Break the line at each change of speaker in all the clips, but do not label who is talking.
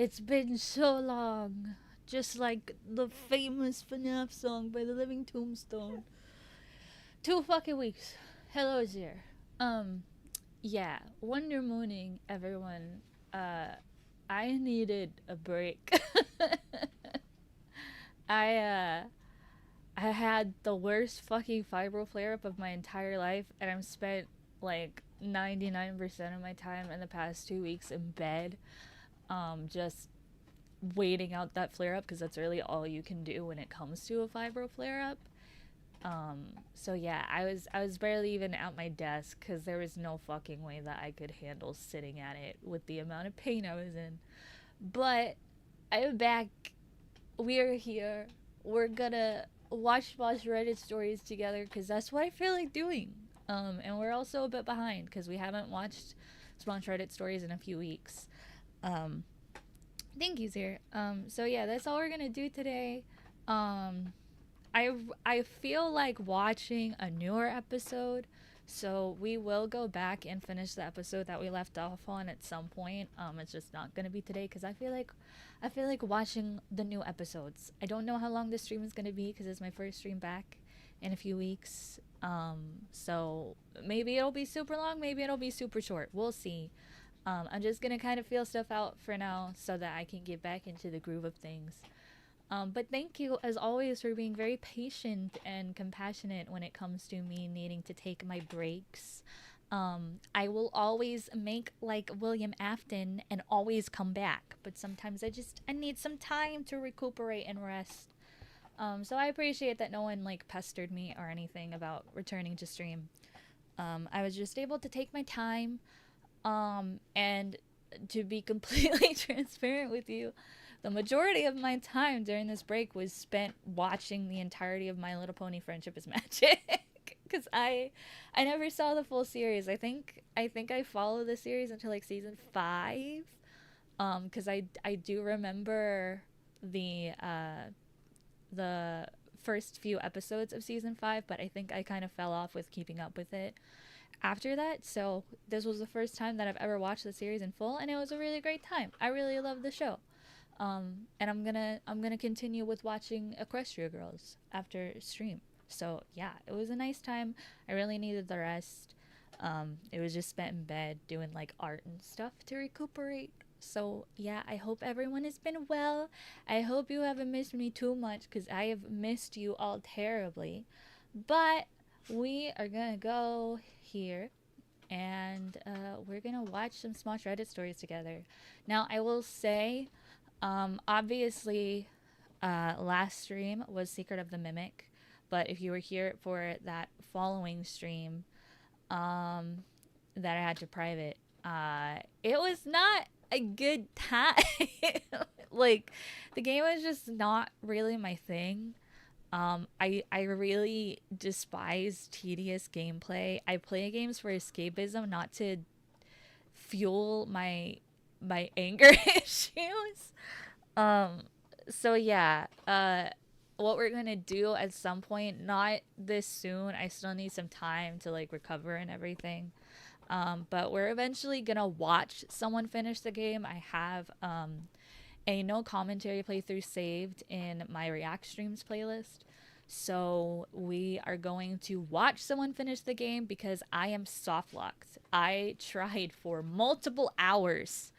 It's been so long. Just like the famous FNAF song by the Living Tombstone. 2 fucking weeks. Hello, Zir. Um, yeah. Wonder Mooning, everyone. Uh, I needed a break. I, uh, I had the worst fucking fibro flare up of my entire life, and I've spent like 99% of my time in the past 2 weeks in bed, just waiting out that flare up because that's really all you can do when it comes to a fibro flare up. So yeah, I was barely even at my desk because there was no fucking way that I could handle sitting at it with the amount of pain I was in. But I'm back. We are here. We're gonna watch Reddit stories together because that's what I feel like doing. And we're also a bit behind because we haven't watched Smosh Reddit stories in a few weeks. Um, Thank you, Zir. So yeah, that's all we're gonna do today. Um, I feel like watching a newer episode, so we will go back and finish the episode that we left off on at some point. It's just not gonna be today because I feel like watching the new episodes. I don't know how long this stream is gonna be because it's my first stream back in a few weeks. So maybe it'll be super long, maybe it'll be super short. We'll see. I'm just gonna kind of feel stuff out for now so that I can get back into the groove of things. But thank you, as always, for being very patient and compassionate when it comes to me needing to take my breaks. I will always make like William Afton and always come back, but sometimes I need some time to recuperate and rest. So I appreciate that no one like pestered me or anything about returning to stream. I was just able to take my time, and to be completely transparent with you, the majority of my time during this break was spent watching the entirety of My Little Pony Friendship is Magic. Cause I never saw the full series. I think I followed the series until like season 5. Cause I do remember the first few episodes of season 5, but I think I kind of fell off with keeping up with it after that. So this was the first time that I've ever watched the series in full, and it was a really great time. I really love the show. And I'm gonna continue with watching Equestria Girls after stream. So yeah, it was a nice time. I really needed the rest. It was just spent in bed doing like art and stuff to recuperate. So yeah, I hope everyone has been well. I hope you haven't missed me too much because I have missed you all terribly. But we are gonna go here and we're gonna watch some Smosh Reddit stories together. Now, I will say, obviously, last stream was Secret of the Mimic, but if you were here for that following stream, that I had to private, it was not a good time. Like, the game was just not really my thing. I really despise tedious gameplay. I play games for escapism, not to fuel my anger issues. Um, so yeah, what we're gonna do at some point, not this soon. I still need some time to like recover and everything. But we're eventually gonna watch someone finish the game. I have a no commentary playthrough saved in my React streams playlist. So we are going to watch someone finish the game because I am soft locked. I tried for multiple hours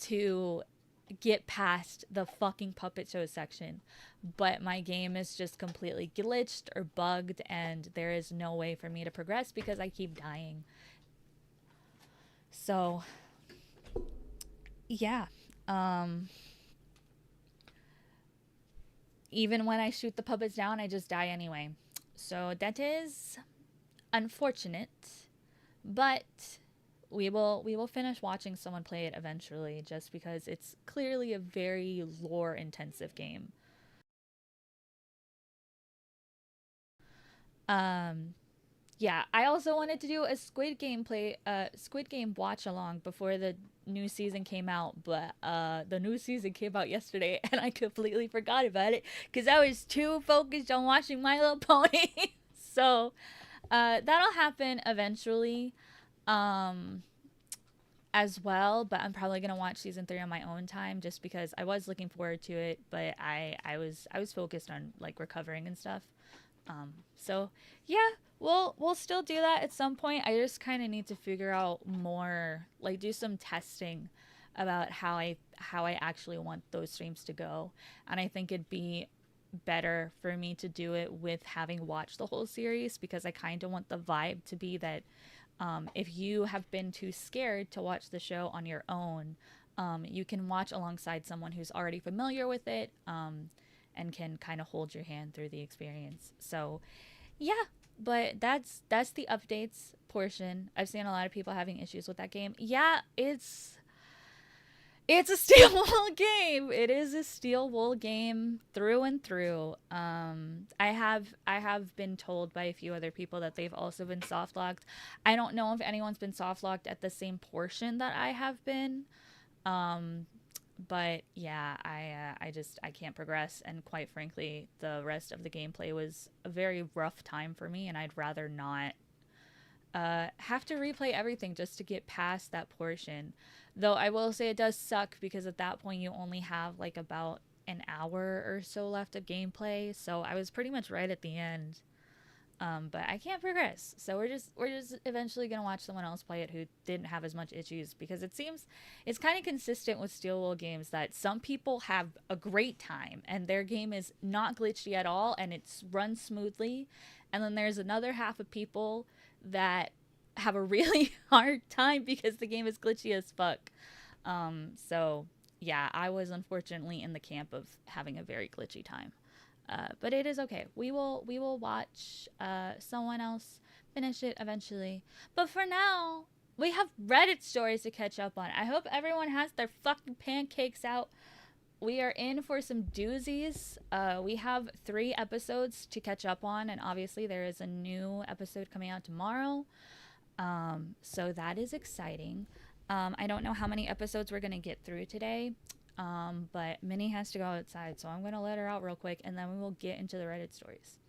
to get past the fucking puppet show section, but my game is just completely glitched or bugged, and there is no way for me to progress because I keep dying. So, yeah. Um, Even when I shoot the puppets down, I just die anyway. So that is unfortunate, but we will finish watching someone play it eventually just because it's clearly a very lore intensive game. Um yeah, I also wanted to do a Squid Game watch along before the new season came out, but the new season came out yesterday and I completely forgot about it cuz I was too focused on watching My Little Pony. So, that'll happen eventually. Um as well, but I'm probably gonna watch season 3 on my own time just because I was looking forward to it, but I was focused on like recovering and stuff. So yeah, we'll still do that at some point. I just kind of need to figure out more, like do some testing about how I actually want those streams to go, and I think it'd be better for me to do it with having watched the whole series because I kind of want the vibe to be that if you have been too scared to watch the show on your own, you can watch alongside someone who's already familiar with it, and can kind of hold your hand through the experience. So, yeah, but that's the updates portion. I've seen a lot of people having issues with that game. Yeah, it's a steel wool game. It is a steel wool game through and through. I have been told by a few other people that they've also been soft locked. I don't know if anyone's been soft locked at the same portion that I have been. Um, but yeah, I can't progress, and quite frankly, the rest of the gameplay was a very rough time for me, and I'd rather not have to replay everything just to get past that portion. Though I will say it does suck because at that point you only have like about an hour or so left of gameplay. So I was pretty much right at the end. But I can't progress. So we're just eventually gonna watch someone else play it who didn't have as much issues because it seems it's kind of consistent with Steel Wool games that some people have a great time and their game is not glitchy at all and it's runs smoothly, and then there's another half of people that have a really hard time because the game is glitchy as fuck. So yeah, I was unfortunately in the camp of having a very glitchy time. But it is okay. We will watch someone else finish it eventually. But for now, we have Reddit stories to catch up on. I hope everyone has their fucking pancakes out. We are in for some doozies. We have 3 episodes to catch up on, and obviously there is a new episode coming out tomorrow. So that is exciting. I don't know how many episodes we're gonna get through today. But Minnie has to go outside, so I'm gonna let her out real quick, and then we will get into the Reddit stories.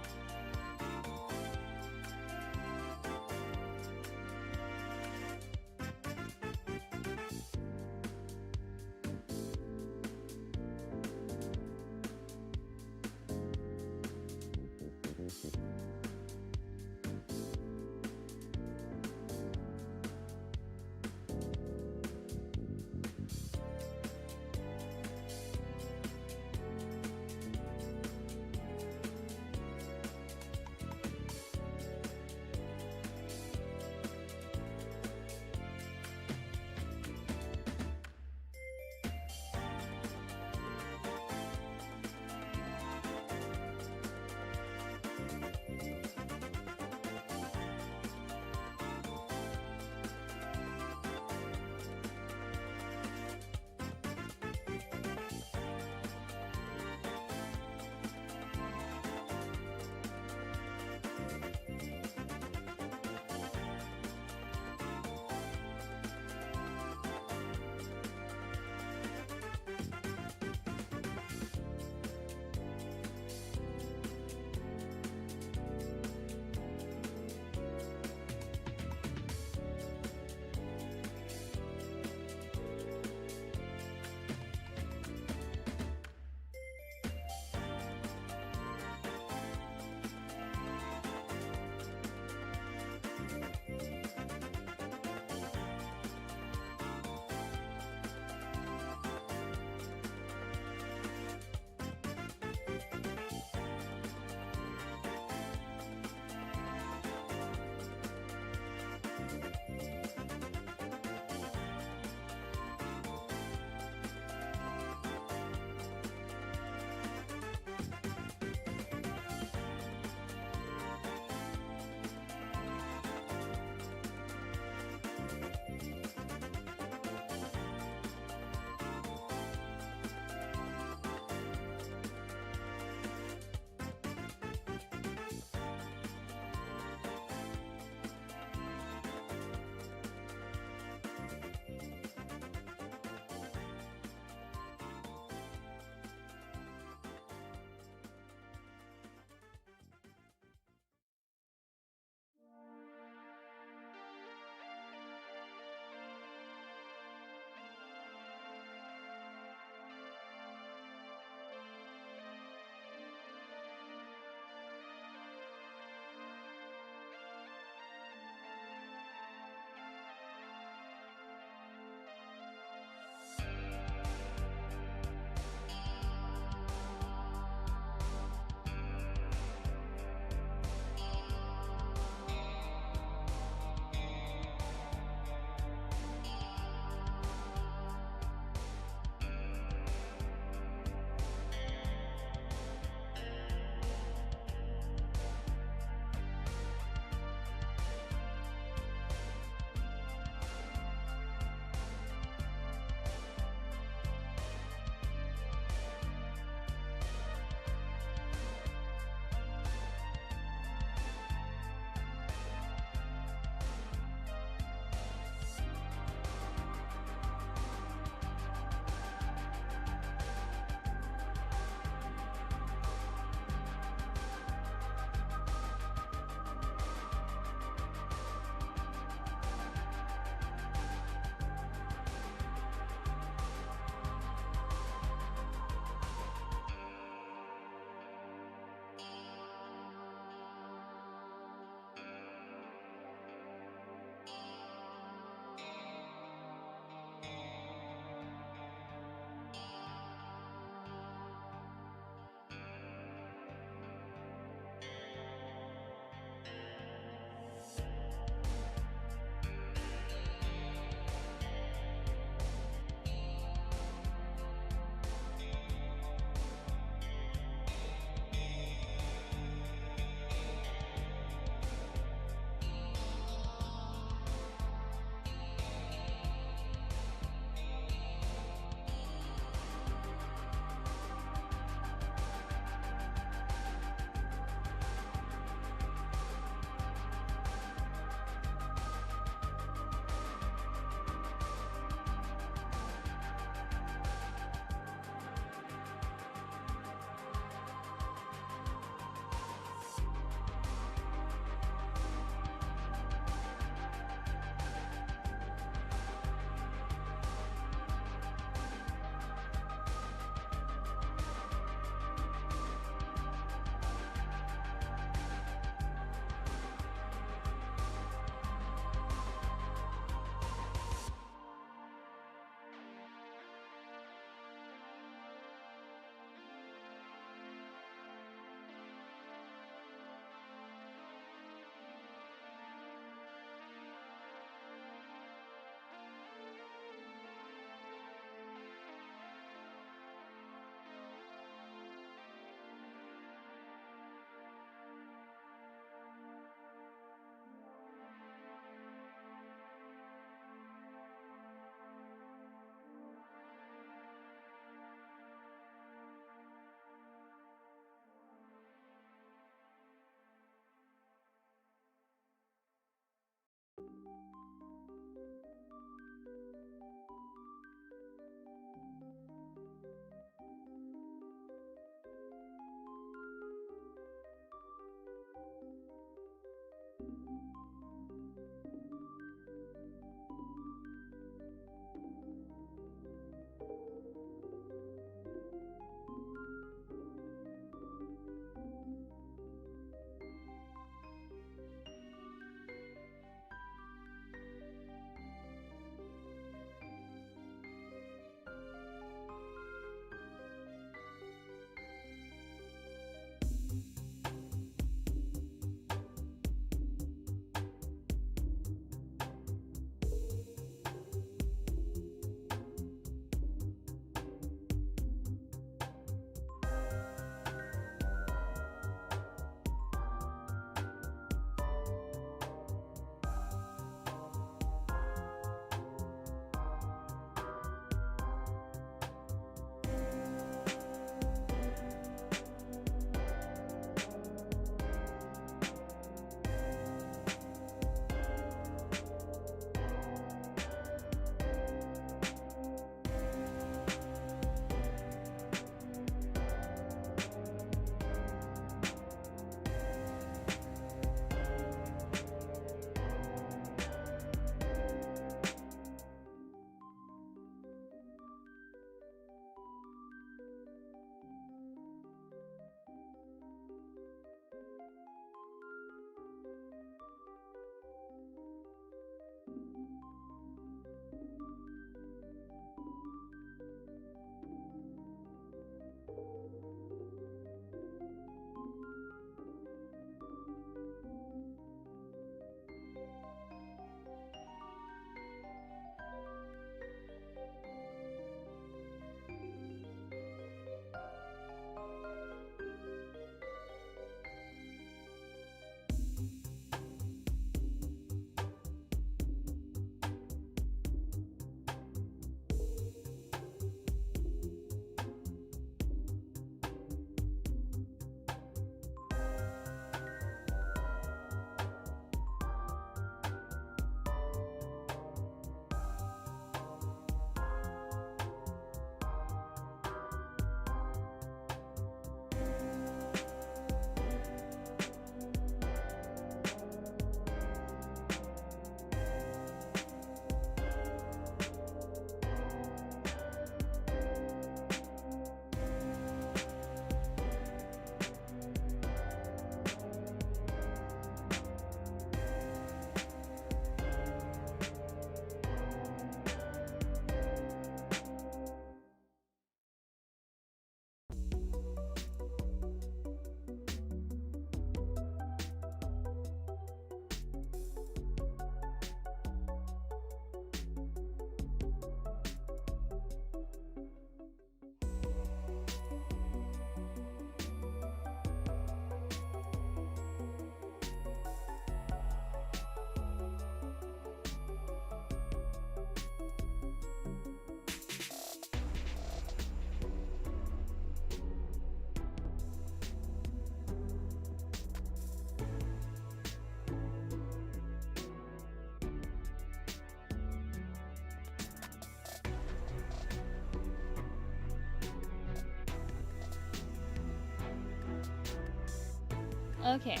Okay.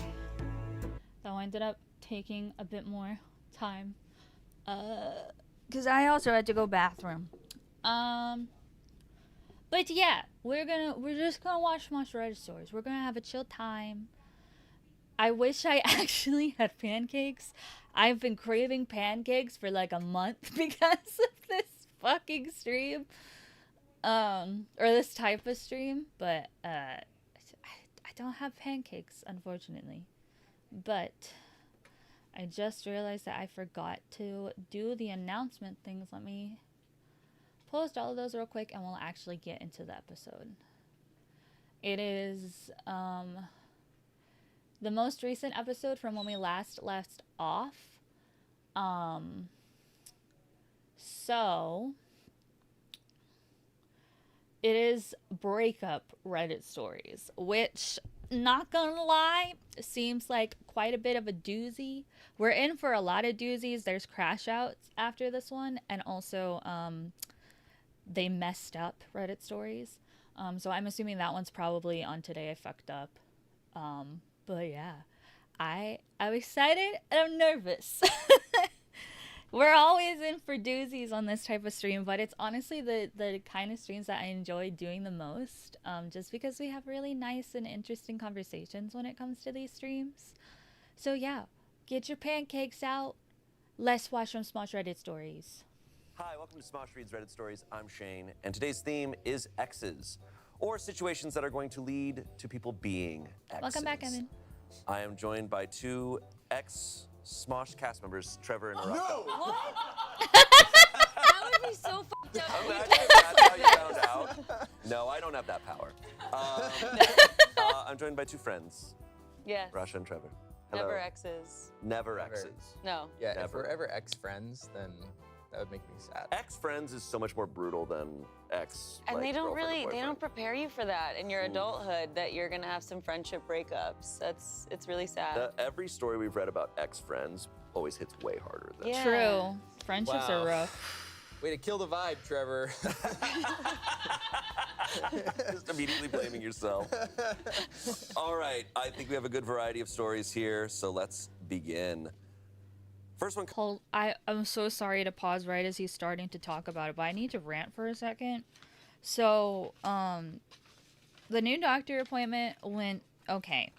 That ended up taking a bit more time. Cause I also had to go bathroom. Um, but yeah, we're just gonna watch Smosh Reddit stories. We're gonna have a chill time. I wish I actually had pancakes. I've been craving pancakes for like a month because of this fucking stream. Or this type of stream, but I don't have pancakes, unfortunately. But I just realized that I forgot to do the announcement things. Let me post all of those real quick and we'll actually get into the episode. It is the most recent episode from when we last left off. So it is breakup Reddit stories, which, not gonna lie, seems like quite a bit of a doozy. We're in for a lot of doozies. There's crash outs after this one, and also they messed up Reddit stories. So I'm assuming that one's probably on Today I Fucked Up. But yeah, I'm excited and I'm nervous. We're always in for doozies on this type of stream, but it's honestly the kind of streams that I enjoy doing the most, just because we have really nice and interesting conversations when it comes to these streams. So yeah, get your pancakes out. Let's watch some Smosh Reddit stories.
Hi, welcome to Smosh Reads Reddit Stories. I'm Shane, and today's theme is exes, or situations that are going to lead to people being exes.
Welcome back, Evan.
I am joined by two ex-Smosh cast members, Trevor and Rocco.
No!
What? That would be so fucked up.
Imagine if that's how you found out. No, I don't have that power. I'm joined by two friends,
Yes.
Rasha and Trevor. Hello.
Never exes.
Never
Never.
exes.
No.
Yeah, if
Never.
we're ever ex-friends, then that would make me sad.
Ex-friends is so much more brutal than ex.
And
like,
they don't
girlfriend or
really, they
boyfriend.
don't prepare you for that in your adulthood, that you're gonna have some friendship breakups. It's really sad.
Every story we've read about ex-friends always hits way harder than
Yeah.
True. Friendships
Wow.
are rough.
Way to kill the vibe, Trevor.
Just immediately blaming yourself. All right, I think we have a good variety of stories here, so let's begin. First one.
Hold, I'm so sorry to pause right as he's starting to talk about it, but I need to rant for a second. So, the new doctor appointment went okay.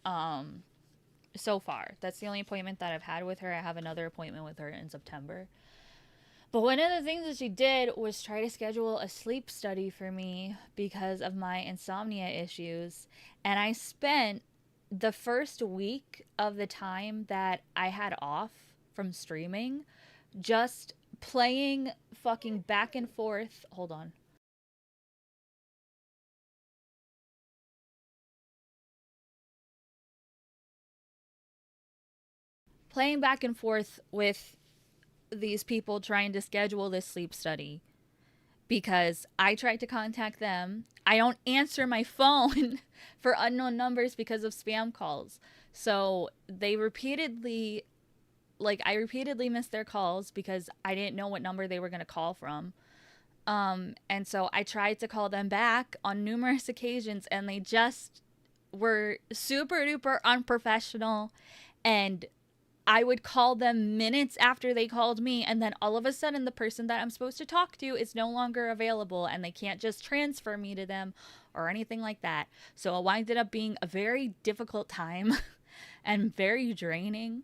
So far. That's the only appointment that I've had with her. I have another appointment with her in September. But one of the things that she did was try to schedule a sleep study for me because of my insomnia issues. And I spent the first week of the time that I had off from streaming just playing fucking back and forth. Hold on. Playing back and forth with these people trying to schedule this sleep study because I tried to contact them. I don't answer my phone for unknown numbers because of spam calls. So they repeatedly, I repeatedly missed their calls because I didn't know what number they were going to call from. And so I tried to call them back on numerous occasions and they just were super duper unprofessional, and I would call them minutes after they called me, and then all of a sudden the person that I'm supposed to talk to is no longer available and they can't just transfer me to them or anything like that. So it winded up being a very difficult time and very draining.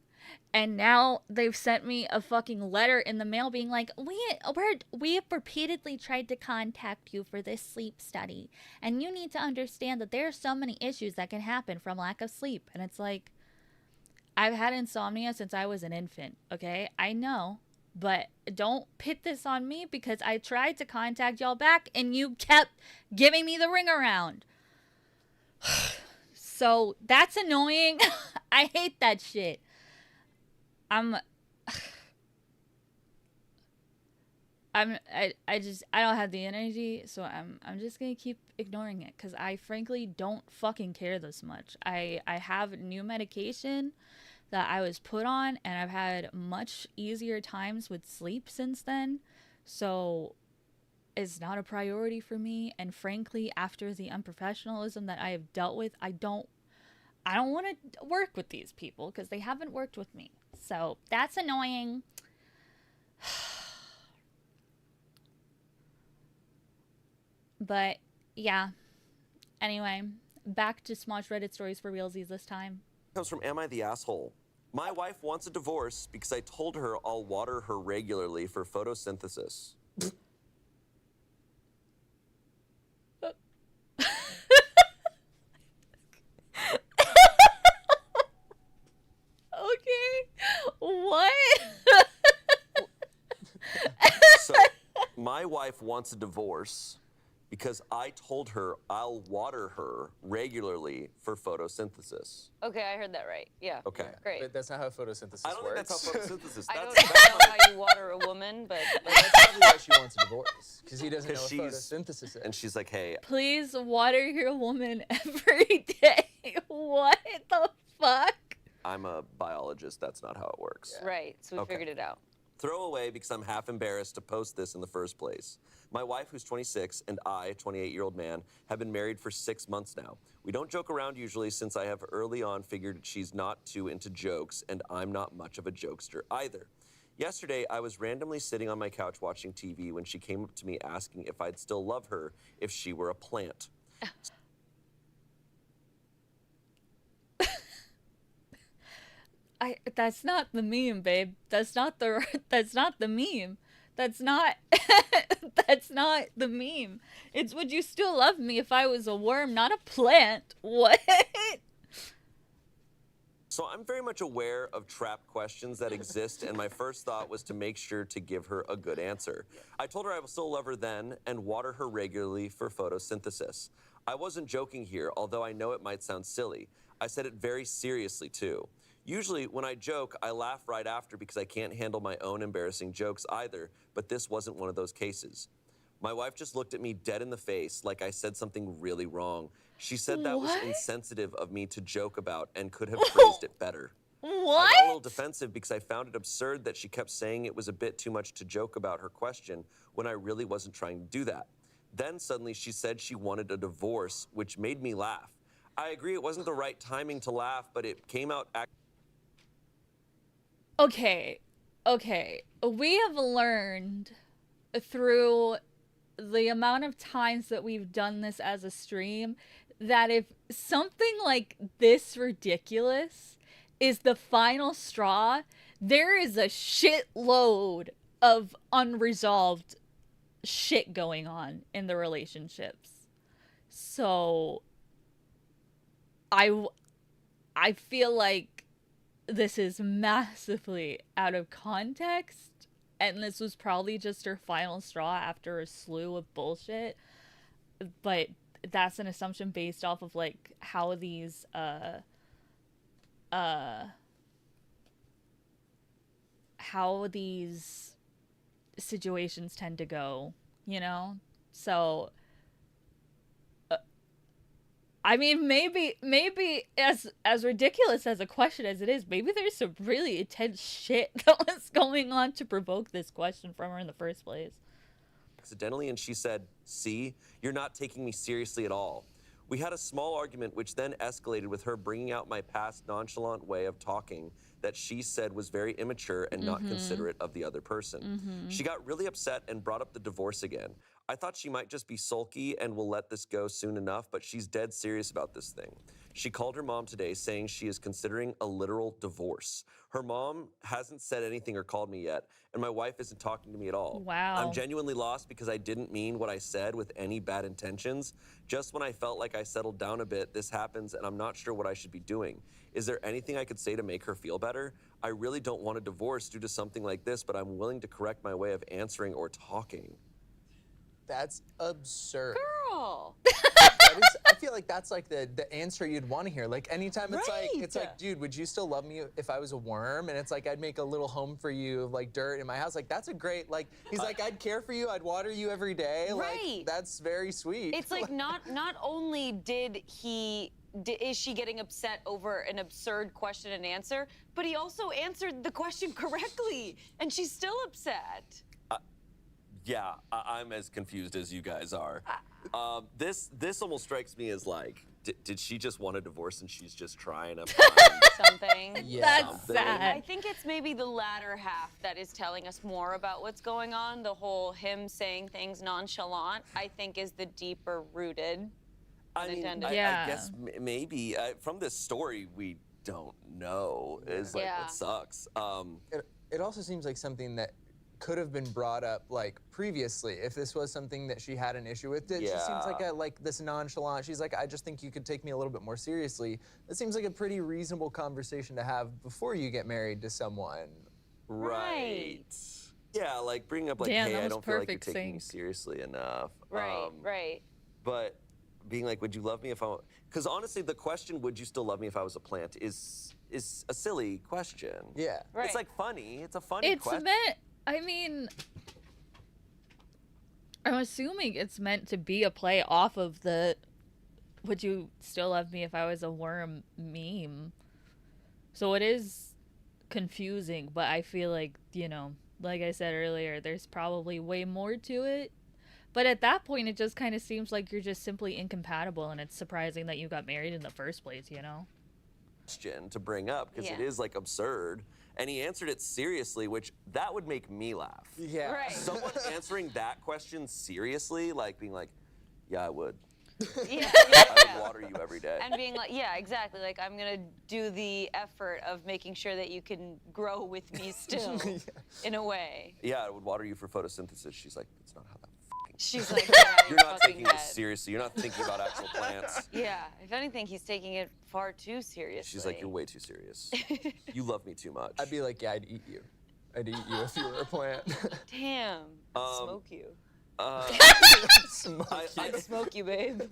And now they've sent me a fucking letter in the mail being like, we have repeatedly tried to contact you for this sleep study, and you need to understand that there are so many issues that can happen from lack of sleep. And it's like, I've had insomnia since I was an infant, okay? I know, but don't pit this on me because I tried to contact y'all back and you kept giving me the ring around. So that's annoying. I hate that shit. I don't have the energy, so I'm just gonna keep ignoring it because I frankly don't fucking care this much. I have new medication that I was put on, and I've had much easier times with sleep since then, so it's not a priority for me. And frankly, after the unprofessionalism that I have dealt with, I don't want to work with these people because they haven't worked with me. So that's annoying. But yeah, anyway, back to Smosh Reddit stories for realsies this time.
Comes from Am I the Asshole? My wife wants a divorce because I told her I'll water her regularly for photosynthesis.
Okay, what?
So, my wife wants a divorce because I told her I'll water her regularly for photosynthesis.
Okay, I heard that right. Yeah.
Okay.
Great.
But that's not how photosynthesis
I don't think
works.
that's how photosynthesis.
I
That's
don't know how you water a woman, but
That's probably why she wants a divorce, because he doesn't know what
She's-
photosynthesis is.
and she's like, hey,
Please water your woman every day. What the fuck?
I'm a biologist. That's not how it works.
right. So we
Okay.
figured it out.
Throw away because I'm half embarrassed to post this in the first place. My wife, who's 26, and I, a 28-year-old man, have been married for 6 months now. We don't joke around usually since I have early on figured she's not too into jokes and I'm not much of a jokester either. Yesterday, I was randomly sitting on my couch watching TV when she came up to me asking if I'd still love her if she were a plant.
That's not the meme, babe. That's not the meme. That's not that's not the meme. It's would you still love me if I was a worm, not a plant? What?
So I'm very much aware of trap questions that exist, and my first thought was to make sure to give her a good answer. I told her I will still love her then and water her regularly for photosynthesis. I wasn't joking here, although I know it might sound silly. I said it very seriously too. Usually, when I joke, I laugh right after because I can't handle my own embarrassing jokes either, but this wasn't one of those cases. My wife just looked at me dead in the face like I said something really wrong. She said that was
What?
insensitive of me to joke about and could have phrased it better. I got a little
What?
defensive because I found it absurd that she kept saying it was a bit too much to joke about her question when I really wasn't trying to do that. Then suddenly she said she wanted a divorce, which made me laugh. I agree it wasn't the right timing to laugh, but it came out
Okay. We have learned through the amount of times that we've done this as a stream that if something like this ridiculous is the final straw, there is a shitload of unresolved shit going on in the relationships. So I feel like this is massively out of context, and this was probably just her final straw after a slew of bullshit. But that's an assumption based off of like how these situations tend to go, you know? So I mean, maybe as ridiculous as a question as it is, maybe there's some really intense shit that was going on to provoke this question from her in the first place.
accidentally, and she said, "See, you're not taking me seriously at all." We had a small argument, which then escalated with her bringing out my past nonchalant way of talking that she said was very immature and not considerate of the other person. She got really upset and brought up the divorce again. I thought she might just be sulky and will let this go soon enough, but she's dead serious about this thing. She called her mom today saying she is considering a literal divorce. Her mom hasn't said anything or called me yet, and my wife isn't talking to me at all.
Wow.
I'm genuinely lost because I didn't mean what I said with any bad intentions. Just when I felt like I settled down a bit, this happens and I'm not sure what I should be doing. Is there anything I could say to make her feel better? I really don't want a divorce due to something like this, but I'm willing to correct my way of answering or talking.
That's absurd.
Girl.
I feel like that's like the answer you'd want to hear. Like anytime it's
Right.
like, dude, would you still love me if I was a worm? And it's like, I'd make a little home for you of like dirt in my house. Like that's a great, like, he's like, I'd care for you, I'd water you every day.
Right.
Like that's very sweet.
It's like not only is she getting upset over an absurd question and answer, but he also answered the question correctly, and she's still upset.
Yeah, I'm as confused as you guys are. This almost strikes me as like, did she just want a divorce and she's just trying to find
Something.
Yeah.
That's
something?
sad.
I think it's maybe the latter half that is telling us more about what's going on. The whole him saying things nonchalant, I think, is the deeper rooted.
I mean,
Intended.
I
Yeah.
guess maybe from this story we don't know is like
Yeah.
what sucks.
It also seems like something that could have been brought up like previously if this was something that she had an issue with. It just seems like like this nonchalant. She's like, I just think you could take me a little bit more seriously. That seems like a pretty reasonable conversation to have before you get married to someone.
Right. Yeah, like bringing up like,
Damn,
hey,
that
I
was
don't feel like you're
perfect
taking me
sync.
seriously enough.
Right, right.
But being like, would you love me if I? Because honestly, the question, would you still love me if I was a plant, is a silly question.
Yeah.
Right.
It's like funny. It's a funny
It's
question.
meant, I mean, I'm assuming it's meant to be a play off of the would you still love me if I was a worm meme. So it is confusing, but I feel like, you know, like I said earlier, there's probably way more to it. But at that point, it just kind of seems like you're just simply incompatible, and it's surprising that you got married in the first place, you know?
Question to bring up because it
Yeah.
is like absurd. And he answered it seriously, which that would make me laugh.
Yeah.
Right.
Someone answering that question seriously, like being like, yeah, I would.
Yeah.
I would water you every day.
And being like, yeah, exactly. Like, I'm gonna do the effort of making sure that you can grow with me still, in a way.
Yeah, I would water you for photosynthesis. She's like, that's not how that fucking.
She's like, get out of
You're
your
not
fucking
taking
head.
this seriously. You're not thinking about actual plants.
Yeah. If anything, he's taking it far too seriously.
She's like, you're way too serious. You love me too much.
I'd be like, yeah, I'd eat you. I'd eat you if you were a plant.
Damn. Smoke you.
Smoke
I
Smoke you, babe.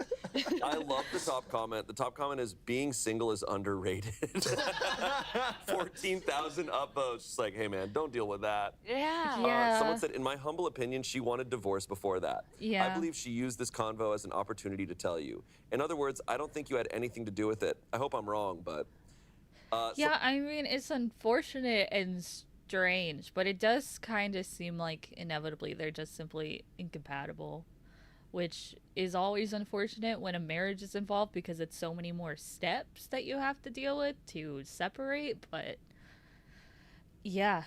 I love the top comment. The top comment is being single is underrated. 14,000 upvotes. Just like, hey man, don't deal with that.
Yeah.
Yeah.
Someone said, in my humble opinion, she wanted divorce before that.
Yeah.
I believe she used this convo as an opportunity to tell you. In other words, I don't think you had anything to do with it. I hope I'm wrong, but.
Yeah, I mean, it's unfortunate and strange, but it does kind of seem like inevitably they're just simply incompatible, which is always unfortunate when a marriage is involved because it's so many more steps that you have to deal with to separate, but yeah.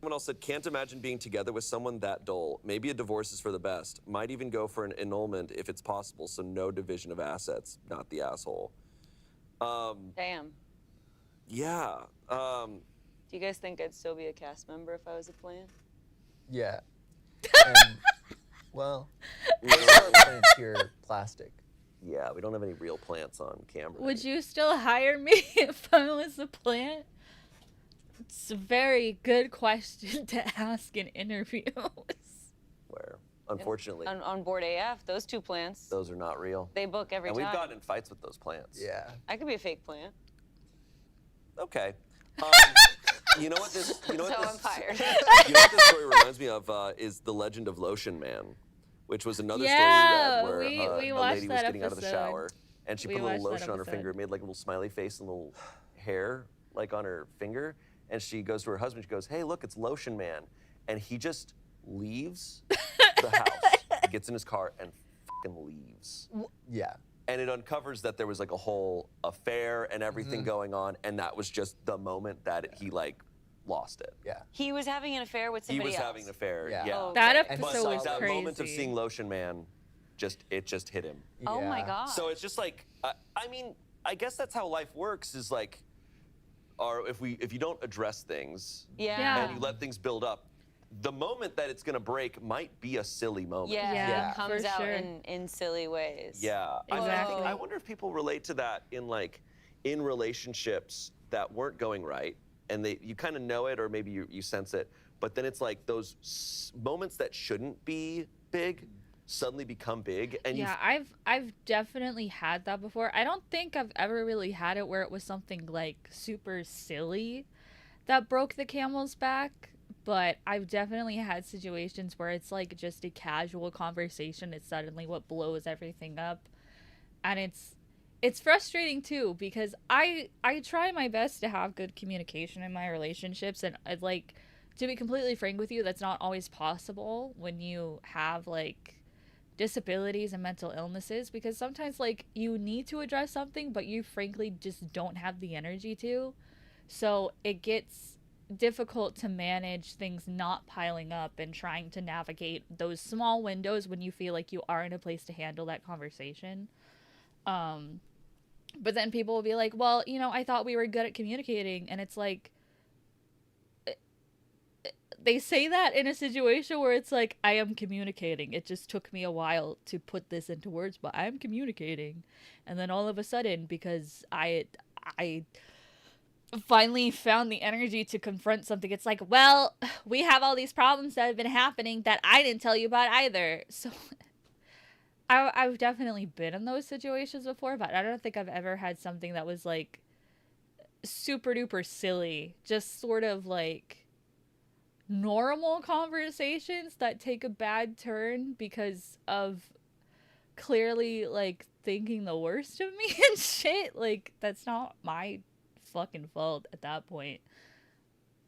Someone else said, can't imagine being together with someone that dull. Maybe a divorce is for the best. Might even go for an annulment if it's possible, so no division of assets. Not the asshole.
Damn.
Yeah.
Do you guys think I'd still be a cast member if I was a plant?
Yeah. And, well, those are plants here plastic.
Yeah, we don't have any real plants on camera.
Would you still hire me if I was a plant? It's a very good question to ask in interviews.
Where, unfortunately,
On board AF, those two plants,
those are not real.
they book every
And
time.
we've gotten in fights with those plants.
Yeah.
I could be a fake plant.
Okay. You know what this? You know what
So
this?
I'm fired.
You know what this story reminds me of is the Legend of Lotion Man, which was another
Yeah,
story we read where
we
a
watched
lady was
that
getting out of the
episode.
shower and she
We
put a little
watched that
lotion on her
episode.
finger, made like a little smiley face and a little hair like on her finger, and she goes to her husband. She goes, "Hey, look, it's Lotion Man," and he just leaves the house, he gets in his car and fucking leaves.
Yeah.
And it uncovers that there was like a whole affair and everything going on, and that was just the moment that he like lost it.
Yeah.
He was having an affair with
He
somebody
was
else.
having an affair.
Yeah.
Yeah.
Oh,
That
okay.
And
But
episode
saw
was
that
crazy.
moment of seeing Lotion Man, it just hit him.
Oh my
Yeah.
god.
So it's just like, I mean, I guess that's how life works. Is like, or if you don't address things
Yeah.
and you let things build up, the moment that it's gonna break might be a silly moment.
Yeah,
Yeah.
it comes
For
out
sure.
in silly ways.
Yeah.
Exactly.
I wonder if people relate to that in relationships that weren't going right, and you kind of know it, or maybe you sense it, but then it's like those moments that shouldn't be big suddenly become big, and
Yeah, I've definitely had that before. I don't think I've ever really had it where it was something like super silly that broke the camel's back, but I've definitely had situations where it's like just a casual conversation is suddenly what blows everything up. And it's frustrating too because I try my best to have good communication in my relationships, and I'd like to be completely frank with you, that's not always possible when you have like disabilities and mental illnesses, because sometimes like you need to address something but you frankly just don't have the energy to, so it gets difficult to manage things not piling up and trying to navigate those small windows when you feel like you are in a place to handle that conversation. But then people will be like, well, you know, I thought we were good at communicating, and it's like they say that in a situation where it's like, I am communicating. It just took me a while to put this into words, but I'm communicating. And then all of a sudden, because I finally found the energy to confront something, it's like, well, we have all these problems that have been happening that I didn't tell you about either. So I've definitely been in those situations before, but I don't think I've ever had something that was like super duper silly. Just sort of like normal conversations that take a bad turn because of clearly like thinking the worst of me and shit. Like, that's not my fucking fault at that point.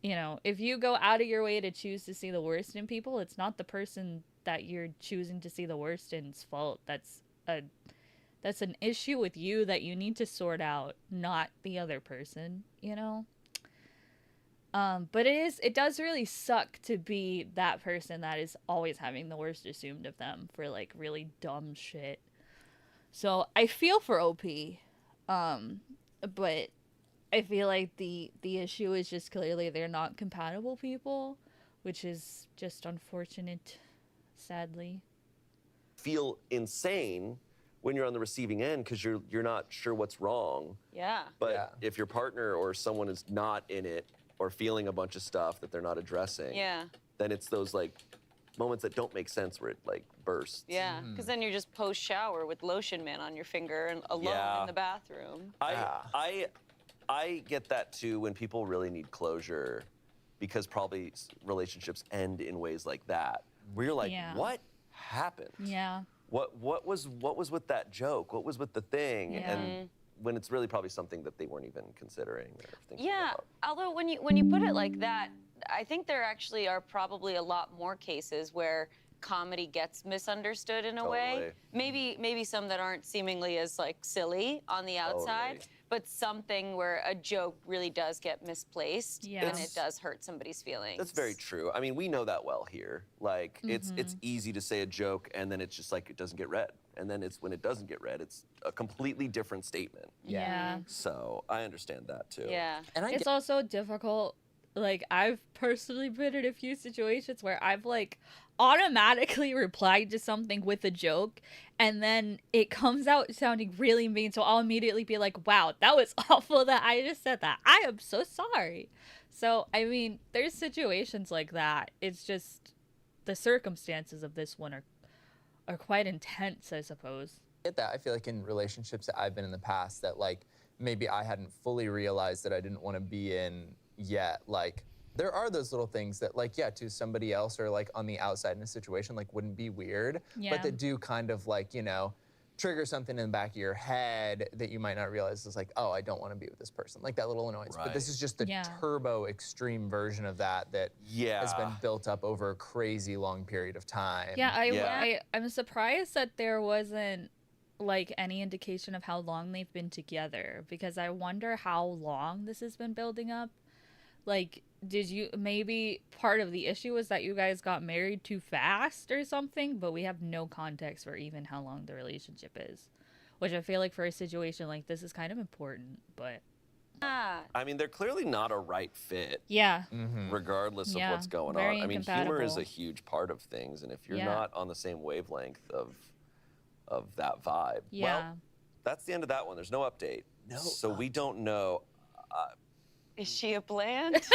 you know, if you go out of your way to choose to see the worst in people, it's not the person that you're choosing to see the worst in's fault. That's an issue with you that you need to sort out, not the other person, you know? But it does really suck to be that person that is always having the worst assumed of them for like really dumb shit. So I feel for OP, but I feel like the issue is just clearly they're not compatible people, which is just unfortunate, sadly.
Feel insane when you're on the receiving end because you're not sure what's wrong.
Yeah.
But if your partner or someone is not in it or feeling a bunch of stuff that they're not addressing, then it's those like moments that don't make sense where it like bursts.
Yeah, because then you're just post shower with lotion man on your finger and alone in the bathroom.
I get that too when people really need closure, because probably relationships end in ways like that where you're like, what happened?
Yeah.
What was with that joke? What was with the thing?
Yeah.
And when it's really probably something that they weren't even considering or thinking about.
Although when you put it like that, I think there actually are probably a lot more cases where comedy gets misunderstood in a way. Maybe some that aren't seemingly as like silly on the outside, but something where a joke really does get misplaced and it does hurt somebody's feelings.
That's very true. I mean, we know that well here. Like it's easy to say a joke and then it's just like it doesn't get read. And then it's when it doesn't get read, it's a completely different statement.
Yeah.
So I understand that too.
Yeah.
And
it's also difficult. Like, I've personally been in a few situations where I've, like, automatically replied to something with a joke, and then it comes out sounding really mean, so I'll immediately be like, wow, that was awful that I just said that. I am so sorry. So, I mean, there's situations like that. It's just the circumstances of this one are quite intense, I suppose.
I get that. I feel like in relationships that I've been in the past that, like, maybe I hadn't fully realized that I didn't want to be in yet, like there are those little things that like to somebody else or like on the outside in a situation like wouldn't be weird, but that do kind of like, you know, trigger something in the back of your head that you might not realize is like, oh, I don't want to be with this person, like that little annoyance. But this is just the turbo extreme version of that has been built up over a crazy long period of time.
I'm surprised that there wasn't like any indication of how long they've been together, because I wonder how long this has been building up. Like, maybe part of the issue was that you guys got married too fast or something, but we have no context for even how long the relationship is, which I feel like for a situation like this is kind of important, but.
I mean, they're clearly not a right fit.
Yeah.
Regardless of what's going on. I mean, humor is a huge part of things, and if you're not on the same wavelength of that vibe, well, that's the end of that one. There's no update. So we don't know.
Is she a plant?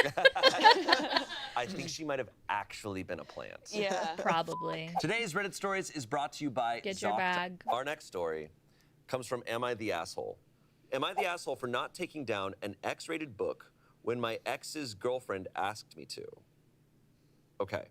I think she might have actually been a plant.
Yeah.
Probably.
Today's Reddit Stories is brought to you by
Get Your Bag.
Our next story comes from Am I the Asshole? Am I the asshole for not taking down an X-rated book when my ex's girlfriend asked me to? Okay.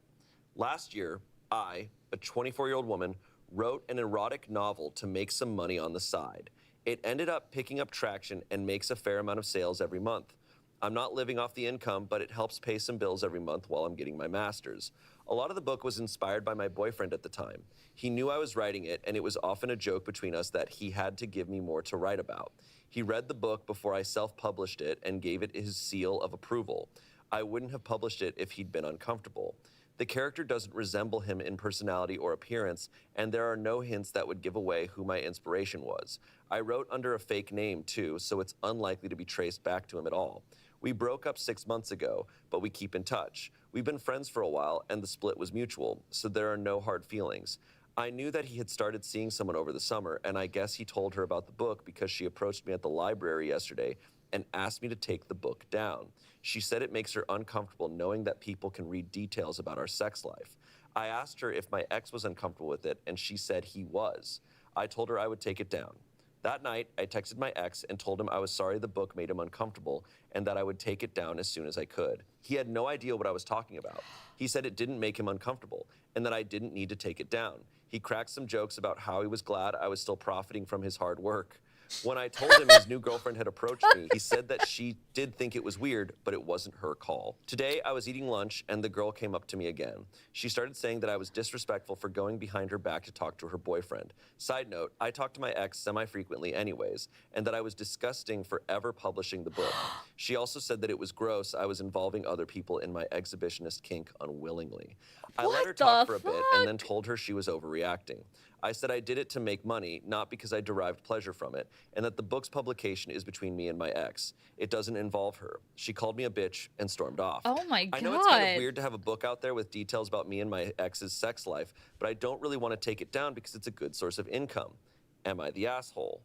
Last year, I, a 24-year-old woman, wrote an erotic novel to make some money on the side. It ended up picking up traction and makes a fair amount of sales every month. I'm not living off the income, but it helps pay some bills every month while I'm getting my master's. A lot of the book was inspired by my boyfriend at the time. He knew I was writing it, and it was often a joke between us that he had to give me more to write about. He read the book before I self-published it and gave it his seal of approval. I wouldn't have published it if he'd been uncomfortable. The character doesn't resemble him in personality or appearance, and there are no hints that would give away who my inspiration was. I wrote under a fake name, too, so it's unlikely to be traced back to him at all. We broke up 6 months ago, but we keep in touch. We've been friends for a while, and the split was mutual, so there are no hard feelings. I knew that he had started seeing someone over the summer, and I guess he told her about the book because she approached me at the library yesterday and asked me to take the book down. She said it makes her uncomfortable knowing that people can read details about our sex life. I asked her if my ex was uncomfortable with it, and she said he was. I told her I would take it down. That night, I texted my ex and told him I was sorry the book made him uncomfortable and that I would take it down as soon as I could. He had no idea what I was talking about. He said it didn't make him uncomfortable and that I didn't need to take it down. He cracked some jokes about how he was glad I was still profiting from his hard work. When I told him his new girlfriend had approached me, he said that she did think it was weird, but it wasn't her call. Today, I was eating lunch and the girl came up to me again. She started saying that I was disrespectful for going behind her back to talk to her boyfriend. Side note, I talk to my ex semi-frequently anyways, and that I was disgusting for ever publishing the book. She also said that it was gross I was involving other people in my exhibitionist kink unwillingly. I let her talk for a bit and then told her she was overreacting. I said I did it to make money, not because I derived pleasure from it, and that the book's publication is between me and my ex. It doesn't involve her. She called me a bitch and stormed off.
Oh my God.
I know it's kind of weird to have a book out there with details about me and my ex's sex life, but I don't really want to take it down because it's a good source of income. Am I the asshole?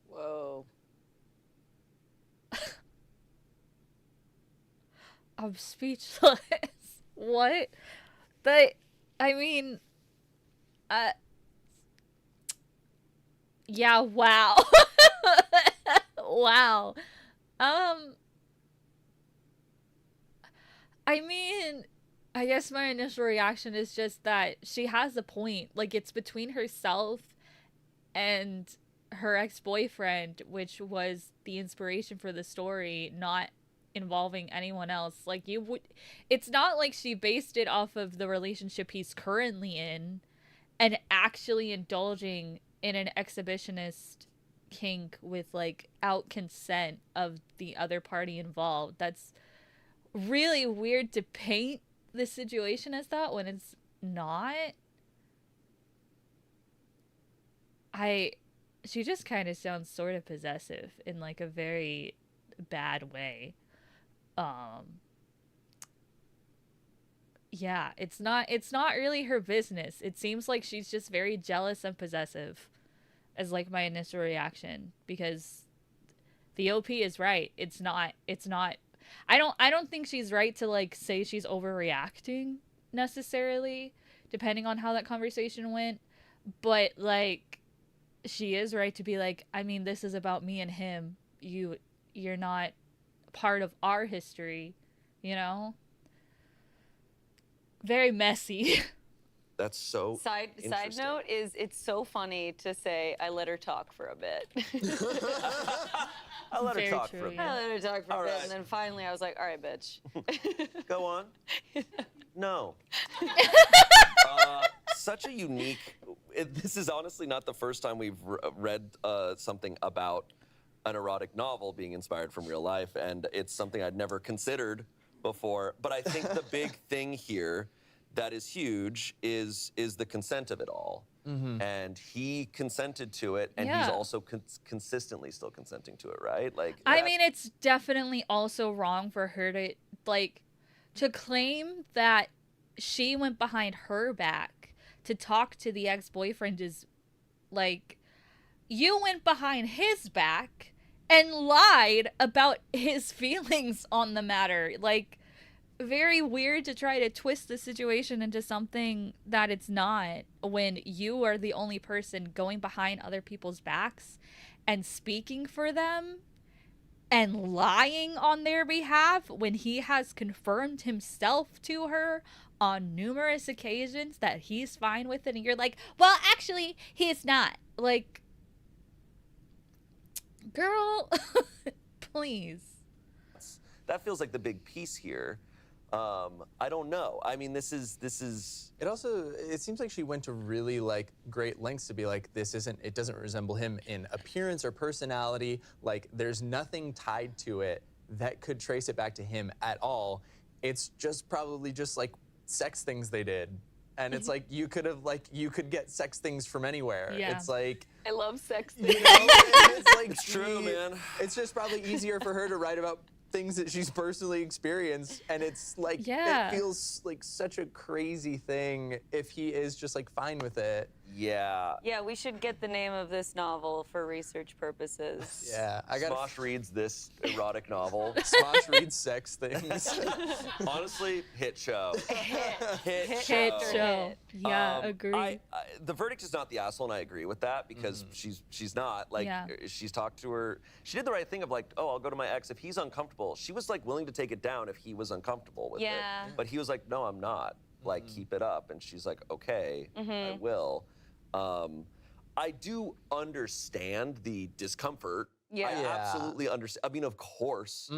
Whoa.
I'm speechless. What? I mean, yeah, wow. Wow. I mean, I guess my initial reaction is just that she has a point. Like, it's between herself and her ex-boyfriend, which was the inspiration for the story, not involving anyone else. Like, it's not like she based it off of the relationship he's currently in and actually indulging in an exhibitionist kink with, like, out consent of the other party involved. That's really weird to paint the situation as that when it's not. She just kind of sounds sort of possessive in, like, a very bad way. Yeah, it's not really her business. It seems like she's just very jealous and possessive as, like, my initial reaction, because the OP is right. It's not I don't think she's right to, like, say she's overreacting necessarily, depending on how that conversation went, but, like, she is right to be like, I mean, this is about me and him. You're not part of our history, you know? Very messy.
That's so
Side note is, it's so funny to say I let her talk for a bit.
I let her
Very
talk
true,
for a bit.
yeah.
I let her talk for
All
a bit,
right.
and then finally I was like, all right, bitch.
Go on. No. Such a unique. This is honestly not the first time we've read something about an erotic novel being inspired from real life, and it's something I'd never considered before. But I think the big thing here that is huge is the consent of it all. Mm-hmm. And he consented to it, and he's also consistently still consenting to it, right? Like,
I mean, it's definitely also wrong for her to, like, to claim that she went behind her back to talk to the ex-boyfriend is, like, you went behind his back and lied about his feelings on the matter. Like, very weird to try to twist the situation into something that it's not, when you are the only person going behind other people's backs and speaking for them and lying on their behalf, when he has confirmed himself to her on numerous occasions that he's fine with it, and you're like, well, actually, he's not. Like, girl, please.
That feels like the big piece here. I don't know. I mean, this is.
It seems like she went to really, like, great lengths to be like, it doesn't resemble him in appearance or personality. Like, there's nothing tied to it that could trace it back to him at all. It's just probably just, like, sex things they did. And it's like, you could get sex things from anywhere.
Yeah.
It's like,
I love sex
you
things.
know, it's like,
It's true, man.
It's just probably easier for her to write about things that she's personally experienced, and it's like,
Yeah.
it feels like such a crazy thing if he is just, like, fine with it.
Yeah.
Yeah, we should get the name of this novel for research purposes.
Yeah, I got
Smosh reads this erotic novel.
Smosh reads sex things.
Honestly, hit show. Hit
Hit
show.
show. Yeah, agree.
The verdict is not the asshole, and I agree with that, because she's not. Like,
Yeah.
she's talked to her. She did the right thing of, like, oh, I'll go to my ex if he's uncomfortable. She was, like, willing to take it down if he was uncomfortable with it. But he was like, no, I'm not. Like, keep it up. And she's like, okay, I will. I do understand the discomfort.
Yeah.
I absolutely understand. I mean, of course,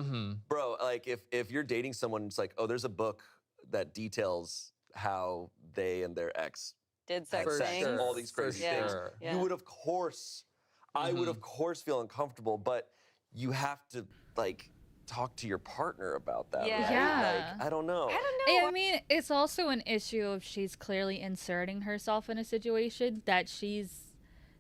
bro. Like, if you're dating someone, it's like, oh, there's a book that details how they and their ex
Did
had
sex
sex,
things.
all these crazy things.
Yeah.
You would, of course, I would, of course, feel uncomfortable. But you have to like talk to your partner about that.
Yeah.
Right?
Yeah.
Like, I don't know.
I mean, it's also an issue if she's clearly inserting herself in a situation that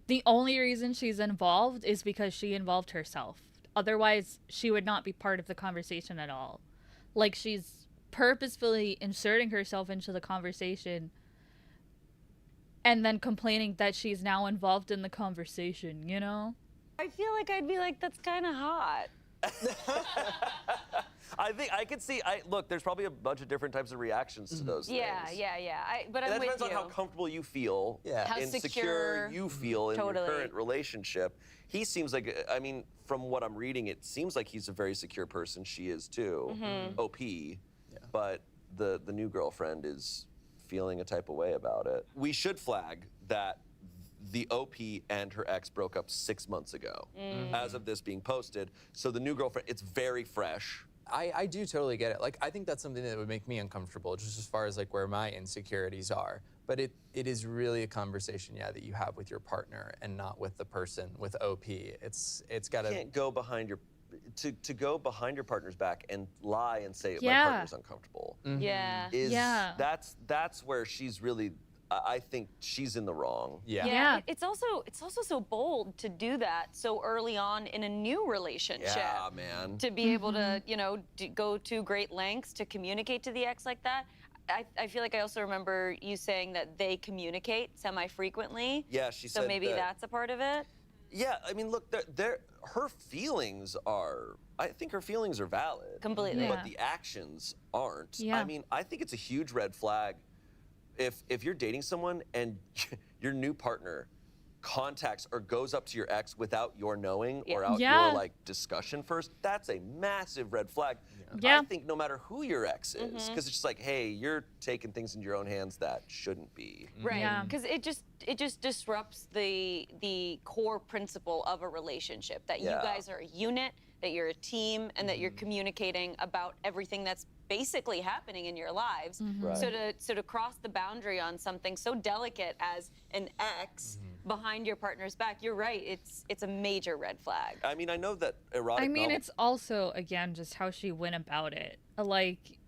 the only reason she's involved is because she involved herself. Otherwise, she would not be part of the conversation at all. Like, she's purposefully inserting herself into the conversation and then complaining that she's now involved in the conversation, you know?
I feel like I'd be like, that's kind of hot.
I think I could see. Look, there's probably a bunch of different types of reactions to those things.
Yeah. But
And
I'm
that
with
depends on
you.
how comfortable you feel,
How
and
secure
you feel in
Totally.
your current relationship. He seems like, I mean, from what I'm reading, it seems like he's a very secure person. She is too, OP. But the new girlfriend is feeling a type of way about it. We should flag that the OP and her ex broke up 6 months ago, as of this being posted. So the new girlfriend, it's very fresh.
I do totally get it. Like, I think that's something that would make me uncomfortable, just as far as like where my insecurities are. But it is really a conversation, that you have with your partner and not with the person with OP. It's got to.
You can't go behind your to go behind your partner's back and lie and say my
Yeah.
partner's uncomfortable.
Yeah.
That's where she's really. I think she's in the wrong.
Yeah.
It's also so bold to do that so early on in a new relationship.
Yeah, man.
To be able to, go to great lengths to communicate to the ex like that. I feel like I also remember you saying that they communicate semi-frequently.
Yeah, she said
So maybe
that.
that's a part of it.
Yeah, I mean, look, her feelings are. I think her feelings are valid.
Completely.
Yeah.
But the actions aren't.
Yeah.
I mean, I think it's a huge red flag if you're dating someone and your new partner contacts or goes up to your ex without your knowing or out
Yeah.
your like discussion first. That's a massive red flag.
Yeah.
I think no matter who your ex is, because it's just like, hey, you're taking things into your own hands that shouldn't be.
Right.
Yeah.
Because it just disrupts the core principle of a relationship, that you
Yeah.
guys are a unit, that you're a team, and that you're communicating about everything that's basically happening in your lives.
Right.
So to cross the boundary on something so delicate as an ex behind your partner's back, you're right. It's a major red flag.
I mean, I know that erotic
I mean,
novel-
it's also, again, just how she went about it. Like,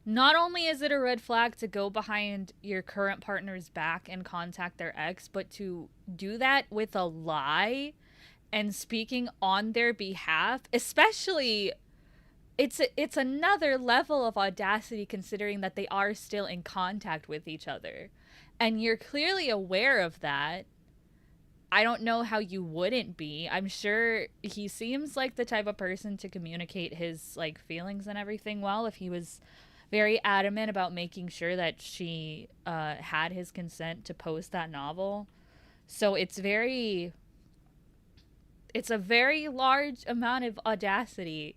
not only is it a red flag to go behind your current partner's back and contact their ex, but to do that with a lie and speaking on their behalf, especially, it's another level of audacity considering that they are still in contact with each other. And you're clearly aware of that. I don't know how you wouldn't be. I'm sure he seems like the type of person to communicate his like feelings and everything well, if he was very adamant about making sure that she had his consent to post that novel. So it's a very large amount of audacity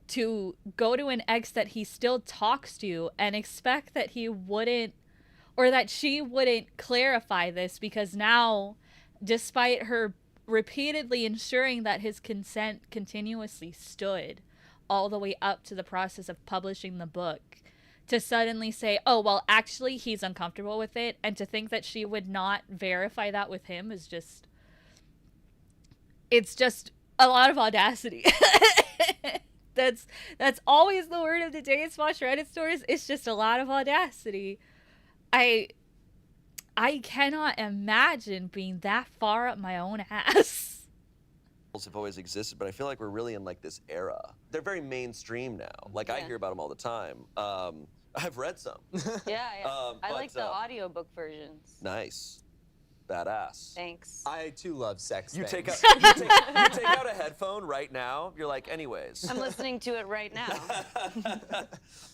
to go to an ex that he still talks to and expect that he wouldn't, or that she wouldn't clarify this, because now, despite her repeatedly ensuring that his consent continuously stood all the way up to the process of publishing the book, to suddenly say, oh, well, actually, he's uncomfortable with it, and to think that she would not verify that with him is just... It's just a lot of audacity. That's always the word of the day in Smosh Reddit stores. It's just a lot of audacity. I cannot imagine being that far up my own ass.
have always existed, but I feel like we're really in like this era. They're very mainstream now. Like I
Yeah.
hear about them all the time. I've read some.
Yeah. I
but,
like the audiobook versions.
Nice. Badass.
Thanks.
I too love sex.
You
things.
take out a headphone right now. You're like, anyways.
I'm listening to it right now.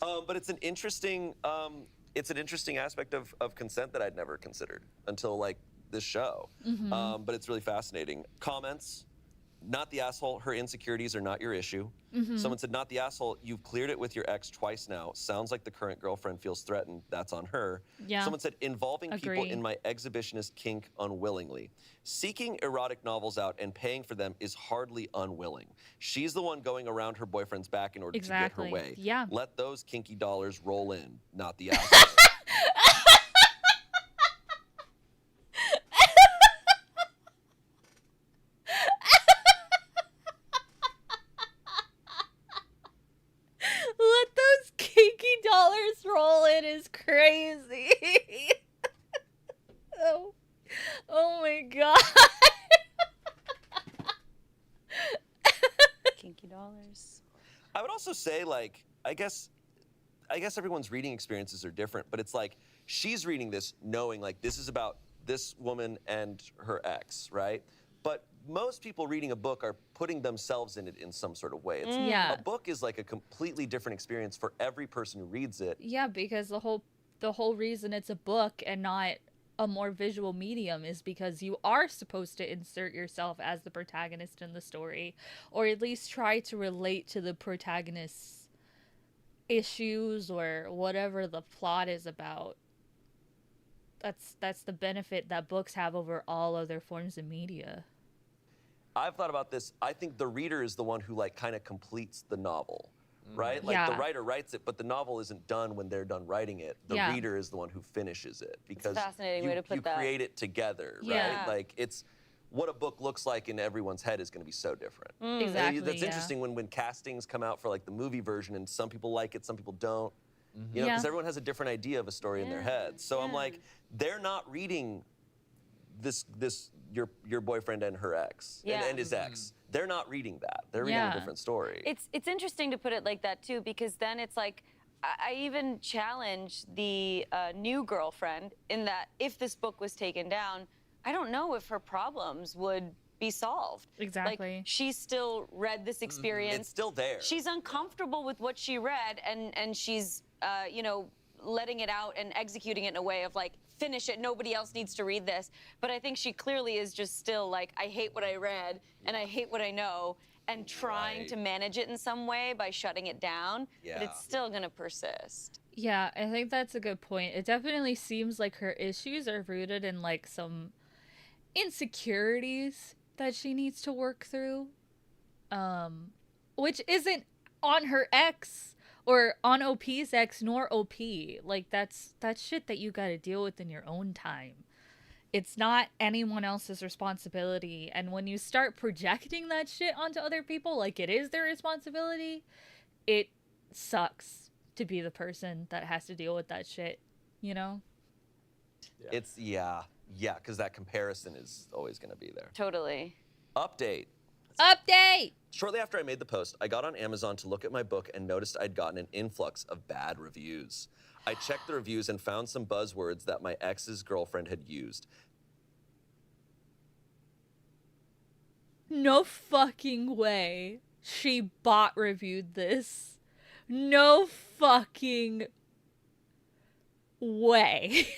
But it's an interesting aspect of consent that I'd never considered until like this show. But it's really fascinating. Comments? not the asshole, her insecurities are not your issue. Someone said, not the asshole, you've cleared it with your ex twice now. Sounds like the current girlfriend feels threatened. That's on her.
Yeah.
Someone said, involving people
Agree.
in my exhibitionist kink unwillingly. Seeking erotic novels out and paying for them is hardly unwilling. She's the one going around her boyfriend's back in order to get her way.
Yeah.
Let those kinky dollars roll in, not the asshole.
Let those kinky dollars roll in is crazy. Oh my god.
Kinky dollars.
I would also say, like, I guess everyone's reading experiences are different, but it's like she's reading this knowing like this is about this woman and her ex, right? But most people reading a book are putting themselves in it in some sort of way. It's,
Yeah.
A book is like a completely different experience for every person who reads it.
Yeah, because the whole reason it's a book and not a more visual medium is because you are supposed to insert yourself as the protagonist in the story, or at least try to relate to the protagonist's issues or whatever the plot is about. That's the benefit that books have over all other forms of media.
I've thought about this. I think the reader is the one who like kind of completes the novel, right? Like the
Yeah.
writer writes it, but the novel isn't done when they're done writing it. The
Yeah.
reader is the one who finishes it because
fascinating
you,
way to put
you
that.
create it together,
Yeah.
right? Like it's what a book looks like in everyone's head is going to be so different.
Exactly.
And that's
yeah.
interesting when castings come out for like the movie version and some people like it, some people don't. You know,
Yeah.
because everyone has a different idea of a story in their head. So I'm
yeah.
like, they're not reading this your boyfriend and her ex
Yeah.
and his ex. They're not reading that. They're reading
Yeah.
a different story.
It's interesting to put it like that too, because then it's like I even challenge the new girlfriend in that if this book was taken down, I don't know if her problems would be solved.
Exactly.
Like she's still read this experience.
It's still there.
She's uncomfortable with what she read, and she's you know, letting it out and executing it in a way of like, finish it, nobody else needs to read this. But I think she clearly is just still like, I hate what I read and I hate what I know, and trying
Right.
to manage it in some way by shutting it down. But
Yeah.
it's still gonna persist.
Yeah, I think that's a good point. It definitely seems like her issues are rooted in like some insecurities that she needs to work through. Which isn't on her ex or on OP's ex nor OP. Like that's shit that you got to deal with in your own time. It's not anyone else's responsibility. And when you start projecting that shit onto other people like it is their responsibility, it sucks to be the person that has to deal with that shit, you know?
It's because that comparison is always going to be there.
Totally.
Update.
Update!
Shortly after I made the post, I got on Amazon to look at my book and noticed I'd gotten an influx of bad reviews. I checked the reviews and found some buzzwords that my ex's girlfriend had used.
No fucking way she bot reviewed this. No fucking way.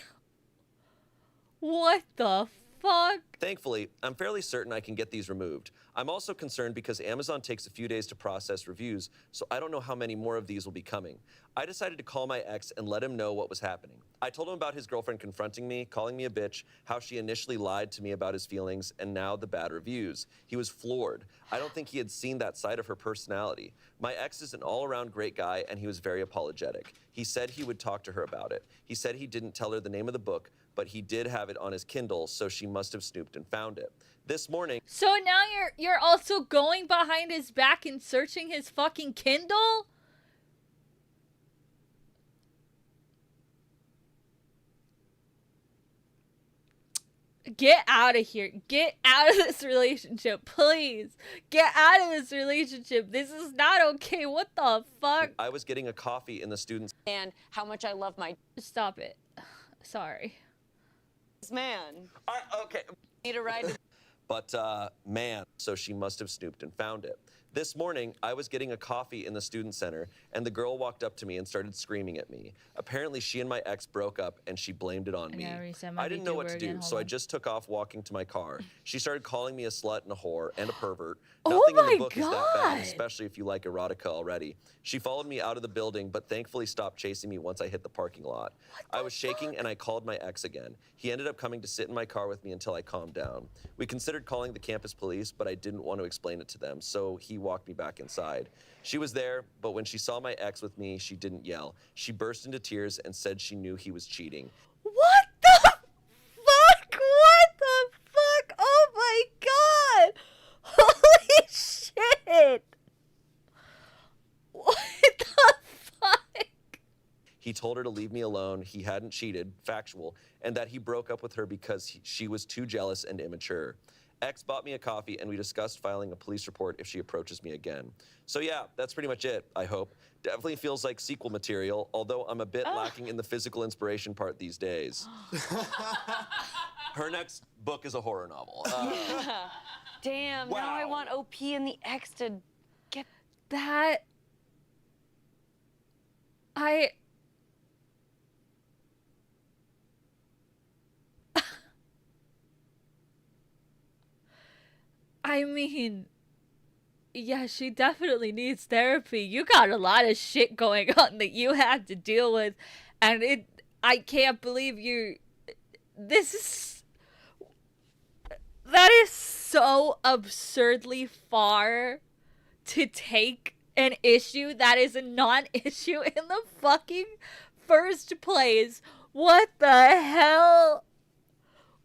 What the fuck?
Thankfully, I'm fairly certain I can get these removed. I'm also concerned because Amazon takes a few days to process reviews, so I don't know how many more of these will be coming. I decided to call my ex and let him know what was happening. I told him about his girlfriend confronting me, calling me a bitch, how she initially lied to me about his feelings, and now the bad reviews. He was floored. I don't think he had seen that side of her personality. My ex is an all-around great guy, and he was very apologetic. He said he would talk to her about it. He said he didn't tell her the name of the book, but he did have it on his Kindle, so she must have snooped and found it. This morning,
So now you're also going behind his back and searching his fucking Kindle? Get out of here. Get out of this relationship, please. Get out of this relationship. This is not okay. What the fuck?
I was getting a coffee in the student's
And how much I love my
Stop it. Sorry.
man.
Okay.
Need a ride to
But man, so she must have snooped and found it. This morning, I was getting a coffee in the student center, and the girl walked up to me and started screaming at me. Apparently, she and my ex broke up, and she blamed it on me. I didn't know what to do, so I just took off walking to my car. She started calling me a slut and a whore and a pervert. Nothing in the book is that bad, especially if you like erotica already. She followed me out of the building, but thankfully stopped chasing me once I hit the parking lot. I was shaking, and I called my ex again. He ended up coming to sit in my car with me until I calmed down. We considered calling the campus police, but I didn't want to explain it to them, so he walked me back inside. She was there, but when she saw my ex with me, she didn't yell. She burst into tears and said she knew he was cheating.
What the fuck? What the fuck? Oh my god! Holy shit! What the fuck?
He told her to leave me alone, he hadn't cheated, factual, and that he broke up with her because she was too jealous and immature. Ex bought me a coffee, and we discussed filing a police report if she approaches me again. So yeah, that's pretty much it, I hope. Definitely feels like sequel material, although I'm a bit lacking in the physical inspiration part these days. Her next book is a horror novel.
Damn,
wow.
now I want OP and the ex to get...
That... I mean, yeah, she definitely needs therapy. You got a lot of shit going on that you had to deal with, and I can't believe that is so absurdly far to take an issue that is a non-issue in the fucking first place. What the hell?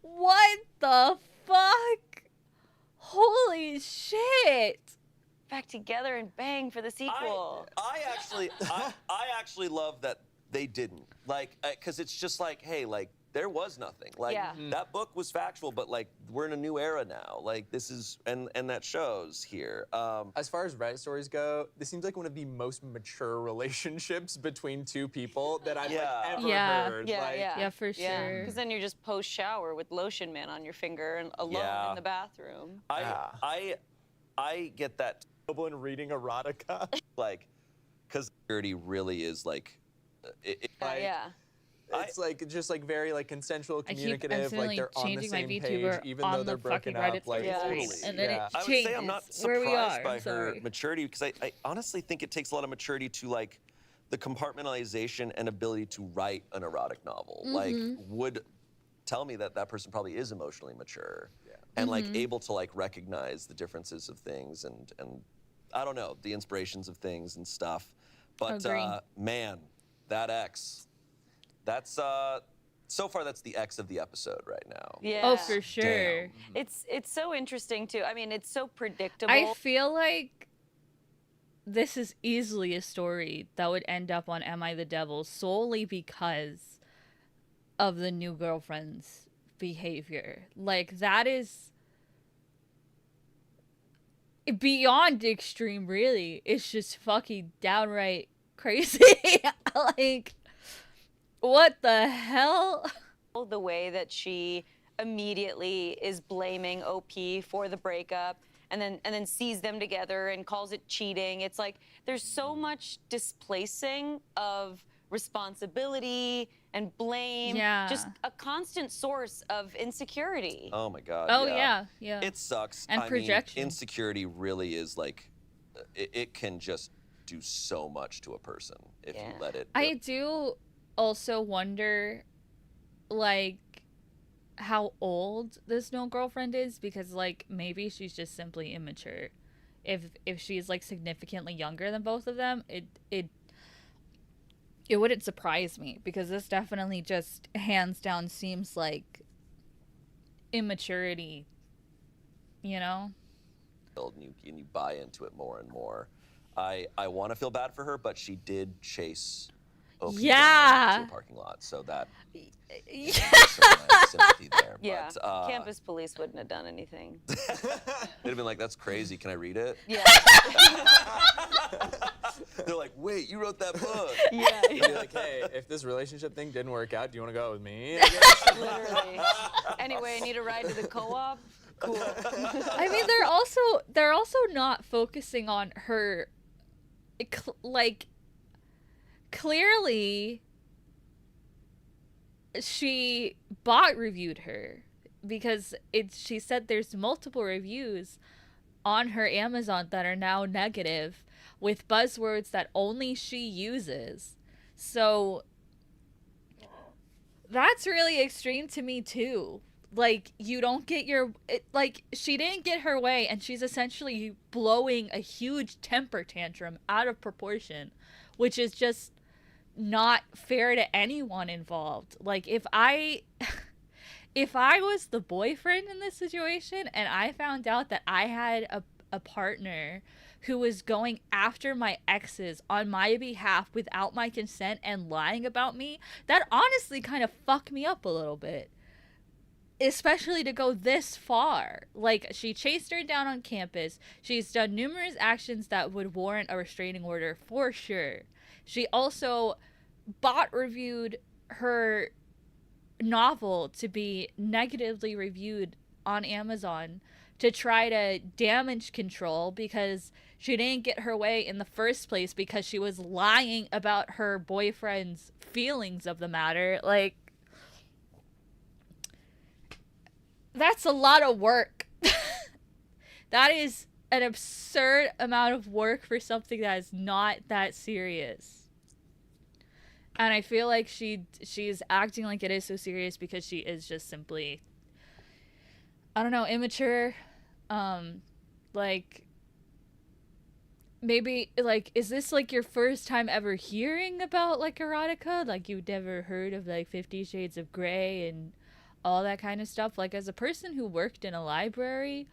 What the fuck? Holy shit!
Back together and bang for the sequel.
I actually love that they didn't. Like, because it's just like, hey, like, there was nothing. Like, that book was factual, but like, we're in a new era now. Like, this is, and that shows here.
As far as Reddit stories go, this seems like one of the most mature relationships between two people that I've ever heard.
Yeah, for sure.
Because then you're just post-shower with lotion man on your finger and alone in the bathroom.
I get that.
When reading erotica.
Like, because security really is like,
It's like just like very like consensual, communicative,
I
like they're on the same page,
VTuber
even though they're broken up. Like,
and then it
I would
changes
say I'm not
where we
surprised
are.
by her maturity, because I honestly think it takes a lot of maturity to like the compartmentalization and ability to write an erotic novel. Like, would tell me that that person probably is emotionally mature and like able to like recognize the differences of things and I don't know, the inspirations of things and stuff. But man, that ex. That's so far that's the X of the episode right now.
Yeah.
Oh, for sure.
Damn.
It's so interesting too. I mean, it's so predictable.
I feel like this is easily a story that would end up on Am I the Devil solely because of the new girlfriend's behavior. Like, that is beyond extreme, really. It's just fucking downright crazy. Like, what the hell?
The way that she immediately is blaming OP for the breakup and then sees them together and calls it cheating. It's like there's so much displacing of responsibility and blame.
Yeah.
Just a constant source of insecurity.
Oh my God.
Oh, yeah.
It sucks.
And projection.
Mean, insecurity really is like, it can just do so much to a person if you let it.
I do also wonder, like, how old this new girlfriend is, because like maybe she's just simply immature. If she's like significantly younger than both of them, it wouldn't surprise me, because this definitely just hands down seems like immaturity, you know?
And you buy into it more and more. I want to feel bad for her, but she did chase OP down to a parking lot, so that some sympathy there.
Yeah,
but,
campus police wouldn't have done anything.
They'd have been like, "That's crazy. Can I read it?"
Yeah.
They're like, "Wait, you wrote that book?"
Yeah.
You'd be like, hey, if this relationship thing didn't work out, do you want to go with me?
Literally. Anyway, I need a ride to the co-op. cool.
I mean, they're also not focusing on her. Like, clearly, she bot reviewed her because she said there's multiple reviews on her Amazon that are now negative with buzzwords that only she uses. So that's really extreme to me too. Like, you don't get she didn't get her way, and she's essentially blowing a huge temper tantrum out of proportion, which is just not fair to anyone involved. Like, if I was the boyfriend in this situation and I found out that I had a partner who was going after my exes on my behalf without my consent and lying about me, that honestly kind of fucked me up a little bit. Especially to go this far. Like, she chased her down on campus. She's done numerous actions that would warrant a restraining order for sure. She also bot reviewed her novel to be negatively reviewed on Amazon to try to damage control because she didn't get her way in the first place because she was lying about her boyfriend's feelings of the matter. Like, that's a lot of work. That is an absurd amount of work for something that is not that serious. And I feel like she's acting like it is so serious because she is just simply, I don't know, immature. Like, maybe, like, is this, like, your first time ever hearing about, like, erotica? Like, you've never heard of, like, 50 Shades of Grey and all that kind of stuff? Like, as a person who worked in a library,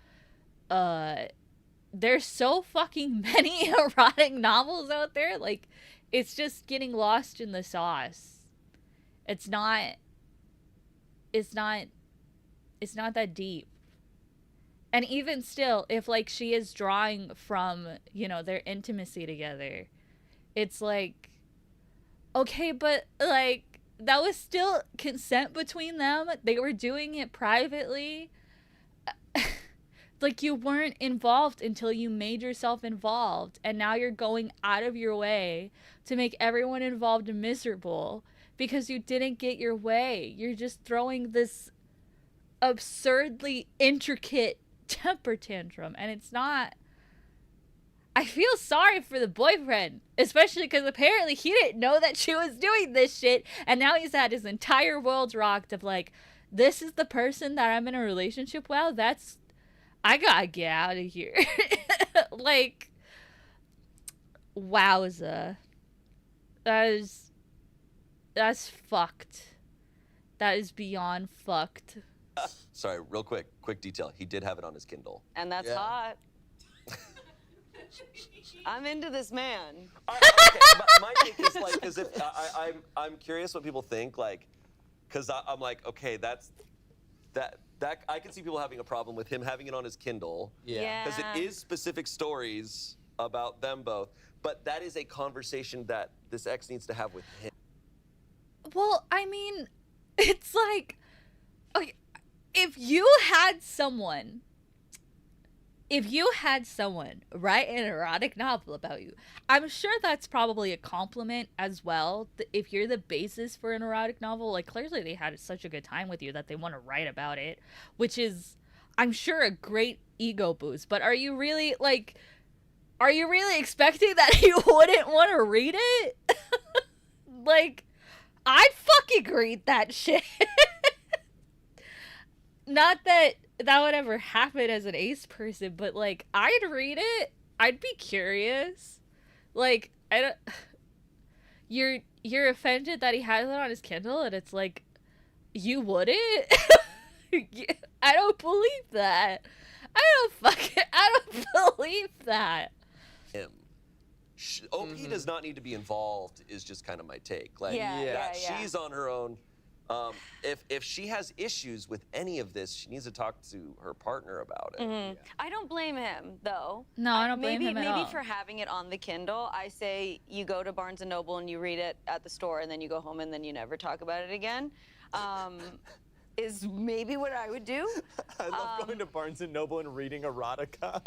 there's so fucking many erotic novels out there. Like, it's just getting lost in the sauce. It's not that deep. And even still, if, like, she is drawing from, you know, their intimacy together, it's like, okay, but, like, that was still consent between them. They were doing it privately. Like, you weren't involved until you made yourself involved, and now you're going out of your way to make everyone involved miserable because you didn't get your way. You're just throwing this absurdly intricate temper tantrum, and it's not. I feel sorry for the boyfriend, especially because apparently he didn't know that she was doing this shit, and now he's had his entire world rocked of, like, this is the person that I'm in a relationship with. I gotta get out of here. Like, wowza. That's fucked. That is beyond fucked.
Sorry, real quick detail. He did have it on his Kindle.
And that's hot. I'm into this man.
Okay, my take is, like, because if I'm curious what people think, like, because I'm like, okay, that I can see people having a problem with him having it on his Kindle.
Yeah.
Because it is specific stories about them both, but that is a conversation that this ex needs to have with him.
Well, I mean, it's like, okay, if you had someone write an erotic novel about you, I'm sure that's probably a compliment as well. If you're the basis for an erotic novel, like, clearly they had such a good time with you that they want to write about it, which is, I'm sure, a great ego boost. But are you really expecting that he wouldn't want to read it? Like, I'd fucking read that shit. Not that would ever happen as an ace person, but, like, I'd read it. I'd be curious. Like, you're offended that he has it on his Kindle, and it's like, you wouldn't? I don't believe that. I don't believe that.
Him. OP does not need to be involved is just kind of my take. Like,
Yeah.
she's on her own. If she has issues with any of this, she needs to talk to her partner about it.
Mm-hmm. I don't blame him, though.
No, I don't blame him at all.
Maybe for having it on the Kindle, I say you go to Barnes & Noble and you read it at the store, and then you go home and then you never talk about it again. is maybe what I would do.
I love going to Barnes & Noble and reading erotica.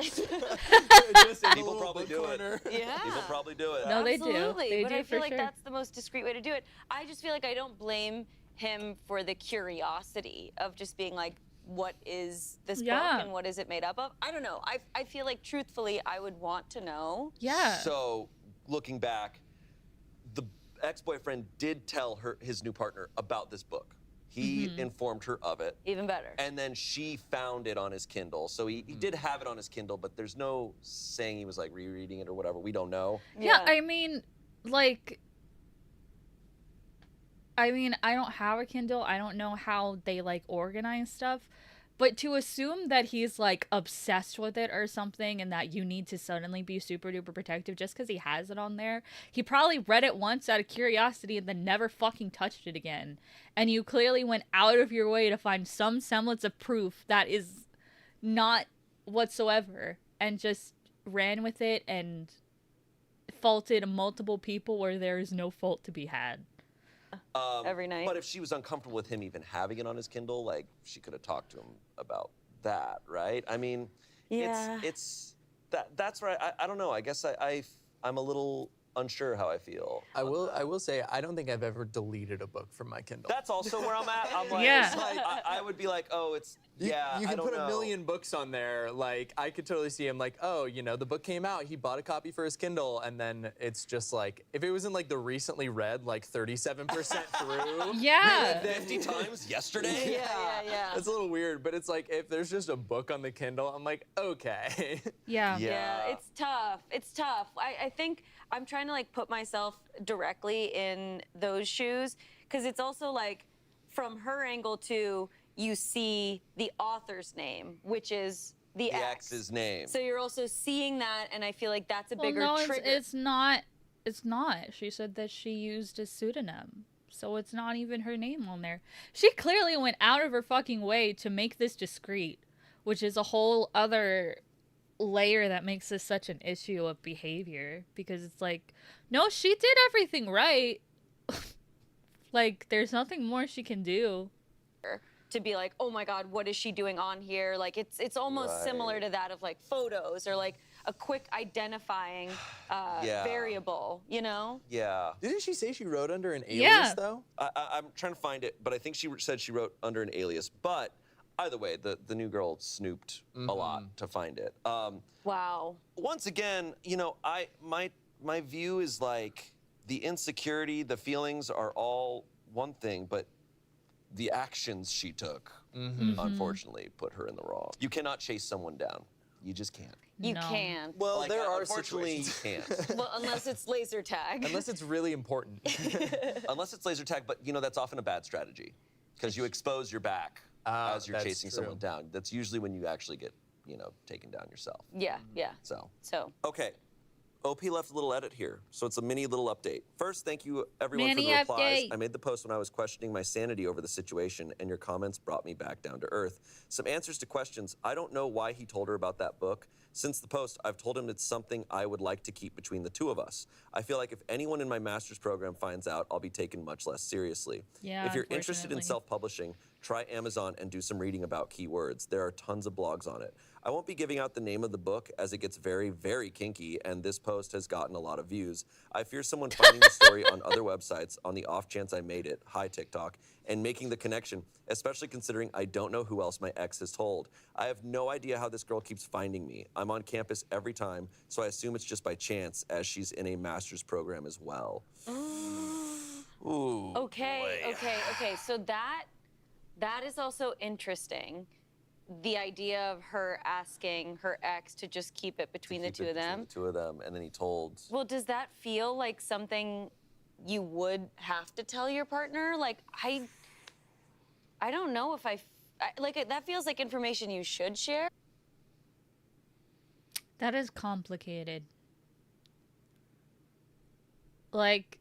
People probably do it.
Yeah.
People probably do it.
No, they
Absolutely.
do. They
but
do
I feel
for
like
sure.
that's the most discreet way to do it. I just feel like I don't blame him for the curiosity of just being like, what is this book and what is it made up of? I don't know. I feel like truthfully I would want to know.
Yeah.
So, looking back, the ex-boyfriend did tell his new partner about this book. He informed her of it.
Even better.
And then she found it on his Kindle. So he did have it on his Kindle, but there's no saying he was like rereading it or whatever. We don't know.
Yeah, I mean, like, I don't have a Kindle. I don't know how they, like, organize stuff. But to assume that he's, like, obsessed with it or something and that you need to suddenly be super duper protective just because he has it on there. He probably read it once out of curiosity and then never fucking touched it again. And you clearly went out of your way to find some semblance of proof that is not whatsoever and just ran with it and faulted multiple people where there is no fault to be had.
Every night.
But if she was uncomfortable with him even having it on his Kindle, like, she could have talked to him about that, right? I mean, that's right. I don't know. I guess I'm a little unsure how I feel.
I will say I don't think I've ever deleted a book from my Kindle.
That's also where I'm at. I'm like,
Yeah.
it's like I would be like, oh, it's
You
I
can
don't
put
know.
a million books on there. Like, I could totally see him like, oh, you know, the book came out. He bought a copy for his Kindle. And then it's just like, if it was in like the recently read, like 37% through.
Yeah.
50 times yesterday.
Yeah.
It's a little weird, but it's like, if there's just a book on the Kindle, I'm like, okay.
Yeah.
Yeah, it's tough. It's tough. I think I'm trying to like put myself directly in those shoes because it's also like from her angle too, you see the author's name, which is the X.
X's name.
So you're also seeing that, and I feel like that's a bigger
no,
trigger.
it's not. It's not. She said that she used a pseudonym. So it's not even her name on there. She clearly went out of her fucking way to make this discreet, which is a whole other layer that makes this such an issue of behavior. Because it's like, no, she did everything right. Like, there's nothing more she can do.
To be like, oh my God, what is she doing on here? Like, it's almost similar to that of like photos or like a quick identifying variable, you know?
Yeah.
Didn't she say she wrote under an alias, though?
I'm trying to find it, but I think she said she wrote under an alias. But either way, the new girl snooped a lot to find it.
Wow.
Once again, you know, my view is like the insecurity, the feelings are all one thing, but the actions she took, unfortunately, put her in the wrong. You cannot chase someone down. You just can't.
You
No.
can't.
Well,
Like,
there are
unfortunately,
situations.
you can't.
Well, unless it's laser tag.
Unless it's really important.
Unless it's laser tag, but you know, that's often a bad strategy because you expose your back as you're
that's
chasing
true.
someone down. That's usually when you actually get, you know, taken down yourself.
Yeah.
So,
So.
OP left a little edit here, so it's a mini little update. First, thank you everyone
Mini
for the replies.
update.
I made the post when I was questioning my sanity over the situation, and your comments brought me back down to earth. Some answers to questions. I don't know why he told her about that book. Since the post, I've told him it's something I would like to keep between the two of us. I feel like if anyone in my master's program finds out, I'll be taken much less seriously.
Yeah,
if you're interested in
unfortunately.
self-publishing, try Amazon and do some reading about keywords. There are tons of blogs on it. I won't be giving out the name of the book as it gets very, very kinky, and this post has gotten a lot of views. I fear someone finding the story on other websites on the off chance I made it, hi TikTok, and making the connection, especially considering I don't know who else my ex has told. I have no idea how this girl keeps finding me. I'm on campus every time, so I assume it's just by chance, as she's in a master's program as well. Ooh.
Okay.
boy.
So that is also interesting. The idea of her asking her ex to just keep it between the
Keep
two
it
of
between
them.
The two of them, and then he told.
Well, does that feel like something you would have to tell your partner? Like, I don't know if like, that feels like information you should share.
That is complicated. Like,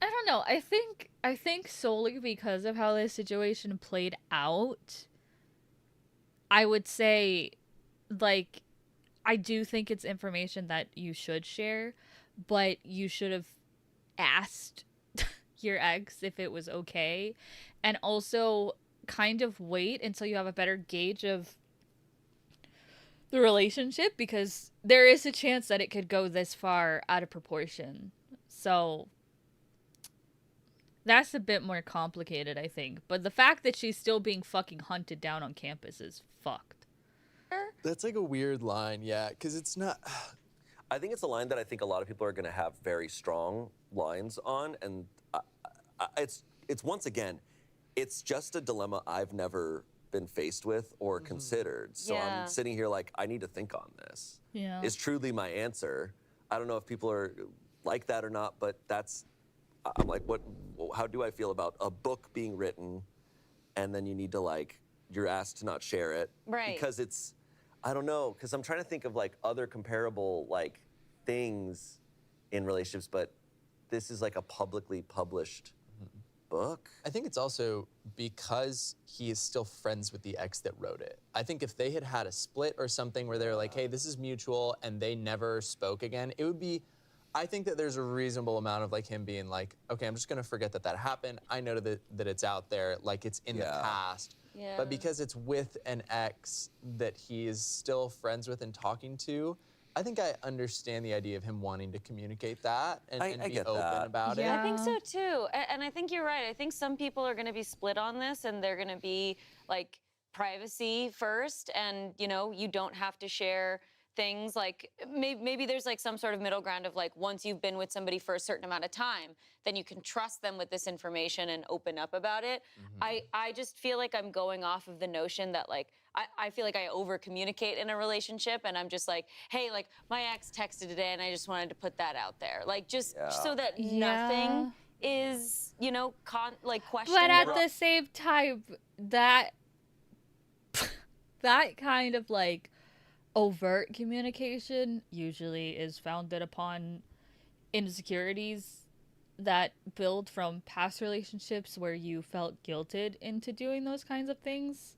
I don't know. I think solely because of how this situation played out, I would say, like, I do think it's information that you should share, but you should have asked your ex if it was okay, and also kind of wait until you have a better gauge of the relationship, because there is a chance that it could go this far out of proportion. So that's a bit more complicated, I think. But the fact that she's still being fucking hunted down on campus is fucked.
That's like a weird line, yeah, because it's not.
I think it's a line that I think a lot of people are going to have very strong lines on, and it's once again, it's just a dilemma I've never been faced with or considered. So
Yeah.
I'm sitting here like, I need to think on this.
Yeah.
Is truly my answer. I don't know if people are like that or not, but I'm like, how do I feel about a book being written and then you need to like, you're asked to not share it?
Right.
Because it's, I don't know, because I'm trying to think of like other comparable like things in relationships, but this is like a publicly published book.
I think it's also because he is still friends with the ex that wrote it. I think if they had had a split or something where they're like, hey, this is mutual, and they never spoke again, it would be, I think that there's a reasonable amount of like him being like, okay, I'm just gonna forget that happened. I know that it's out there, like it's in the past.
Yeah.
But because it's with an ex that he is still friends with and talking to, I think I understand the idea of him wanting to communicate that and be
get
open
that.
about
Yeah.
it.
I think so too. And I think you're right. I think some people are going to be split on this and they're going to be like privacy first, and you don't have to share things. Like maybe there's like some sort of middle ground of like, once you've been with somebody for a certain amount of time, then you can trust them with this information and open up about it. I just feel like I'm going off of the notion that like I feel like I over communicate in a relationship, and I'm just like, hey, like my ex texted today and I just wanted to put that out there, like just so that nothing is questioned.
But at the same time, that kind of like overt communication usually is founded upon insecurities that build from past relationships where you felt guilted into doing those kinds of things.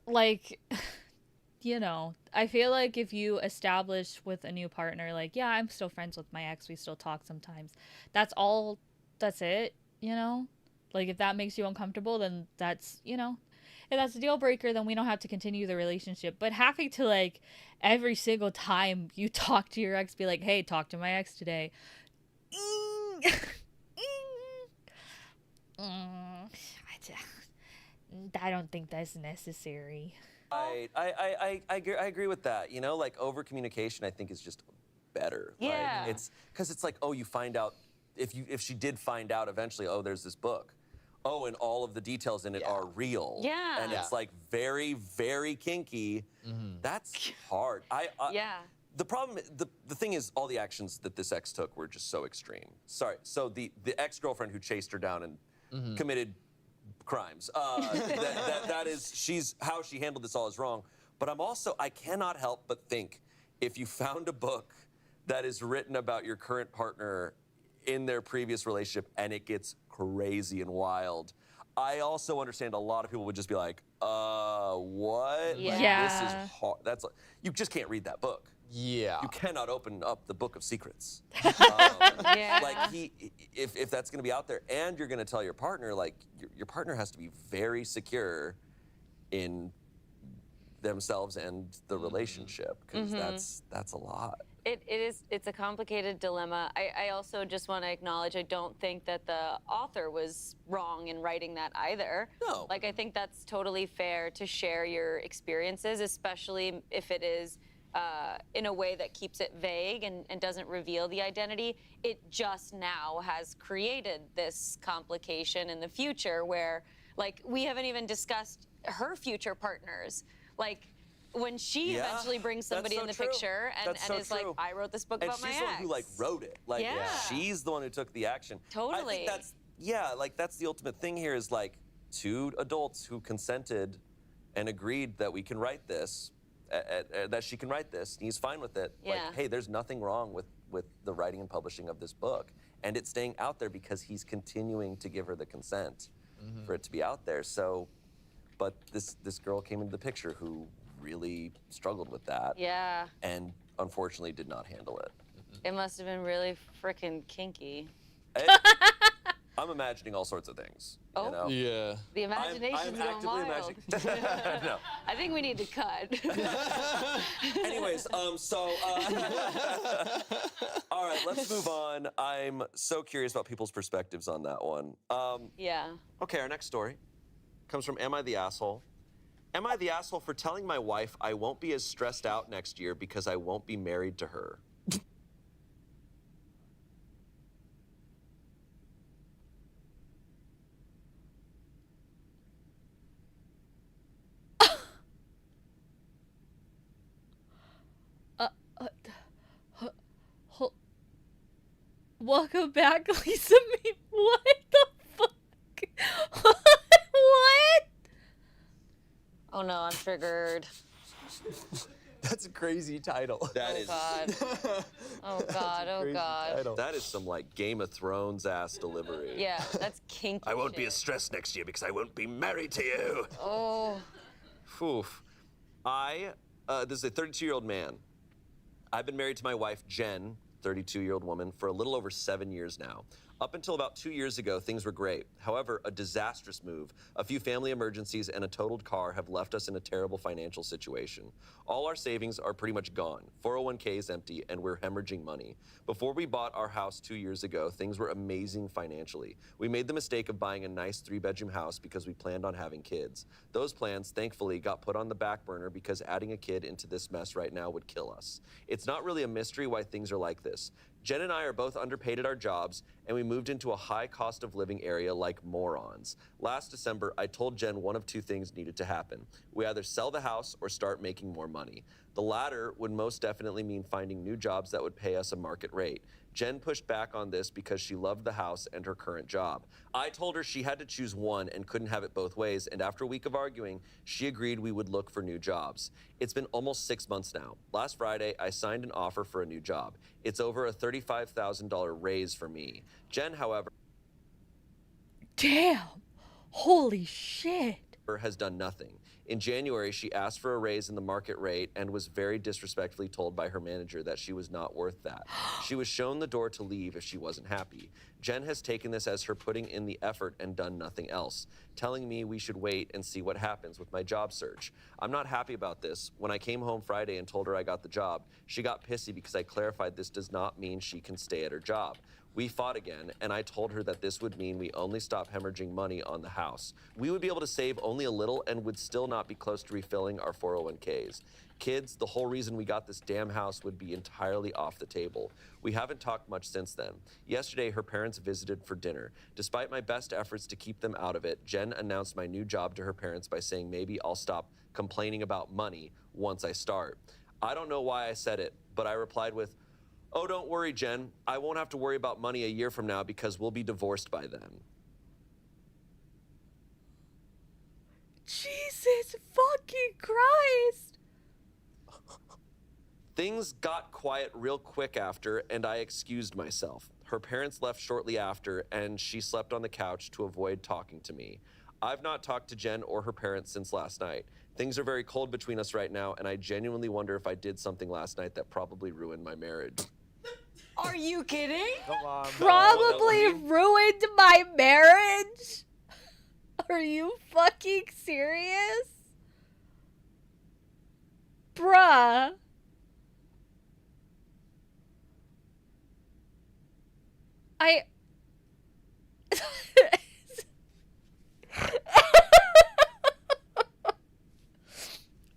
Like, I feel like if you establish with a new partner, like, yeah, I'm still friends with my ex, we still talk sometimes, that's it, Like, if that makes you uncomfortable, then that's, if that's a deal breaker, then we don't have to continue the relationship. But having to, like, every single time you talk to your ex, be like, hey, talk to my ex today. I don't think that's necessary.
I agree with that. Like over communication, I think is just better.
Yeah.
Like, it's because it's like, oh, you find out if she did find out eventually, oh, there's this book. Oh, and all of the details in it are real.
Yeah.
And it's like very, very kinky. That's hard.
Yeah.
The problem, the thing is, all the actions that this ex took were just so extreme. Sorry. So the ex-girlfriend who chased her down and committed crimes. That is, how she handled this all is wrong. But I cannot help but think, if you found a book that is written about your current partner in their previous relationship and it gets crazy and wild, I also understand a lot of people would just be like, what?
Yeah.
Like, this is hard. You just can't read that book.
Yeah.
You cannot open up the book of secrets.
Yeah.
Like if that's going to be out there, and you're going to tell your partner, like your partner has to be very secure in themselves and the relationship, because that's a lot.
It's a complicated dilemma. I also just want to acknowledge, I don't think that the author was wrong in writing that either.
No.
Like, I think that's totally fair to share your experiences, especially if it is in a way that keeps it vague and doesn't reveal the identity. It just now has created this complication in the future where, like, we haven't even discussed her future partners. Like, when she eventually brings somebody in the picture and is like, I wrote this book about my ex.
And she's the one who, like, wrote it. Like, she's the one who took the action.
Totally.
I think that's the ultimate thing here, is like two adults who consented and agreed that we can write this, that she can write this, and he's fine with it.
Yeah.
Like, hey, there's nothing wrong with the writing and publishing of this book. And it's staying out there because he's continuing to give her the consent for it to be out there. So, but this girl came into the picture who really struggled with that.
Yeah.
And unfortunately did not handle it.
It must have been really freaking kinky.
I'm imagining all sorts of things.
Oh.
You know?
Yeah.
The imagination's
I'm
going wild.
imagining. No.
I think we need to cut.
Anyways, all right, let's move on. I'm so curious about people's perspectives on that one.
Yeah.
Okay, our next story comes from Am I the Asshole? Am I the asshole for telling my wife I won't be as stressed out next year because I won't be married to her?
Welcome back, Lisa. What the fuck? What?
Oh no, I'm triggered.
That's a crazy title.
That is.
God. Oh God. Oh God.
Title.
That is some like Game of Thrones ass delivery.
Yeah, that's kinky.
I won't be
shit.
as stressed next year because I won't be married to you.
Oh.
Oof. This is a 32-year-old man. I've been married to my wife, Jen, 32-year-old woman, for a little over 7 years now. Up until about 2 years ago, things were great. However, a disastrous move, a few family emergencies, and a totaled car have left us in a terrible financial situation. All our savings are pretty much gone. 401k is empty, and we're hemorrhaging money. Before we bought our house 2 years ago, things were amazing financially. We made the mistake of buying a nice 3-bedroom house because we planned on having kids. Those plans, thankfully, got put on the back burner because adding a kid into this mess right now would kill us. It's not really a mystery why things are like this. Jen and I are both underpaid at our jobs, and we moved into a high cost of living area like morons. Last December, I told Jen one of two things needed to happen. We either sell the house or start making more money. The latter would most definitely mean finding new jobs that would pay us a market rate. Jen pushed back on this because she loved the house and her current job. I told her she had to choose one and couldn't have it both ways, and after a week of arguing, she agreed we would look for new jobs. It's been almost 6 months now. Last Friday, I signed an offer for a new job. It's over a $35,000 raise for me. Jen, however,
Damn. Holy shit.
has done nothing. In January, she asked for a raise in the market rate and was very disrespectfully told by her manager that she was not worth that. She was shown the door to leave if she wasn't happy. Jen has taken this as her putting in the effort and done nothing else, telling me we should wait and see what happens with my job search. I'm not happy about this. When I came home Friday and told her I got the job, she got pissy because I clarified this does not mean she can stay at her job. We fought again, and I told her that this would mean we only stop hemorrhaging money on the house. We would be able to save only a little and would still not be close to refilling our 401ks. Kids, the whole reason we got this damn house would be entirely off the table. We haven't talked much since then. Yesterday, her parents visited for dinner. Despite my best efforts to keep them out of it, Jen announced my new job to her parents by saying maybe I'll stop complaining about money once I start. I don't know why I said it, but I replied with, "Oh, don't worry, Jen. I won't have to worry about money a year from now because we'll be divorced by then."
Jesus fucking Christ.
Things got quiet real quick after, and I excused myself. Her parents left shortly after, and she slept on the couch to avoid talking to me. I've not talked to Jen or her parents since last night. Things are very cold between us right now, and I genuinely wonder if I did something last night that probably ruined my marriage.
Are you kidding?
Come on, bro.
Probably ruined my marriage? Are you fucking serious? Bruh.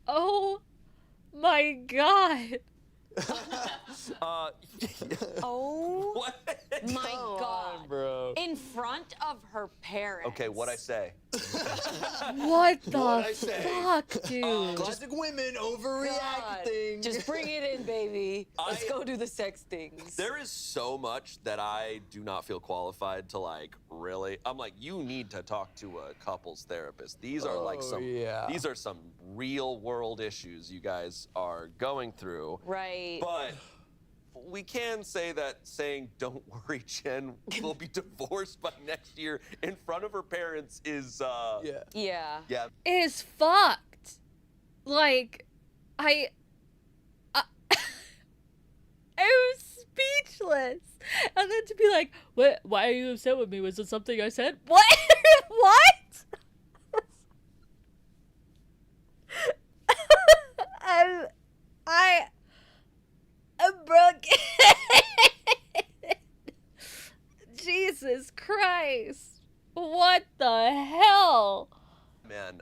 Oh my god.
Oh
What?
my God.
Bro.
In front of her parents.
Okay, what'd I say?
What the
What'd I say?
fuck, dude?
Classic women
God.
overreacting.
Just bring it in, baby. Let's go do the sex things.
There is so much that I do not feel qualified to really. I'm like, you need to talk to a couples therapist. These are these are some real world issues you guys are going through.
Right.
But we can say that saying, "Don't worry, Jen will be divorced by next year" in front of her parents is
Yeah.
yeah.
Is fucked. Like, I am speechless. And then to be like, what? Why are you upset with me? Was it something I said? What? What? I'm broken. Jesus Christ. What the hell?
Man,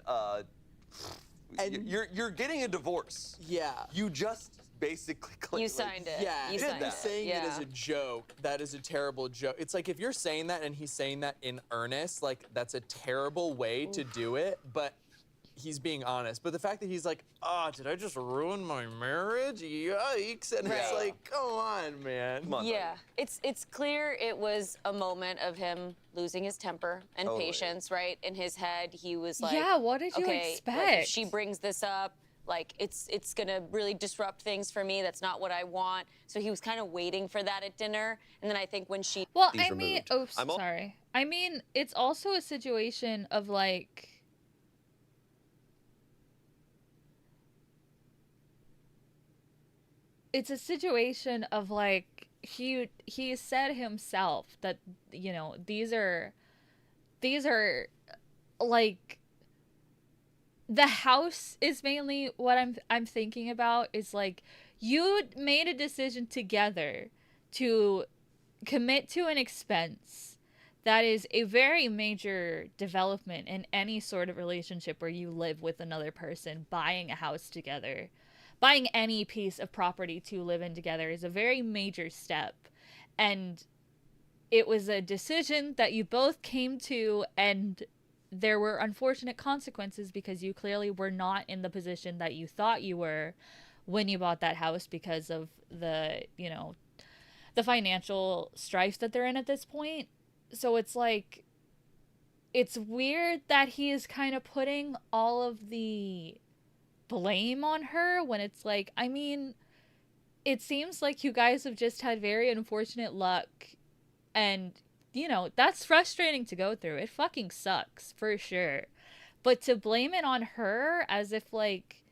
And-
you're getting a divorce.
Yeah.
You just basically
You signed it.
Yeah,
You
and
signed
he's
it.
saying it as
Yeah.
a joke. That is a terrible joke. It's like if you're saying that and he's saying that in earnest, like that's a terrible way to do it, but he's being honest. But the fact that he's like, oh, did I just ruin my marriage? Yikes. And it's
Right.
like, come on, man.
Come on,
Yeah, it's clear it was a moment of him losing his temper and
Totally.
patience, right? In his head, he was like,
Yeah, what did you
okay,
expect?
like, if she brings this up, like it's gonna really disrupt things for me. That's not what I want. So he was kind of waiting for that at dinner, and then I think when she
Well,
These
I mean,
removed.
oops,
I'm al-
sorry. I mean, it's also a situation of like, it's a situation of like he said himself that, you know, these are like, the house is mainly what I'm thinking about. Is like, you made a decision together to commit to an expense that is a very major development in any sort of relationship where you live with another person. Buying a house together, buying any piece of property to live in together is a very major step. And it was a decision that you both came to, and there were unfortunate consequences because you clearly were not in the position that you thought you were when you bought that house because of the, you know, the financial strife that they're in at this point. So it's like, it's weird that he is kind of putting all of the blame on her when it's like, I mean, it seems like you guys have just had very unfortunate luck, and, you know, that's frustrating to go through. It fucking sucks, for sure. But to blame it on her as if, like,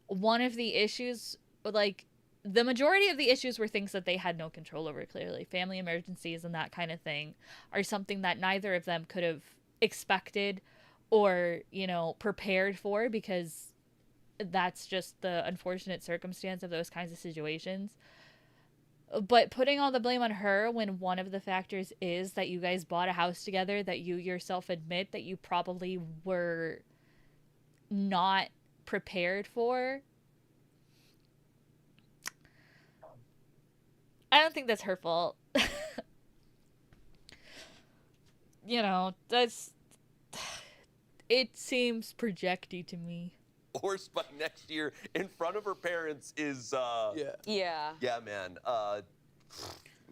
one of the issues, like, the majority of the issues were things that they had no control over, clearly. Family emergencies and that kind of thing are something that neither of them could have expected or, you know, prepared for, because that's just the unfortunate circumstance of those kinds of situations. But putting all the blame on her when one of the factors is that you guys bought a house together that you yourself admit that you probably were not prepared for. I don't think that's her fault. You know, that's... It seems projecty to me.
Divorce by next year in front of her parents is
Yeah.
yeah, man.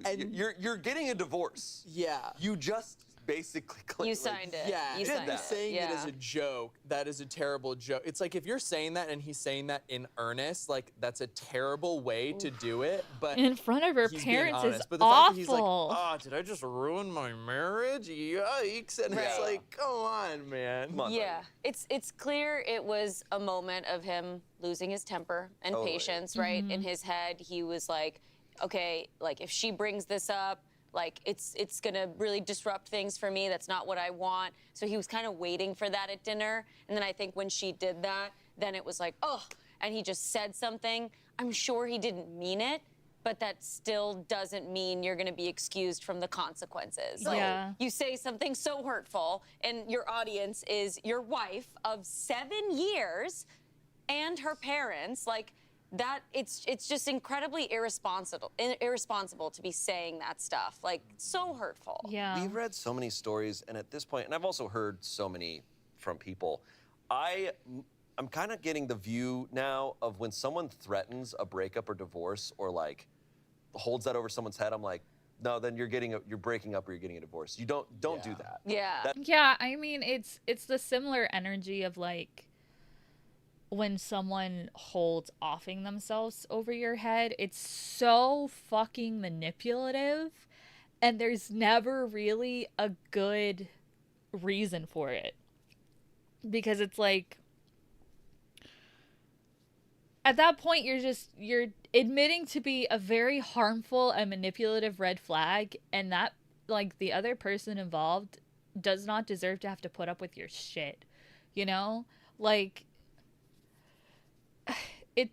And-
You're getting a divorce.
Yeah.
You just basically
You signed it.
Yeah,
You
and
signed
he's
it.
saying it as
Yeah.
a joke. That is a terrible joke. It's like if you're saying that and he's saying that in earnest, like that's a terrible way to do it. But
In front of her
he's being
parents is
honest. But the fact that he's like,
awful.
oh, did I just ruin my marriage? Yikes! And it's
Right.
like, come on, man.
Come on,
Yeah, it's clear it was a moment of him losing his temper and
Totally.
patience, right? In his head, he was like, okay, like if she brings this up, like it's gonna really disrupt things for me. That's not what I want. So he was kind of waiting for that at dinner. And then I think when she did that, then it was like, oh, and he just said something. I'm sure he didn't mean it, but that still doesn't mean you're gonna be excused from the consequences. Like,
Yeah.
you say something so hurtful, and your audience is your wife of 7 years and her parents, like that, it's just incredibly irresponsible to be saying that stuff. Like, so hurtful.
Yeah.
We've read so many stories, and at this point, and I've also heard so many from people, I'm kind of getting the view now of when someone threatens a breakup or divorce or like holds that over someone's head, I'm like, no, then you're breaking up or you're getting a divorce. You don't do
Yeah.
that.
Yeah.
Yeah, I mean, it's the similar energy of like when someone holds offing themselves over your head. It's so fucking manipulative, and there's never really a good reason for it. Because it's like, at that point, you're admitting to be a very harmful and manipulative red flag, and that, like, the other person involved does not deserve to have to put up with your shit, you know? Like,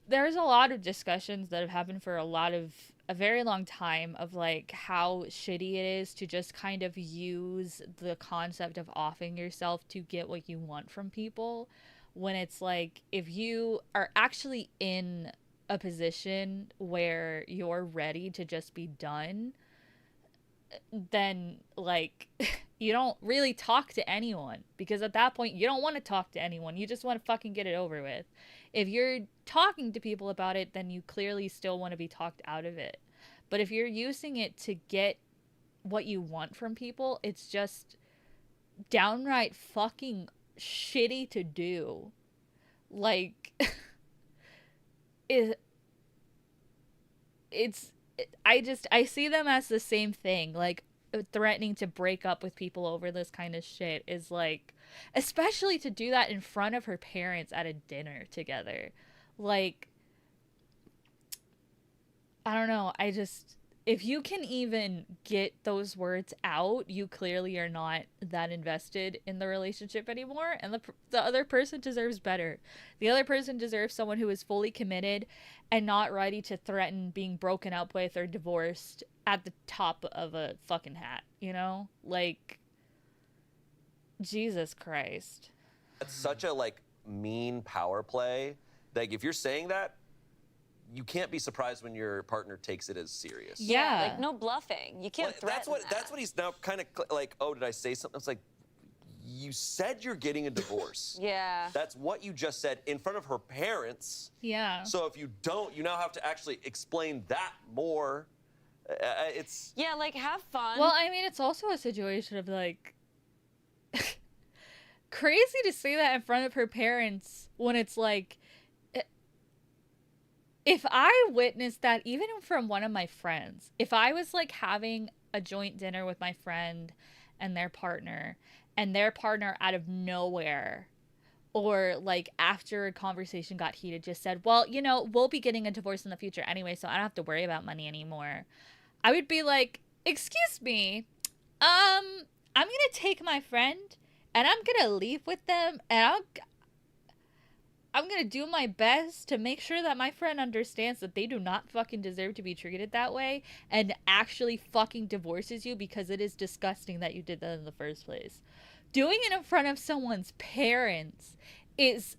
there's a lot of discussions that have happened for a very long time of, like, how shitty it is to just kind of use the concept of offing yourself to get what you want from people, when it's like, if you are actually in a position where you're ready to just be done, then, like, you don't really talk to anyone, because at that point you don't want to talk to anyone, you just want to fucking get it over with. If you're talking to people about it, then you clearly still want to be talked out of it. But if you're using it to get what you want from people, it's just downright fucking shitty to do. Like, I see them as the same thing. Like, threatening to break up with people over this kind of shit is like, especially to do that in front of her parents at a dinner together. Like, I don't know. If you can even get those words out, you clearly are not that invested in the relationship anymore, and the other person deserves better. The other person deserves someone who is fully committed and not ready to threaten being broken up with or divorced at the top of a fucking hat, you know? Like, Jesus Christ.
That's such a, like, mean power play. Like, if you're saying that, you can't be surprised when your partner takes it as serious.
Yeah.
Like, no bluffing. You can't threaten
That's what he's now kind of like, oh, did I say something? It's like, you said you're getting a divorce.
Yeah.
That's what you just said in front of her parents.
Yeah.
So if you don't, you now have to actually explain that more. It's...
Yeah, like, have fun.
Well, I mean, it's also a situation of, like, crazy to say that in front of her parents when it's like, if I witnessed that, even from one of my friends, if I was, like, having a joint dinner with my friend and their partner out of nowhere, or, like, after a conversation got heated, just said, well, you know, we'll be getting a divorce in the future anyway, so I don't have to worry about money anymore, I would be like, excuse me, I'm gonna take my friend and I'm gonna leave with them, and I'm gonna do my best to make sure that my friend understands that they do not fucking deserve to be treated that way, and actually fucking divorces you because it is disgusting that you did that in the first place. Doing it in front of someone's parents is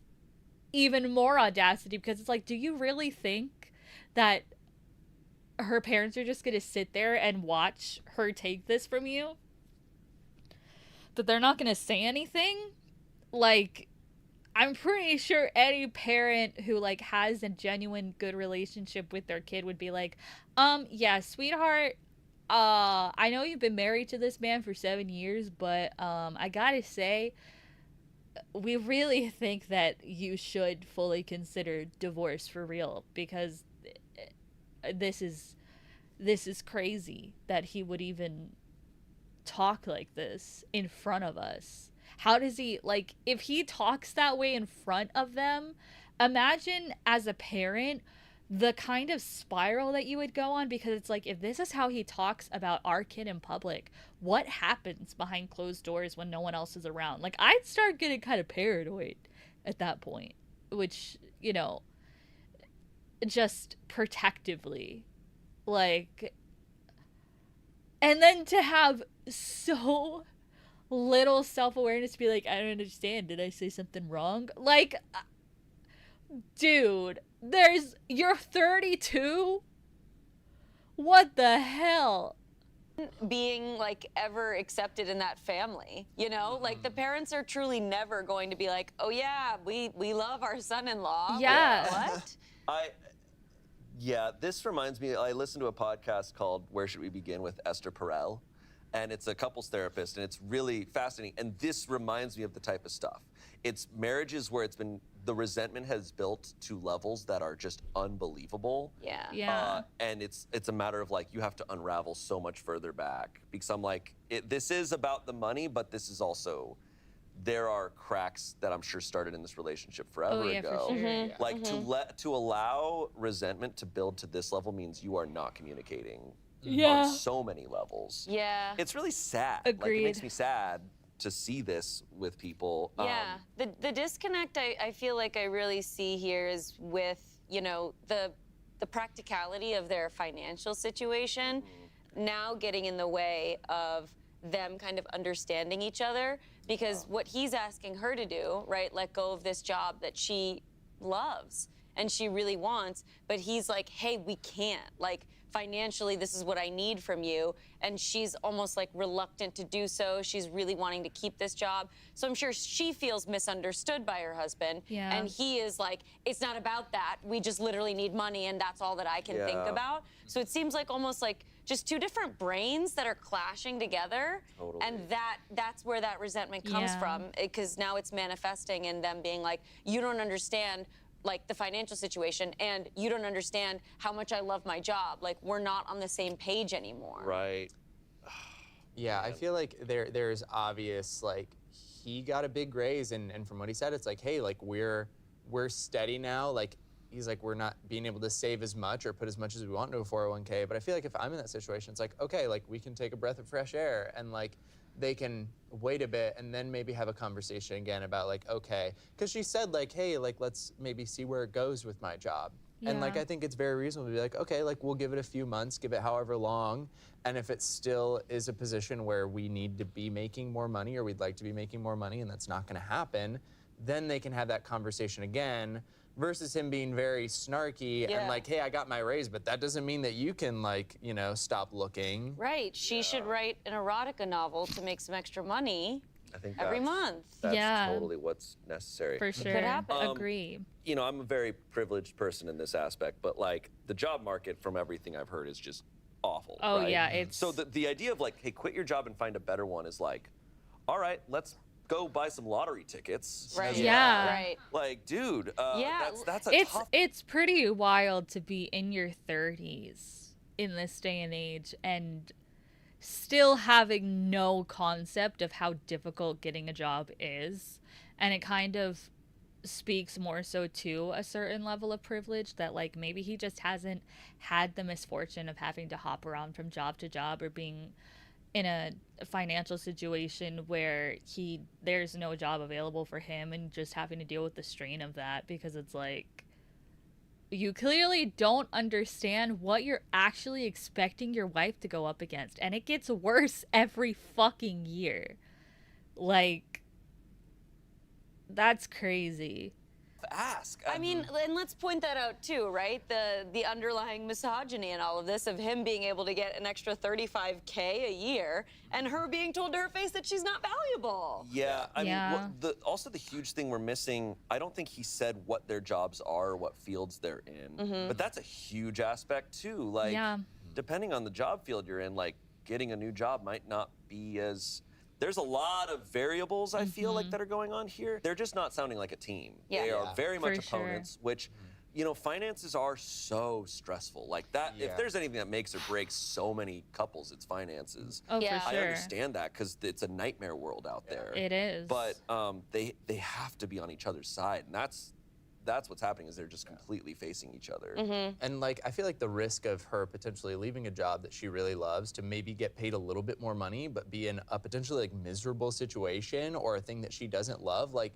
even more audacity, because it's like, do you really think that her parents are just gonna sit there and watch her take this from you? That they're not gonna say anything? Like, I'm pretty sure any parent who, like, has a genuine good relationship with their kid would be like, yeah, sweetheart, I know you've been married to this man for 7 years, but, I gotta say, we really think that you should fully consider divorce for real, because this is crazy that he would even talk like this in front of us. How does he, like, if he talks that way in front of them, imagine as a parent the kind of spiral that you would go on, because it's like, if this is how he talks about our kid in public, what happens behind closed doors when no one else is around? Like, I'd start getting kind of paranoid at that point, which, you know, just protectively, like, and then to have so little self-awareness to be like, I don't understand, did I say something wrong? Like, dude, you're 32? What the hell?
Being, like, ever accepted in that family, you know? Like, the parents are truly never going to be like, oh yeah, we love our son-in-law.
Yeah.
What?
Yeah, this reminds me, I listened to a podcast called Where Should We Begin with Esther Perel, and it's a couples therapist, and it's really fascinating. And this reminds me of the type of stuff. It's marriages where the resentment has built to levels that are just unbelievable.
Yeah.
Yeah.
And it's a matter of, like, you have to unravel so much further back, because I'm like, this is about the money, but this is also there are cracks that I'm sure started in this relationship forever
yeah,
ago.
for sure.
Like to allow resentment to build to this level means you are not communicating
Yeah.
on so many levels.
Yeah.
It's really sad. Like,
Agreed.
it makes me sad to see this with people.
Yeah, the disconnect I feel like I really see here is with, you know, the practicality of their financial situation now getting in the way of them kind of understanding each other, because what he's asking her to do, right, let go of this job that she loves and she really wants, but he's like, hey, we can't, like, financially, this is what I need from you. And she's almost like reluctant to do so. She's really wanting to keep this job. So I'm sure she feels misunderstood by her husband.
Yeah.
And he is like, it's not about that. We just literally need money and that's all that I can think about. So it seems like almost like just two different brains that are clashing together.
Totally.
And that's where that resentment comes
Yeah.
from, because now it's manifesting in them being like, you don't understand like the financial situation, and you don't understand how much I love my job. Like, we're not on the same page anymore.
Right.
Yeah, I feel like there's obvious, like, he got a big raise, and from what he said, it's like, hey, like, we're steady now. Like, he's like, we're not being able to save as much or put as much as we want into a 401k. But I feel like if I'm in that situation, it's like, okay, like, we can take a breath of fresh air, and like, they can wait a bit and then maybe have a conversation again about like, okay, because she said like, hey, like, let's maybe see where it goes with my job. And like,
Yeah.
I think it's very reasonable to be like, okay, like, we'll give it a few months, give it however long. And if it still is a position where we need to be making more money, or we'd like to be making more money, and that's not gonna happen, then they can have that conversation again, versus him being very snarky
Yeah.
and like, hey, I got my raise, but that doesn't mean that you can, like, you know, stop looking.
Right. She should write an erotica novel to make some extra money
I think
every
that's-
month.
That's
Yeah.
totally what's necessary.
For sure.
happen.
Agree.
You know, I'm a very privileged person in this aspect, but like the job market, from everything I've heard, is just awful.
Oh,
right?
yeah, it's-
So the idea of like, hey, quit your job and find a better one is like, all right, let's go buy some lottery tickets.
Right.
Yeah.
Right.
Like, dude,
Yeah.
that's a tough.
It's pretty wild to be in your 30s in this day and age and still having no concept of how difficult getting a job is. And it kind of speaks more so to a certain level of privilege that like maybe he just hasn't had the misfortune of having to hop around from job to job or being in a financial situation where there's no job available for him and just having to deal with the strain of that, because it's like you clearly don't understand what you're actually expecting your wife to go up against, and it gets worse every fucking year. Like, that's crazy.
Ask.
I mean, and let's point that out too, right? The underlying misogyny and all of this, of him being able to get an extra $35K a year and her being told to her face that she's not valuable.
Yeah, I
Yeah.
mean, also the huge thing we're missing, I don't think he said what their jobs are or what fields they're in, but that's a huge aspect too. Like,
Yeah.
depending on the job field you're in, like getting a new job might not be as, there's a lot of variables I feel like that are going on here. They're just not sounding like a team.
Yeah.
They are
Yeah.
very much
For sure.
opponents, which, you know, finances are so stressful. Like that,
Yeah.
if there's anything that makes or breaks so many couples, it's finances.
Oh,
Yeah.
for
I
sure.
understand that because it's a nightmare world out there.
It is.
But they have to be on each other's side, and that's what's happening, is they're just completely facing each other.
And like, I feel like the risk of her potentially leaving a job that she really loves to maybe get paid a little bit more money, but be in a potentially like miserable situation or a thing that she doesn't love, like,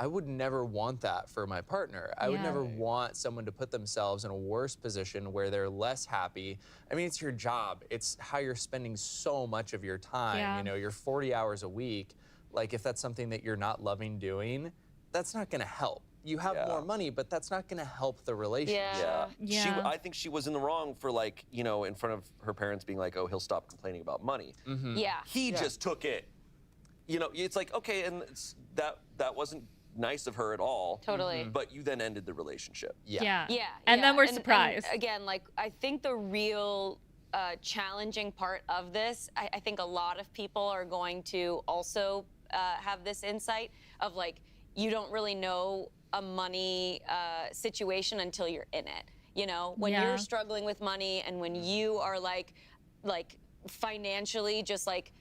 I would never want that for my partner. I would
Yeah.
never want someone to put themselves in a worse position where they're less happy. I mean, it's your job. It's how you're spending so much of your time.
Yeah.
You know, you're 40 hours a week. Like, if that's something that you're not loving doing, that's not gonna help. You have
Yeah.
more money, but that's not gonna help the relationship.
Yeah.
Yeah.
I think she was in the wrong for, like, you know, in front of her parents being like, oh, he'll stop complaining about money.
Yeah.
He just took it. You know, it's like, okay, and that wasn't nice of her at all.
Totally.
But you then ended the relationship.
Yeah.
Yeah.
And then we're
And
surprised.
again, like, I think the real challenging part of this, I think a lot of people are going to also have this insight of like, you don't really know a money situation until you're in it. You know, when
Yeah.
you're struggling with money and when you are like financially just like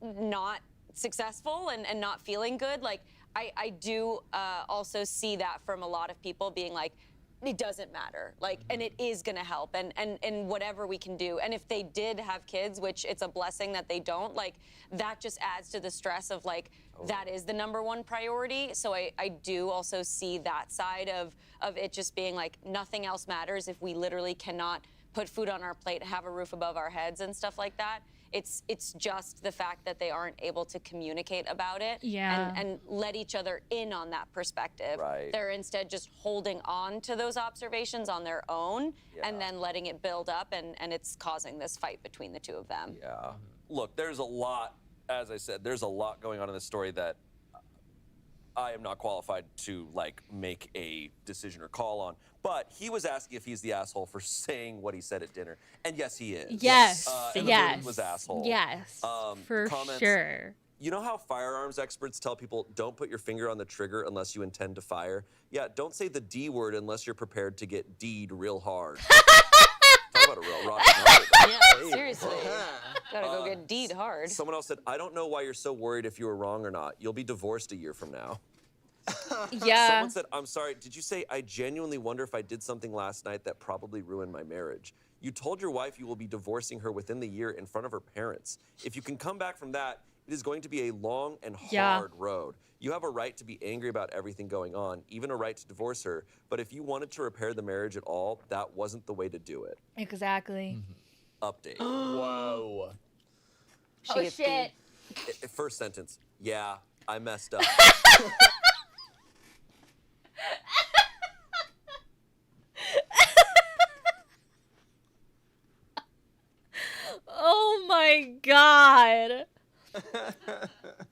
not successful and not feeling good. Like, I do also see that from a lot of people being like, it doesn't matter, like, and it is gonna help, and whatever we can do. And if they did have kids, which it's a blessing that they don't, like, that just adds to the stress of like, that is the #1 priority. So I do also see that side of it just being like, nothing else matters if we literally cannot put food on our plate, have a roof above our heads and stuff like that. It's just the fact that they aren't able to communicate about it and let each other in on that perspective.
Right.
They're instead just holding on to those observations on their own and then letting it build up, and it's causing this fight between the two of them.
Yeah. Look, there's a lot, as I said, there's a lot going on in this story that I am not qualified to like make a decision or call on. But he was asking if he's the asshole for saying what he said at dinner, and yes, he is.
Yes,
and the
yes,
dude was asshole.
yes, for
comments,
sure.
You know how firearms experts tell people don't put your finger on the trigger unless you intend to fire? Yeah, don't say the D word unless you're prepared to get D'd real hard. Talk about a real rock.
Yeah, seriously. Gotta go get D'd hard.
Someone else said, I don't know why you're so worried if you were wrong or not. You'll be divorced a year from now.
Yeah.
Someone said, I'm sorry, did you say, I genuinely wonder if I did something last night that probably ruined my marriage? You told your wife you will be divorcing her within the year in front of her parents. If you can come back from that, it is going to be a long and hard road. You have a right to be angry about everything going on, even a right to divorce her. But if you wanted to repair the marriage at all, that wasn't the way to do it.
Exactly.
Update.
Whoa.
Oh shit.
First sentence, yeah, I messed up.
Oh my god.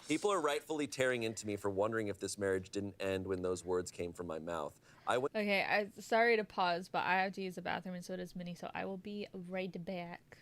People are rightfully tearing into me for wondering if this marriage didn't end when those words came from my mouth.
Okay, sorry to pause, but I have to use the bathroom and so does Minnie, so I will be right back.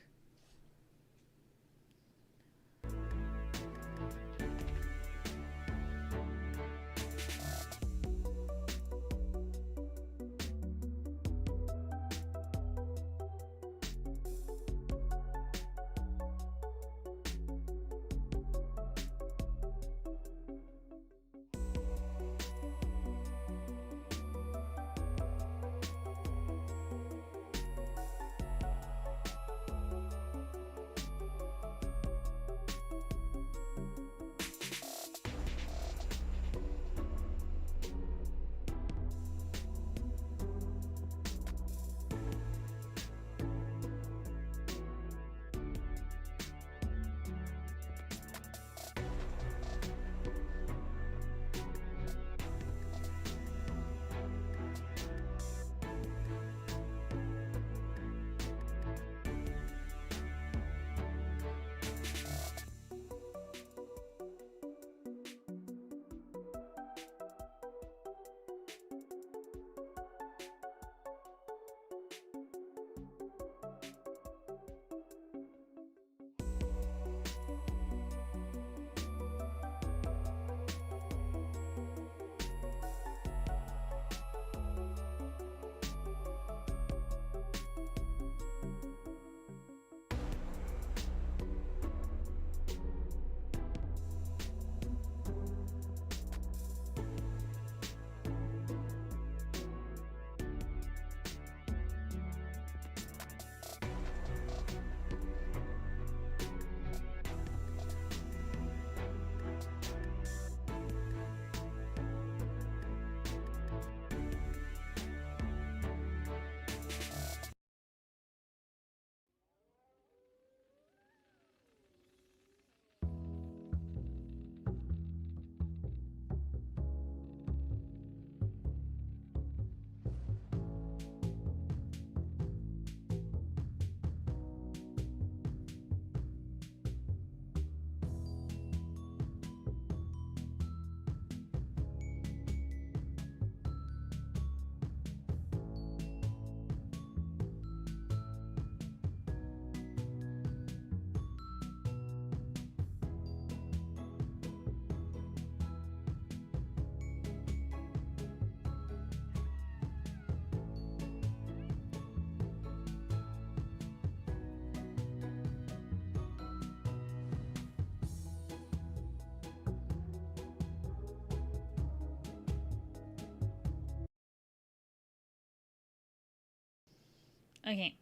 Okay,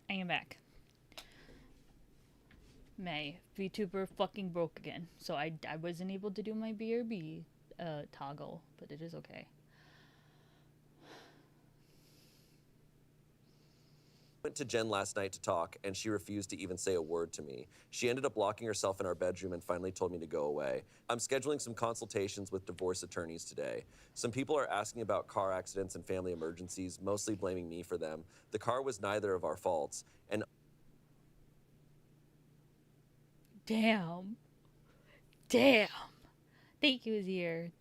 I am back. My VTuber fucking broke again, so I wasn't able to do my BRB toggle, but it is okay.
Went to Jen last night to talk, and she refused to even say a word to me. She ended up locking herself in our bedroom and finally told me to go away. I'm scheduling some consultations with divorce attorneys today. Some people are asking about car accidents and family emergencies, mostly blaming me for them. The car was neither of our faults, and
Damn. Thank you, Zier.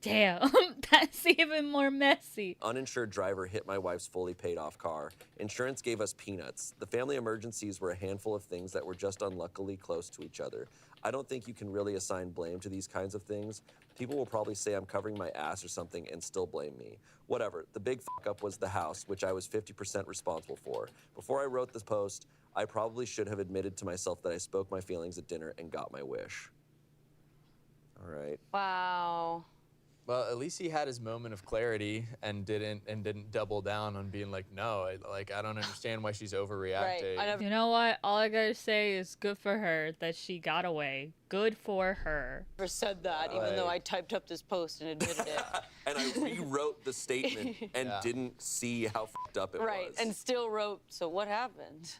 Damn. That's even more messy.
uninsured driver hit my wife's fully paid off car. Insurance gave us peanuts. The family emergencies were a handful of things that were just unluckily close to each other. I don't think you can really assign blame to these kinds of things. People will probably say I'm covering my ass or something and still blame me. Whatever. The big fuck up was the house, which I was 50% responsible for. Before I wrote this post, I probably should have admitted to myself that I spoke my feelings at dinner and got my wish. All right.
Wow.
Well, at least he had his moment of clarity and didn't double down on being like, no, I don't understand why she's overreacting.
Right.
You know what? All I gotta say is good for her that she got away. Good for her.
Never said that, even though I typed up this post and admitted it.
And I rewrote the statement and didn't see how fucked up it was.
Right, and still wrote, so what happened?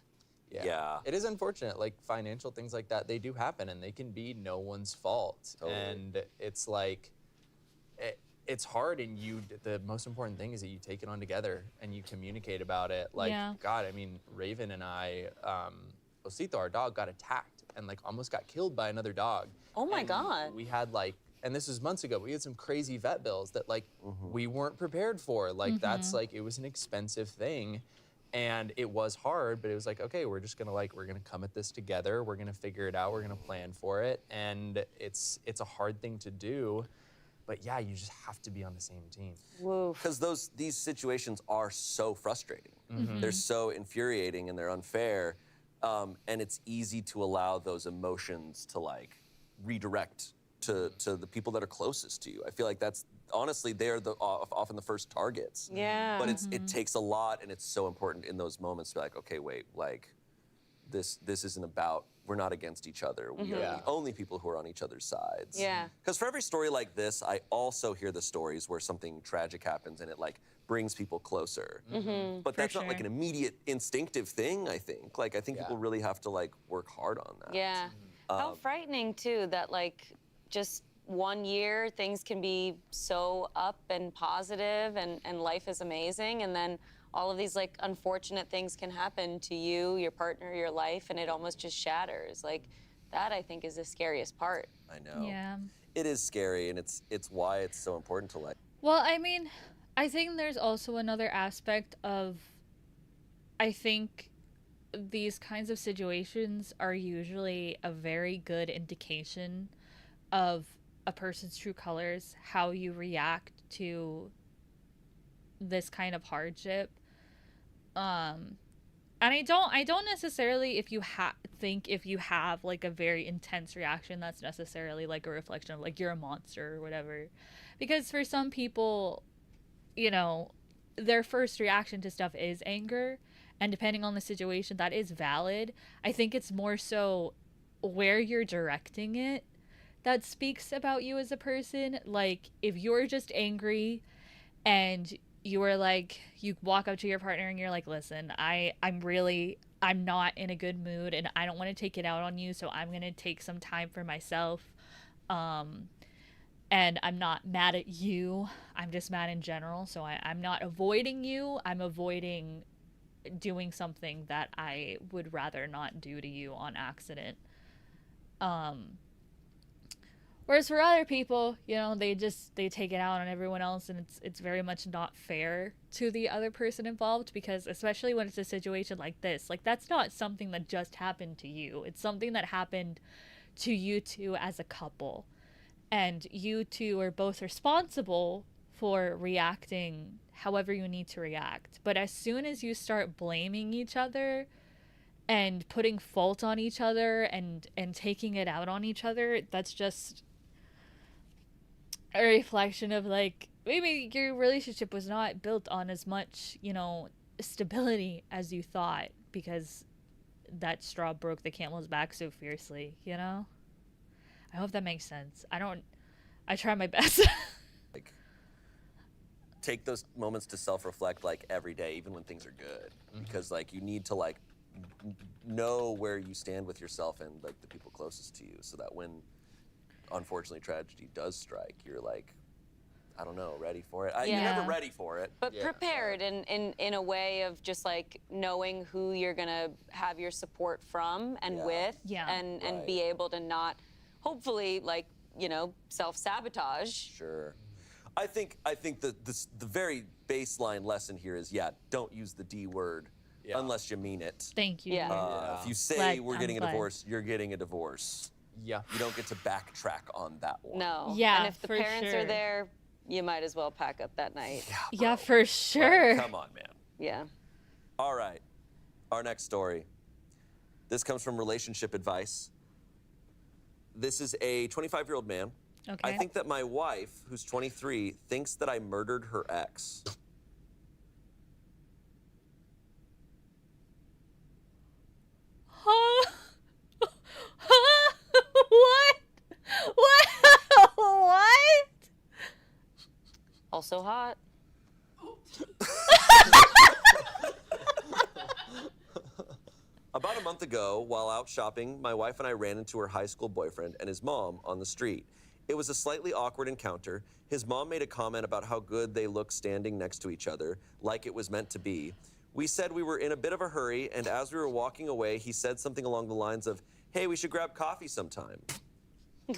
Yeah.
It is unfortunate. Like, financial things like that, they do happen, and they can be no one's fault.
Totally.
And it's like, it's hard, and the most important thing is that you take it on together and you communicate about it. Like,
Yeah.
God, I mean, Raven and I, Osito, our dog, got attacked and like almost got killed by another dog.
Oh my
And
God.
We had like, and this was months ago, we had some crazy vet bills that like we weren't prepared for. Like, that's like, it was an expensive thing. And it was hard, but it was like, okay, we're gonna come at this together. We're gonna figure it out. We're gonna plan for it. And it's a hard thing to do, but yeah, you just have to be on the same team.
Woof.
Because these situations are so frustrating. They're so infuriating and they're unfair. And it's easy to allow those emotions to like redirect to the people that are closest to you. I feel like that's honestly, they're often the first targets.
Yeah.
But it takes a lot, and it's so important in those moments to be like, okay, wait, like this isn't about, we're not against each other. We are the only people who are on each other's sides.
Yeah.
Because for every story like this, I also hear the stories where something tragic happens and it like brings people closer. But that's not like an immediate instinctive thing, I think. Like, I think people really have to like work hard on that.
Yeah. How frightening too that like just 1 year things can be so up and positive and life is amazing, and then all of these like unfortunate things can happen to you, your partner, your life, and it almost just shatters. Like, that I think is the scariest part.
I know.
Yeah.
It is scary, and it's why it's so important to like.
Well, I mean, I think there's also another aspect of, I think these kinds of situations are usually a very good indication of a person's true colors, how you react to this kind of hardship. And I don't necessarily, if you think if you have like a very intense reaction, that's necessarily like a reflection of like you're a monster or whatever. Because for some people, you know, their first reaction to stuff is anger, and depending on the situation, that is valid. I think it's more so where you're directing it that speaks about you as a person. Like, if you're just angry and you are like, you walk up to your partner and you're like, listen, I'm not in a good mood and I don't want to take it out on you, so I'm going to take some time for myself. And I'm not mad at you. I'm just mad in general. So I'm not avoiding you. I'm avoiding doing something that I would rather not do to you on accident. Whereas for other people, you know, they take it out on everyone else, and it's very much not fair to the other person involved, because especially when it's a situation like this, like, that's not something that just happened to you. It's something that happened to you two as a couple. And you two are both responsible for reacting however you need to react. But as soon as you start blaming each other and putting fault on each other and taking it out on each other, that's just a reflection of like, maybe your relationship was not built on as much, you know, stability as you thought, because that straw broke the camel's back so fiercely, you know? I hope that makes sense. I try my best.
Like, take those moments to self-reflect, like, every day, even when things are good. Because, like, you need to, like, know where you stand with yourself and, like, the people closest to you, so that when, unfortunately, tragedy does strike, you're, like, I don't know, ready for it. You're never ready for it.
But prepared in a way of just, like, knowing who you're going to have your support from and with. And be able to not, hopefully, like, you know, self-sabotage.
Sure. I think the very baseline lesson here is, don't use the D word unless you mean it.
Thank you.
If you say we're getting a divorce, you're getting a divorce. Yeah. You don't get to backtrack on that one.
No.
Yeah,
and if the parents are there, you might as well pack up that night.
Yeah, for sure.
Like, come on, man.
Yeah.
All right. Our next story. This comes from Relationship Advice. This is a 25-year-old man.
Okay.
I think that my wife, who's 23, thinks that I murdered her ex.
Huh? What? What? What?
Also hot.
About a month ago, while out shopping, my wife and I ran into her high school boyfriend and his mom on the street. It was a slightly awkward encounter. His mom made a comment about how good they look standing next to each other, like it was meant to be. We said we were in a bit of a hurry, and as we were walking away, he said something along the lines of, "Hey, we should grab coffee sometime."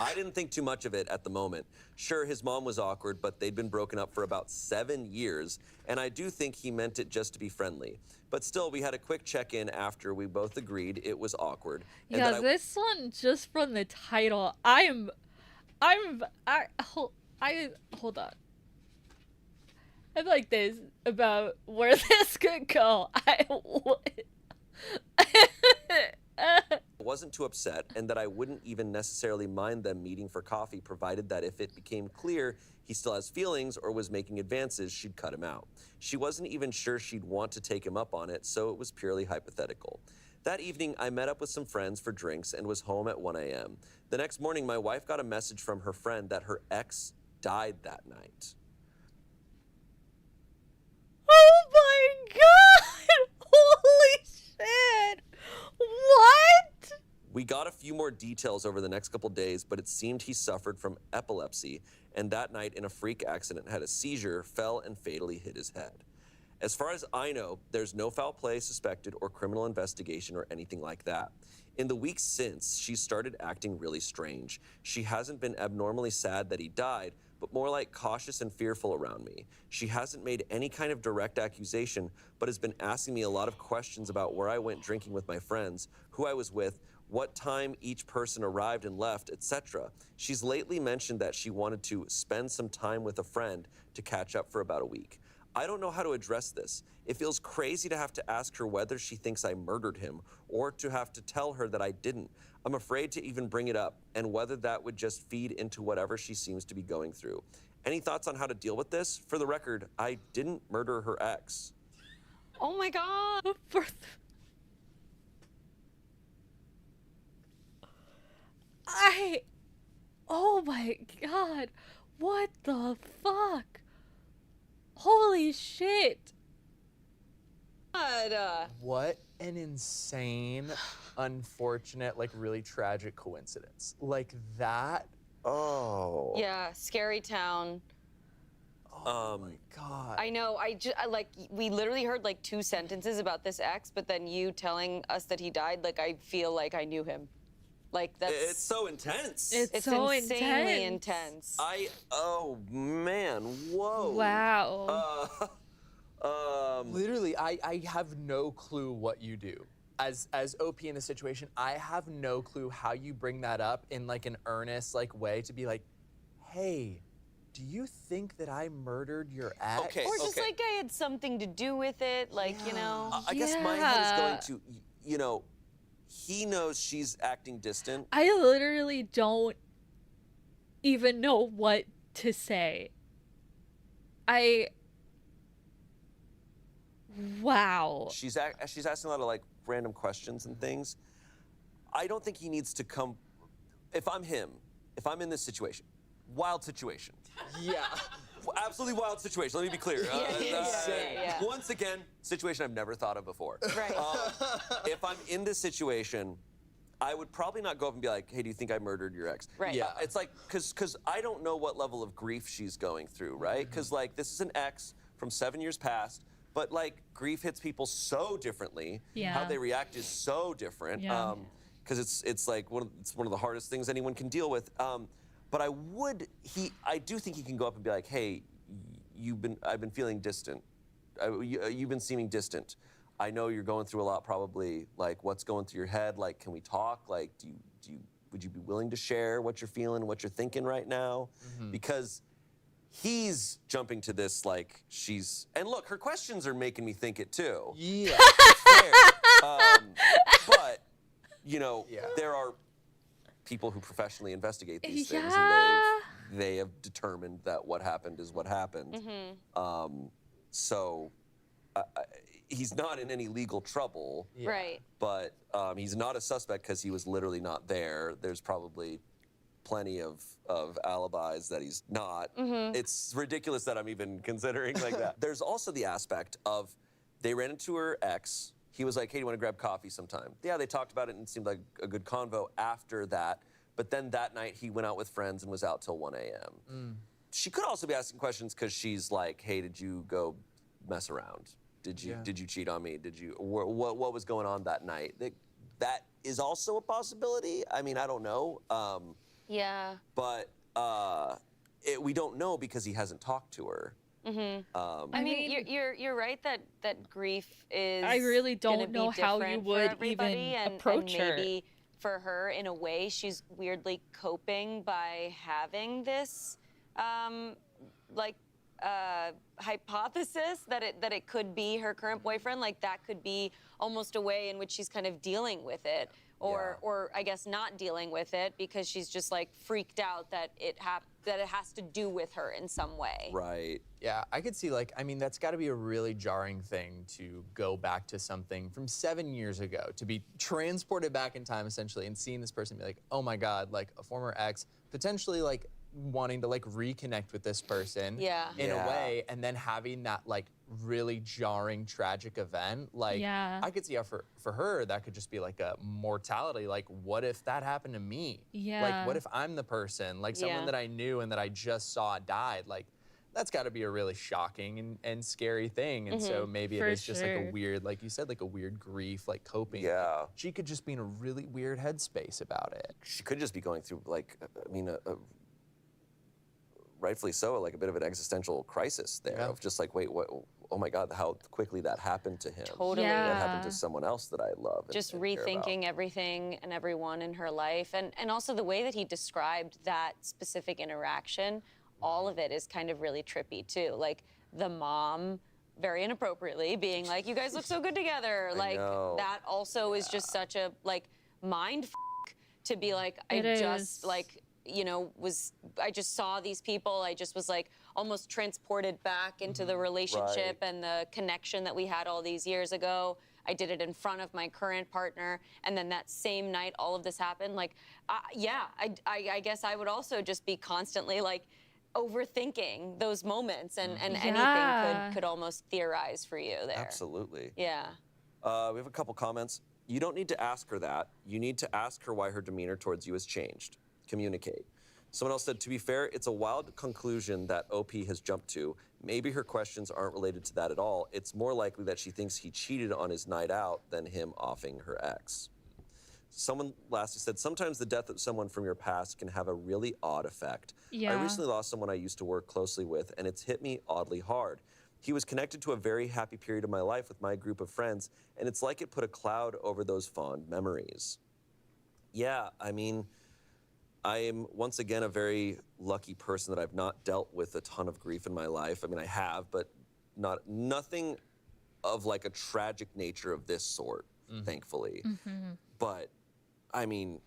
I didn't think too much of it at the moment. Sure, his mom was awkward, but they'd been broken up for about 7 years, and I do think he meant it just to be friendly. But still, we had a quick check-in after we both agreed it was awkward. And
Yeah, this one, just from the title, hold on. I'm like this about where this could go. I
wasn't too upset, and that I wouldn't even necessarily mind them meeting for coffee, provided that if it became clear he still has feelings or was making advances, she'd cut him out. She wasn't even sure she'd want to take him up on it, so it was purely hypothetical. That evening, I met up with some friends for drinks and was home at 1 a.m. The next morning, my wife got a message from her friend that her ex died that night.
Oh my god! Holy shit! What?
We got a few more details over the next couple days, but it seemed he suffered from epilepsy, and that night in a freak accident had a seizure, fell, and fatally hit his head. As far as I know, there's no foul play suspected or criminal investigation or anything like that. In the weeks since, she started acting really strange. She hasn't been abnormally sad that he died, but more like cautious and fearful around me. She hasn't made any kind of direct accusation, but has been asking me a lot of questions about where I went drinking with my friends, who I was with, what time each person arrived and left, etc. She's lately mentioned that she wanted to spend some time with a friend to catch up for about a week. I don't know how to address this. It feels crazy to have to ask her whether she thinks I murdered him or to have to tell her that I didn't. I'm afraid to even bring it up, and whether that would just feed into whatever she seems to be going through. Any thoughts on how to deal with this? For the record, I didn't murder her ex.
Oh my god.
Oh my god. What the fuck? Holy shit.
God.
What an insane, unfortunate, like really tragic coincidence. Like that.
Oh.
Yeah, scary town.
Oh my god.
I know. Like, we literally heard like 2 sentences about this ex, but then you telling us that he died, like, I feel like I knew him. Like, that's...
It's so intense.
It's so
insanely intense.
Oh man, whoa.
Wow.
Literally, I have no clue what you do. As OP in the situation, I have no clue how you bring that up in like an earnest like way to be like, hey, do you think that I murdered your ex?
Okay,
or just like I had something to do with it, like, you know.
I guess my head is going to, you know, he knows she's acting distant.
I literally don't even know what to say. Wow.
She's asking a lot of like random questions and things. I don't think he needs to come. If I'm him, if I'm in this situation, wild situation.
Yeah.
Absolutely wild situation. Let me be clear.
Yeah.
Once again, situation I've never thought of before.
Right.
If I'm in this situation, I would probably not go up and be like, hey, do you think I murdered your ex?
Right.
Yeah.
It's like, because I don't know what level of grief she's going through, right? Because, like, this is an ex from 7 years past, but, like, grief hits people so differently.
Yeah.
How they react is so different.
Yeah.
Because it's like, it's one of the hardest things anyone can deal with. But I do think he can go up and be like, hey, I've been feeling distant. You've been seeming distant. I know you're going through a lot probably, like what's going through your head, like can we talk? Like would you be willing to share what you're feeling, what you're thinking right now? Because he's jumping to this like and look, her questions are making me think it too.
Yeah.
Fair. But, you know, there are people who professionally investigate these things and they have determined that what happened is what happened. So he's not in any legal trouble,
Right.
but he's not a suspect because he was literally not there. There's probably plenty of alibis that he's not. It's ridiculous that I'm even considering like that. There's also the aspect of they ran into her ex. He was like, hey, do you want to grab coffee sometime? Yeah, they talked about it and it seemed like a good convo after that. But then that night he went out with friends and was out till 1 a.m. She could also be asking questions because she's like, hey, did you go mess around? Did you cheat on me? What was going on that night? That is also a possibility. I mean, I don't know.
Yeah.
But we don't know because he hasn't talked to her.
I mean, you're right that grief is.
I really don't
gonna be
know how you
different for
would
everybody,
even approach
and
her.
maybe for her, in a way, she's weirdly coping by having this, hypothesis that it could be her current boyfriend. Like that could be almost a way in which she's kind of dealing with it, or I guess not dealing with it because she's just like freaked out that it has to do with her in some way.
Right.
Yeah, I could see, like, I mean, that's got to be a really jarring thing to go back to something from 7 years ago, to be transported back in time, essentially, and seeing this person be like, oh my God, like a former ex, potentially, like, wanting to, like, reconnect with this person in a way, and then having that, like, really jarring, tragic event. Like, I could see how for her, that could just be, like, a mortality. Like, what if that happened to me?
Yeah.
Like, what if I'm the person, like, someone that I knew and that I just saw died? Like, that's got to be a really shocking and scary thing. And so maybe it is just like a weird, like you said, like a weird grief, like coping.
Yeah.
She could just be in a really weird headspace about it.
She could just be going through, like, I mean, rightfully so, like a bit of an existential crisis there of just like, wait, what? Oh my God, how quickly that happened to him.
Totally.
That happened to someone else that I love.
Just
and care
rethinking
about.
everything and everyone in her life. And also the way that he described that specific interaction, all of it is kind of really trippy too. Like the mom, very inappropriately, being like, you guys look so good together. Like that also is just such a like mind f to be like, I just saw these people. I just was like almost transported back into the relationship and the connection that we had all these years ago. I did it in front of my current partner, and then that same night, all of this happened. Like, I guess I would also just be constantly like overthinking those moments, and anything could almost theorize for you there.
Absolutely.
Yeah.
We have a couple comments. You don't need to ask her that. You need to ask her why her demeanor towards you has changed. Communicate. Someone else said, to be fair, it's a wild conclusion that OP has jumped to. Maybe her questions aren't related to that at all. It's more likely that she thinks he cheated on his night out than him offing her ex. Someone lastly said, sometimes the death of someone from your past can have a really odd effect.
Yeah.
I recently lost someone I used to work closely with, and it's hit me oddly hard. He was connected to a very happy period of my life with my group of friends, and it's like it put a cloud over those fond memories. Yeah, I mean, I am, once again, a very lucky person that I've not dealt with a ton of grief in my life. I mean, I have, but nothing of like a tragic nature of this sort, thankfully. But, I mean,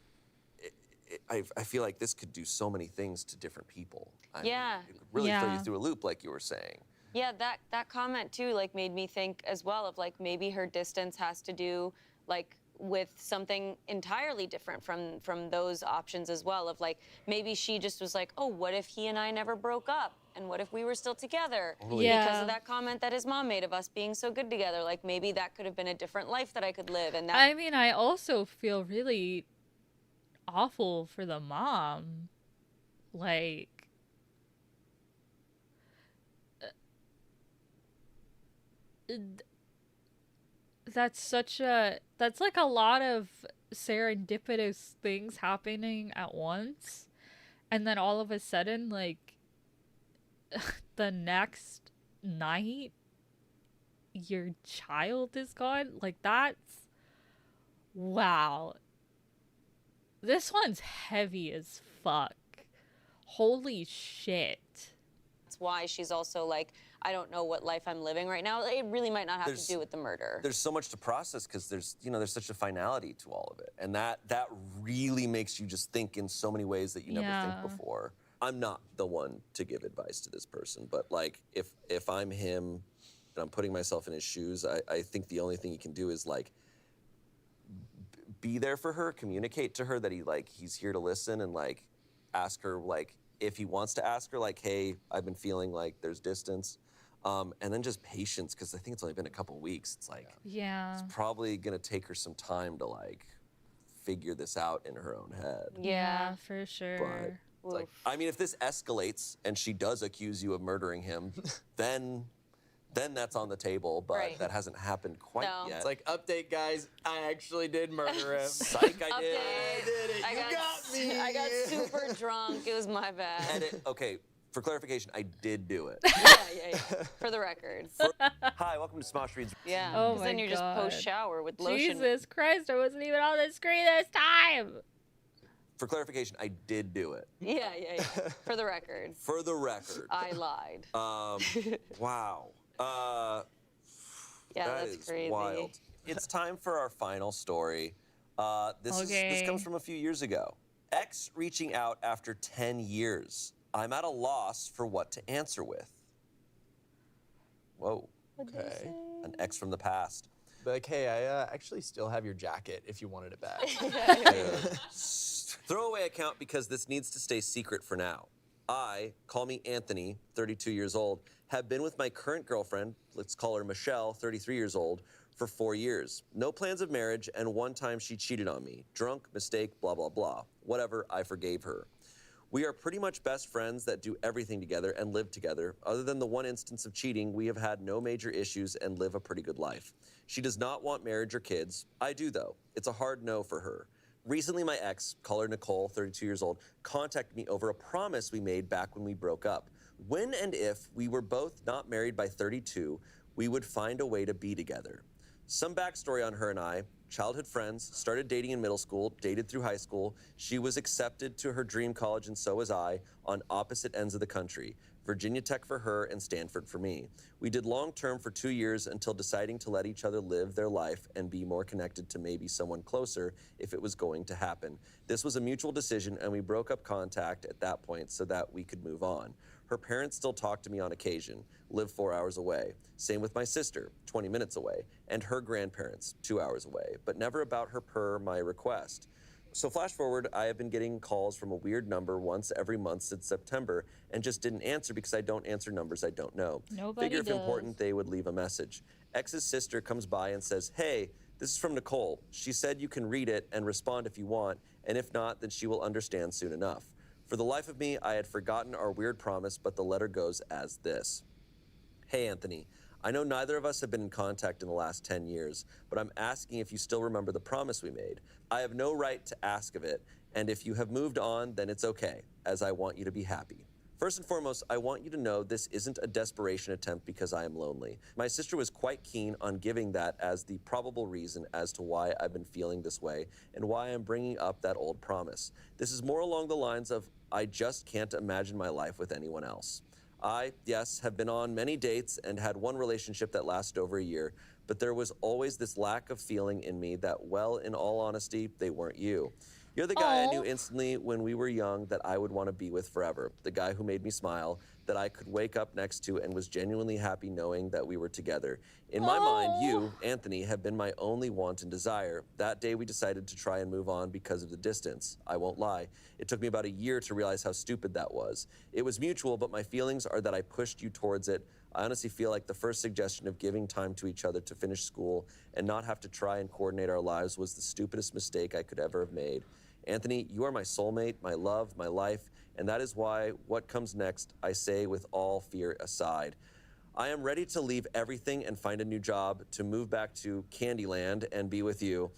I feel like this could do so many things to different people. I mean, it could really throw you through a loop, like you were saying.
Yeah, that comment too, like, made me think as well of, like, maybe her distance has to do, like, with something entirely different from those options as well, of, like, maybe she just was like, oh, what if he and I never broke up? And what if we were still together?
Totally.
Yeah.
Because of that comment that his mom made of us being so good together. Like, maybe that could have been a different life that I could live. And that,
I mean, I also feel really awful for the mom. Like, that's like a lot of serendipitous things happening at once, and then all of a sudden, like, the next night your child is gone. Like, that's, wow, this one's heavy as fuck. Holy shit.
that's why she's also like, I don't know what life I'm living right now. It really might not have to do with the murder.
There's so much to process because there's such a finality to all of it. And that really makes you just think in so many ways that you never think before. I'm not the one to give advice to this person, but like if I'm him and I'm putting myself in his shoes, I think the only thing he can do is like be there for her, communicate to her that he's here to listen, and like ask her like if he wants to ask her like, hey, I've been feeling like there's distance. And then just patience, because I think it's only been a couple weeks. It's like, it's probably gonna take her some time to like figure this out in her own head.
Yeah, for sure.
But it's like, I mean, if this escalates and she does accuse you of murdering him, then that's on the table, but that hasn't happened quite yet.
It's like, update, guys, I actually did murder him.
Psych, I did.
I did it. You got me.
I got super drunk. It was my bad.
Okay, for clarification, I did do it.
Yeah. For the record.
Hi, welcome to Smosh Reads.
Yeah.
Oh
Because
my
then you're just
God.
post-shower with lotion.
Jesus Christ, I wasn't even on the screen this time.
For clarification, I did do it.
Yeah. For the record.
For the record.
I lied.
Wow.
Yeah,
that
that's
is
crazy.
wild. It's time for our final story. This comes from a few years ago. Ex reaching out after 10 years. I'm at a loss for what to answer with. Whoa.
Okay.
An ex from the past.
Like, hey, I actually still have your jacket if you wanted it back.
Throwaway account because this needs to stay secret for now. I, call me Anthony, 32 years old, have been with my current girlfriend, let's call her Michelle, 33 years old, for 4 years. No plans of marriage, and one time she cheated on me. Drunk, mistake, blah, blah, blah. Whatever, I forgave her. We are pretty much best friends that do everything together and live together. Other than the one instance of cheating, we have had no major issues and live a pretty good life. She does not want marriage or kids. I do, though. It's a hard no for her. Recently, my ex, call her Nicole, 32 years old, contacted me over a promise we made back when we broke up. When and if we were both not married by 32, we would find a way to be together. Some backstory on her and I: childhood friends, started dating in middle school, dated through high school. She was accepted to her dream college, and so was I, on opposite ends of the country. Virginia Tech for her and Stanford for me. We did long-term for 2 years until deciding to let each other live their life and be more connected to maybe someone closer if it was going to happen. This was a mutual decision, and we broke up contact at that point so that we could move on. Her parents still talk to me on occasion, live 4 hours away. Same with my sister, 20 minutes away, and her grandparents, 2 hours away, but never about her per my request. So flash forward, I have been getting calls from a weird number once every month since September and just didn't answer because I don't answer numbers I don't know.
Nobody
Figure if
does.
important, they would leave a message. Ex's sister comes by and says, hey, this is from Nicole. She said you can read it and respond if you want, and if not, then she will understand soon enough. For the life of me, I had forgotten our weird promise, but the letter goes as this. Hey, Anthony. I know neither of us have been in contact in the last 10 years, but I'm asking if you still remember the promise we made. I have no right to ask of it, and if you have moved on, then it's okay, as I want you to be happy. First and foremost, I want you to know this isn't a desperation attempt because I am lonely. My sister was quite keen on giving that as the probable reason as to why I've been feeling this way and why I'm bringing up that old promise. This is more along the lines of, I just can't imagine my life with anyone else. I, yes, have been on many dates and had one relationship that lasted over a year, but there was always this lack of feeling in me that, well, in all honesty, they weren't you. You're the guy I knew instantly when we were young that I would want to be with forever. The guy who made me smile, that I could wake up next to and was genuinely happy knowing that we were together. In my mind, you, Anthony, have been my only want and desire. That day we decided to try and move on because of the distance. I won't lie. It took me about a year to realize how stupid that was. It was mutual, but my feelings are that I pushed you towards it. I honestly feel like the first suggestion of giving time to each other to finish school and not have to try and coordinate our lives was the stupidest mistake I could ever have made. Anthony, you are my soulmate, my love, my life, and that is why what comes next, I say with all fear aside. I am ready to leave everything and find a new job, to move back to Candyland and be with you.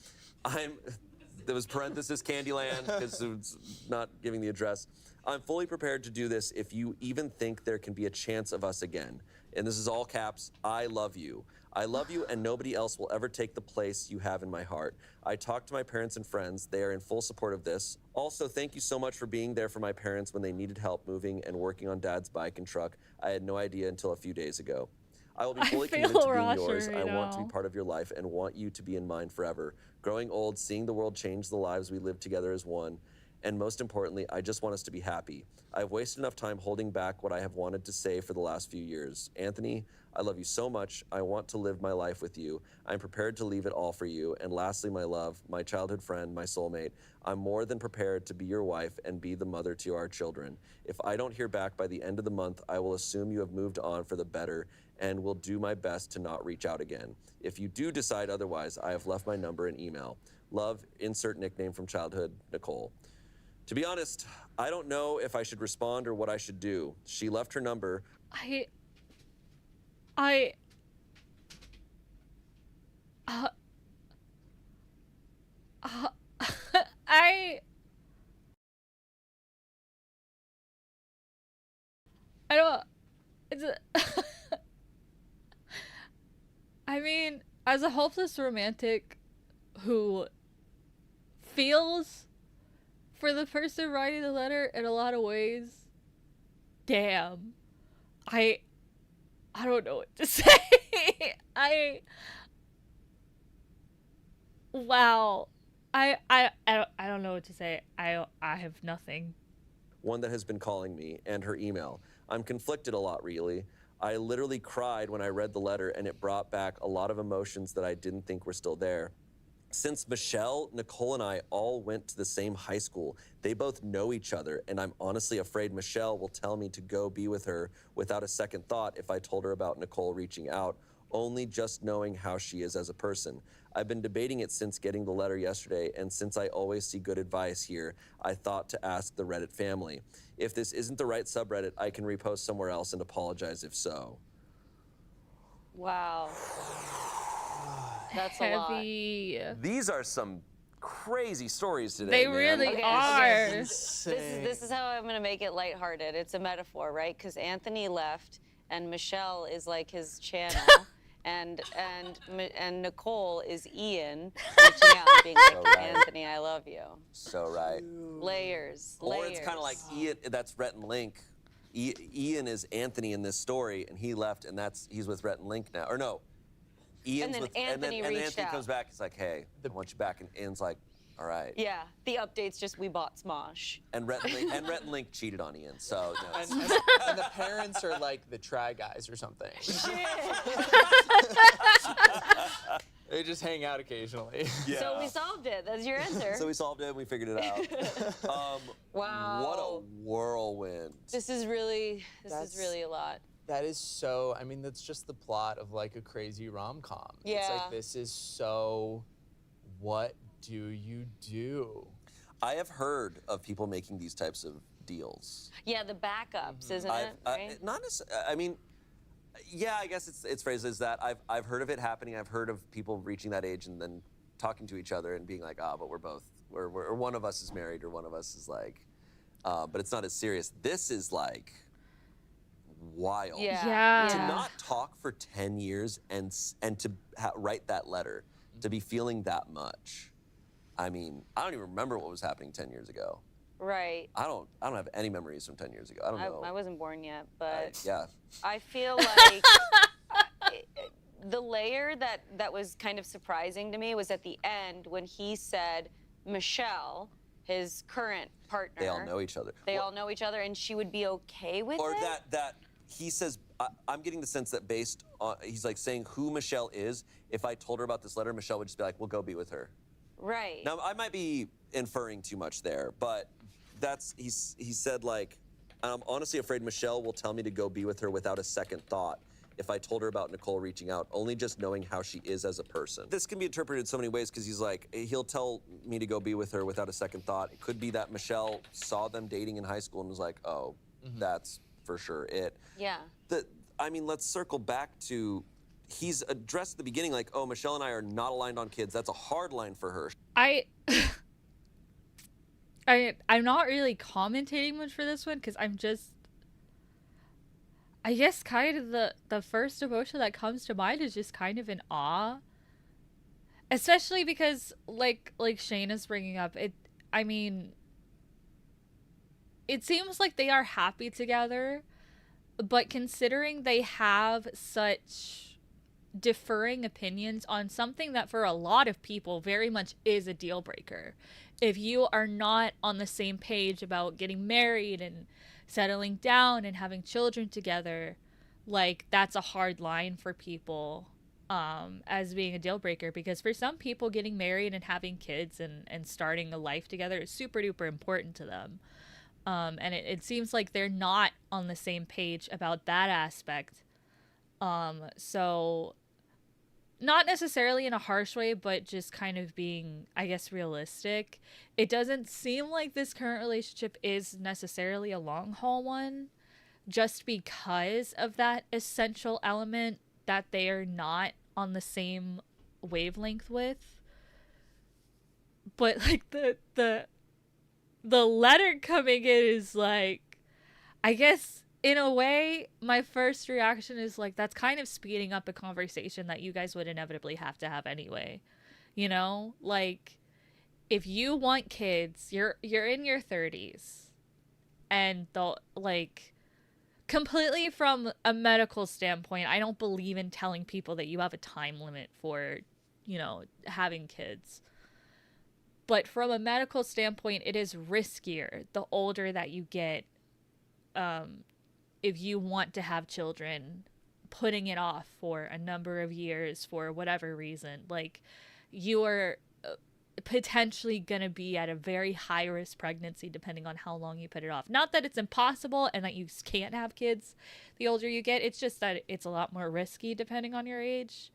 There was parenthesis Candyland because it's not giving the address. I'm fully prepared to do this if you even think there can be a chance of us again. And this is all caps, I love you. I love you and nobody else will ever take the place you have in my heart. I talked to my parents and friends. They are in full support of this. Also, thank you so much for being there for my parents when they needed help moving and working on Dad's bike and truck. I had no idea until a few days ago. I will be fully committed to being yours. I want to be part of your life and want you to be in mine forever. Growing old, seeing the world change the lives we live together as one. And most importantly, I just want us to be happy. I've wasted enough time holding back what I have wanted to say for the last few years. Anthony, I love you so much. I want to live my life with you. I'm prepared to leave it all for you. And lastly, my love, my childhood friend, my soulmate, I'm more than prepared to be your wife and be the mother to our children. If I don't hear back by the end of the month, I will assume you have moved on for the better and will do my best to not reach out again. If you do decide otherwise, I have left my number and email. Love, insert nickname from childhood, Nicole. To be honest, I don't know if I should respond or what I should do. She left her number.
I don't, it's I mean, as a hopeless romantic who feels for the person writing the letter in a lot of ways, damn, I don't know what to say. Wow. I don't know what to say. I have nothing.
One that has been calling me, and her email. I'm conflicted a lot, really. I literally cried when I read the letter, and it brought back a lot of emotions that I didn't think were still there. Since Michelle, Nicole, and I all went to the same high school, they both know each other, and I'm honestly afraid Michelle will tell me to go be with her without a second thought if I told her about Nicole reaching out, only just knowing how she is as a person. I've been debating it since getting the letter yesterday, and since I always see good advice here, I thought to ask the Reddit family. If this isn't the right subreddit, I can repost somewhere else and apologize if so.
Wow. That's a lot.
Heavy.
These are some crazy stories today,
They
man.
really
Okay,
are.
This is how I'm gonna make it lighthearted. It's a metaphor, right? Because Anthony left, and Michelle is like his channel, and Nicole is Ian reaching out and being like,
So right.
Anthony, I love you.
So right.
Layers.
Or it's kind of like Ian, that's Rhett and Link. Ian is Anthony in this story, and he left, and he's with Rhett and Link now. Or no, Ian's
then
with,
Anthony
and then
reached
Anthony
out.
comes back. He's like, hey, I want you back, and Ian's like, all right.
Yeah, the update's just we bought Smosh.
And Rhett and Link cheated on Ian, so no.
And the parents are like the Try Guys or something. They just hang out occasionally.
Yeah.
So we solved it. That's your answer.
So we solved it, and we figured it out.
Wow.
What a whirlwind.
This is really a lot.
That is so, I mean, that's just the plot of like a crazy rom-com. It's
Yeah.
like, this is so, what do you do?
I have heard of people making these types of deals.
Yeah, the backups, isn't it? Right?
Not necessarily. I mean, yeah, I guess it's phrased as that. I've heard of it happening. I've heard of people reaching that age and then talking to each other and being like, but we're one of us is married or one of us is like, but it's not as serious. This is like wild.
Yeah.
To not talk for 10 years and to write that letter, to be feeling that much. I mean, I don't even remember what was happening 10 years ago.
Right.
I don't have any memories from 10 years ago. I don't know.
I wasn't born yet, but
yeah.
I feel like the layer that was kind of surprising to me was at the end when he said Michelle, his current partner.
They all know each other.
They all know each other, and she would be okay with
or
it?
Or that he says, I'm getting the sense that based on, he's like saying who Michelle is, if I told her about this letter, Michelle would just be like, well, go be with her.
Right.
Now, I might be inferring too much there, but he said, like, I'm honestly afraid Michelle will tell me to go be with her without a second thought if I told her about Nicole reaching out, only just knowing how she is as a person. This can be interpreted so many ways because he's like, he'll tell me to go be with her without a second thought. It could be that Michelle saw them dating in high school and was like, oh, that's for sure it.
Yeah.
I mean, let's circle back to, he's addressed at the beginning like, oh, Michelle and I are not aligned on kids. That's a hard line for her.
I'm not really commentating much for this one because I'm just, I guess kind of the first emotion that comes to mind is just kind of an awe. Especially because like Shane is bringing up, I mean, it seems like they are happy together, but considering they have such differing opinions on something that for a lot of people very much is a deal breaker. If you are not on the same page about getting married and settling down and having children together, like that's a hard line for people as being a deal breaker, because for some people getting married and having kids and starting a life together is super duper important to them. And it seems like they're not on the same page about that aspect. So not necessarily in a harsh way, but just kind of being, I guess, realistic. It doesn't seem like this current relationship is necessarily a long haul one, just because of that essential element that they are not on the same wavelength with. But like the letter coming in is like, I guess in a way, my first reaction is like, that's kind of speeding up a conversation that you guys would inevitably have to have anyway. You know, like if you want kids, you're in your 30s, and like completely from a medical standpoint, I don't believe in telling people that you have a time limit for, you know, having kids. But from a medical standpoint, it is riskier the older that you get. If you want to have children, putting it off for a number of years for whatever reason, like you are potentially going to be at a very high risk pregnancy depending on how long you put it off. Not that it's impossible and that you can't have kids the older you get. It's just that it's a lot more risky depending on your age.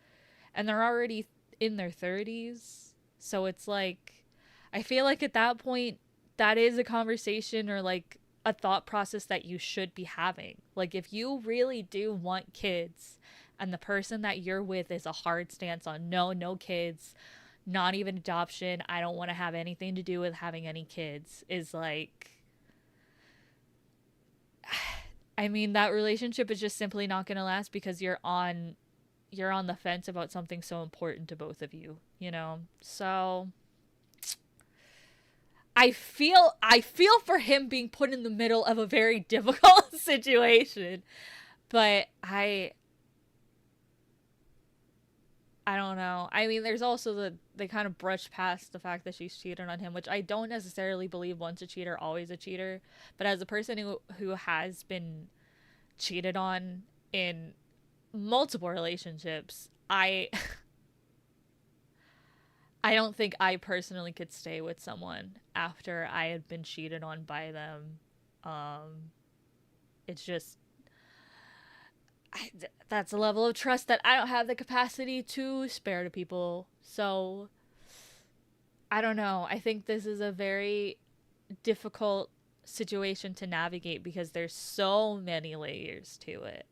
And they're already in their 30s. So it's like, I feel like at that point, that is a conversation or like a thought process that you should be having. Like if you really do want kids and the person that you're with is a hard stance on no kids, not even adoption, I don't want to have anything to do with having any kids, is like, I mean, that relationship is just simply not going to last because you're on the fence about something so important to both of you, you know? So I feel for him being put in the middle of a very difficult situation, but I don't know. I mean, there's also they kind of brush past the fact that she's cheated on him, which I don't necessarily believe once a cheater, always a cheater. But as a person who has been cheated on in multiple relationships, I don't think I personally could stay with someone after I had been cheated on by them. It's just, that's a level of trust that I don't have the capacity to spare to people. So, I don't know. I think this is a very difficult situation to navigate because there's so many layers to it.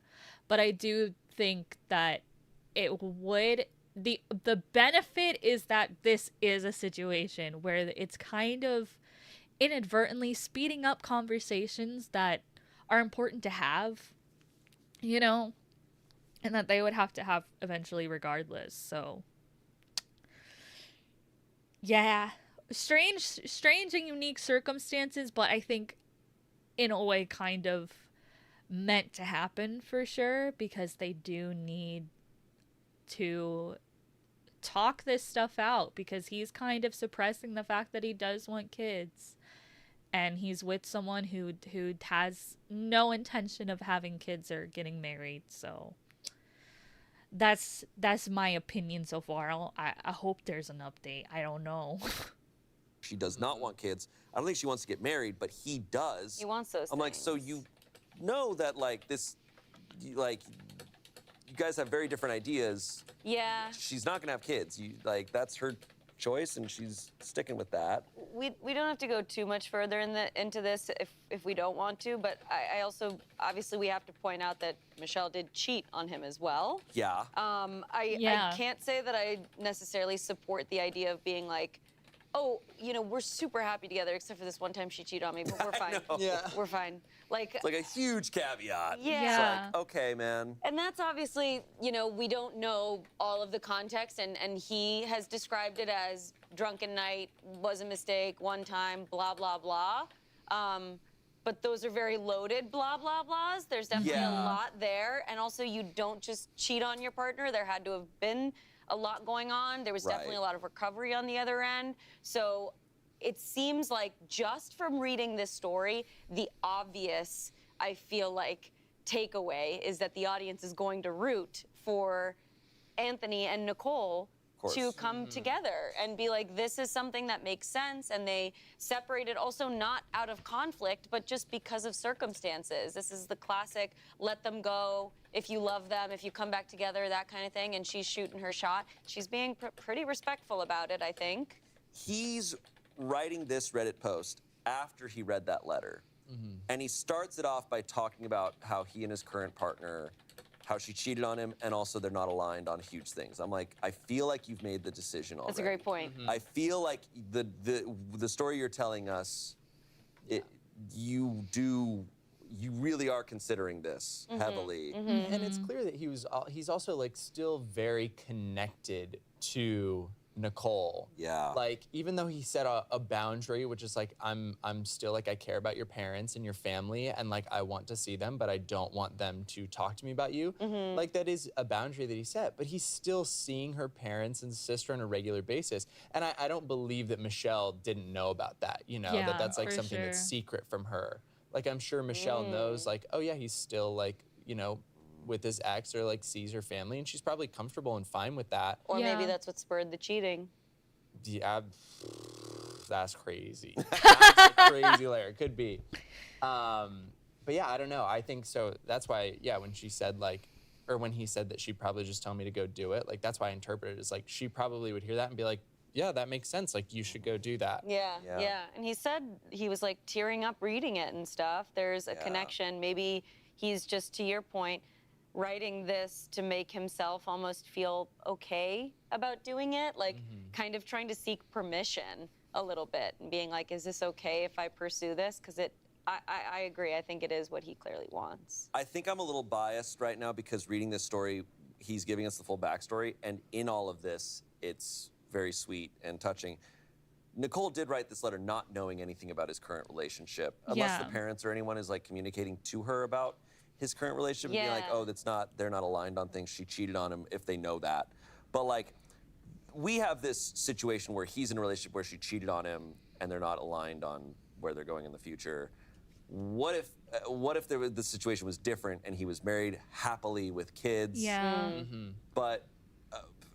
But I do think that it would... The benefit is that this is a situation where it's kind of inadvertently speeding up conversations that are important to have, you know, and that they would have to have eventually regardless. So yeah, strange and unique circumstances, but I think in a way kind of meant to happen for sure, because they do need to talk this stuff out, because he's kind of suppressing the fact that he does want kids. And he's with someone who has no intention of having kids or getting married. So that's my opinion so far. I hope there's an update. I don't know.
She does not want kids. I don't think she wants to get married, but he does.
He wants those
I'm like,
things.
so you know that like this, like, you guys have very different ideas.
Yeah.
She's not gonna have kids. That's her choice, and she's sticking with that.
We don't have to go too much further into this if we don't want to, but I also, obviously we have to point out that Michelle did cheat on him as well.
Yeah.
I can't say that I necessarily support the idea of being like, oh, you know, we're super happy together, except for this one time she cheated on me, but we're fine.
Yeah.
We're fine. Like,
It's like a huge caveat.
Yeah.
It's like, okay, man.
and that's obviously, you know, we don't know all of the context, and he has described it as drunken night, was a mistake, one time, blah, blah, blah. But those are very loaded blah, blah, blahs. There's definitely a lot there. And also, you don't just cheat on your partner. There had to have been a lot going on. There was definitely a lot of recovery on the other end. So it seems like just from reading this story, the obvious, I feel like, takeaway is that the audience is going to root for Anthony and Nicole to come together and be like, this is something that makes sense. And they separated also not out of conflict, but just because of circumstances. This is the classic, let them go. If you love them, if you come back together, that kind of thing. And she's shooting her shot. She's being pretty respectful about it, I think.
He's writing this Reddit post after he read that letter. And he starts it off by talking about how he and his current partner, how she cheated on him, and also they're not aligned on huge things. I'm like, I feel like you've made the decision already.
That's a great point.
I feel like the story you're telling us, you really are considering this heavily.
And it's clear that he's also like still very connected to Nicole.
Yeah.
Like, even though he set a boundary, which is like, I'm still like, I care about your parents and your family, and like, I want to see them, but I don't want them to talk to me about you. Like, that is a boundary that he set, but he's still seeing her parents and sister on a regular basis. And I don't believe that Michelle didn't know about that, you know, that's like something that's secret from her. Like, I'm sure Michelle knows, like, oh yeah, he's still like, you know, with his ex, or like sees her family, and she's probably comfortable and fine with that.
Or maybe that's what spurred the cheating.
Yeah, that's crazy. That's a crazy layer. It could be. But yeah, I don't know. I think so. That's why, yeah, when she said like, or when he said that she'd probably just tell me to go do it, like, that's why I interpreted it as like, she probably would hear that and be like, yeah, that makes sense. Like, you should go do that.
Yeah. And he said he was like tearing up reading it and stuff. There's a connection. Maybe he's just, to your point, writing this to make himself almost feel okay about doing it, like kind of trying to seek permission a little bit and being like, is this okay if I pursue this? Because I agree. I think it is what he clearly wants.
I think I'm a little biased right now because reading this story, he's giving us the full backstory, and in all of this, it's very sweet and touching. Nicole did write this letter not knowing anything about his current relationship, unless the parents or anyone is like communicating to her about his current relationship and being like, oh, they're not aligned on things. She cheated on him, if they know that. But like, we have this situation where he's in a relationship where she cheated on him and they're not aligned on where they're going in the future. What if the situation was different and he was married happily with kids?
Yeah.
But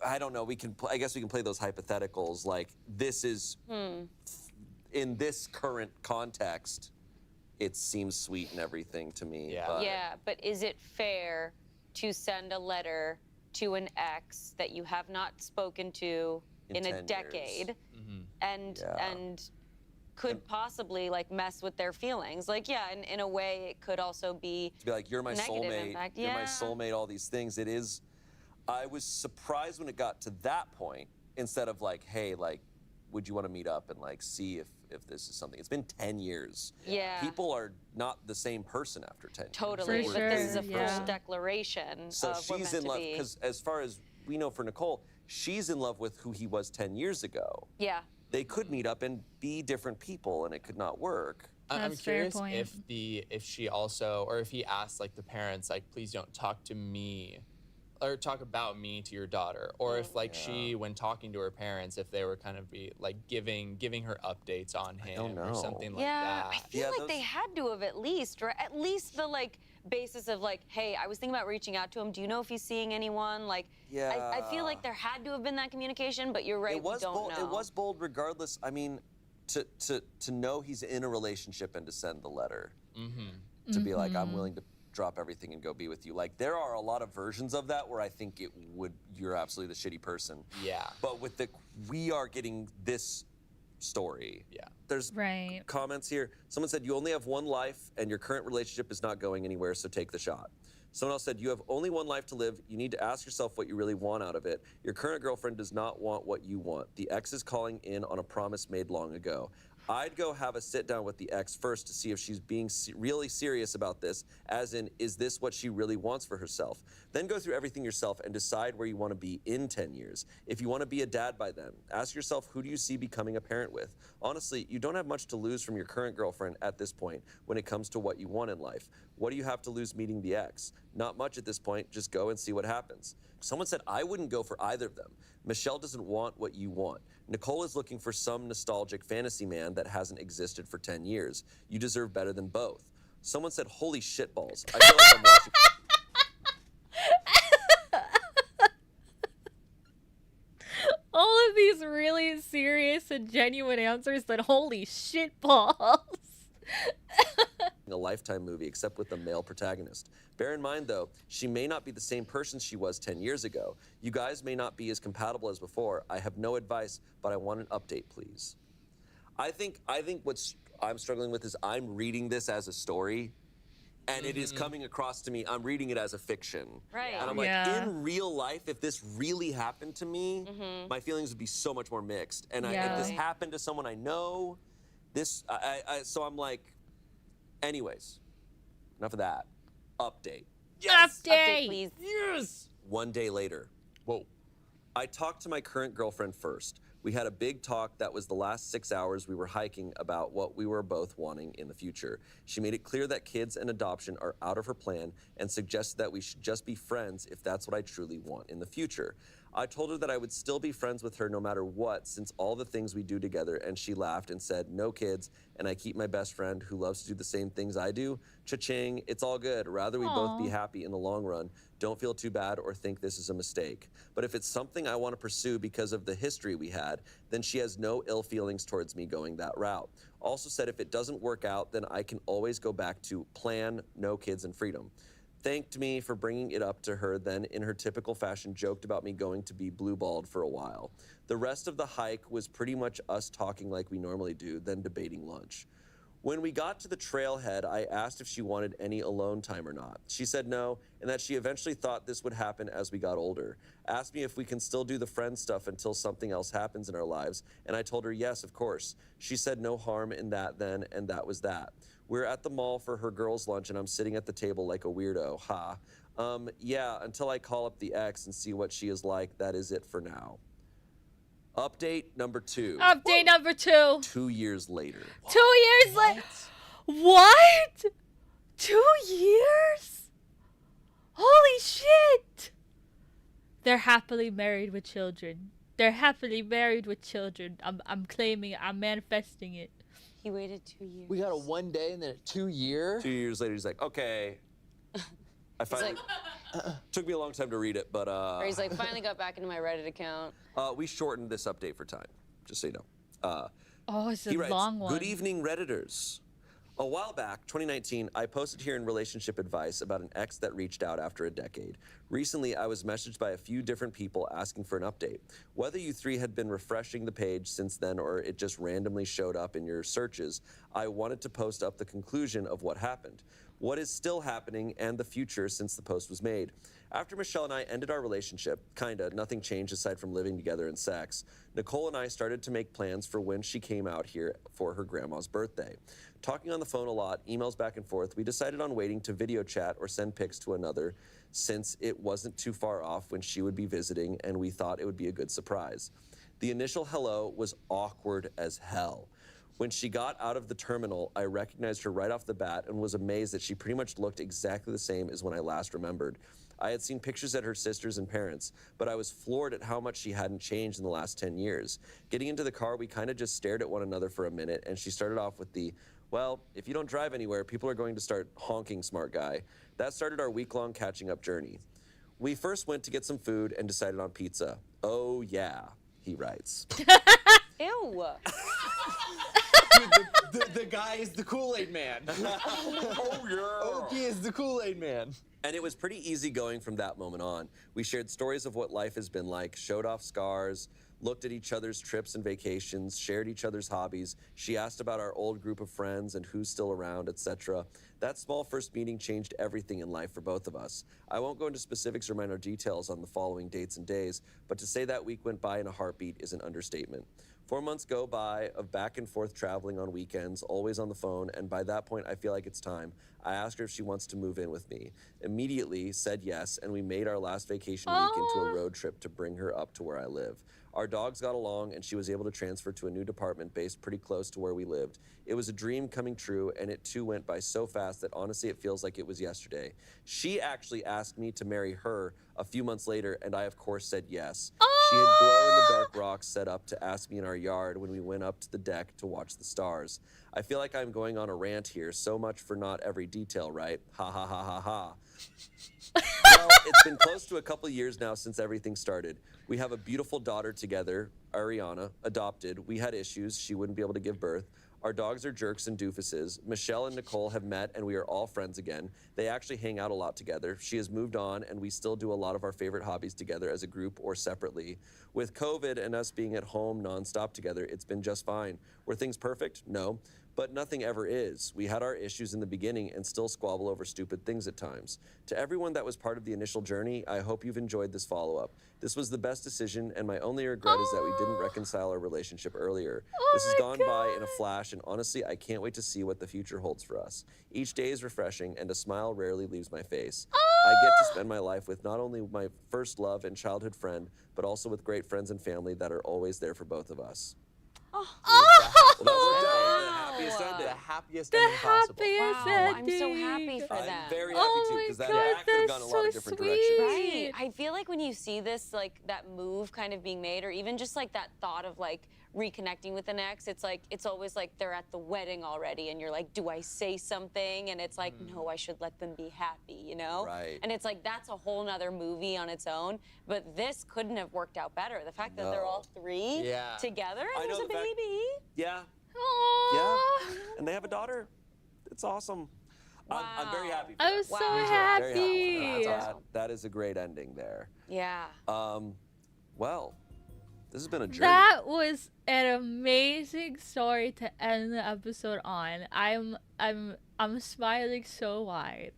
I don't know. I guess we can play those hypotheticals. Like, this is in this current context, it seems sweet and everything to me.
Yeah, but is it fair to send a letter to an ex that you have not spoken to in a decade and could possibly like mess with their feelings? Like, yeah, in a way it could also be
to be like, you're my soulmate,
impact.
you're my soulmate, all these things. It is, I was surprised when it got to that point, instead of like, hey, like, would you want to meet up and like see if this is something? It's been 10 years.
Yeah.
People are not the same person after 10 years.
Totally, but this is a full declaration
so
of
she's in love, because as far as we know for Nicole, she's in love with who he was 10 years ago.
Yeah.
They could meet up and be different people, and it could not work.
I'm curious if she also, or if he asked like the parents, like, please don't talk to me or talk about me to your daughter, or if like she, when talking to her parents, if they were kind of be like giving her updates on him or something like that.
I feel like they had to have at least, right? At least the like basis of like, hey, I was thinking about reaching out to him. Do you know if he's seeing anyone? Like, I feel like there had to have been that communication, but you're right, we don't know.
It was bold regardless. I mean, to know he's in a relationship and to send the letter. To be like, I'm willing to drop everything and go be with you. Like, there are a lot of versions of that where I think you're absolutely the shitty person.
Yeah.
But we are getting this story.
Yeah.
There's comments here. Someone said, you only have one life and your current relationship is not going anywhere, so take the shot. Someone else said, you have only one life to live. You need to ask yourself what you really want out of it. Your current girlfriend does not want what you want. The ex is calling in on a promise made long ago. I'd go have a sit down with the ex first to see if she's being really serious about this, as in, is this what she really wants for herself? Then go through everything yourself and decide where you want to be in 10 years. If you want to be a dad by then, ask yourself, who do you see becoming a parent with? Honestly, you don't have much to lose from your current girlfriend at this point when it comes to what you want in life. What do you have to lose meeting the ex? Not much at this point, just go and see what happens. Someone said, I wouldn't go for either of them. Michelle doesn't want what you want. Nicole is looking for some nostalgic fantasy man that hasn't existed for 10 years. You deserve better than both. Someone said, holy shitballs. I feel like I'm watching...
All of these really serious and genuine answers that holy shitballs.
A Lifetime movie, except with a male protagonist. Bear in mind, though, she may not be the same person she was 10 years ago. You guys may not be as compatible as before. I have no advice, but I want an update, please. I think what I'm struggling with is I'm reading this as a story, and it is coming across to me, I'm reading it as a fiction.
Right.
And I'm like, in real life, if this really happened to me, my feelings would be so much more mixed. And if this happened to someone I know, so I'm like, anyways, enough of that. Update.
Yes!
Update, please.
Yes! One day later. Whoa. I talked to my current girlfriend first. We had a big talk that was the last 6 hours we were hiking about what we were both wanting in the future. She made it clear that kids and adoption are out of her plan and suggested that we should just be friends if that's what I truly want in the future. I told her that I would still be friends with her no matter what, since all the things we do together, and she laughed and said, no kids, and I keep my best friend who loves to do the same things I do. Cha-ching, it's all good. Rather we both be happy in the long run. Don't feel too bad or think this is a mistake. But if it's something I want to pursue because of the history we had, then she has no ill feelings towards me going that route. Also said if it doesn't work out, then I can always go back to plan, no kids, and freedom. Thanked me for bringing it up to her, then in her typical fashion joked about me going to be blue-balled for a while. The rest of the hike was pretty much us talking like we normally do, then debating lunch. When we got to the trailhead, I asked if she wanted any alone time or not. She said no, and that she eventually thought this would happen as we got older. Asked me if we can still do the friend stuff until something else happens in our lives, and I told her yes, of course. She said no harm in that then, and that was that. We're at the mall for her girls' lunch, and I'm sitting at the table like a weirdo. Ha. Yeah, until I call up the ex and see what she is like, that is it for now. Update number 2.
Update number 2.
2 years later.
2 years later. What? 2 years? Holy shit. They're happily married with children. They're happily married with children. I'm claiming it. I'm manifesting it.
He waited 2 years.
We got a 1 day and then a 2 year.
2 years later, he's like, okay. I finally took me a long time to read it, but
or he's like, finally got back into my Reddit account.
We shortened this update for time, just so you know.
Oh, it's a
He writes,
long one.
Good evening, Redditors. A while back, 2019, I posted here in relationship advice about an ex that reached out after a decade. Recently, I was messaged by a few different people asking for an update. Whether you three had been refreshing the page since then or it just randomly showed up in your searches, I wanted to post up the conclusion of what happened, what is still happening, and the future since the post was made. After Michelle and I ended our relationship, kinda, nothing changed aside from living together and sex, Nicole and I started to make plans for when she came out here for her grandma's birthday. Talking on the phone a lot, emails back and forth, we decided on waiting to video chat or send pics to another since it wasn't too far off when she would be visiting and we thought it would be a good surprise. The initial hello was awkward as hell. When she got out of the terminal, I recognized her right off the bat and was amazed that she pretty much looked exactly the same as when I last remembered. I had seen pictures at her sisters and parents, but I was floored at how much she hadn't changed in the last 10 years. Getting into the car, we kind of just stared at one another for a minute, and she started off with the, well, if you don't drive anywhere, people are going to start honking, smart guy. That started our week-long catching up journey. We first went to get some food and decided on pizza. Oh yeah, he writes.
Ew.
Dude, the guy is the Kool-Aid man.
Oh yeah.
Opie is the Kool-Aid man.
And it was pretty easy going from that moment on. We shared stories of what life has been like, showed off scars, looked at each other's trips and vacations, shared each other's hobbies. She asked about our old group of friends and who's still around, etc. That small first meeting changed everything in life for both of us. I won't go into specifics or minor details on the following dates and days, but to say that week went by in a heartbeat is an understatement. 4 months go by of back and forth traveling on weekends, always on the phone, and by that point, I feel like it's time. I asked her if she wants to move in with me. Immediately said yes, and we made our last vacation week into a road trip to bring her up to where I live. Our dogs got along, and she was able to transfer to a new department based pretty close to where we lived. It was a dream coming true, and it too went by so fast that honestly it feels like it was yesterday. She actually asked me to marry her a few months later, and I of course said yes. She had glow-in-the-dark rocks set up to ask me in our yard when we went up to the deck to watch the stars. I feel like I'm going on a rant here, so much for not every detail, right? Ha ha ha ha ha. Well, it's been close to a couple years now since everything started. We have a beautiful daughter together, Ariana, adopted. We had issues. She wouldn't be able to give birth. Our dogs are jerks and doofuses. Michelle and Nicole have met, and we are all friends again. They actually hang out a lot together. She has moved on, and we still do a lot of our favorite hobbies together as a group or separately. With COVID and us being at home nonstop together, it's been just fine. Were things perfect? No. But nothing ever is. We had our issues in the beginning and still squabble over stupid things at times. To everyone that was part of the initial journey, I hope you've enjoyed this follow-up. This was the best decision, and my only regret is that we didn't reconcile our relationship earlier. This has gone by in a flash, and honestly, I can't wait to see what the future holds for us. Each day is refreshing, and a smile rarely leaves my face. I get to spend my life with not only my first love and childhood friend, but also with great friends and family that are always there for both of us.
Well,
Well, that worked out. The happiest ending.
the happiest ending possible.
Wow, I'm so happy for them.
I'm very happy too, because that could have gone a lot of different directions.
Right. I feel like when you see this, like that move kind of being made, or even just like that thought of like reconnecting with an ex, it's like, it's always like they're at the wedding already and you're like, do I say something? And it's like, no, I should let them be happy, you know?
Right.
And it's like, that's a whole nother movie on its own, but this couldn't have worked out better. The fact that they're all three together and
I know
there's a
the fact-
baby.
Yeah.
Aww.
Yeah. And they have a daughter. It's awesome. I'm very happy for
I'm
them.
so
Very
happy.
That's awesome. That is a great ending there.
Yeah.
Well, this has been a journey.
That was an amazing story to end the episode on. I'm smiling so wide.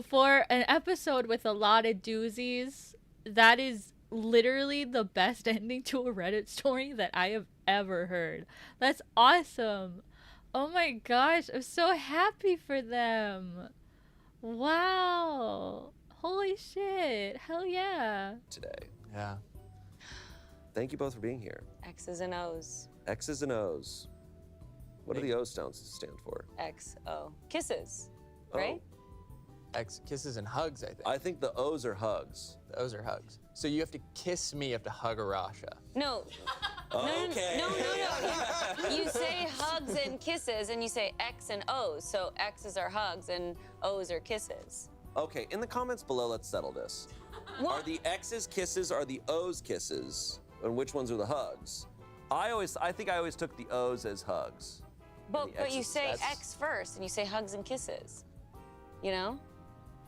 For an episode with a lot of doozies, that is literally the best ending to a Reddit story that I have ever heard. That's awesome. Oh my gosh, I'm so happy for them. Wow. Holy shit. Hell yeah.
Today.
Yeah.
Thank you both for being here.
X's and O's.
X's and O's. What do the O's stand for?
XO. Kisses,
Oh.
right?
X kisses and hugs, I think.
I think the O's are hugs.
Those are hugs. So you have to kiss me, you have to hug Arasha.
No.
Okay.
No. You say hugs and kisses, and you say X and O's. So X's are hugs, and O's are kisses.
Okay, in the comments below, let's settle this. Are the X's kisses, are the O's kisses? And which ones are the hugs? I think I always took the O's as hugs.
But you
X's,
say
that's-
X first, and you say hugs and kisses. You know?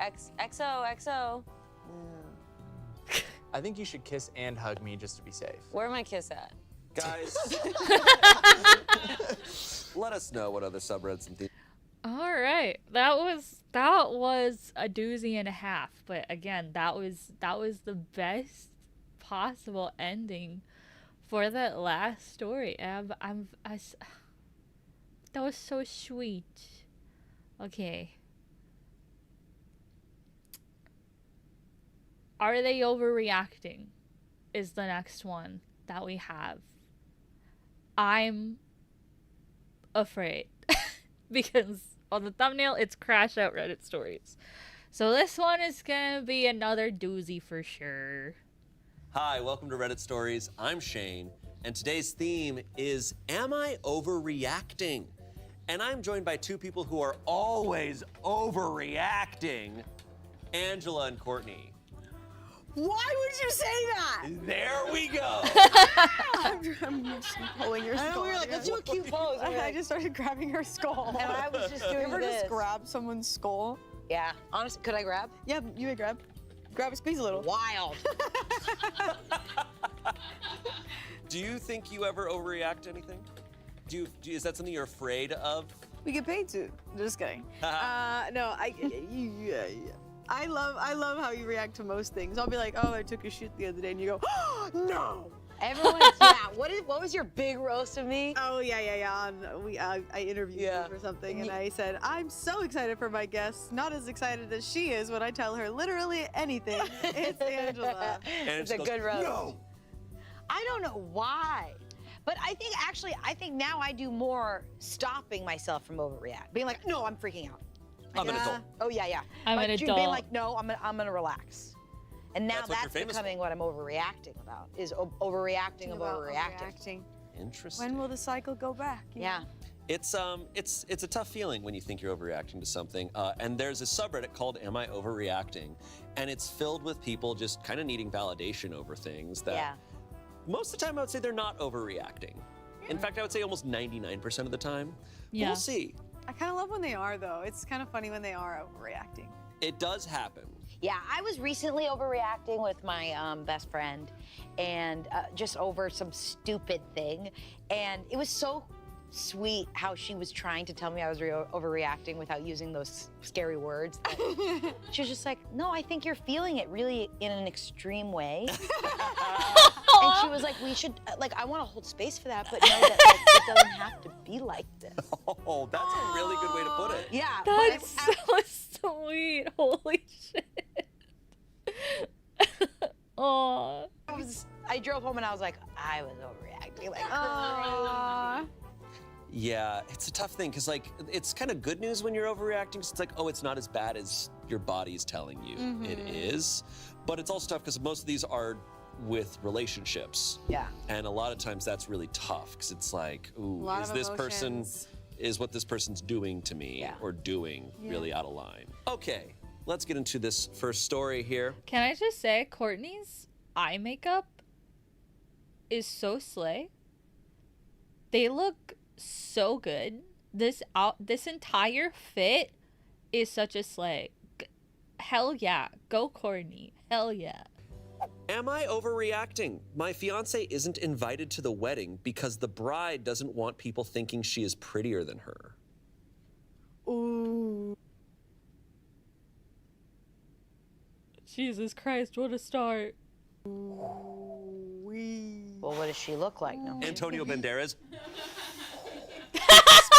XO.
I think you should kiss and hug me just to be safe.
Where my kiss at?
Guys, let us know what other subreddits and themes.
All right, that was a doozy and a half, but again, that was the best possible ending for that last story. That was so sweet. Okay. Are they overreacting? Is the next one that we have. I'm afraid because on the thumbnail it's crash out Reddit stories. So this one is gonna be another doozy for sure.
Hi, welcome to Reddit Stories. I'm Shane, and today's theme is Am I Overreacting? And I'm joined by two people who are always overreacting, Angela and Courtney.
Why would you say that?
There we go.
I'm just pulling your skull.
we were like, let's do a cute pose. And
I just started grabbing her skull.
And I was just
You
doing
ever
this.
just grab someone's skull?
Yeah. Honestly, could I grab?
Yeah, you would grab. Grab and squeeze a little.
Wild.
Do you think you ever overreact to anything? Is that something you're afraid of?
We get paid to. Just kidding. No, I love how you react to most things. I'll be like, oh, I took a shit the other day, and you go, oh, no.
Everyone's, yeah. What was your big roast of me?
Oh yeah. I interviewed
Yeah.
her for something, and I said I'm so excited for my guests. Not as excited as she is when I tell her literally anything. It's Angela.
And
It's
she
a
goes,
good roast.
No.
I don't know why, but I think now I do more stopping myself from overreact, being like, no, I'm freaking out.
I'm an adult.
Oh yeah.
I'm an
But
adult.
being like, no, I'm gonna relax. And now
That's what you're
that's
famous
becoming what I'm overreacting about, is overreacting of
About
overreacting.
Interesting.
When will the cycle go back? You
Yeah.
know?
It's a tough feeling when you think you're overreacting to something. And there's a subreddit called Am I Overreacting? And it's filled with people just kind of needing validation over things that
Yeah.
most of the time I would say they're not overreacting. In fact, I would say almost 99% of the time.
Yeah.
We'll see.
I kind of love when they are though. It's kind of funny when they are overreacting.
It does happen.
Yeah, I was recently overreacting with my best friend, and just over some stupid thing, and it was so sweet how she was trying to tell me I was overreacting without using those scary words. She was just like, no, I think you're feeling it really in an extreme way. And she was like, we should, I want to hold space for that, but know that it doesn't have to be like this.
Oh, that's a really good way to put it.
Yeah.
That's so sweet. Holy shit. Oh.
I drove home and I was like, I was overreacting. Like,
Aww.
Yeah, it's a tough thing because it's kind of good news when you're overreacting. 'Cause it's like, oh, it's not as bad as your body's telling you it is. But it's also tough because most of these are with relationships.
yeah.
And a lot of times that's really tough because it's like, ooh,
lot
is
of
this person,
emotions.
is what this person's doing to me
Yeah.
or doing really out of line? Okay, let's get into this first story here.
Can I just say, Courtney's eye makeup is so slay. They look so good. This entire fit is such a slay. Hell yeah. Go Courtney. Hell yeah.
Am I overreacting? My fiance isn't invited to the wedding because the bride doesn't want people thinking she is prettier than her.
Ooh.
Jesus Christ, what a start.
Wee.
Well, what does she look like? No.
Antonio Banderas.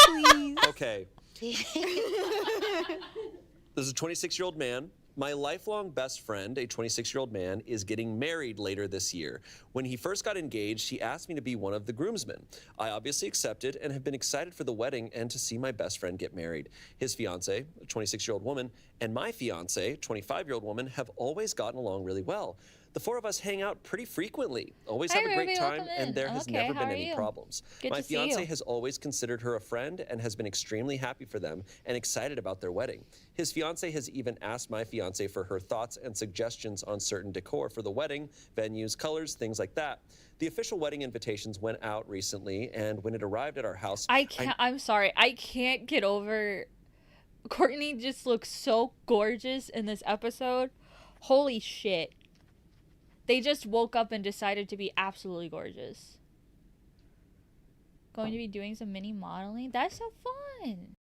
Please.
Okay. This is a 26-year-old man. My lifelong best friend, a 26-year-old man, is getting married later this year. When he first got engaged, he asked me to be one of the groomsmen. I obviously accepted and have been excited for the wedding and to see my best friend get married. His fiance, a 26-year-old woman, and my fiance, a 25-year-old woman, have always gotten along really well. The four of us hang out pretty frequently, always
Hi,
have a great
Ruby,
time,
welcome
and
in.
there has
Okay,
never
how
been
are
any
you?
problems.
Good
My
to see
fiance
you.
has always considered her a friend and has been extremely happy for them and excited about their wedding. His fiance has even asked my fiance for her thoughts and suggestions on certain decor for the wedding, venues, colors, things like that. The official wedding invitations went out recently, and when it arrived at our house,
I'm sorry. I can't get over. Courtney just looks so gorgeous in this episode. Holy shit. They just woke up and decided to be absolutely gorgeous. Going to be doing some mini modeling? That's so fun.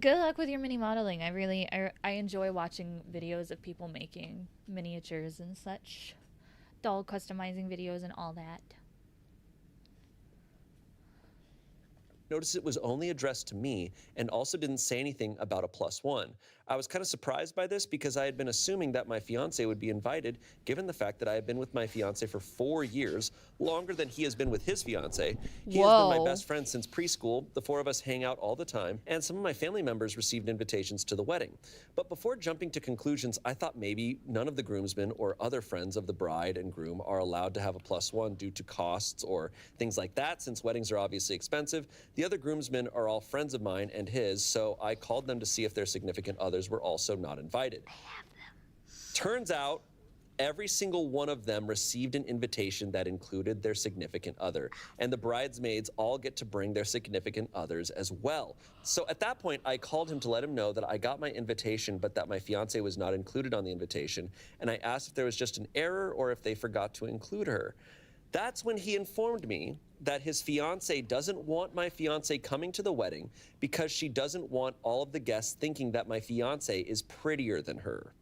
Good luck with your mini modeling. I enjoy watching videos of people making miniatures and such. Doll customizing videos and all that.
Notice it was only addressed to me and also didn't say anything about a +1. I was kind of surprised by this because I had been assuming that my fiance would be invited, given the fact that I have been with my fiance for 4 years, longer than he has been with his fiance. He has been my best friend since preschool. The 4 of us hang out all the time, and some of my family members received invitations to the wedding. But before jumping to conclusions, I thought maybe none of the groomsmen or other friends of the bride and groom are allowed to have a +1 due to costs or things like that, since weddings are obviously expensive. The other groomsmen are all friends of mine and his, so I called them to see if their significant others were also not invited. Turns out, every single one of them received an invitation that included their significant other, and the bridesmaids all get to bring their significant others as well. So at that point, I called him to let him know that I got my invitation, but that my fiance was not included on the invitation, and I asked if there was just an error or if they forgot to include her. That's when he informed me that his fiance doesn't want my fiance coming to the wedding because she doesn't want all of the guests thinking that my fiance is prettier than her.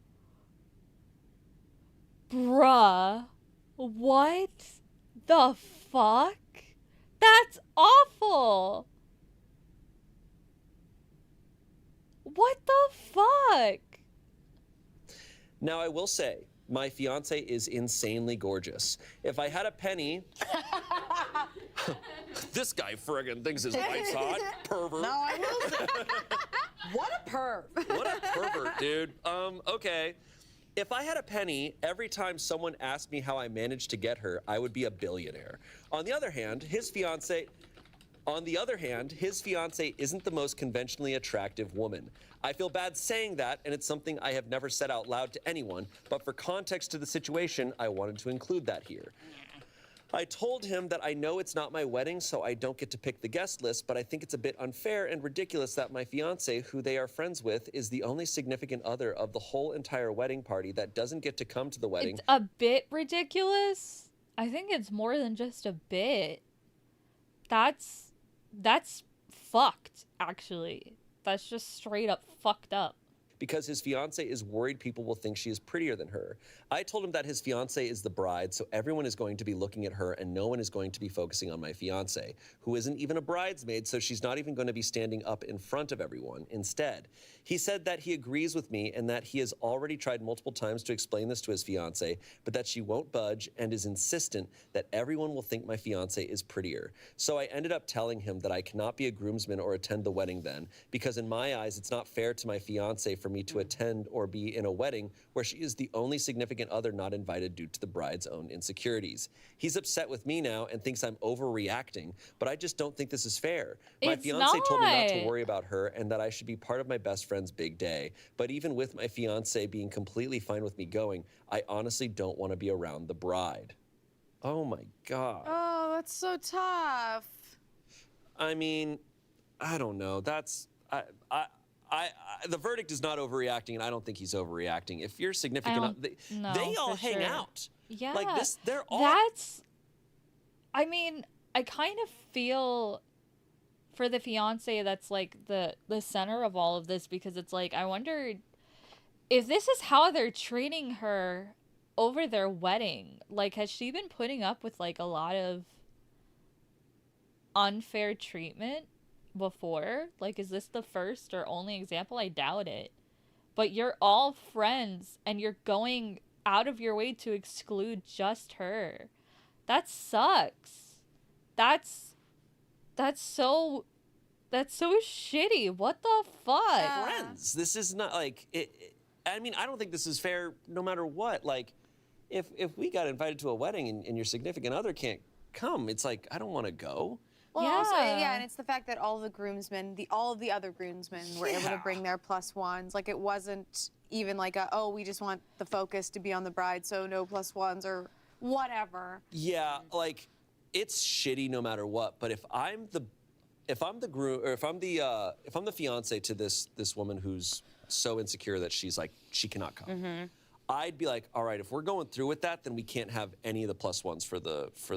Bruh. What the fuck? That's awful. What the fuck?
Now, I will say, my fiance is insanely gorgeous. If I had a penny... This guy friggin' thinks his wife's hot. Pervert.
No, I will say. What a perv.
What a pervert, dude. Okay. If I had a penny, every time someone asked me how I managed to get her, I would be a billionaire. On the other hand, his fiance isn't the most conventionally attractive woman. I feel bad saying that, and it's something I have never said out loud to anyone, but for context to the situation, I wanted to include that here. I told him that I know it's not my wedding, so I don't get to pick the guest list, but I think it's a bit unfair and ridiculous that my fiance, who they are friends with, is the only significant other of the whole entire wedding party that doesn't get to come to the wedding.
It's a bit ridiculous. I think it's more than just a bit. That's fucked, actually. That's just straight up fucked up.
Because his fiance is worried people will think she is prettier than her. I told him that his fiance is the bride, so everyone is going to be looking at her and no one is going to be focusing on my fiance, who isn't even a bridesmaid, so she's not even going to be standing up in front of everyone. Instead, he said that he agrees with me and that he has already tried multiple times to explain this to his fiance, but that she won't budge and is insistent that everyone will think my fiance is prettier. So I ended up telling him that I cannot be a groomsman or attend the wedding then, because in my eyes, it's not fair to my fiance for me to attend or be in a wedding where she is the only significant other not invited due to the bride's own insecurities. He's upset with me now and thinks I'm overreacting, but I just don't think this is fair. My fiance told me not to worry about her and that I should be part of my best friend's big day. But even with my fiance being completely fine with me going, I honestly don't want to be around the bride. Oh my God.
Oh, that's so tough.
I mean, I don't know. That's, the verdict is not overreacting, and I don't think he's overreacting. If you're significant, they all hang out.
Yeah.
Like this, they're all.
I mean, I kind of feel for the fiance that's like the center of all of this, because it's like, I wonder if this is how they're treating her over their wedding. Like, has she been putting up with like a lot of unfair treatment before? Like, is this the first or only example? I doubt it. But you're all friends and you're going out of your way to exclude just her. That sucks. That's so shitty. What the fuck?
Friends. This is not like I mean, I don't think this is fair no matter what. Like, if we got invited to a wedding and your significant other can't come, it's like, I don't want to go.
Well, also, and it's the fact that all of the other groomsmen were able to bring their +1s. Like, it wasn't even like we just want the focus to be on the bride, so no +1s or whatever.
Yeah, like, it's shitty no matter what. But if I'm the groom, or if I'm the fiance to this woman who's so insecure that she's like, she cannot come. I'd be like, all right, if we're going through with that, then we can't have any of the +1s for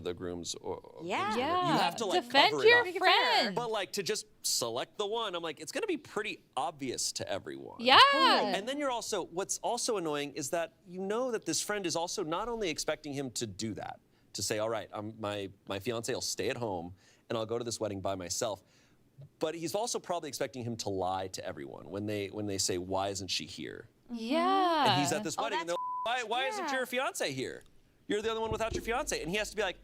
the grooms. Or
Yeah.
you have to like
defend
cover it
your
up.
friend.
But like to just select the one, I'm like, it's gonna be pretty obvious to everyone.
Yeah.
And then you're also, what's also annoying is that you know that this friend is also not only expecting him to do that, to say, all right, my fiance will stay at home and I'll go to this wedding by myself. But he's also probably expecting him to lie to everyone when they say, why isn't she here?
Yeah.
And he's at this wedding and they're like, why isn't your fiance here? You're the only one without your fiance. And he has to be like,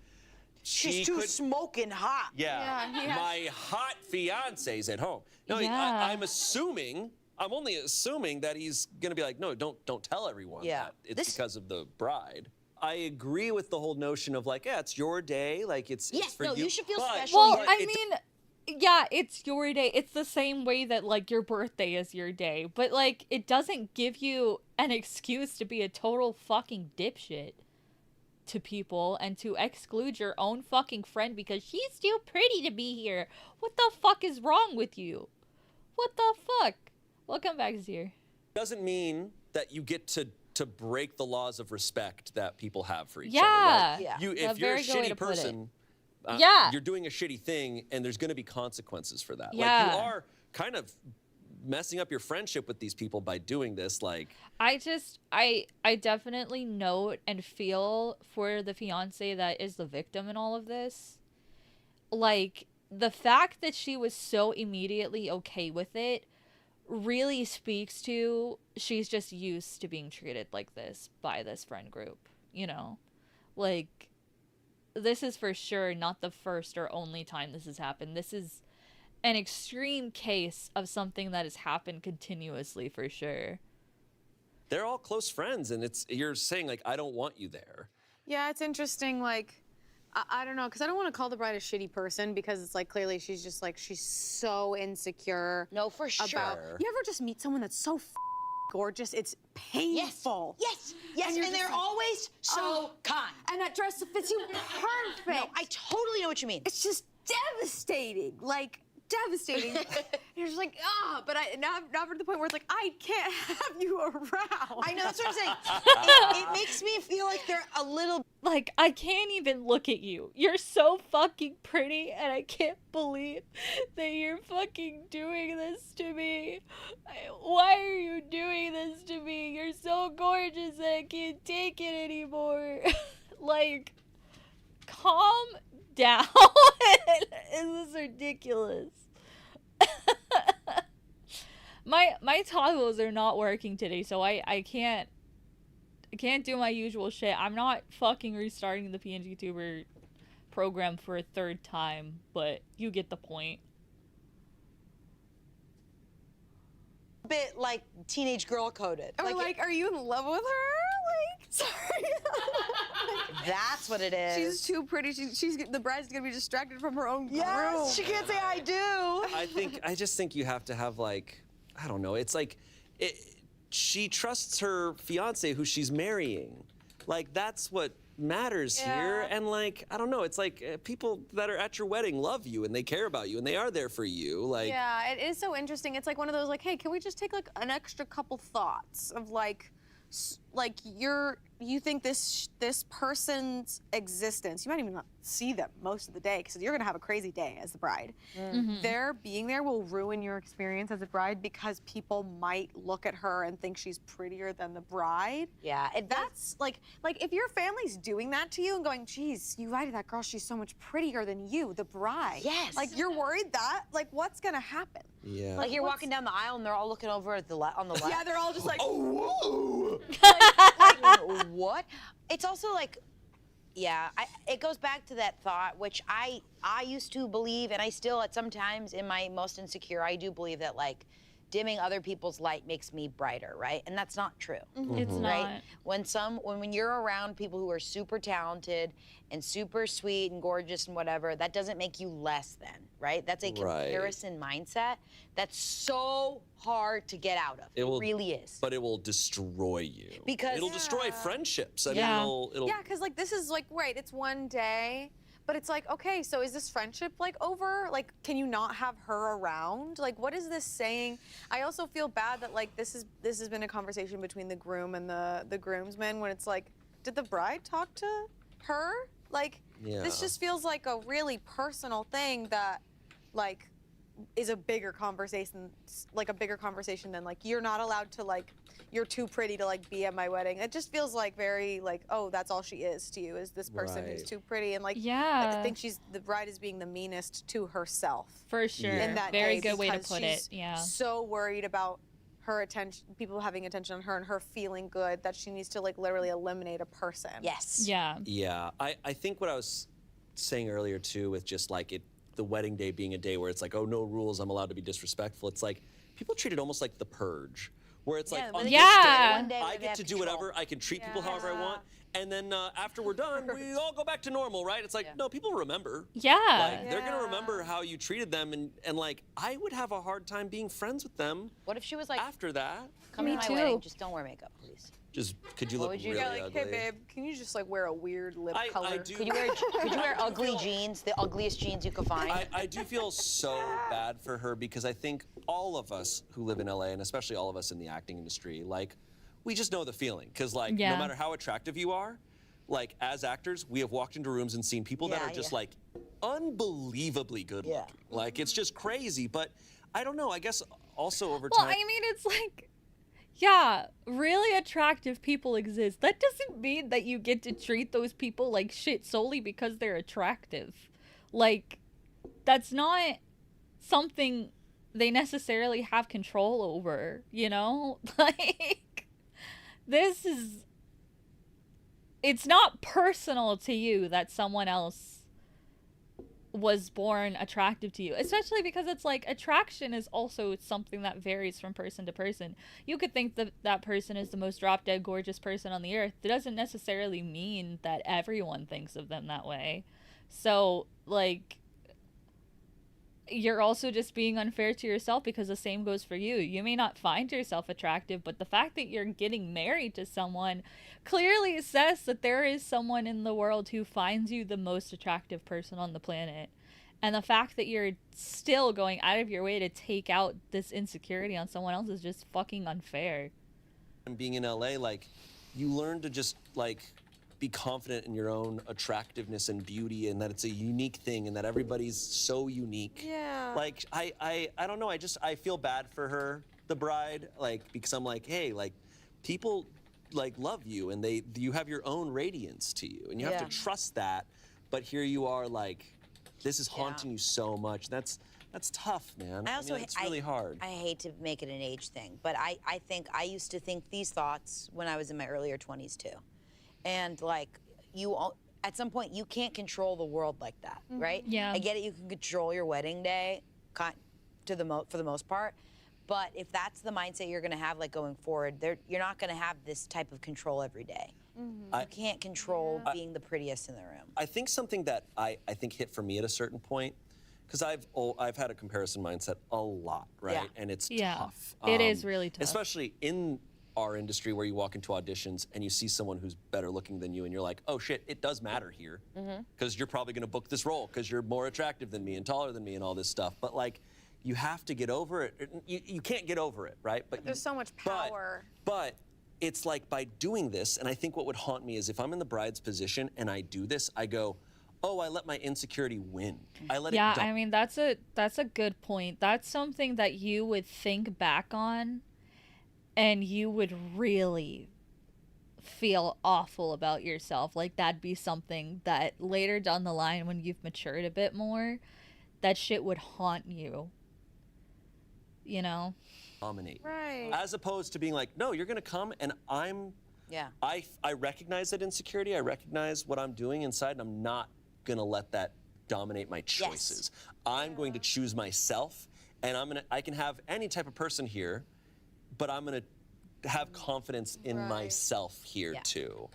She's too smoking hot.
Yeah, my hot fiance's at home. No, I'm only assuming that he's gonna be like, no, don't tell everyone that it's because of the bride. I agree with the whole notion of like, yeah, it's your day, like it's for you.
You should feel special.
Well, I mean, yeah, it's your day. It's the same way that like your birthday is your day, but like it doesn't give you an excuse to be a total fucking dipshit to people and to exclude your own fucking friend because she's too pretty to be here. What the fuck is wrong with you? What the fuck? Welcome back, Zir.
Doesn't mean that you get to break the laws of respect that people have for each other.
Yeah.
Right? If you're a shitty person, you're doing a shitty thing, and there's going to be consequences for that.
Yeah.
Like you are kind of messing up your friendship with these people by doing this. Like
I definitely note and feel for the fiance that is the victim in all of this. Like the fact that she was so immediately okay with it really speaks to she's just used to being treated like this by this friend group, you know? Like this is for sure not the first or only time this has happened. This is an extreme case of something that has happened continuously for sure.
They're all close friends, and you're saying like, I don't want you there.
Yeah, it's interesting. Like, I don't know, because I don't want to call the bride a shitty person because it's like clearly she's just like she's so insecure.
No, for sure.
You ever just meet someone that's so gorgeous? It's painful.
Yes. And they're always so kind.
And that dress fits you perfect.
No, I totally know what you mean.
It's just devastating. Like, devastating. You're just like, but now we're at the point where it's like, I can't have you around.
I know, that's what I'm saying. It makes me feel like they're a little...
Like, I can't even look at you. You're so fucking pretty, and I can't believe that you're fucking doing this to me. Why are you doing this to me? You're so gorgeous that I can't take it anymore. Like, calm down. This is ridiculous. My toggles are not working today, so I can't do my usual shit. I'm not fucking restarting the VTUBER program for a third time, but you get the point.
Bit like teenage girl coded.
Or like, are you in love with her? Like, sorry.
That's what it is.
She's too pretty. She's the bride's gonna be distracted from her own groom.
Yes, she can't say I do.
I just think you have to have like, I don't know. It's like, she trusts her fiance who she's marrying. Like that's what matters here. And like, I don't know. It's like people that are at your wedding love you and they care about you and they are there for you. Like,
yeah, it is so interesting. It's like one of those like, hey, can we just take like an extra couple thoughts of like you think this person's existence, you might even not see them most of the day because you're gonna have a crazy day as the bride. Their being there will ruin your experience as a bride because people might look at her and think she's prettier than the bride.
Yeah,
That's like if your family's doing that to you and going, geez, you lied to that girl, she's so much prettier than you, the bride.
Yes.
Like you're worried that, like what's gonna happen?
yeah.
Like you're walking down the aisle and they're all looking over at on the left.
Yeah, they're all just like,
Oh,
like, what? It's also like, yeah, it goes back to that thought, which I used to believe, and I still, at sometimes in my most insecure, I do believe that like dimming other people's light makes me brighter, right? And that's not true.
It's
Right?
not.
When you're around people who are super talented and super sweet and gorgeous and whatever, that doesn't make you less than, right? That's a comparison mindset that's so hard to get out of. It really is.
But it will destroy you.
Because
it'll destroy friendships. I mean,
Yeah.
it'll
yeah, because like this is like, right, it's one day, But it's like, okay, so is this friendship like over? Like, can you not have her around? Like, what is this saying? I also feel bad that like this has been a conversation between the groom and the groomsmen when it's like, did the bride talk to her? Like, this just feels like a really personal thing that like is a bigger conversation, than like you're not allowed to like, you're too pretty to like be at my wedding. It just feels like very like, oh, that's all she is to you, is this person who's too pretty. And like, I think the bride is being the meanest to herself.
For sure.
In that
Very
day,
good way to
because
put
she's
it. Yeah.
so worried about her attention, people having attention on her and her feeling good, that she needs to like literally eliminate a person.
Yes.
Yeah.
Yeah, I think what I was saying earlier too, with just like the wedding day being a day where it's like, oh, no rules, I'm allowed to be disrespectful. It's like people treat it almost like the purge, where it's like, on this day, I get to do whatever, I can treat people however I want, and then after we're done, we all go back to normal, right? It's like, no, people remember.
Yeah.
Like, they're gonna remember how you treated them, and like, I would have a hard time being friends with them.
What if she was like,
after that?
come to my wedding, just don't wear makeup, please.
Just, could you look
would you
really
Yeah, like,
ugly?
hey babe, can you just like wear a weird lip color?
I do.
Could you wear ugly jeans, the ugliest jeans you could find?
I do feel so bad for her, because I think all of us who live in LA, and especially all of us in the acting industry, like, we just know the feeling. Because like, no matter how attractive you are, like as actors, we have walked into rooms and seen people that are just like unbelievably good looking. Like, it's just crazy. But I don't know, I guess also over time.
Well, I mean, it's like, yeah, really attractive people exist. That doesn't mean that you get to treat those people like shit solely because they're attractive. Like, that's not something they necessarily have control over, you know? Like, this is... It's not personal to you that someone else was born attractive to you, especially because it's like attraction is also something that varies from person to person. You could think that that person is the most drop dead gorgeous person on the earth. It doesn't necessarily mean that everyone thinks of them that way. So like, you're also just being unfair to yourself, because the same goes for you. You may not find yourself attractive, but the fact that you're getting married to someone clearly says that there is someone in the world who finds you the most attractive person on the planet. And the fact that you're still going out of your way to take out this insecurity on someone else is just fucking unfair.
And being in LA, like, you learn to just like be confident in your own attractiveness and beauty, and that it's a unique thing, and that everybody's so unique.
Yeah.
Like, I don't know, I feel bad for her, the bride, like, because I'm like, hey, like, people like love you, and you have your own radiance to you, and you have to trust that. But here you are, like, this is haunting you so much. That's tough, man.
I also,
it's really hard.
I hate to make it an age thing, but I think I used to think these thoughts when I was in my earlier 20s too. And like, at some point, you can't control the world like that, right?
Yeah.
I get it, you can control your wedding day for the most part, but if that's the mindset you're gonna have like going forward, you're not gonna have this type of control every day. You can't control being the prettiest in the room.
I think something that I think hit for me at a certain point, because I've had a comparison mindset a lot, right?
Yeah.
And it's tough.
It is really tough.
Especially in our industry, where you walk into auditions and you see someone who's better looking than you, and you're like, oh shit, it does matter here, because you're probably gonna book this role because you're more attractive than me and taller than me and all this stuff. But like, you have to get over it. You can't get over it, right? But
there's so much power.
But it's like, by doing this, and I think what would haunt me is if I'm in the bride's position and I do this, I go, oh, I let my insecurity win. I let it die.
I mean, that's a good point. That's something that you would think back on, and you would really feel awful about yourself. Like, that'd be something that later down the line, when you've matured a bit more, that shit would haunt you. You know?
Dominate.
Right.
As opposed to being like, no, you're gonna come and I recognize that insecurity, I recognize what I'm doing inside, and I'm not gonna let that dominate my choices. I'm going to choose myself, and I can have any type of person here, but I'm gonna have confidence in myself here too.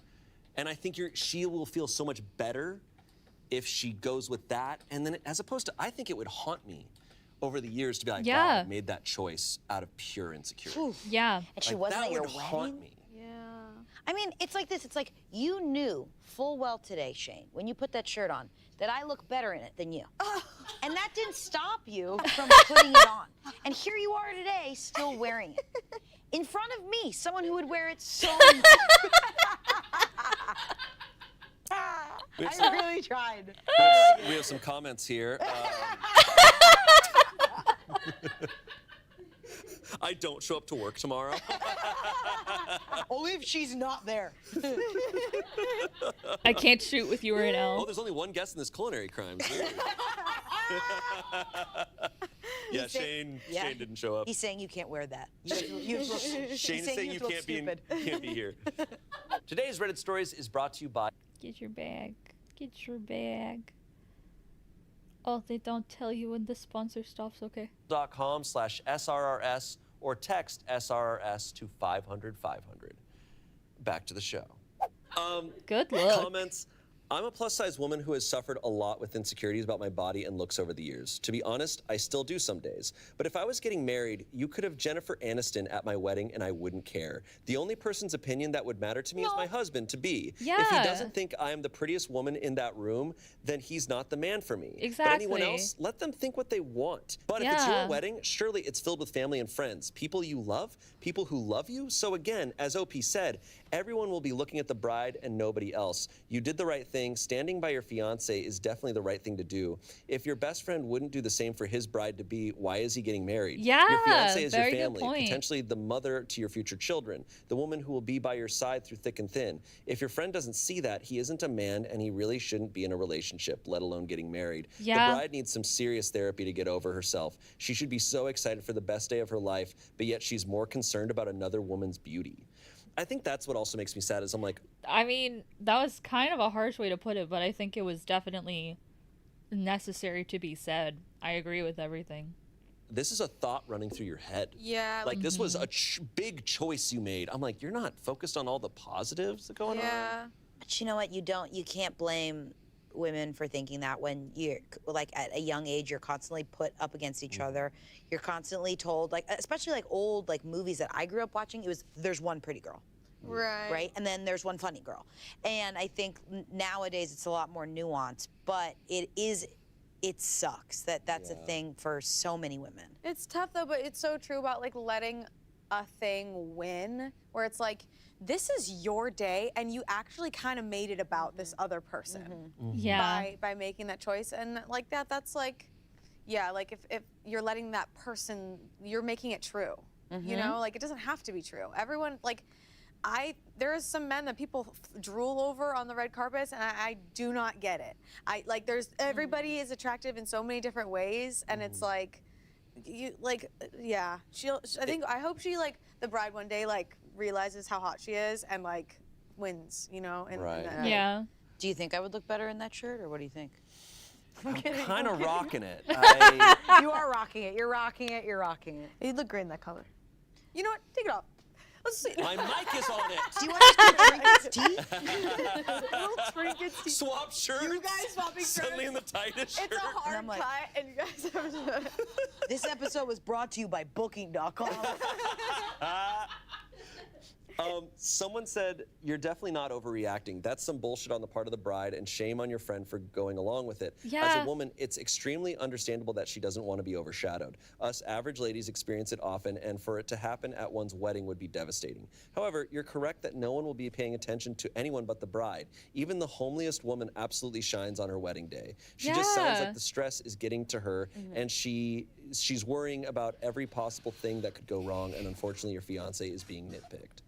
And I think she will feel so much better if she goes with that. And then, as opposed to, I think it would haunt me over the years to be like, wow, I made that choice out of pure insecurity.
Yeah.
And she
Like,
wasn't
that
at your
would haunt
wedding?
me.
Yeah.
I mean, it's like this. It's like you knew full well today, Shane, when you put that shirt on, that I look better in it than you. And that didn't stop you from putting it on. And here you are today, still wearing it. In front of me, someone who would wear it so much. I really tried.
We have some comments here. I don't show up to work tomorrow.
Only if she's not there.
I can't shoot with you right now.
Oh, there's only one guest in this culinary crimes. Yeah, Shane didn't show up.
He's saying you can't wear that.
Shane is saying you can't be here. Today's Reddit Stories is brought to you by...
Get your bag. Get your bag. Oh, they don't tell you when the sponsor stops, okay.
.com/SRRS or text SRRS to 500 500. Back to the show.
Good luck.
Comments. I'm a plus-size woman who has suffered a lot with insecurities about my body and looks over the years. To be honest, I still do some days. But if I was getting married, you could have Jennifer Aniston at my wedding and I wouldn't care. The only person's opinion that would matter to me is my husband-to-be.
Yeah.
If he doesn't think I am the prettiest woman in that room, then he's not the man for me.
Exactly.
But anyone else, let them think what they want. But if it's your wedding, surely it's filled with family and friends, people you love, people who love you. So again, as OP said, everyone will be looking at the bride and nobody else. You did the right thing. Standing by your fiance is definitely the right thing to do. If your best friend wouldn't do the same for his bride-to-be, why is he getting married?
Yeah,
your fiance is your
very good
family,
point.
potentially the mother to your future children, the woman who will be by your side through thick and thin. If your friend doesn't see that, he isn't a man and he really shouldn't be in a relationship, let alone getting married.
Yeah.
The bride needs some serious therapy to get over herself. She should be so excited for the best day of her life, but yet she's more concerned about another woman's beauty. I think that's what also makes me sad is I'm like...
I mean, that was kind of a harsh way to put it, but I think it was definitely necessary to be said. I agree with everything.
This is a thought running through your head.
Yeah.
Like, this was a big choice you made. I'm like, you're not focused on all the positives that going on?
Yeah.
But you know what? You can't blame women for thinking that when you're like at a young age, you're constantly put up against each other. You're constantly told, like, especially like old like movies that I grew up watching, there's one pretty girl. Right. And then there's one funny girl. And I think nowadays it's a lot more nuanced, but it sucks that's a thing for so many women.
It's tough though, but it's so true about like letting a thing win, where it's like, this is your day and you actually kind of made it about this other person
Yeah.
by making that choice. And like that's like, yeah, like if you're letting that person, you're making it true, you know, like it doesn't have to be true. Everyone, like, there is some men that people drool over on the red carpets, and I do not get it. Everybody is attractive in so many different ways, and it's like, I hope she, like, the bride one day, like, realizes how hot she is and, like, wins, you know? And,
Yeah.
Do you think I would look better in that shirt, or what do you think?
I'm kind of rocking it.
You are rocking it. You're rocking it. You're rocking it.
You look great in that color. You know what? Take it off. Let's see.
My mic is on it.
Do you want to do trinkets tea?
Little trinkets tea.
Swap shirts.
You guys swapping shirts.
Suddenly in the tightest shirt.
It's a hard
like,
cut, and you guys have
This episode was brought to you by Booking.com.
Someone said, you're definitely not overreacting. That's some bullshit on the part of the bride, and shame on your friend for going along with it.
Yeah.
As a woman, it's extremely understandable that she doesn't want to be overshadowed. Us average ladies experience it often, and for it to happen at one's wedding would be devastating. However, you're correct that no one will be paying attention to anyone but the bride. Even the homeliest woman absolutely shines on her wedding day. She just sounds like the stress is getting to her, and she's worrying about every possible thing that could go wrong, and unfortunately your fiance is being nitpicked.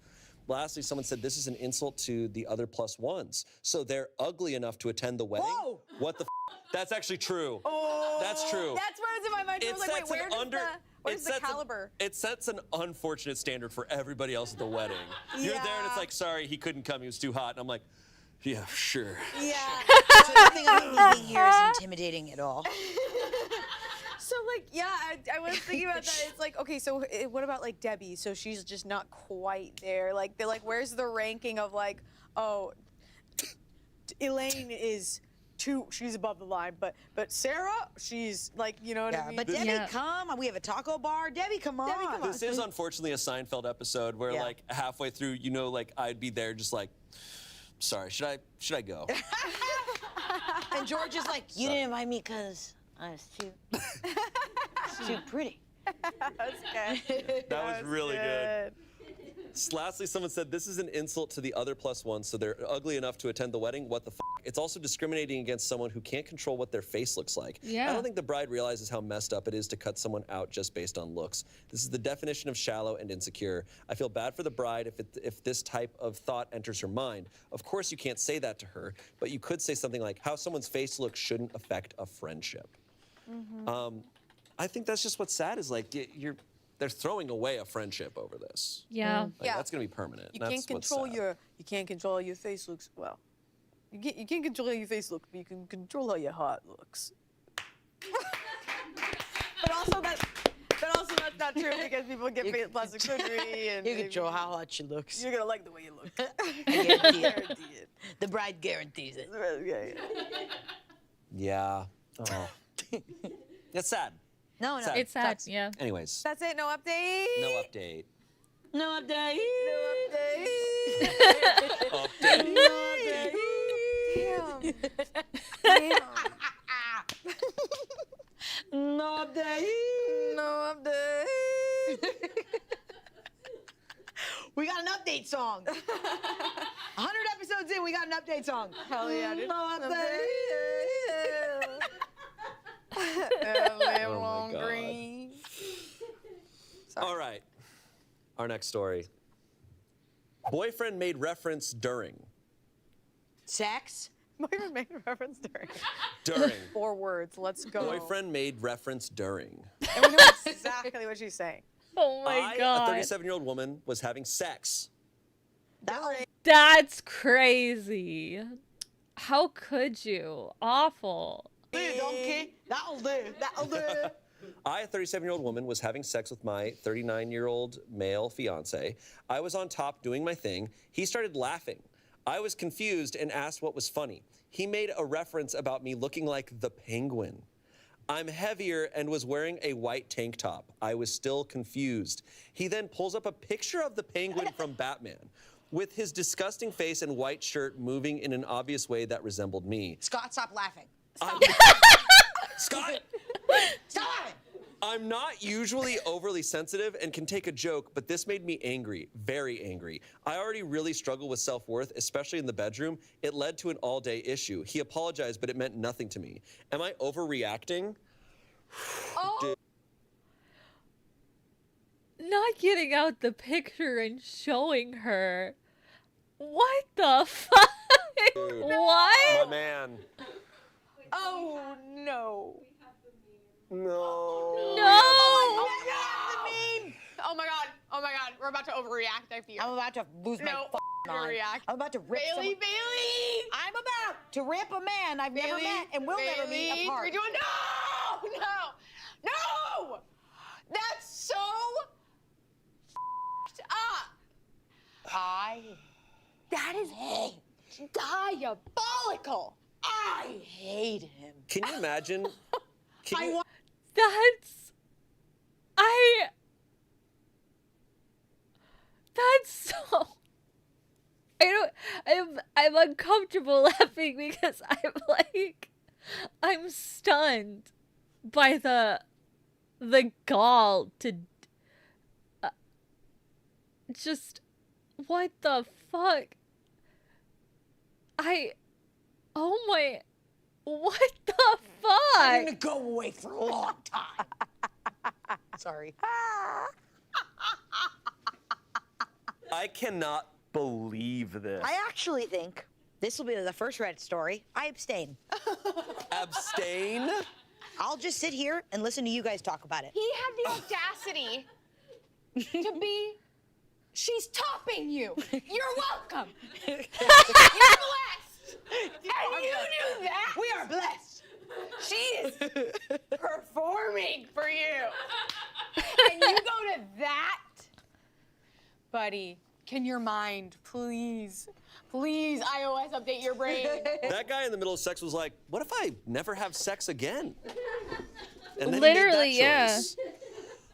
Lastly, someone said this is an insult to the other plus ones. So they're ugly enough to attend the wedding?
Whoa!
What the That's actually true.
Oh,
that's true.
That's what was in my mind. I was like, wait, where's the caliber?
It sets an unfortunate standard for everybody else at the wedding. You're there and it's like, sorry, he couldn't come, he was too hot. And I'm like, yeah, sure.
Yeah.
So nothing I'm thinking here is intimidating at all.
So, like, yeah, I was thinking about that. It's like, okay, so what about, like, Debbie? So she's just not quite there. Like, they're like, where's the ranking of, like, oh, Elaine is she's above the line. But Sarah, she's like, you know what I mean?
But Debbie, come on. We have a taco bar. Debbie, come on.
This is unfortunately a Seinfeld episode where like halfway through, you know, like I'd be there just like, sorry, should I go?
And George is like, you didn't invite me because I was too pretty.
That's good.
That was really good. Lastly, someone said, this is an insult to the other +1s, so they're ugly enough to attend the wedding. What the f? It's also discriminating against someone who can't control what their face looks like.
Yeah.
I don't think the bride realizes how messed up it is to cut someone out just based on looks. This is the definition of shallow and insecure. I feel bad for the bride if this type of thought enters her mind. Of course, you can't say that to her, but you could say something like, how someone's face looks shouldn't affect a friendship. I think that's just what's sad is like, they're throwing away a friendship over this.
Yeah.
Like, that's gonna be permanent.
You
That's
can't control how your face looks. Well, you can't control how your face looks, but you can control how your heart looks. but also that's not true because people get plastic surgery and
You control how hot she looks.
you're gonna like the way you look.
I guarantee it.
Guarantee it.
The bride guarantees it.
Yeah. Oh. It's sad.
No,
Sad.
It's sad, yeah.
Anyways,
That's it. No update.
no update.
No update.
Update.
Damn. Damn.
No update.
No update.
We got an update song. 100 episodes in, we got an update song.
Hell yeah, dude.
No update.
Live
Oh my
long
God.
green. Sorry.
All right. Our next story. Boyfriend made reference during.
Sex.
Boyfriend made a reference during.
During.
4 words. Let's go.
Boyfriend made reference during.
And we know exactly what she's saying.
Oh my God.
A 37-year-old woman, was having sex.
That's crazy. How could you? Awful.
Donkey. That'll do. That'll do.
I, a 37-year-old woman, was having sex with my 39-year-old male fiance. I was on top doing my thing. He started laughing. I was confused and asked what was funny. He made a reference about me looking like the Penguin. I'm heavier and was wearing a white tank top. I was still confused. He then pulls up a picture of the Penguin from Batman with his disgusting face and white shirt moving in an obvious way that resembled me.
Scott, stop laughing.
Scott!
Stop laughing.
I'm not usually overly sensitive and can take a joke, but this made me angry, very angry. I already really struggle with self-worth, especially in the bedroom. It led to an all-day issue. He apologized, but it meant nothing to me. Am I overreacting?
Oh. Not getting out the picture and showing her. What the fuck?
Dude,
What?
my man.
Oh, no.
No.
No!
Oh my god. Oh my god. We're about to overreact, I fear.
I'm about to lose my
No,
mind.
react.
I'm about to rip
Bailey, Bailey!
I'm about to rip a man I've never
Bailey,
met and will never meet
Bailey,
apart.
we're doing no! That's so up. That is diabolical.
I hate him.
Can you imagine?
That's so. I'm uncomfortable laughing because I'm stunned by the gall to just what the fuck. Oh my, what the fuck?
I'm gonna go away for a long time. Sorry.
I cannot believe this.
I actually think this will be the first Reddit story. I abstain.
Abstain?
I'll just sit here and listen to you guys talk about it.
He had the audacity to be. She's topping you. You're welcome. You're blessed. And you knew that.
We are blessed.
She is performing for you. And you go to that? Buddy, can your mind please Please, iOS, update your brain.
That guy in the middle of sex was like, what if I never have sex again? And then
Literally,
he made that choice.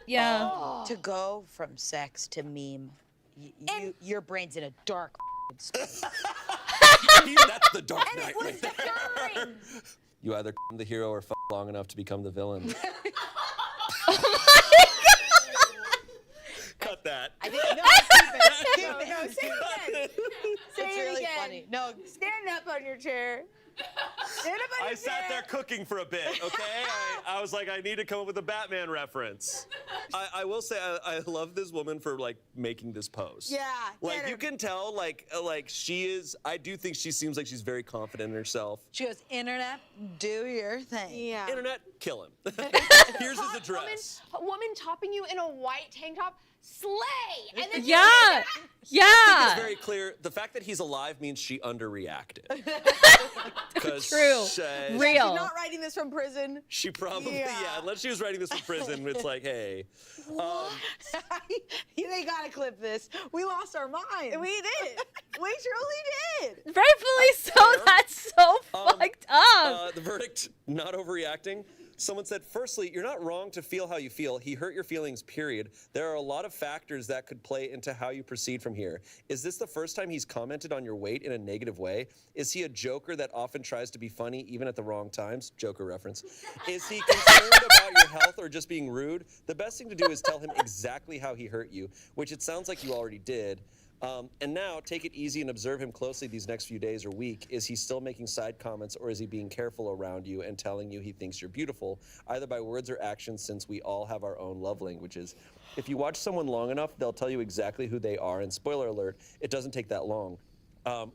Yeah.
To go from sex to meme, your brain's in a dark space.
That's the Dark Knight right there. You either the hero or long enough to become the villain. Cut that.
I think, no, keep it.
No, say it again. Say
It's
it
really
again.
funny. No,
Stand up on your chair. Stand up on
I
your
sat
chair.
there cooking for a bit, okay? I was like, I need to come up with a Batman reference. I will say, I love this woman for like making this post.
Yeah,
Like
get
you
her.
can tell, like she is. I do think she seems like she's very confident in herself.
she goes, internet, do your thing.
Yeah.
Internet, kill him. Here's his address.
Woman topping you in a white tank top, slay. And then
Yeah.
I think
Yeah.
it's very clear. The fact that he's alive means she underreacted.
True. Real.
She's not writing this from prison.
She probably,
Yeah.
unless she was writing this from prison, it's like, hey.
They gotta clip this. We lost our mind.
We did. We truly did.
Rightfully so. That's so fucked up.
The verdict, not overreacting. Someone said, firstly, you're not wrong to feel how you feel. He hurt your feelings, period. There are a lot of factors that could play into how you proceed from here. Is this the first time he's commented on your weight in a negative way? Is he a joker that often tries to be funny even at the wrong times? Joker reference. Is he concerned about your health or just being rude? The best thing to do is tell him exactly how he hurt you, which it sounds like you already did. And now, take it easy and observe him closely these next few days or week. Is he still making side comments, or is he being careful around you and telling you he thinks you're beautiful, either by words or actions, since we all have our own love languages? If you watch someone long enough, they'll tell you exactly who they are, and spoiler alert, it doesn't take that long.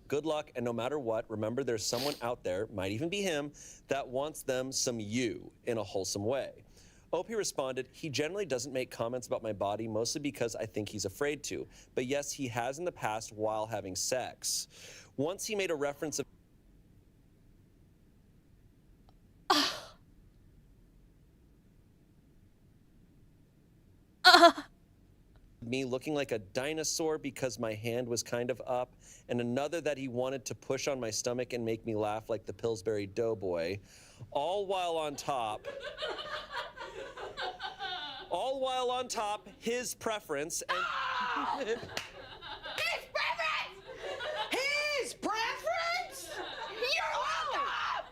Good luck, and no matter what, remember there's someone out there, might even be him, that wants them some you in a wholesome way. OP responded, he generally doesn't make comments about my body, mostly because I think he's afraid to. But yes, he has in the past while having sex. Once he made a reference of me looking like a dinosaur because my hand was kind of up, and another that he wanted to push on my stomach and make me laugh like the Pillsbury Doughboy, all while on top, his preference and
His preference? You're welcome.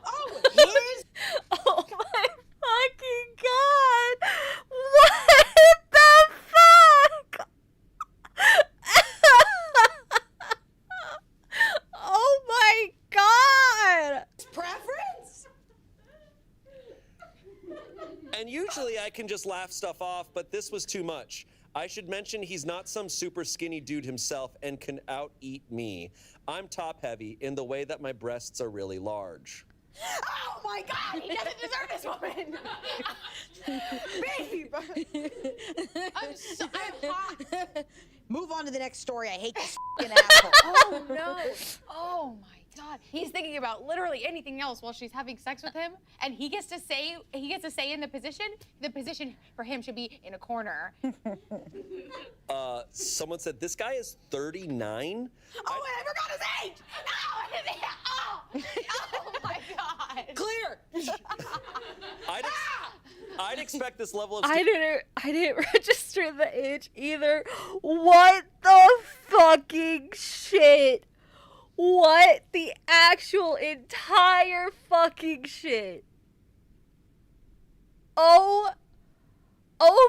Oh, his.
Oh my fucking god! What the fuck? Oh my god!
Preference?
And usually I can just laugh stuff off, but this was too much. I should mention he's not some super skinny dude himself and can out-eat me. I'm top-heavy in the way that my breasts are really large.
Oh my God, he doesn't deserve this woman. Babe. I'm hot.
Move on to the next story. I hate this fucking asshole.
Oh no. Oh my God. He's thinking about literally anything else while she's having sex with him, and he gets to say in the position. The position for him should be in a corner.
Someone said, this guy is 39?
Oh, and I forgot his age. Oh my God.
Clear.
I'd expect this level of...
I didn't register the age either. What the fucking shit? What the actual entire fucking shit? Oh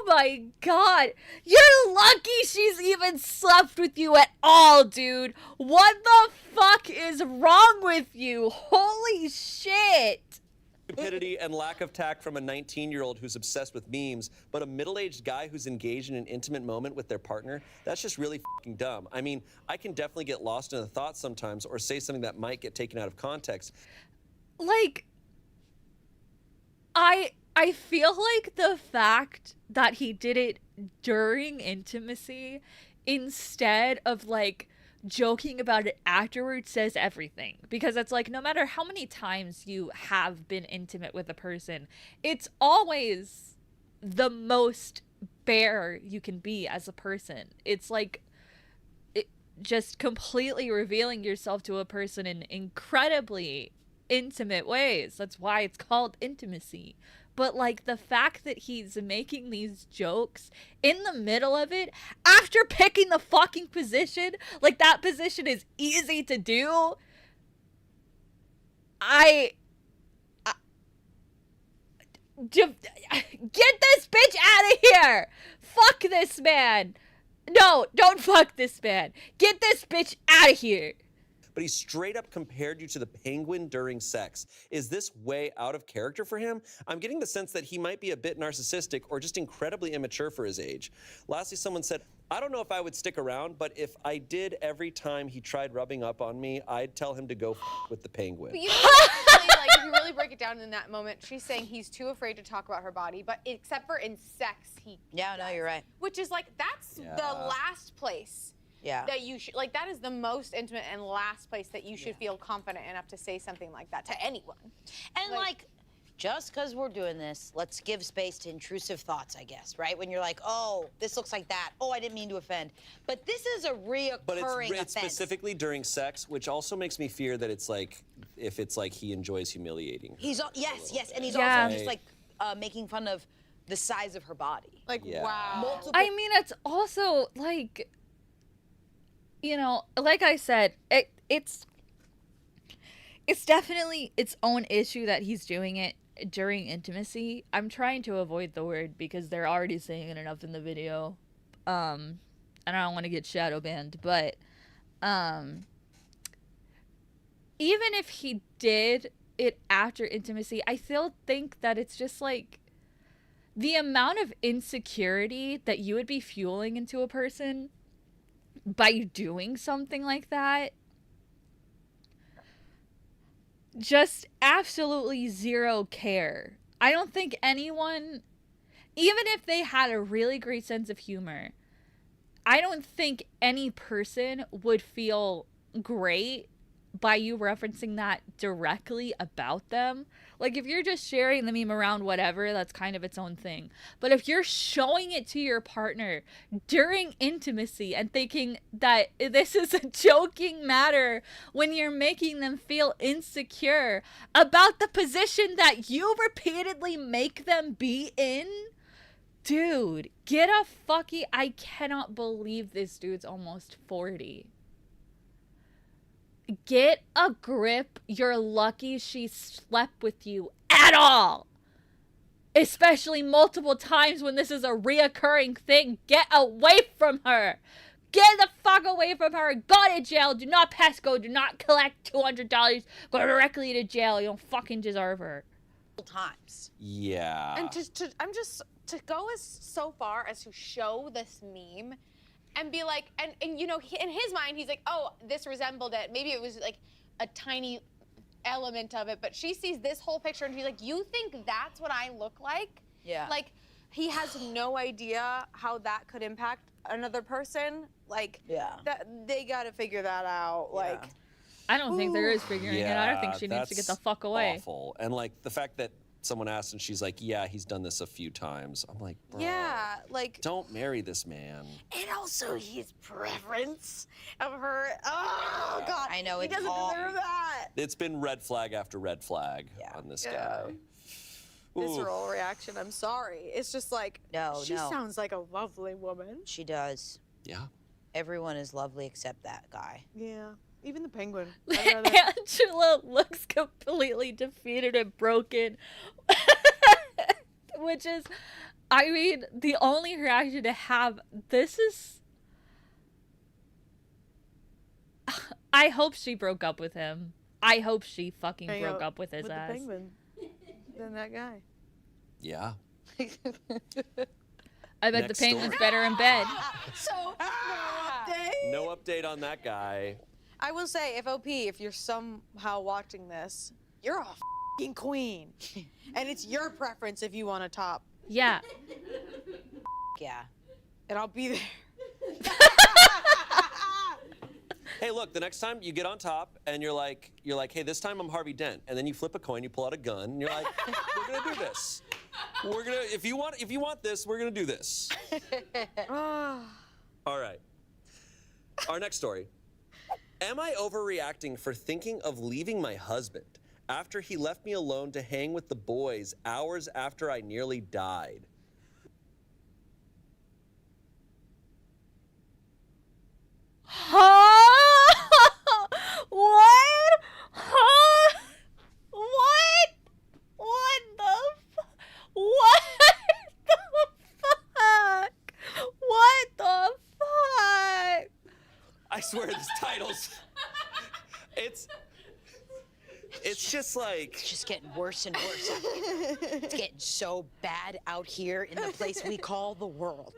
my god. You're lucky she's even slept with you at all, dude. What the fuck is wrong with you? Holy shit.
Stupidity and lack of tact from a 19-year-old who's obsessed with memes, but a middle-aged guy who's engaged in an intimate moment with their partner, that's just really fucking dumb. I mean, I can definitely get lost in a thought sometimes or say something that might get taken out of context.
Like, I feel like the fact that he did it during intimacy instead of like joking about it afterwards says everything, because it's like no matter how many times you have been intimate with a person, it's always the most bare you can be as a person. It's like just completely revealing yourself to a person in incredibly intimate ways. That's why it's called intimacy. But like the fact that he's making these jokes in the middle of it after picking the fucking position, like that position is easy to do. Get this bitch out of here. Fuck this man. No, don't fuck this man. Get this bitch out of here.
But he straight up compared you to the penguin during sex. Is this way out of character for him? I'm getting the sense that he might be a bit narcissistic or just incredibly immature for his age. Lastly, someone said, I don't know if I would stick around, but if I did every time he tried rubbing up on me, I'd tell him to go with the penguin.
But you know, really, like, if you really break it down in that moment, she's saying he's too afraid to talk about her body, but except for in sex, he
Yeah, no, you're right.
Which is like, that's the last place that you should, like, that is the most intimate and last place that you should feel confident enough to say something like that to anyone.
And like just because we're doing this, let's give space to intrusive thoughts, I guess, right? When you're like, oh, this looks like that. Oh, I didn't mean to offend. But this is a reoccurring
But it's
offense.
specifically during sex, which also makes me fear that it's like, if it's like he enjoys humiliating her.
Yes, and he's
Yeah.
also just like making fun of the size of her body.
Like,
Yeah.
wow.
Multiple.
I mean, it's also like, you know, like I said, it's definitely its own issue that he's doing it during intimacy. I'm trying to avoid the word because they're already saying it enough in the video. And I don't want to get shadow banned, but even if he did it after intimacy, I still think that it's just like the amount of insecurity that you would be fueling into a person by doing something like that. Just absolutely zero care. I don't think anyone, even if they had a really great sense of humor, I don't think any person would feel great by you referencing that directly about them. Like, if you're just sharing the meme around whatever, that's kind of its own thing. But if you're showing it to your partner during intimacy and thinking that this is a joking matter when you're making them feel insecure about the position that you repeatedly make them be in, dude, get a fucking... I cannot believe this dude's almost 40. Get a grip. You're lucky she slept with you at all. Especially multiple times when this is a reoccurring thing. Get away from her. Get the fuck away from her. Go to jail. Do not pass go. Do not collect $200. Go directly to jail. You don't fucking deserve her.
Times.
Yeah.
And to go so far as to show this meme and be like, and you know, in his mind, he's like, oh, this resembled it. Maybe it was like a tiny element of it, but she sees this whole picture and he's like, you think that's what I look like?
Yeah.
Like, he has no idea how that could impact another person. Like, that, they gotta figure that out. Like,
I don't think there is figuring it out. I think she needs to get the fuck away.
Awful. And like the fact that someone asked and she's like, yeah, he's done this a few times. I'm like, bro,
yeah, like,
don't marry this man.
and also his preference of her. Oh God,
I know,
he
it's
doesn't
all-
deserve that.
It's been red flag after red flag on this guy. Ooh.
Visceral reaction. I'm sorry. It's just like, she
No.
sounds like a lovely woman.
She does.
Yeah.
Everyone is lovely except that guy.
Yeah, even the penguin.
Angela looks completely defeated and broken. Which is, I mean, the only reaction to have, this is... I hope she broke up with him. I hope she fucking broke up with his ass.
The penguin. Than that guy.
Yeah.
I bet
Next
the penguin's
story.
better in bed.
So, no update.
No update on that guy.
I will say, if you're somehow watching this, you're a f***ing queen. And it's your preference if you want to top.
Yeah.
Yeah.
And I'll be there.
Hey, look, the next time you get on top and you're like, hey, this time I'm Harvey Dent, and then you flip a coin, you pull out a gun, and you're like, we're gonna do this. We're gonna, if you want this, we're gonna do this. All right. Our next story. Am I overreacting for thinking of leaving my husband after he left me alone to hang with the boys hours after I nearly died?
Huh? What? Huh? What? What the what the fuck? What the fuck?
I swear this title's it's just like
It's just getting worse and worse out here. It's getting so bad out here in the place we call the world.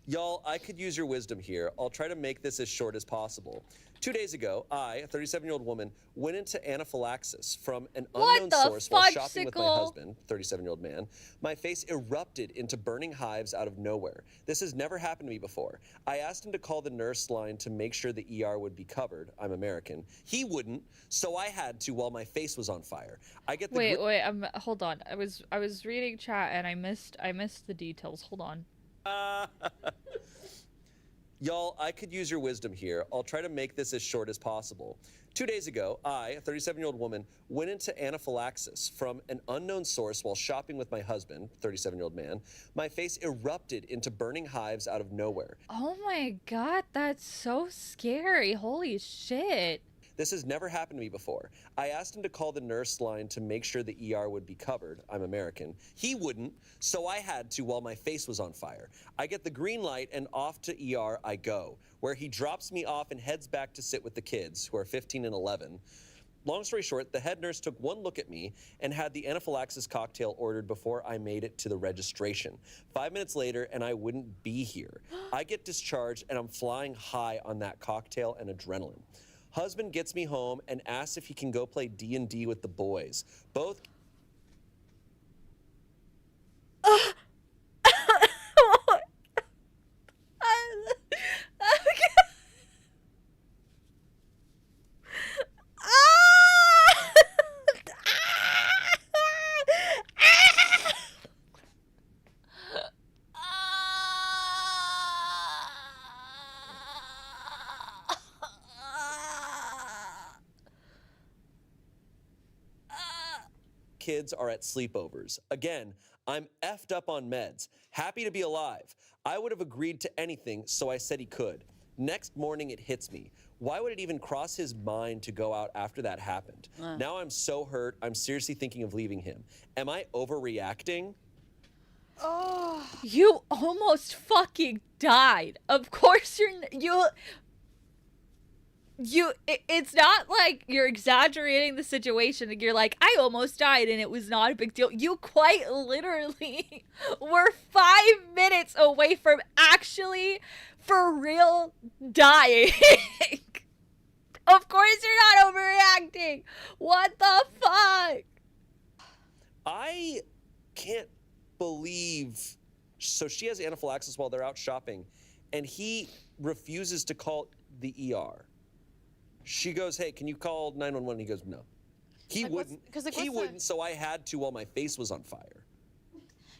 Y'all, I could use your wisdom here. I'll try to make this as short as possible. 2 days ago, I, a 37-year-old woman, went into anaphylaxis from an unknown source while shopping with my husband, 37-year-old man. My face erupted into burning hives out of nowhere. This has never happened to me before. I asked him to call the nurse line to make sure the ER would be covered. I'm American. He wouldn't, so I had to while my face was on fire. I get the
Wait, hold on. I was reading chat and I missed the details. Hold on.
Y'all, I could use your wisdom here. I'll try to make this as short as possible. 2 days ago, I, a 37-year-old woman, went into anaphylaxis from an unknown source while shopping with my husband, 37-year-old man. My face erupted into burning hives out of nowhere.
Oh my god, that's so scary. Holy shit.
This has never happened to me before. I asked him to call the nurse line to make sure the ER would be covered. I'm American. He wouldn't, so I had to while my face was on fire. I get the green light and off to ER I go, where he drops me off and heads back to sit with the kids, who are 15 and 11. Long story short, the head nurse took one look at me and had the anaphylaxis cocktail ordered before I made it to the registration. 5 minutes later, and I wouldn't be here. I get discharged, and I'm flying high on that cocktail and adrenaline. Husband gets me home and asks if he can go play D&D with the boys. Both kids are at sleepovers. Again, I'm effed up on meds. Happy to be alive. I would have agreed to anything, so I said he could. Next morning, it hits me. Why would it even cross his mind to go out after that happened? Now I'm so hurt, I'm seriously thinking of leaving him. Am I overreacting?
Oh.
You almost fucking died. Of course it's not like you're exaggerating the situation and you're like, I almost died and it was not a big deal. You quite literally were 5 minutes away from actually, for real, dying. Of course you're not overreacting. What the fuck?
I can't believe. So she has anaphylaxis while they're out shopping, and he refuses to call the ER. She goes, hey, can you call 911? He goes, no. He wouldn't. He wouldn't, so I had to while my face was on fire.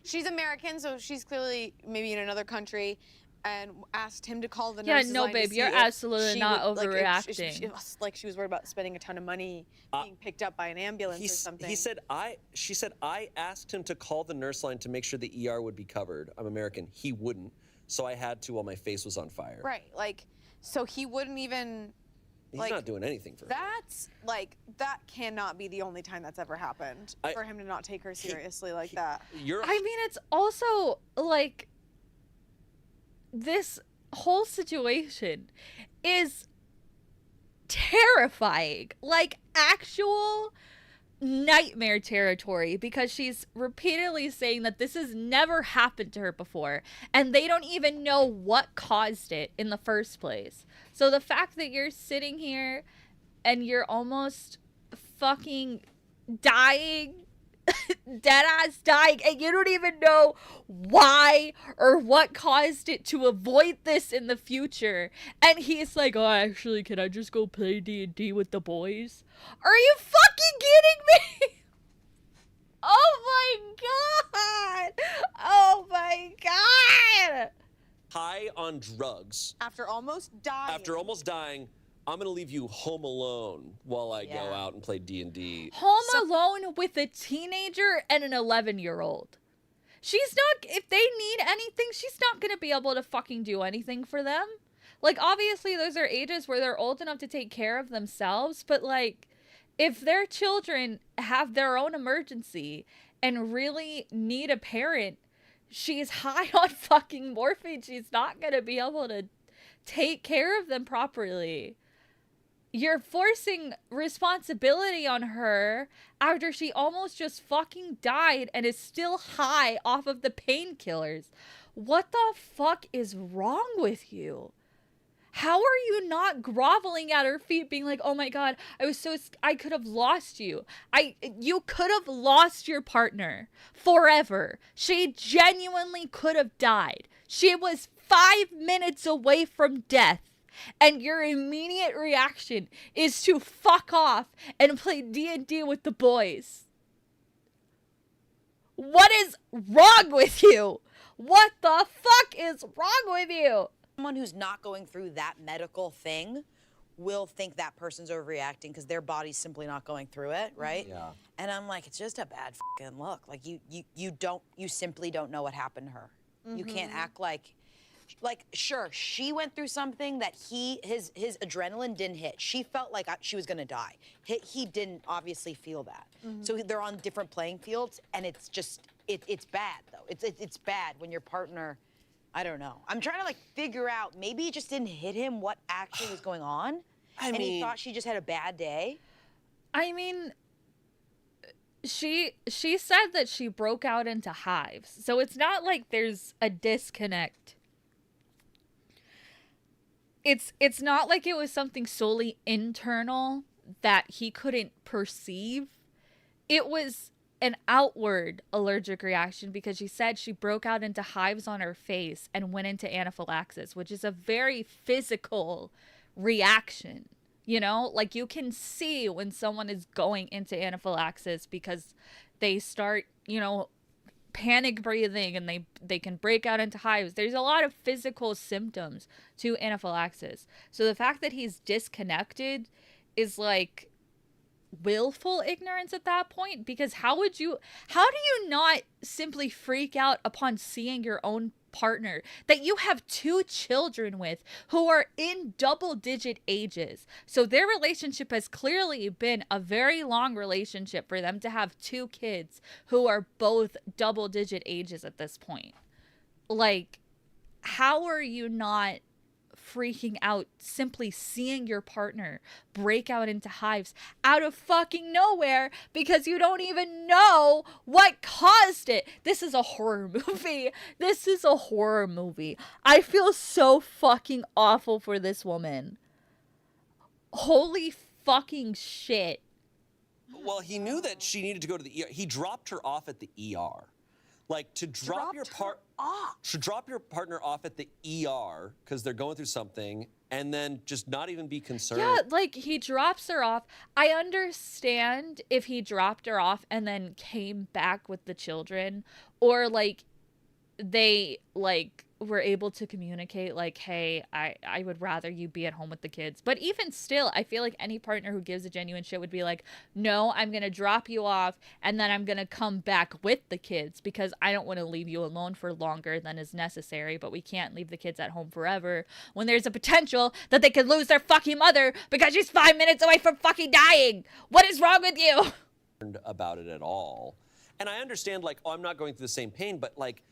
She's American, so she's clearly maybe in another country, and asked him to call the nurse.
Yeah, no, babe, you're absolutely not overreacting.
Like she was worried about spending a ton of money being picked up by an ambulance or something.
She said, I asked him to call the nurse line to make sure the ER would be covered. I'm American. He wouldn't, so I had to while my face was on fire.
Right, like, so he wouldn't even.
He's not doing anything for her.
That's like, that cannot be the only time that's ever happened for him to not take her seriously like that.
I mean, it's also like, this whole situation is terrifying, like actual nightmare territory, because she's repeatedly saying that this has never happened to her before and they don't even know what caused it in the first place. So the fact that you're sitting here and you're almost fucking dying, dead ass dying, and you don't even know why or what caused it, to avoid this in the future, and he's like, oh, actually, can I just go play D&D with the boys? Are you fucking kidding me? Oh my god! Oh my god!
high on drugs.
After almost dying.
I'm gonna leave you home alone while I go out and play D&D.
Home alone with a teenager and an 11-year-old. She's not, if they need anything, she's not gonna be able to fucking do anything for them. Like, obviously, those are ages where they're old enough to take care of themselves, but, like, if their children have their own emergency and really need a parent, she's high on fucking morphine. She's not gonna be able to take care of them properly. You're forcing responsibility on her after she almost just fucking died and is still high off of the painkillers. What the fuck is wrong with you? How are you not groveling at her feet being like, oh my God, I could have lost you. You could have lost your partner forever. She genuinely could have died. She was 5 minutes away from death. And your immediate reaction is to fuck off and play D&D with the boys. What is wrong with you? What the fuck is wrong with you?
Someone who's not going through that medical thing will think that person's overreacting because their body's simply not going through it, right?
Yeah.
And I'm like, it's just a bad fucking look. Like you simply don't know what happened to her. You can't act like sure, she went through something that his adrenaline didn't hit. She felt like she was gonna die. He didn't obviously feel that. So they're on different playing fields, and it's just it's bad though. It's bad when your partner, I don't know. I'm trying to like figure out, maybe it just didn't hit him what actually was going on. And he thought she just had a bad day.
I mean, she said that she broke out into hives. So it's not like there's a disconnect. It's not like it was something solely internal that he couldn't perceive. It was an outward allergic reaction because she said she broke out into hives on her face and went into anaphylaxis, which is a very physical reaction. You know, like you can see when someone is going into anaphylaxis because they start, you know, panic breathing and they can break out into hives. There's a lot of physical symptoms to anaphylaxis. So the fact that he's disconnected is like willful ignorance at that point, because how do you not simply freak out upon seeing your own partner that you have 2 children with who are in double-digit ages? So their relationship has clearly been a very long relationship for them to have 2 kids who are both double-digit ages at this point. Like, how are you not freaking out simply seeing your partner break out into hives out of fucking nowhere because you don't even know what caused it? This is a horror movie. This is a horror movie. I feel so fucking awful for this woman. Holy fucking shit.
Well, he knew that she needed to go to the ER. He dropped her off at the ER. Like, to drop your partner off at the ER because they're going through something and then just not even be concerned.
Yeah, like he drops her off. I understand if he dropped her off and then came back with the children, or like they like were able to communicate like, hey, I would rather you be at home with the kids. But even still, I feel like any partner who gives a genuine shit would be like, no, I'm going to drop you off and then I'm going to come back with the kids because I don't want to leave you alone for longer than is necessary, but we can't leave the kids at home forever when there's a potential that they could lose their fucking mother because she's 5 minutes away from fucking dying. What is wrong with you?
About it at all. And I understand, like, oh, I'm not going through the same pain, but like,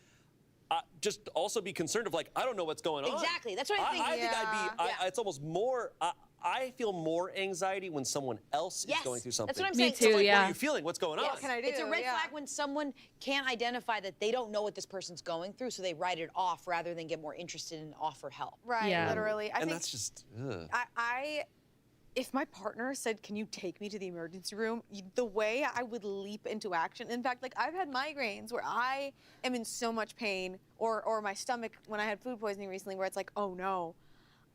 just also be concerned of like, I don't know what's going on.
Exactly, that's what I think.
I think it's almost more, I feel more anxiety when someone else is going through something.
That's what I'm
Me
saying.
too,
So, like,
yeah.
What are you feeling? What's going on?
What can I do?
It's a red flag when someone can't identify that they don't know what this person's going through, so they write it off rather than get more interested and offer help.
Right,
Yeah.
literally. I
And
think
that's just,
if my partner said, can you take me to the emergency room, the way I would leap into action. In fact, like I've had migraines where I am in so much pain, or my stomach when I had food poisoning recently where it's like, oh no,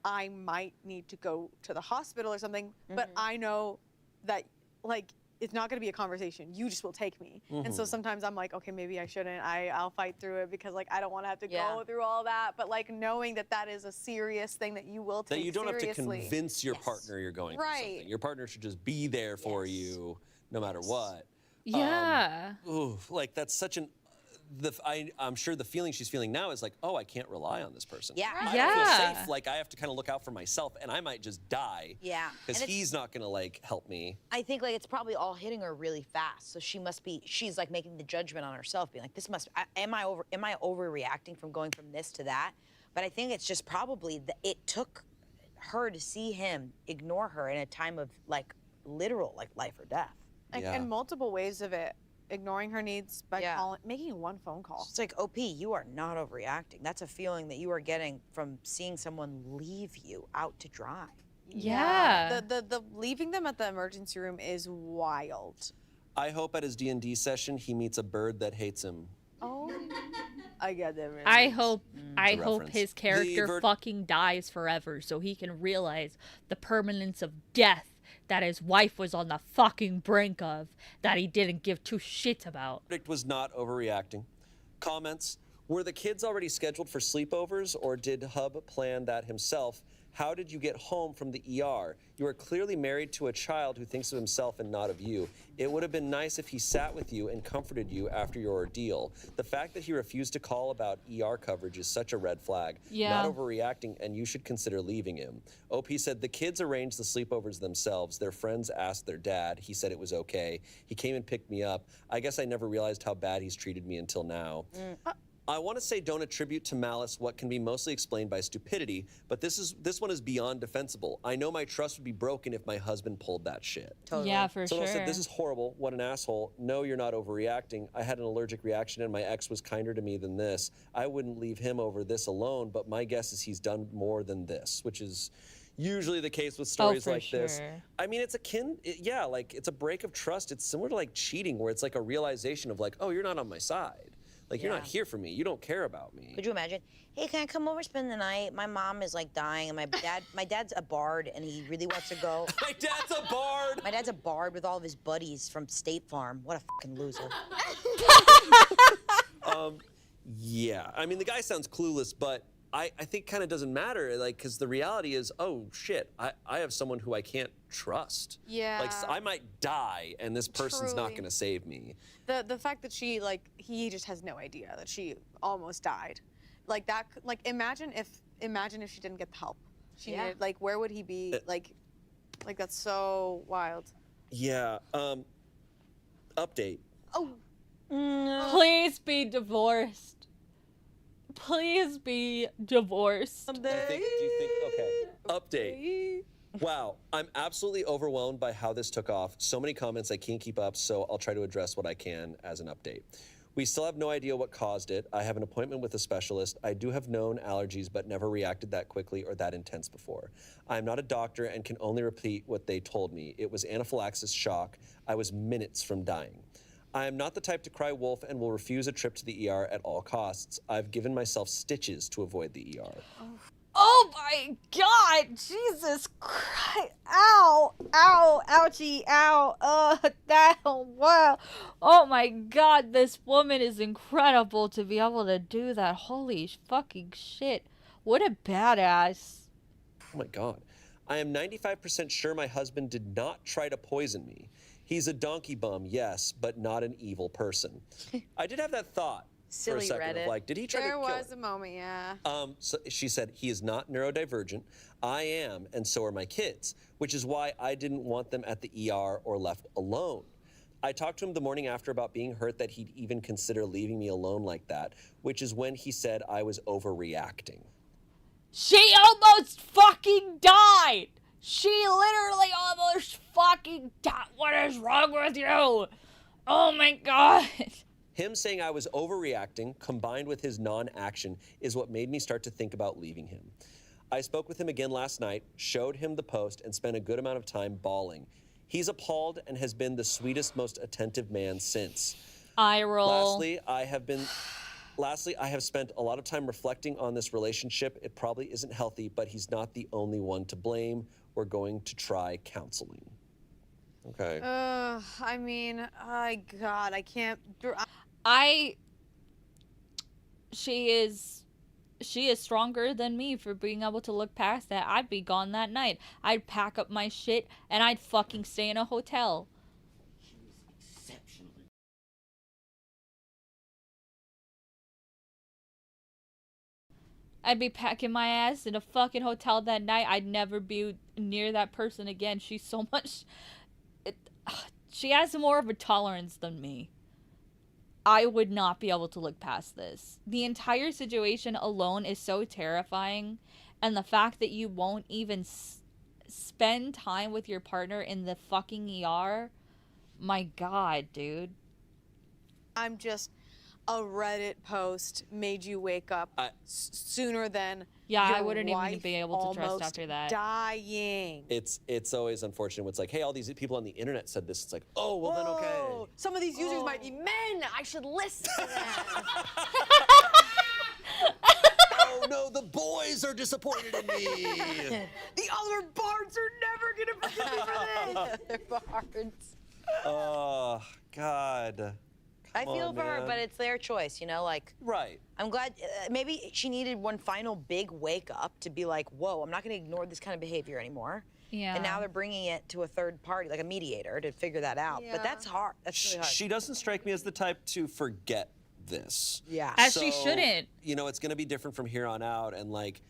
I might need to go to the hospital or something. But I know that like it's not going to be a conversation. You just will take me. And so sometimes I'm like, okay, maybe I shouldn't. I'll fight through it because like I don't want to have to go through all that. But like knowing that that is a serious thing that you will take
That you don't have to
seriously.
convince your partner you're going through something. Your partner should just be there for you no matter what.
Yeah.
Like that's such an. I'm sure the feeling she's feeling now is like, oh, I can't rely on this person.
Yeah.
I don't feel safe. Like I have to kind of look out for myself, and I might just die.
Yeah.
Because he's not gonna like help me.
I think like it's probably all hitting her really fast. So she's like making the judgment on herself, being like, am I overreacting from going from this to that? But I think it's just probably it took her to see him ignore her in a time of like literal like life or death.
And multiple ways of it. Ignoring her needs by making one phone call.
It's like, OP, you are not overreacting. That's a feeling that you are getting from seeing someone leave you out to dry.
Yeah.
The leaving them at the emergency room is wild.
I hope at his D&D session he meets a bird that hates him.
Oh, I get that.
I hope
reference.
his character fucking dies forever so he can realize the permanence of death that his wife was on the fucking brink of, that he didn't give two shits about.
Verdict was not overreacting. Comments: were the kids already scheduled for sleepovers, or did Hub plan that himself? How did you get home from the ER? You are clearly married to a child who thinks of himself and not of you. It would have been nice if he sat with you and comforted you after your ordeal. The fact that he refused to call about ER coverage is such a red flag.
Yeah.
Not overreacting, and you should consider leaving him. OP said the kids arranged the sleepovers themselves. Their friends asked their dad. He said it was okay. He came and picked me up. I guess I never realized how bad he's treated me until now. I want to say don't attribute to malice what can be mostly explained by stupidity, but this one is beyond defensible. I know my trust would be broken if my husband pulled that shit.
Totally.
Yeah, for
Someone
sure.
said, this is horrible. What an asshole. No, you're not overreacting. I had an allergic reaction and my ex was kinder to me than this. I wouldn't leave him over this alone, but my guess is he's done more than this, which is usually the case with stories
for
like this.
sure.
I mean, it's like it's a break of trust. It's similar to like cheating, where it's like a realization of like, oh, you're not on my side. Like, you're not here for me. You don't care about me.
Could you imagine? Hey, can I come over spend the night? My mom is like dying, and my dad's a bard, and he really wants to go.
My dad's a bard.
My dad's a bard with all of his buddies from State Farm. What a fucking loser.
Yeah. I mean, the guy sounds clueless, but I think kind of doesn't matter, like, because the reality is, oh shit, I have someone who I can't trust.
Yeah.
Like, I might die, and this person's not
Truly.
gonna save me.
The fact that she he just has no idea that she almost died, like that. Like imagine if she didn't get the help she needed. Like where would he be? Like that's so wild.
Yeah. Update.
Oh.
Please be divorced. Please be divorced.
Do you think? Okay. Update. Wow, I'm absolutely overwhelmed by how this took off. So many comments, I can't keep up, so I'll try to address what I can as an update. We still have no idea what caused it. I have an appointment with a specialist. I do have known allergies, but never reacted that quickly or that intense before. I'm not a doctor and can only repeat what they told me. It was anaphylaxis shock. I was minutes from dying. I am not the type to cry wolf and will refuse a trip to the ER at all costs. I've given myself stitches to avoid the ER.
Oh my god! Jesus Christ! Ow! Ow! Ouchie! Ow! Wow! Oh my god, this woman is incredible to be able to do that. Holy fucking shit. What a badass.
Oh my God. I am 95% sure my husband did not try to poison me. He's a donkey bum, yes, but not an evil person. I did have that thought for a
Silly
second
Reddit.
of like, did he try to
There
kill
was
her?
a moment, yeah.
So she said, he is not neurodivergent. I am, and so are my kids, which is why I didn't want them at the ER or left alone. I talked to him the morning after about being hurt that he'd even consider leaving me alone like that, which is when he said I was overreacting.
She almost fucking died! She literally almost fucking died! What is wrong with you? Oh my god!
Him saying I was overreacting, combined with his non-action, is what made me start to think about leaving him. I spoke with him again last night, showed him the post, and spent a good amount of time bawling. He's appalled and has been the sweetest, most attentive man since.
Eye roll.
Lastly, I have spent a lot of time reflecting on this relationship. It probably isn't healthy, but he's not the only one to blame. We're going to try counseling. Okay.
I mean, God, I can't.
She is stronger than me for being able to look past that. I'd be gone that night. I'd pack up my shit and I'd fucking stay in a hotel. I'd be packing my ass in a fucking hotel that night. I'd never be near that person again. She's so much... she has more of a tolerance than me. I would not be able to look past this. The entire situation alone is so terrifying. And the fact that you won't even spend time with your partner in the fucking ER. My God, dude.
I'm just... A Reddit post made you wake up sooner than
yeah,
your
I wouldn't
wife
even be able to trust after that.
Dying.
It's always unfortunate when it's like, hey, all these people on the internet said this. It's like, oh, well then okay.
Some of these users might be men. I should listen to them.
Oh no, the boys are disappointed in me.
The other bards are never gonna forgive me for this.
Other bards.
Oh God.
I feel for her, but it's their choice, you know, like.
Right.
I'm glad, maybe she needed one final big wake up to be like, whoa, I'm not gonna ignore this kind of behavior anymore.
Yeah.
And now they're bringing it to a third party, like a mediator, to figure that out.
Yeah.
But that's hard, that's really hard.
She doesn't strike me as the type to forget this.
Yeah.
As she shouldn't.
You know, it's gonna be different from here on out, and like,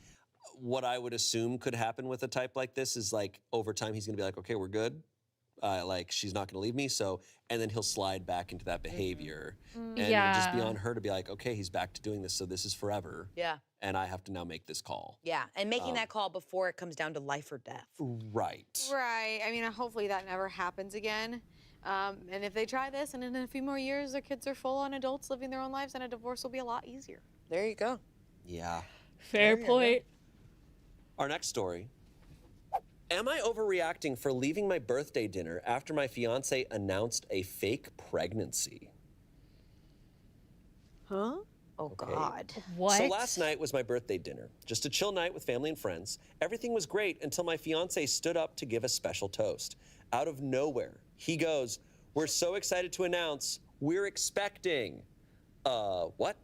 what I would assume could happen with a type like this is like, over time he's gonna be like, okay, we're good. Like, she's not gonna leave me, so, and then he'll slide back into that behavior. And it'll just be on her to be like, okay, he's back to doing this, so this is forever.
Yeah.
And I have to now make this call.
Yeah, and making that call before it comes down to life or death.
Right.
Right. I mean, hopefully that never happens again. And if they try this and in a few more years their kids are full-on adults living their own lives, then a divorce will be a lot easier.
There you go.
Yeah.
Fair point.
Our next story. Am I overreacting for leaving my birthday dinner after my fiance announced a fake pregnancy?
Huh? Oh, God.
What?
So last night was my birthday dinner. Just a chill night with family and friends. Everything was great until my fiance stood up to give a special toast. Out of nowhere, he goes, "We're so excited to announce we're expecting." What?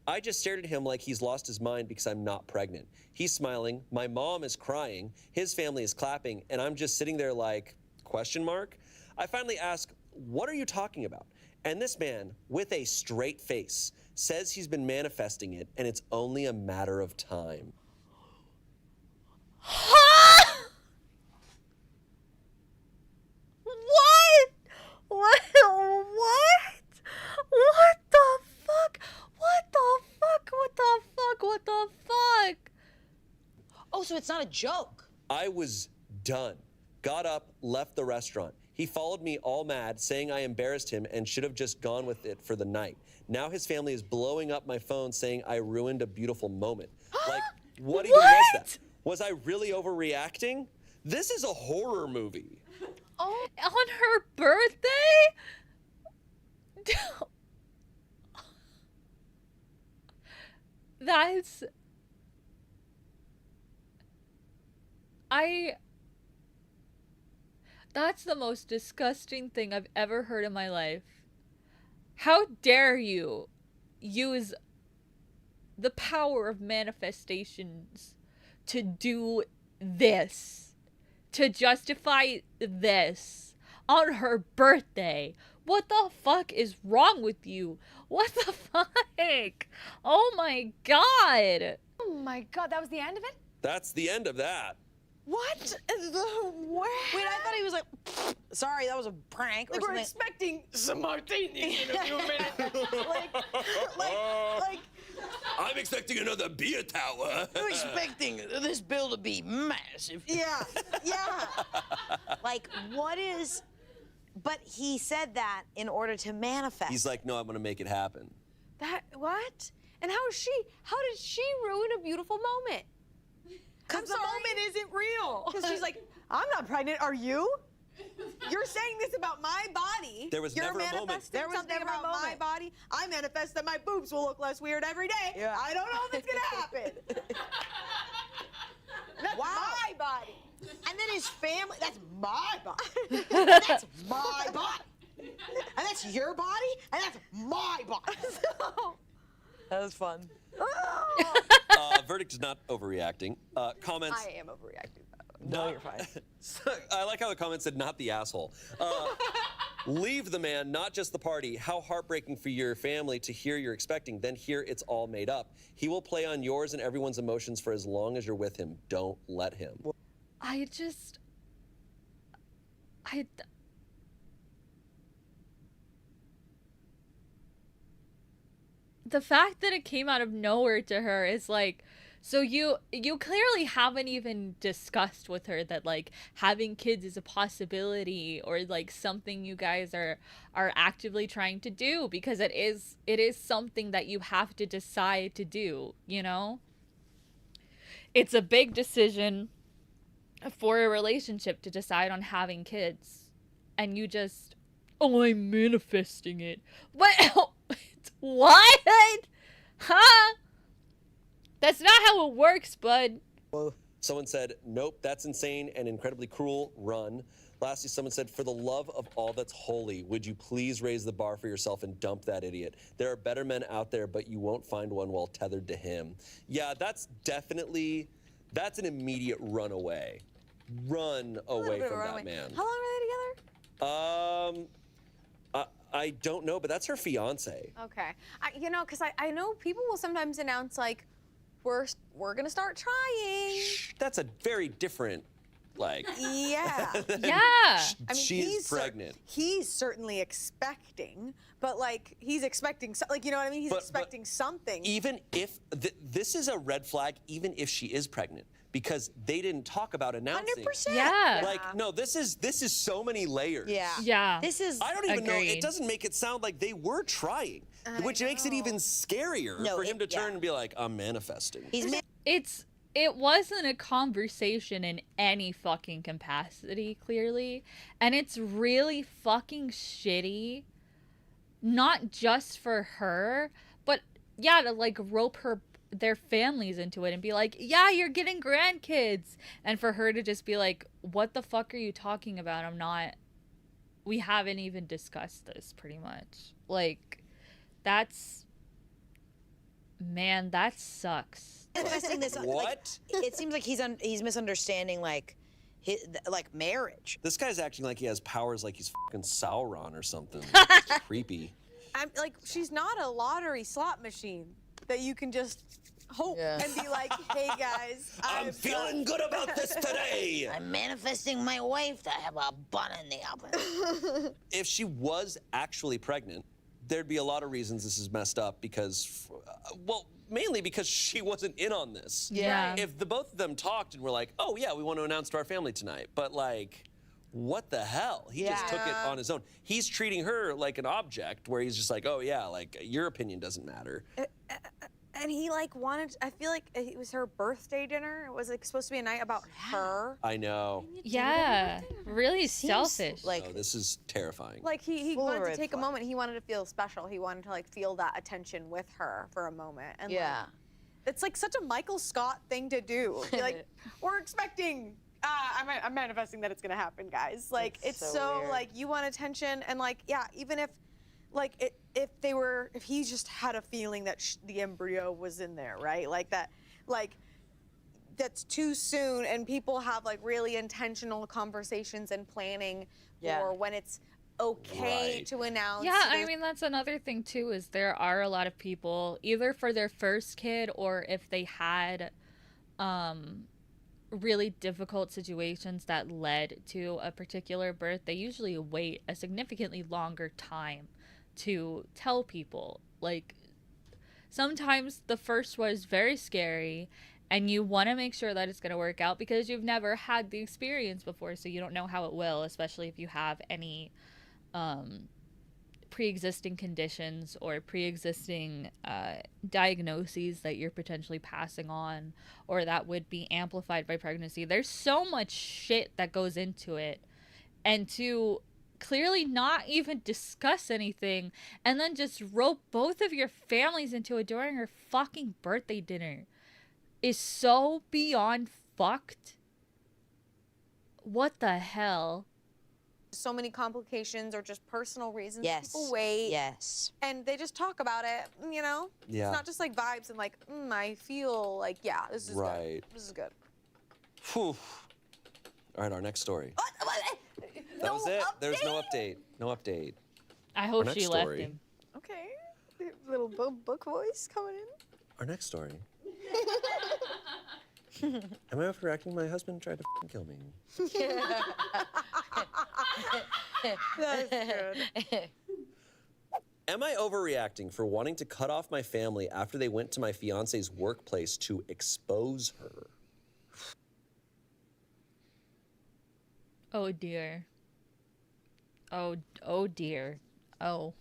I just stared at him like he's lost his mind because I'm not pregnant. He's smiling, my mom is crying, his family is clapping, and I'm just sitting there like, question mark? I finally ask, what are you talking about? And this man, with a straight face, says he's been manifesting it and it's only a matter of time.
What? What? What? What the fuck? What the fuck? What the fuck? What the fuck?
Oh, so it's not a joke.
I was done. Got up, left the restaurant. He followed me all mad, saying I embarrassed him and should have just gone with it for the night. Now his family is blowing up my phone saying I ruined a beautiful moment. Like, what even was that? Was I really overreacting? This is a horror movie.
Oh, on her birthday? That's... That's the most disgusting thing I've ever heard in my life. How dare you use the power of manifestations to do this, to justify this on her birthday. What the fuck is wrong with you? What the fuck? Oh my God.
Oh my God, that was the end of it?
That's the end of that.
What the what?
Wait, I thought he was like, sorry, that was a prank or
Like, we're
something.
expecting some martinis in a few minutes. like,
I'm expecting another beer tower.
We're expecting this bill to be massive.
yeah.
Like, what is... But he said that in order to manifest.
He's like, no, I'm gonna make it happen.
That, what? And how did she ruin a beautiful moment? Because the moment isn't real. Because she's like, I'm not pregnant, are you? You're saying this about my body.
There was
You're
never a moment.
manifesting
There was
something
never a
about my
moment.
body. I manifest that my boobs will look less weird every day.
Yeah.
I don't know if it's gonna happen. That's my body.
And then his family, that's my body. That's my body. And that's your body, and that's my body.
That was fun.
Verdict is not overreacting. Comments.
I am overreacting.
No, you're fine.
I like how the comment said, not the asshole. Leave the man, not just the party. How heartbreaking for your family to hear you're expecting, then hear it's all made up. He will play on yours and everyone's emotions for as long as you're with him. Don't let him.
The fact that it came out of nowhere to her is like, so you clearly haven't even discussed with her that like having kids is a possibility or like something you guys are actively trying to do, because it is something that you have to decide to do, you know? It's a big decision for a relationship to decide on having kids, and you just, oh, I'm manifesting it. What? What? Huh? That's not how it works, bud.
Someone said, nope, that's insane and incredibly cruel. Run. Lastly, someone said, for the love of all that's holy, would you please raise the bar for yourself and dump that idiot? There are better men out there, but you won't find one while tethered to him. Yeah, that's definitely, that's an immediate run away. Run away from that man.
How long were they together?
I don't know, but that's her fiance.
Okay. You know, because I know people will sometimes announce, like, we're going to start trying.
That's a very different, like...
Yeah.
Yeah.
I mean,
She's pregnant.
He's certainly expecting, but, like, he's expecting, like, you know what I mean? He's expecting something.
Even if... this is a red flag, even if she is pregnant. Because they didn't talk about announcing.
100%.
Yeah.
Like, no, this is so many layers.
Yeah.
Yeah.
This is.
I don't even know.
Agreed.
It doesn't make it sound like they were trying, which makes it even scarier for him to turn and be like, I'm manifesting.
It wasn't a conversation in any fucking capacity, clearly. And it's really fucking shitty. Not just for her, but yeah, to like rope their families into it and be like, yeah, you're getting grandkids. And for her to just be like, what the fuck are you talking about? We haven't even discussed this, pretty much. Like, man, that sucks.
Manifesting this.
What?
Like, it seems like he's misunderstanding like marriage.
This guy's acting like he has powers like he's fucking Sauron or something. It's creepy.
I'm like, she's not a lottery slot machine that you can just hope and be like, hey guys,
I'm feeling good about this today.
I'm manifesting my wife to have a bun in the oven.
If she was actually pregnant, there'd be a lot of reasons this is messed up because, well, mainly because she wasn't in on this.
Yeah.
If the both of them talked and were like, oh yeah, we want to announce to our family tonight, but like, what the hell? He just took it on his own. He's treating her like an object where he's just like, oh yeah, like your opinion doesn't matter.
And he like wanted, I feel like it was her birthday dinner. It was like supposed to be a night about her.
I know.
Yeah. Really selfish.
Like, this is terrifying.
Like he wanted to take a moment. He wanted to feel special. He wanted to like feel that attention with her for a moment. And like, it's like such a Michael Scott thing to do. Be like, we're expecting, I'm manifesting that it's gonna happen, guys. Like it's so like you want attention and like, yeah, even if like if he just had a feeling that the embryo was in there, right? Like that, like that's too soon, and people have like really intentional conversations and planning for when it's okay to announce.
Yeah, I mean that's another thing too, is there are a lot of people either for their first kid or if they had really difficult situations that led to a particular birth, they usually wait a significantly longer time to tell people. Like sometimes the first was very scary and you want to make sure that it's going to work out because you've never had the experience before, so you don't know how it will, especially if you have any pre-existing conditions or pre-existing diagnoses that you're potentially passing on or that would be amplified by pregnancy. There's so much shit that goes into it, and to clearly not even discuss anything and then just rope both of your families into it during her fucking birthday dinner is so beyond fucked. What the hell?
So many complications or just personal reasons
Yes.
people wait.
Yes.
And they just talk about it, you know?
Yeah.
It's not just like vibes and like, I feel like, yeah, this is
Right.
good. This is good.
Whew. All right, our next story. That was it. There's no update. No update.
I hope
next
she left
story.
him.
Okay. Little book voice coming in.
Our next story. Am I overreacting? My husband tried to kill me.
That's good.
Am I overreacting for wanting to cut off my family after they went to my fiance's workplace to expose her?
Oh dear. Oh dear. Oh.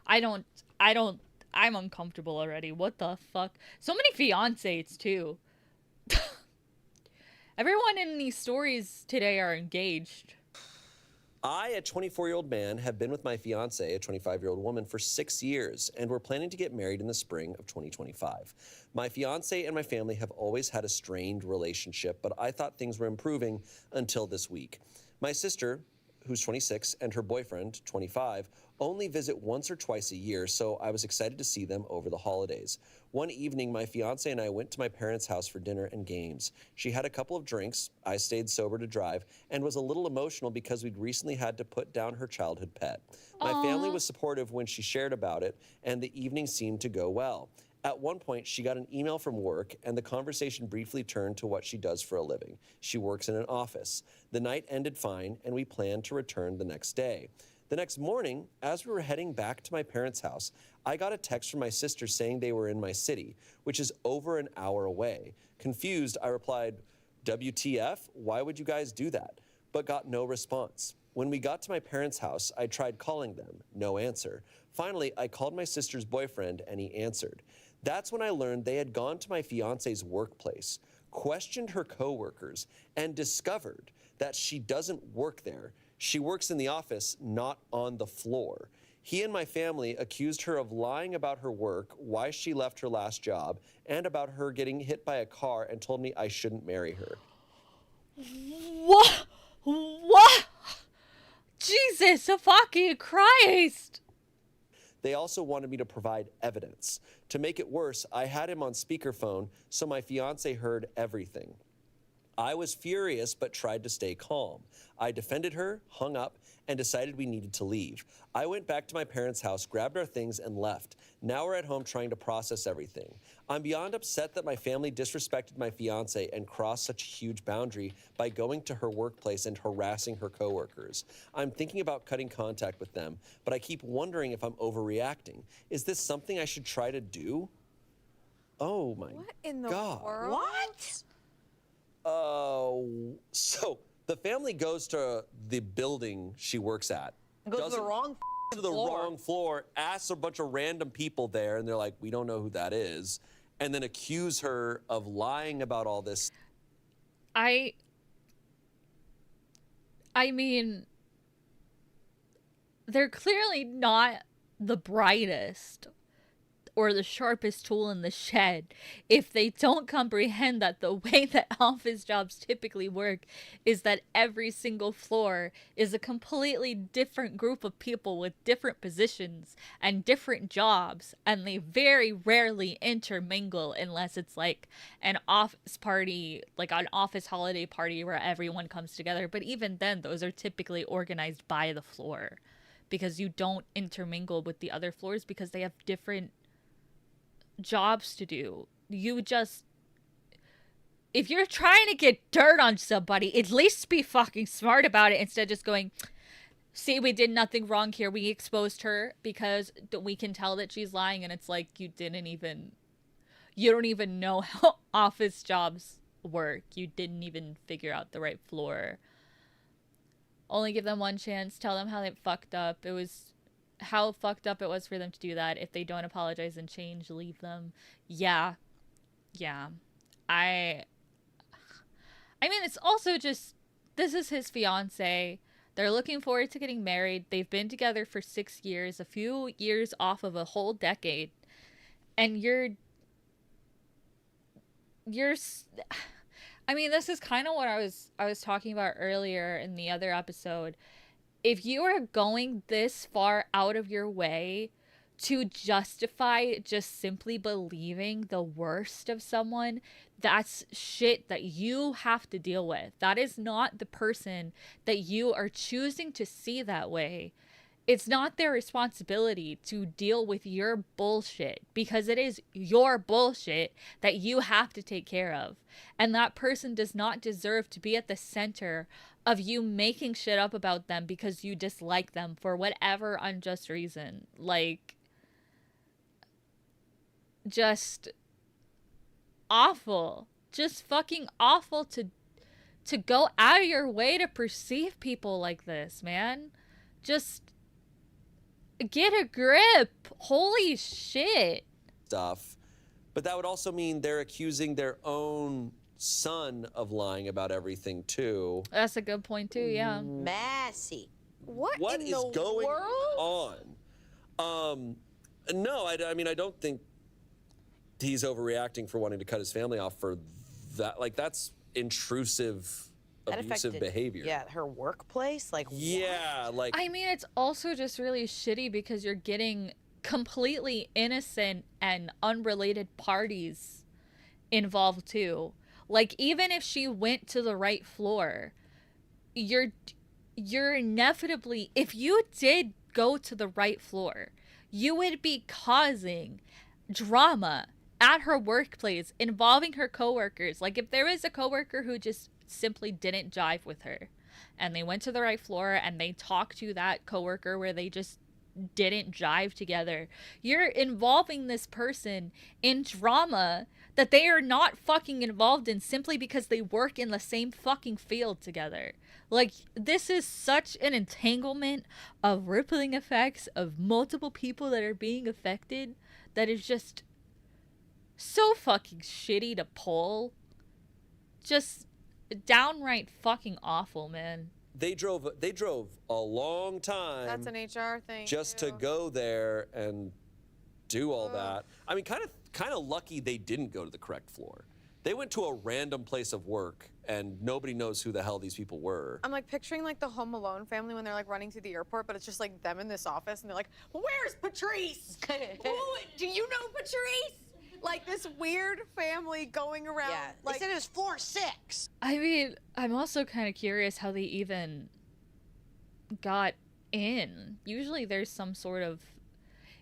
I'm uncomfortable already. What the fuck? So many fiancés too. Everyone in these stories today are engaged.
I, a 24-year-old man, have been with my fiance, a 25-year-old woman, for 6 years, and we're planning to get married in the spring of 2025. My fiance and my family have always had a strained relationship, but I thought things were improving until this week. My sister, who's 26, and her boyfriend, 25, only visit once or twice a year, so I was excited to see them over the holidays. One evening, my fiance and I went to my parents' house for dinner and games. She had a couple of drinks, I stayed sober to drive, and was a little emotional because we'd recently had to put down her childhood pet. My family was supportive when she shared about it, and the evening seemed to go well. At one point, she got an email from work, and the conversation briefly turned to what she does for a living. She works in an office. The night ended fine, and we planned to return the next day. The next morning, as we were heading back to my parents' house, I got a text from my sister saying they were in my city, which is over an hour away. Confused, I replied, WTF? Why would you guys do that? But got no response. When we got to my parents' house, I tried calling them. No answer. Finally, I called my sister's boyfriend, and he answered. That's when I learned they had gone to my fiance's workplace, questioned her coworkers, and discovered that she doesn't work there. She works in the office, not on the floor. He and my family accused her of lying about her work, why she left her last job, and about her getting hit by a car, and told me I shouldn't marry her.
What? What? Jesus fucking Christ!
They also wanted me to provide evidence. To make it worse, I had him on speakerphone, so my fiance heard everything. I was furious, but tried to stay calm. I defended her, hung up, and decided we needed to leave. I went back to my parents' house, grabbed our things, and left. Now we're at home trying to process everything. I'm beyond upset that my family disrespected my fiance and crossed such a huge boundary by going to her workplace and harassing her coworkers. I'm thinking about cutting contact with them, but I keep wondering if I'm overreacting. Is this something I should try to do? Oh my
What in the
God.
world?
What?
So the family goes to the building she works at.
Go to the wrong
to the wrong floor, asks a bunch of random people there, and they're like, we don't know who that is, and then accuse her of lying about all this.
I mean, they're clearly not the brightest or the sharpest tool in the shed if they don't comprehend that the way that office jobs typically work is that every single floor is a completely different group of people with different positions and different jobs, and they very rarely intermingle unless it's like an office party, like an office holiday party where everyone comes together. But even then, those are typically organized by the floor because you don't intermingle with the other floors because they have different jobs to do. You just, if you're trying to get dirt on somebody, at least be fucking smart about it instead of just going, see, we did nothing wrong here, we exposed her because we can tell that she's lying. And it's like, you don't even know how office jobs work. You didn't even figure out the right floor. Only give them one chance, tell them how they fucked up. How fucked up it was for them to do that. If they don't apologize and change, leave them. Yeah. I mean, it's also just, this is his fiance. They're looking forward to getting married. They've been together for 6 years, a few years off of a whole decade. And I mean, this is kind of what I was talking about earlier in the other episode. If you are going this far out of your way to justify just simply believing the worst of someone, that's shit that you have to deal with. That is not the person that you are choosing to see that way. It's not their responsibility to deal with your bullshit, because it is your bullshit that you have to take care of. And that person does not deserve to be at the center of you making shit up about them because you dislike them for whatever unjust reason. Like, just awful. Just fucking awful to go out of your way to perceive people like this, man. Just get a grip. Holy shit.
Stuff. But that would also mean they're accusing their own son of lying about everything too.
That's a good point too, yeah.
Messy.
What is going on? No, I mean, I don't think he's overreacting for wanting to cut his family off for that. Like, that's intrusive, abusive behavior.
Yeah, her workplace, like
yeah,
what?
like
I mean, it's also just really shitty because you're getting completely innocent and unrelated parties involved too. Like, even if she went to the right floor, you're inevitably, if you did go to the right floor, you would be causing drama at her workplace involving her coworkers. Like, if there was a coworker who just simply didn't jive with her and they went to the right floor and they talked to that coworker where they just didn't jive together, you're involving this person in drama that they are not fucking involved in simply because they work in the same fucking field together. Like, this is such an entanglement of rippling effects of multiple people that are being affected that is just so fucking shitty to pull. Just downright fucking awful, man.
they drove a long time.
That's an HR thing.
Just
too.
to go there and do all that. I mean, kind of lucky they didn't go to the correct floor. They went to a random place of work and nobody knows who the hell these people were.
I'm like picturing like the Home Alone family when they're like running through the airport, but it's just like them in this office and they're like, "Where's Patrice? Do you know Patrice?" Like this weird family going around.
Yeah,
like,
they said it was floor 6.
I mean, I'm also kind of curious how they even got in. Usually there's some sort of,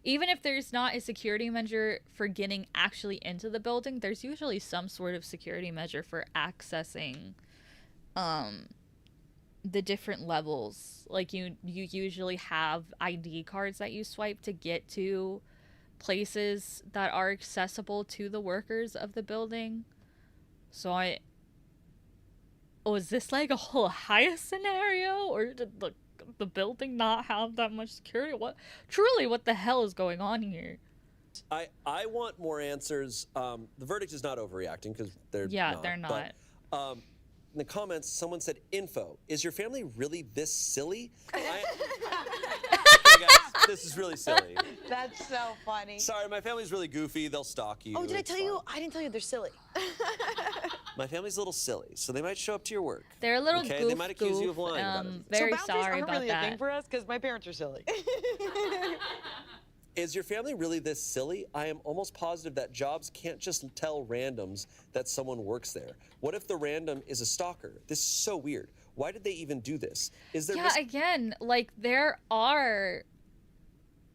even if there's not a security measure for getting actually into the building, there's usually some sort of security measure for accessing the different levels. Like you usually have ID cards that you swipe to get to places that are accessible to the workers of the building. So is this like a whole highest scenario, or did the building not have that much security? What the hell is going on here?
I want more answers. The verdict is not overreacting because they're not.
They're not.
But, in the comments, someone said, "Info, is your family really this silly?" Okay, guys, this is really silly.
That's so funny.
Sorry, my family's really goofy. They'll stalk you.
Oh, did I
It's
tell you?
fine.
I didn't tell you they're silly.
My family's a little silly, so they might show up to your work.
They're a little
okay?
goof.
They might accuse you of lying about it.
Very
so boundaries
sorry
aren't
about
really
that.
a thing for us because my parents are silly.
Is your family really this silly? I am almost positive that jobs can't just tell randoms that someone works there. What if the random is a stalker? This is so weird. Why did they even do this? Is there
Again, like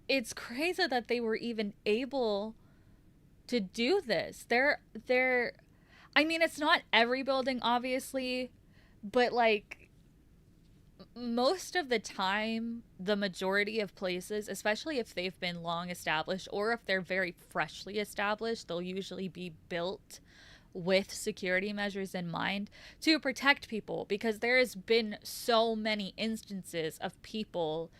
it's crazy that they were even able to do this. I mean, it's not every building, obviously, but like most of the time, the majority of places, especially if they've been long established or if they're very freshly established, they'll usually be built with security measures in mind to protect people, because there has been so many instances of people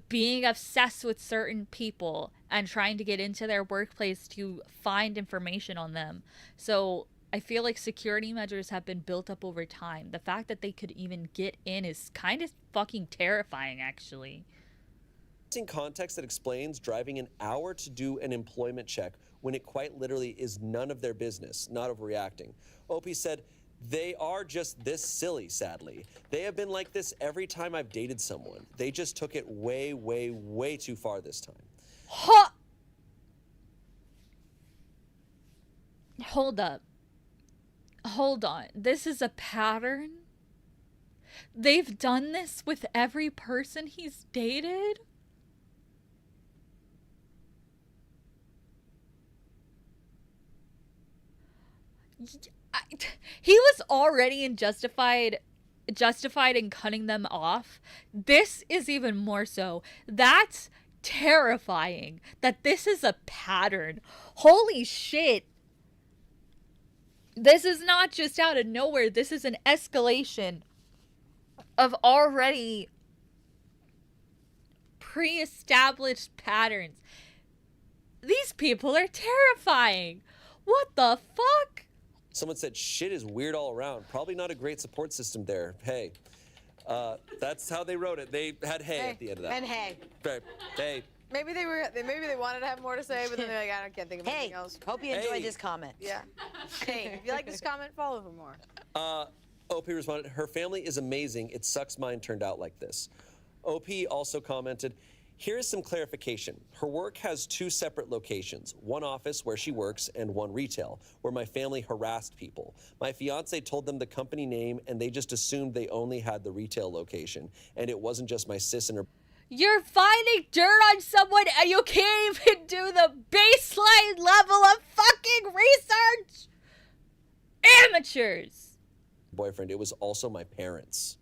being obsessed with certain people and trying to get into their workplace to find information on them. So I feel like security measures have been built up over time. The fact that they could even get in is kind of fucking terrifying, actually.
Missing context that explains driving an hour to do an employment check when it quite literally is none of their business, not overreacting. Opie said, they are just this silly, sadly. They have been like this every time I've dated someone. They just took it way, way, way too far this time.
Huh. Hold up. Hold on. This is a pattern? They've done this with every person he's dated? He was already justified in cutting them off. This is even more so. That's terrifying that this is a pattern. Holy shit. This is not just out of nowhere. This is an escalation of already pre-established patterns. These people are terrifying. What the fuck?
Someone said, shit is weird all around. Probably not a great support system there. Hey. That's how they wrote it. They had hey at the end of that.
And hey.
Hey.
Maybe they wanted to have more to say, but then they're like, I can't think of anything else.
Hope you enjoyed
Hey.
this comment.
Yeah. Hey, if you like this comment, follow for more.
OP responded, her family is amazing. It sucks mine turned out like this. OP also commented, here is some clarification. Her work has 2 separate locations, one office where she works and one retail, where my family harassed people. My fiance told them the company name and they just assumed they only had the retail location. And it wasn't just my sis and her
You're finding dirt on someone and you can't even do the baseline level of fucking research? Amateurs.
boyfriend. It was also my parents.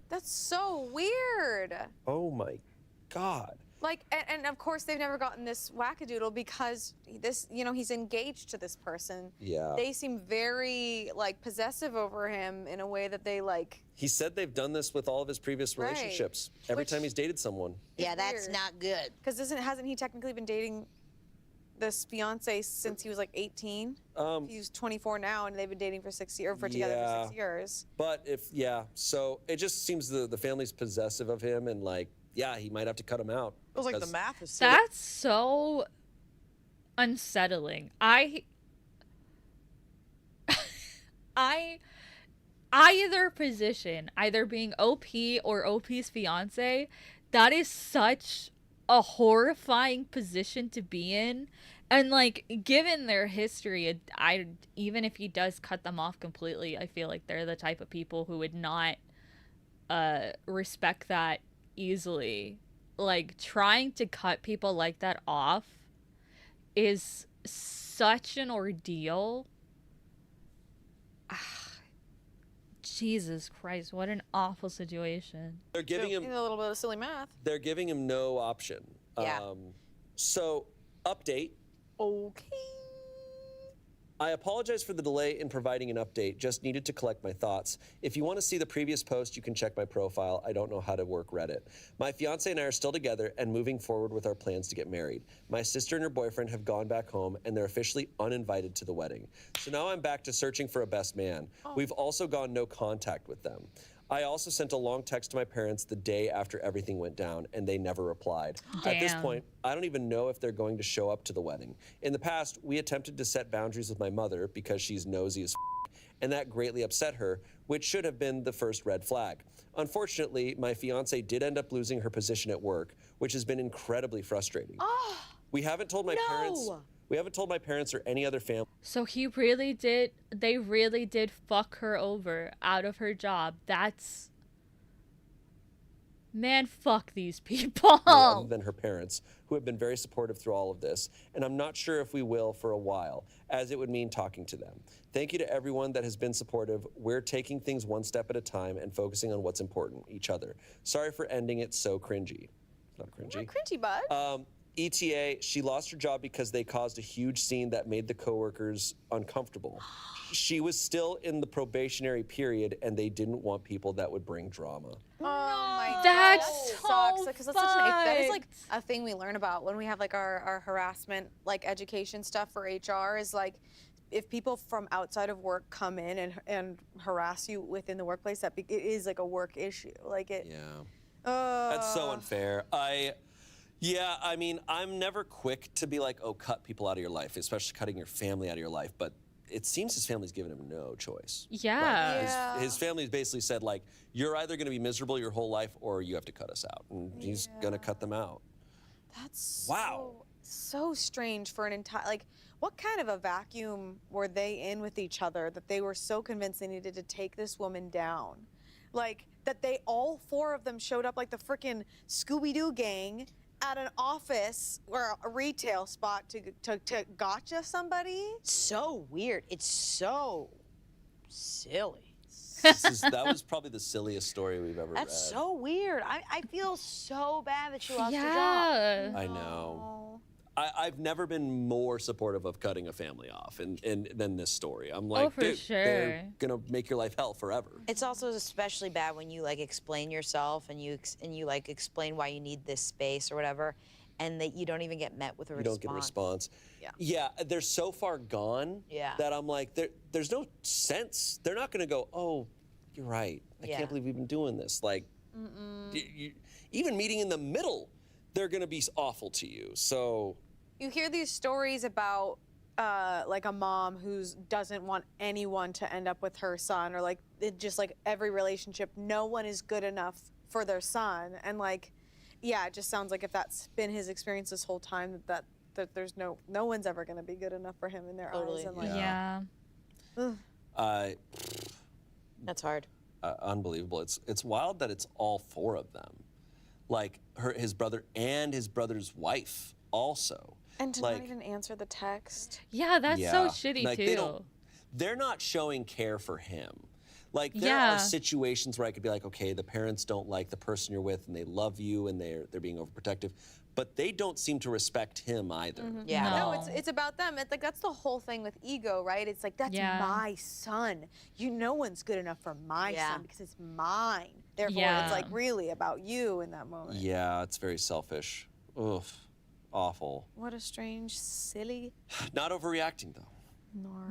That's so weird.
Oh my God.
Like, and of course they've never gotten this wackadoodle because this, you know, he's engaged to this person.
Yeah.
They seem very, like, possessive over him in a way that they, like...
He said they've done this with all of his previous
Right.
relationships. Every time he's dated someone.
Yeah, that's
weird.
not good.
Because hasn't he technically been dating this fiance since he was, like, 18? He's 24 now, and they've been dating for 6 years, or together for 6 years.
But so it just seems the family's possessive of him, and like, yeah, he might have to cut him out.
Feels like the
because-
math is silly.
That's so unsettling. Either position, either being OP or OP's fiance, that is such a horrifying position to be in. And like, given their history, even if he does cut them off completely, I feel like they're the type of people who would not respect that easily. Like, trying to cut people like that off is such an ordeal. Jesus Christ, what an awful situation.
They're giving him
a little bit of silly math.
They're giving him no option.
Yeah.
So, update.
Okay.
I apologize for the delay in providing an update. Just needed to collect my thoughts. If you want to see the previous post, you can check my profile. I don't know how to work Reddit. My fiance and I are still together and moving forward with our plans to get married. My sister and her boyfriend have gone back home and they're officially uninvited to the wedding. So now I'm back to searching for a best man. We've also gone no contact with them. I also sent a long text to my parents the day after everything went down, and they never replied. At this
Damn.
point, I don't even know if they're going to show up to the wedding. In the past, we attempted to set boundaries with my mother because she's nosy as and that greatly upset her, which should have been the first red flag. Unfortunately, my fiance did end up losing her position at work, which has been incredibly frustrating. We haven't told my parents. We haven't told my parents or any other family.
So they really did fuck her over out of her job. That's... Man, fuck these people.
Other than her parents, who have been very supportive through all of this, and I'm not sure if we will for a while, as it would mean talking to them. Thank you to everyone that has been supportive. We're taking things one step at a time and focusing on what's important, each other. Sorry for ending it so cringy. Not cringy.
Not cringy, bud.
ETA, she lost her job because they caused a huge scene that made the coworkers uncomfortable. She was still in the probationary period, and they didn't want people that would bring drama.
Oh my God.
That's
That
so
sucks. Because that's such that is like
fucked.
a thing we learn about when we have like our harassment, like education stuff for HR is like, if people from outside of work come in and harass you within the workplace, it is like a work issue. Like it.
Yeah. That's so unfair. Yeah, I mean, I'm never quick to be like, oh, cut people out of your life, especially cutting your family out of your life. But it seems his family's given him no choice.
Yeah.
Like, his family's basically said, like, you're either going to be miserable your whole life or you have to cut us out. And he's going to cut them out.
That's
Wow.
so strange for an entire, like, what kind of a vacuum were they in with each other that they were so convinced they needed to take this woman down? Like, that they, all four of them showed up like the frickin' Scooby-Doo gang at an office or a retail spot to gotcha somebody?
So weird. It's so silly.
That was probably the silliest story we've ever read.
That's so weird. I feel so bad that she lost her job.
Yeah.
I know. I've never been more supportive of cutting a family off than this story. I'm like,
for
dude,
sure.
they're gonna make your life hell forever.
It's also especially bad when you like explain yourself and you like explain why you need this space or whatever, and that you don't even get met with a response.
You don't get a response.
Yeah.
Yeah, they're so far gone that I'm like, there's no sense. They're not gonna go, oh, you're right. I can't believe we've been doing this. Like, even meeting in the middle, they're gonna be awful to you. So
You hear these stories about like a mom who doesn't want anyone to end up with her son, or like just like every relationship, no one is good enough for their son. And like, yeah, it just sounds like if that's been his experience this whole time, that there's no one's ever gonna be good enough for him in their eyes. And like,
That's hard.
Unbelievable. It's wild that it's all four of them, like his brother and his brother's wife also.
And to
like,
not even answer the text.
Yeah, that's so shitty
like,
too.
They're not showing care for him. Like, there are situations where I could be like, okay, the parents don't like the person you're with and they love you and they're being overprotective, but they don't seem to respect him either.
Yeah.
No, it's about them. It's like, that's the whole thing with ego, right? It's like, that's my son. No one's good enough for my son because it's mine. Therefore, it's like really about you in that moment.
Yeah, it's very selfish. Oof. Awful.
What a strange, silly.
Not overreacting, though.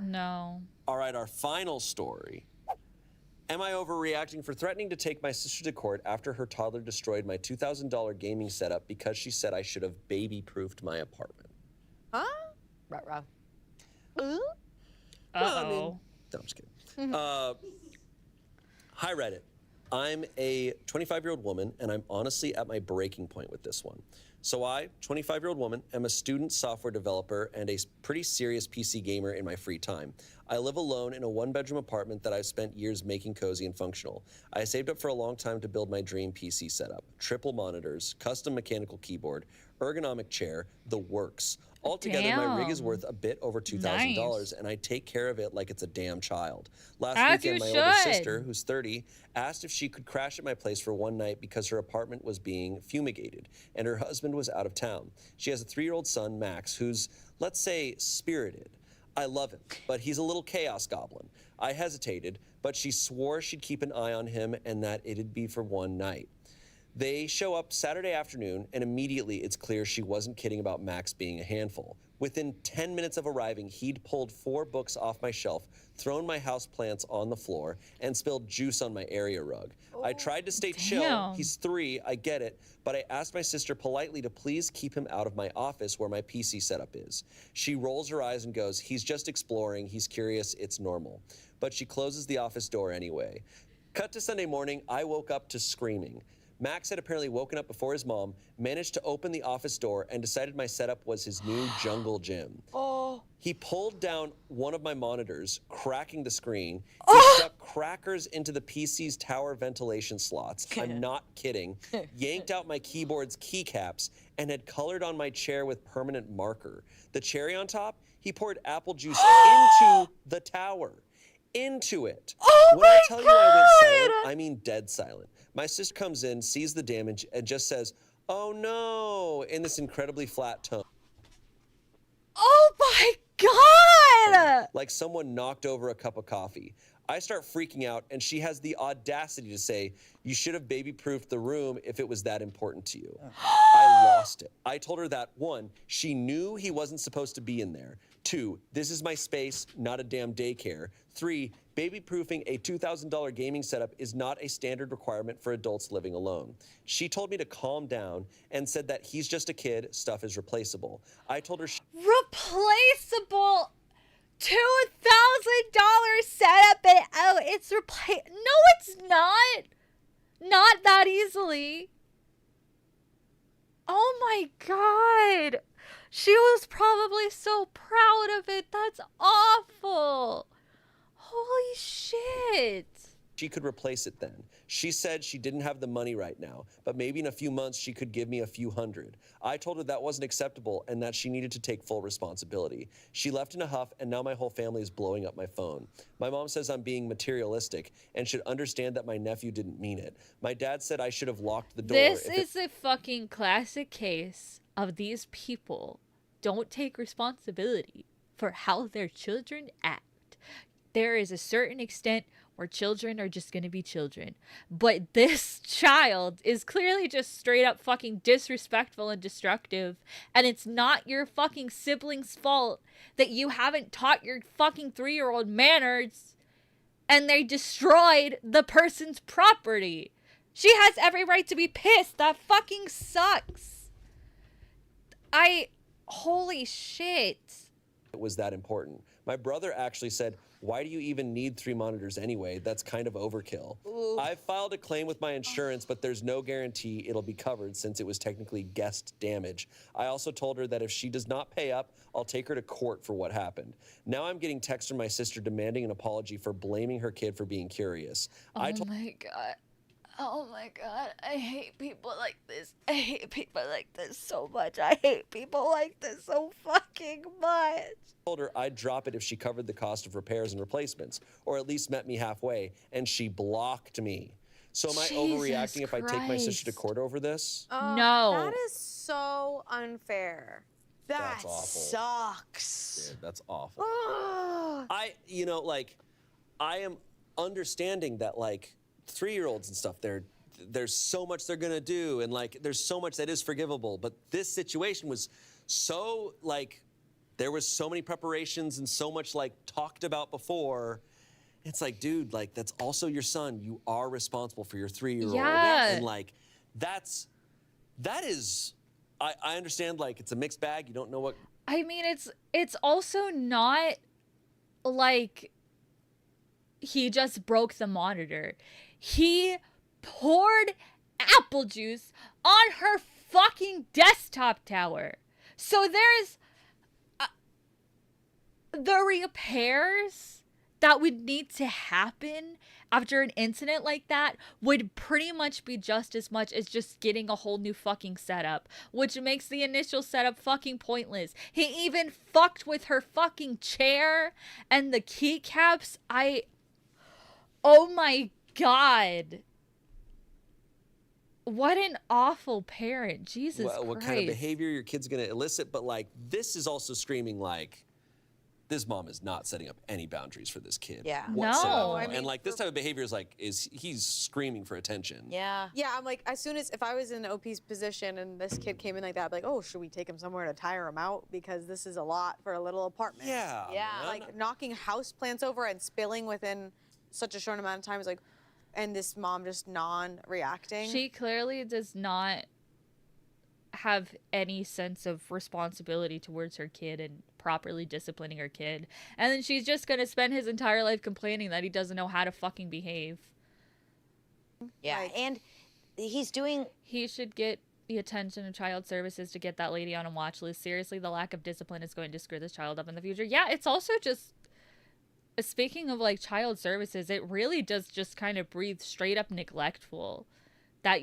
No.
All right, our final story. Am I overreacting for threatening to take my sister to court after her toddler destroyed my $2,000 gaming setup because she said I should have baby-proofed my apartment?
Huh?
Ruh-roh.
Uh-oh.
No, I'm just kidding. Hi, Reddit. I'm a 25-year-old woman, and I'm honestly at my breaking point with this one. So I, 25-year-old woman, am a student software developer and a pretty serious PC gamer in my free time. I live alone in a one-bedroom apartment that I've spent years making cozy and functional. I saved up for a long time to build my dream PC setup. Triple monitors, custom mechanical keyboard, ergonomic chair, the works. Altogether, my rig is worth a bit over $2,000, and I take care of it like it's a damn child. Last weekend, my older sister, who's 30, asked if she could crash at my place for one night because her apartment was being fumigated, and her husband was out of town. She has a 3-year-old son, Max, who's, let's say, spirited. I love him, but he's a little chaos goblin. I hesitated, but she swore she'd keep an eye on him and that it'd be for one night. They show up Saturday afternoon, and immediately it's clear she wasn't kidding about Max being a handful. Within 10 minutes of arriving, he'd pulled 4 books off my shelf, thrown my houseplants on the floor, and spilled juice on my area rug. I tried to stay chill. He's 3, I get it, but I asked my sister politely to please keep him out of my office where my PC setup is. She rolls her eyes and goes, he's just exploring, he's curious, it's normal. But she closes the office door anyway. Cut to Sunday morning, I woke up to screaming. Max had apparently woken up before his mom, managed to open the office door, and decided my setup was his new jungle gym. He pulled down one of my monitors, cracking the screen. He stuck crackers into the PC's tower ventilation slots. I'm not kidding. Yanked out my keyboard's keycaps and had colored on my chair with permanent marker. The cherry on top, he poured apple juice into the tower. Into it. When I tell you I went silent, I mean dead silent. My sister comes in, sees the damage, and just says, "Oh no," in this incredibly flat tone.
Oh my God!
Like someone knocked over a cup of coffee. I start freaking out, and she has the audacity to say, you should have baby-proofed the room if it was that important to you. I lost it. I told her that, 1, she knew he wasn't supposed to be in there. 2, this is my space, not a damn daycare. 3, baby-proofing a $2,000 gaming setup is not a standard requirement for adults living alone. She told me to calm down and said that he's just a kid, stuff is replaceable. I told her
Replaceable $2,000 setup and oh, it's no, it's not. Not that easily. Oh my God. She was probably so proud of it. That's awful. Holy shit.
she could replace it then. She said she didn't have the money right now, but maybe in a few months she could give me a few hundred. I told her that wasn't acceptable and that she needed to take full responsibility. She left in a huff, and now my whole family is blowing up my phone. My mom says I'm being materialistic and should understand that my nephew didn't mean it. My dad said I should have locked the door.
This is a fucking classic case of these people don't take responsibility for how their children act. There is a certain extent where children are just going to be children. But this child is clearly just straight up fucking disrespectful and destructive. And it's not your fucking sibling's fault that you haven't taught your fucking 3-year-old manners and they destroyed the person's property. She has every right to be pissed. That fucking sucks. Holy shit.
It was that important. My brother actually said, why do you even need 3 monitors anyway? That's kind of overkill. Ooh. I filed a claim with my insurance, but there's no guarantee it'll be covered since it was technically guest damage. I also told her that if she does not pay up, I'll take her to court for what happened. Now I'm getting texts from my sister demanding an apology for blaming her kid for being curious.
Oh my God. Oh my God, I hate people like this. I hate people like this so much. I hate people like this so fucking much.
I told her I'd drop it if she covered the cost of repairs and replacements, or at least met me halfway, and she blocked me. So am I overreacting if I take my sister to court over this?
No.
That is so unfair.
That's awful.
Sucks.
Dude, that's awful. I am understanding that, 3-year-olds and stuff, there's so much they're gonna do, and there's so much that is forgivable, but this situation was so there was so many preparations and so much talked about before. It's dude, that's also your son. You are responsible for your 3-year-old.
Yeah.
And that is I understand it's a mixed bag. You don't know what.
I mean, it's also not like he just broke the monitor. He poured apple juice on her fucking desktop tower. So there's the repairs that would need to happen after an incident like that would pretty much be just as much as just getting a whole new fucking setup, which makes the initial setup fucking pointless. He even fucked with her fucking chair and the keycaps. Oh my God. What an awful parent. Jesus Christ.
What kind of behavior your kid's going to elicit, but this is also screaming this mom is not setting up any boundaries for this kid.
Yeah.
Whatsoever.
No.
I mean,
and this type of behavior is he's screaming for attention.
Yeah.
Yeah, I'm as soon as, if I was in OP's position and this kid came in like that, I'd be like, oh, should we take him somewhere to tire him out? Because this is a lot for a little apartment.
Yeah.
Yeah.
Man.
Knocking house plants over and spilling within such a short amount of time is and this mom just non-reacting.
She clearly does not have any sense of responsibility towards her kid and properly disciplining her kid. And then she's just going to spend his entire life complaining that he doesn't know how to fucking behave.
Yeah. And he's doing.
He should get the attention of child services to get that lady on a watch list. Seriously, the lack of discipline is going to screw this child up in the future. Yeah, it's also just... Speaking of child services, it really does just kind of breathe straight up neglectful that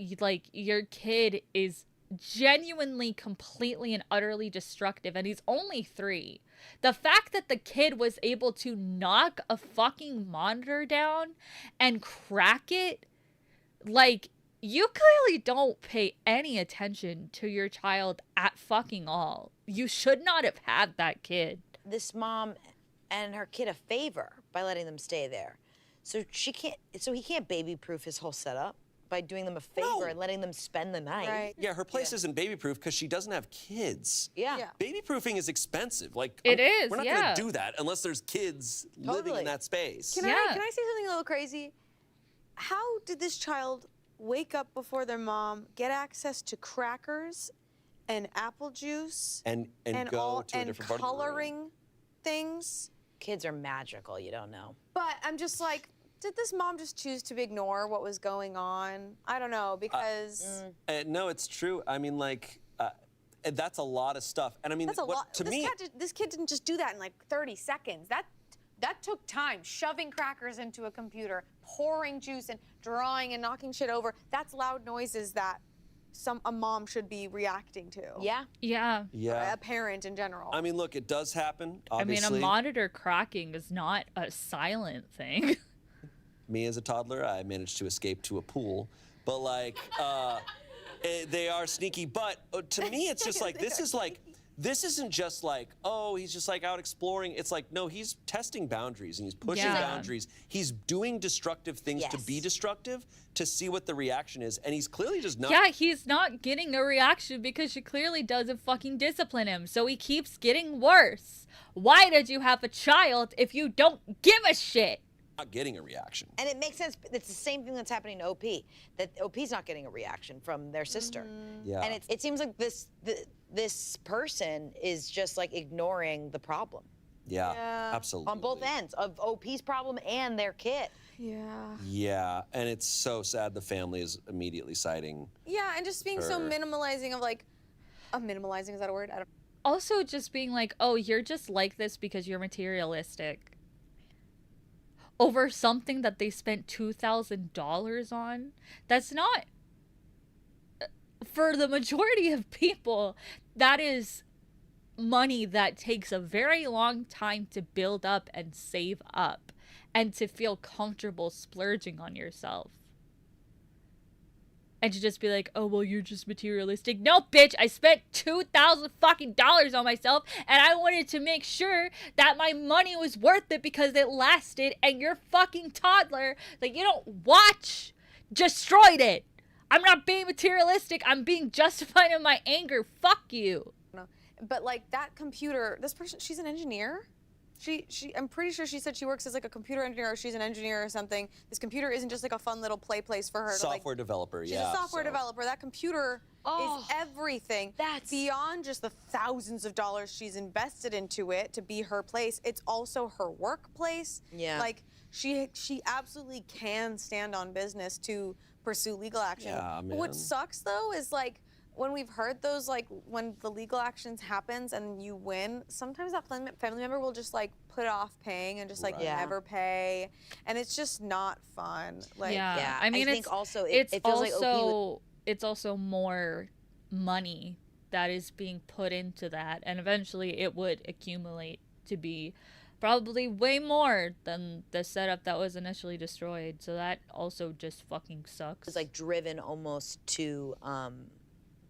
your kid is genuinely, completely, and utterly destructive, and he's only 3. The fact that the kid was able to knock a fucking monitor down and crack it, you clearly don't pay any attention to your child at fucking all. You should not have had that kid.
This mom and her kid a favor by letting them stay there. So he can't baby-proof his whole setup by doing them a favor
No.
and letting them spend the night.
Right.
Yeah, her place isn't baby-proof because she doesn't have kids.
Yeah.
Yeah.
Baby-proofing is expensive. Like
It is,
We're not
yeah.
gonna do that unless there's kids living
Totally.
in that space.
Can
Yeah.
I say something a little crazy? How did this child wake up before their mom, get access to crackers and apple juice
and go to a
and
different part of the room.
coloring things?
Kids are magical, you don't know.
But I'm just like, did this mom just choose to ignore what was going on? I don't know, because
No, it's true. I mean, like, that's a lot of stuff. And I mean,
that's a
what,
lot.
to
This
me,
this kid didn't just do that in like 30 seconds. That took time. Shoving crackers into a computer, pouring juice and drawing and knocking shit over. That's loud noises that a mom should be reacting to.
Yeah.
Yeah.
yeah.
A parent in general.
I mean, look, it does happen.
I mean,
Obviously,
a monitor cracking is not a silent thing.
me as a toddler, I managed to escape to a pool, but like, they are sneaky. But to me, it's just like this isn't just like, oh, he's just like out exploring. It's like, no, he's testing boundaries and he's pushing
Yeah.
boundaries. He's doing destructive things to be
Yes.
destructive to see what the reaction is, and he's clearly just not.
Yeah, he's not getting a reaction because she clearly doesn't fucking discipline him. So he keeps getting worse. Why did you have a child if you don't give a shit?
Not getting a reaction.
And it makes sense. It's the same thing that's happening to OP. That OP's not getting a reaction from their sister.
Yeah.
And it seems like this person is just like ignoring the problem
Yeah,
Yeah.
absolutely.
on both ends of OP's problem and their kid.
yeah.
Yeah, and it's so sad the family is immediately citing.
Yeah, and just being so
Her.
minimalizing of like, minimalizing, is that a word? I don't.
Also, just being like, oh, you're just like this because you're materialistic. Over something that they spent $2,000 on? That's not. For the majority of people, that is money that takes a very long time to build up and save up and to feel comfortable splurging on yourself. And to just be like, oh, well, you're just materialistic. No, bitch, I spent $2,000 fucking dollars on myself, and I wanted to make sure that my money was worth it because it lasted, and your fucking toddler that you don't watch destroyed it. I'm not being materialistic. I'm being justified in my anger. Fuck you.
But like that computer, this person, she's an engineer. I'm pretty sure she said she works as like a computer engineer or she's an engineer or something. This computer isn't just like a fun little play place for her.
Software developer,
She's
yeah.
a software
so-
developer. That computer
Oh,
is everything.
that's-
beyond just the thousands of dollars she's invested into it to be her place. It's also her workplace.
Yeah.
Like she absolutely can stand on business to pursue legal action.
Yeah, man.
What sucks though is like when we've heard those, like when the legal actions happens and you win, sometimes that family member will just like put off paying and just like
Right.
Yeah.
never pay, and it's just not fun. Like
Yeah.
I
mean,
think
it's
also
it's
it feels like OP
also it's also more money that is being put into that, and eventually it would accumulate to be probably way more than the setup that was initially destroyed. So that also just fucking sucks.
was like driven almost to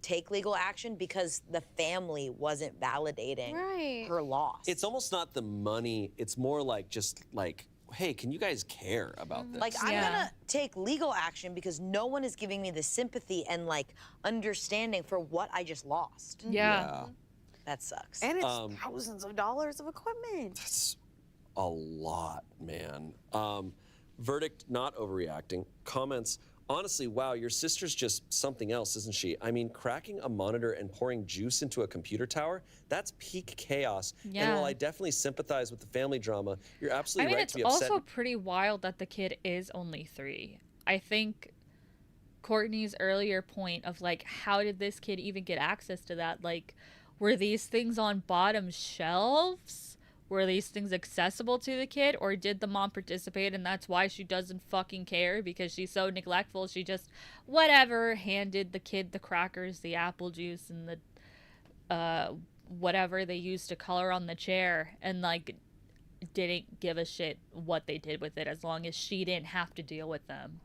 take legal action because the family wasn't validating
Right.
her loss.
It's almost not the money. It's more like just like, hey, can you guys care about this?
like I'm
Yeah.
gonna take legal action because no one is giving me the sympathy and like understanding for what I just lost.
yeah.
That sucks.
And it's thousands of dollars of equipment.
That's a lot, man. Verdict, not overreacting. Comments, honestly, wow, your sister's just something else, isn't she? I mean, cracking a monitor and pouring juice into a computer tower, that's peak chaos. And
Yeah.
while I definitely sympathize with the family drama, you're
I
absolutely
mean,
right
it's
to be upset.
also pretty wild that the kid is only 3. I think Courtney's earlier point of like, how did this kid even get access to that? Like, were these things on bottom shelves? Were these things accessible to the kid? Or did the mom participate and that's why she doesn't fucking care because she's so neglectful? She just, whatever, handed the kid the crackers, the apple juice, and the whatever they used to color on the chair, and like didn't give a shit what they did with it as long as she didn't have to deal with them.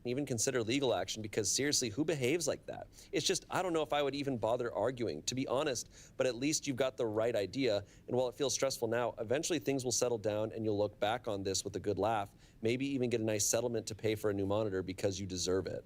even consider legal action because seriously, who behaves like that? It's just, I don't know if I would even bother arguing, to be honest, but at least you've got the right idea. And while it feels stressful now, eventually things will settle down and you'll look back on this with a good laugh, maybe even get a nice settlement to pay for a new monitor because you deserve it.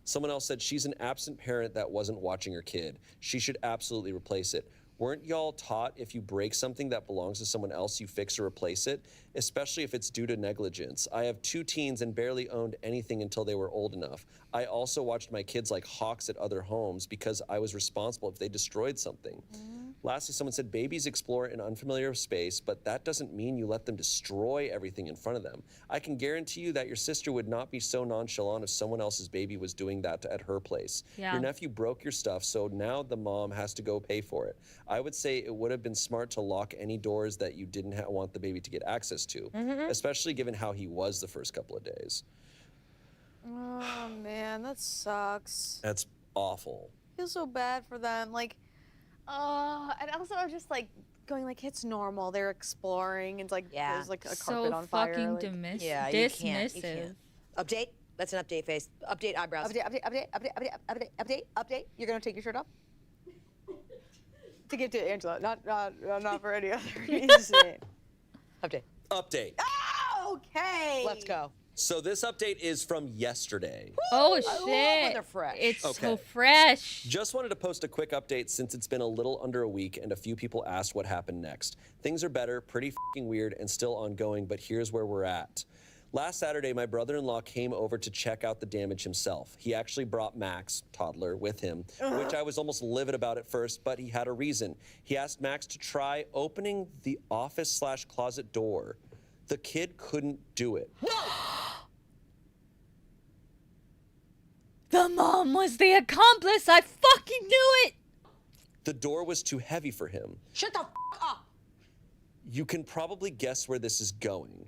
Someone else said she's an absent parent that wasn't watching her kid. She should absolutely replace it. Weren't y'all taught if you break something that belongs to someone else, you fix or replace it, especially if it's due to negligence? I have 2 teens and barely owned anything until they were old enough. I also watched my kids like hawks at other homes because I was responsible if they destroyed something. Lastly, someone said babies explore an unfamiliar space, but that doesn't mean you let them destroy everything in front of them. I can guarantee you that your sister would not be so nonchalant if someone else's baby was doing that at her place.
Yeah.
Your nephew broke your stuff, so now the mom has to go pay for it. I would say it would have been smart to lock any doors that you didn't want the baby to get access to, especially given how he was the first couple of days.
Oh man, that sucks.
That's awful.
I feel so bad for them. Like, and also I'm just like going like it's normal. They're exploring. It's like
Yeah.
there's like a
So
carpet on fire.
fucking
like,
Yeah, you
dismissive.
can't. You can't. Update. That's an update face. Update eyebrows.
update. You're gonna take your shirt off. To give to Angela, not for any other reason.
Update.
Update.
Okay.
Let's go.
So this update is from yesterday.
Oh
I love when
shit.
they're fresh.
It's so
Okay.
fresh.
Just wanted to post a quick update since it's been a little under a week and a few people asked what happened next. Things are better, pretty f***ing weird and still ongoing, but here's where we're at. Last Saturday, my brother-in-law came over to check out the damage himself. He actually brought Max, toddler, with him, which I was almost livid about at first, but he had a reason. He asked Max to try opening the office/closet door. The kid couldn't do it.
The mom was the accomplice. I fucking knew it.
The door was too heavy for him.
Shut the f up.
You can probably guess where this is going.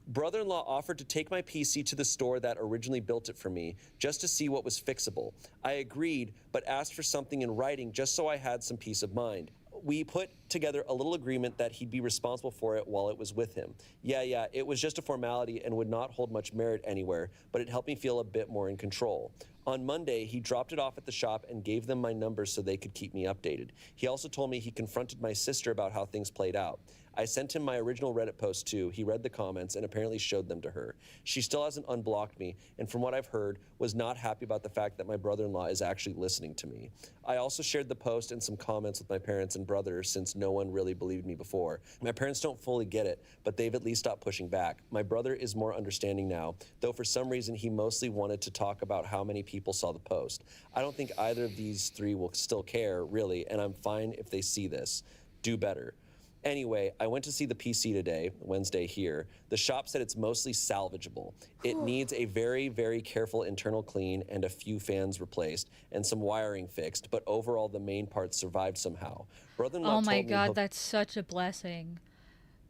Brother-in-law offered to take my PC to the store that originally built it for me, just to see what was fixable. I agreed, but asked for something in writing just so I had some peace of mind. We put together a little agreement that he'd be responsible for it while it was with him. Yeah, it was just a formality and would not hold much merit anywhere, but it helped me feel a bit more in control. On Monday, he dropped it off at the shop and gave them my number so they could keep me updated. He also told me he confronted my sister about how things played out. I sent him my original Reddit post too. He read the comments and apparently showed them to her. She still hasn't unblocked me, and from what I've heard, was not happy about the fact that my brother-in-law is actually listening to me. I also shared the post and some comments with my parents and brother since no one really believed me before. My parents don't fully get it, but they've at least stopped pushing back. My brother is more understanding now, though for some reason he mostly wanted to talk about how many people saw the post. I don't think either of these three will still care, really, and I'm fine if they see this. Do better. Anyway, I went to see the PC today, Wednesday here. The shop said it's mostly salvageable. It needs a very, very careful internal clean and a few fans replaced and some wiring fixed, but overall the main parts survived somehow. Brother-in-law
Oh my
told me
god,
he'll-
that's such a blessing.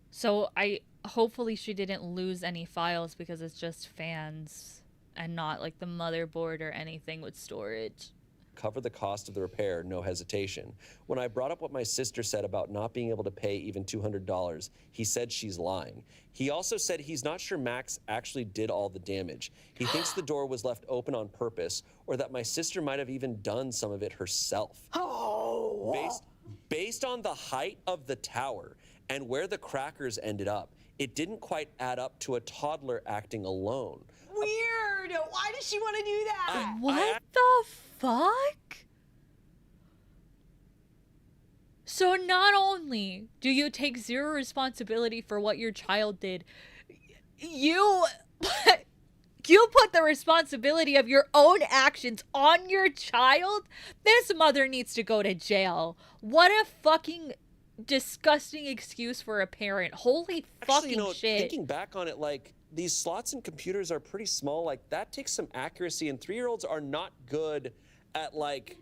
So hopefully she didn't lose any files because it's just fans and not like the motherboard or anything with storage.
cover the cost of the repair, no hesitation. When I brought up what my sister said about not being able to pay even $200, he said she's lying. He also said he's not sure Max actually did all the damage. He thinks the door was left open on purpose, or that my sister might have even done some of it herself. Based on the height of the tower and where the crackers ended up, it didn't quite add up to a toddler acting alone.
Weird. Why does she want to do that?
What the fuck? So not only do you take zero responsibility for what your child did, you put the responsibility of your own actions on your child? This mother needs to go to jail. What a fucking disgusting excuse for a parent. Holy fucking
Actually,
shit.
thinking back on it, like, these slots in computers are pretty small. Like, that takes some accuracy, and 3-year-olds are not good at, like,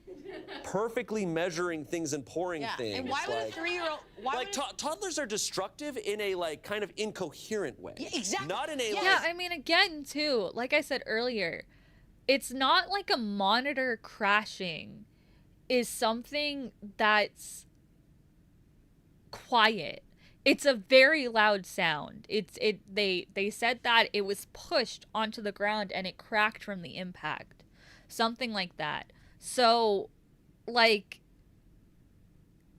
perfectly measuring things and pouring things.
And why would
like,
a 3-year-old?
like toddlers are destructive in a, like, kind of incoherent way.
Yeah, exactly.
Not in a,
Yeah, I mean, again, too, like I said earlier, it's not like a monitor crashing is something that's quiet. It's a very loud sound. They said that it was pushed onto the ground and it cracked from the impact. Something like that. So, like,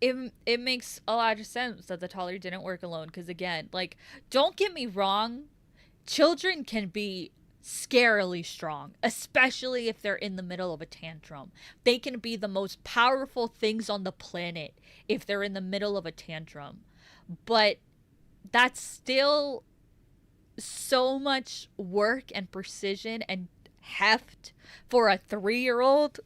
it makes a lot of sense that the toddler didn't work alone, because again, like, don't get me wrong, children can be scarily strong, especially if they're in the middle of a tantrum. They can be the most powerful things on the planet if they're in the middle of a tantrum. But that's still so much work and precision and heft for a 3-year-old.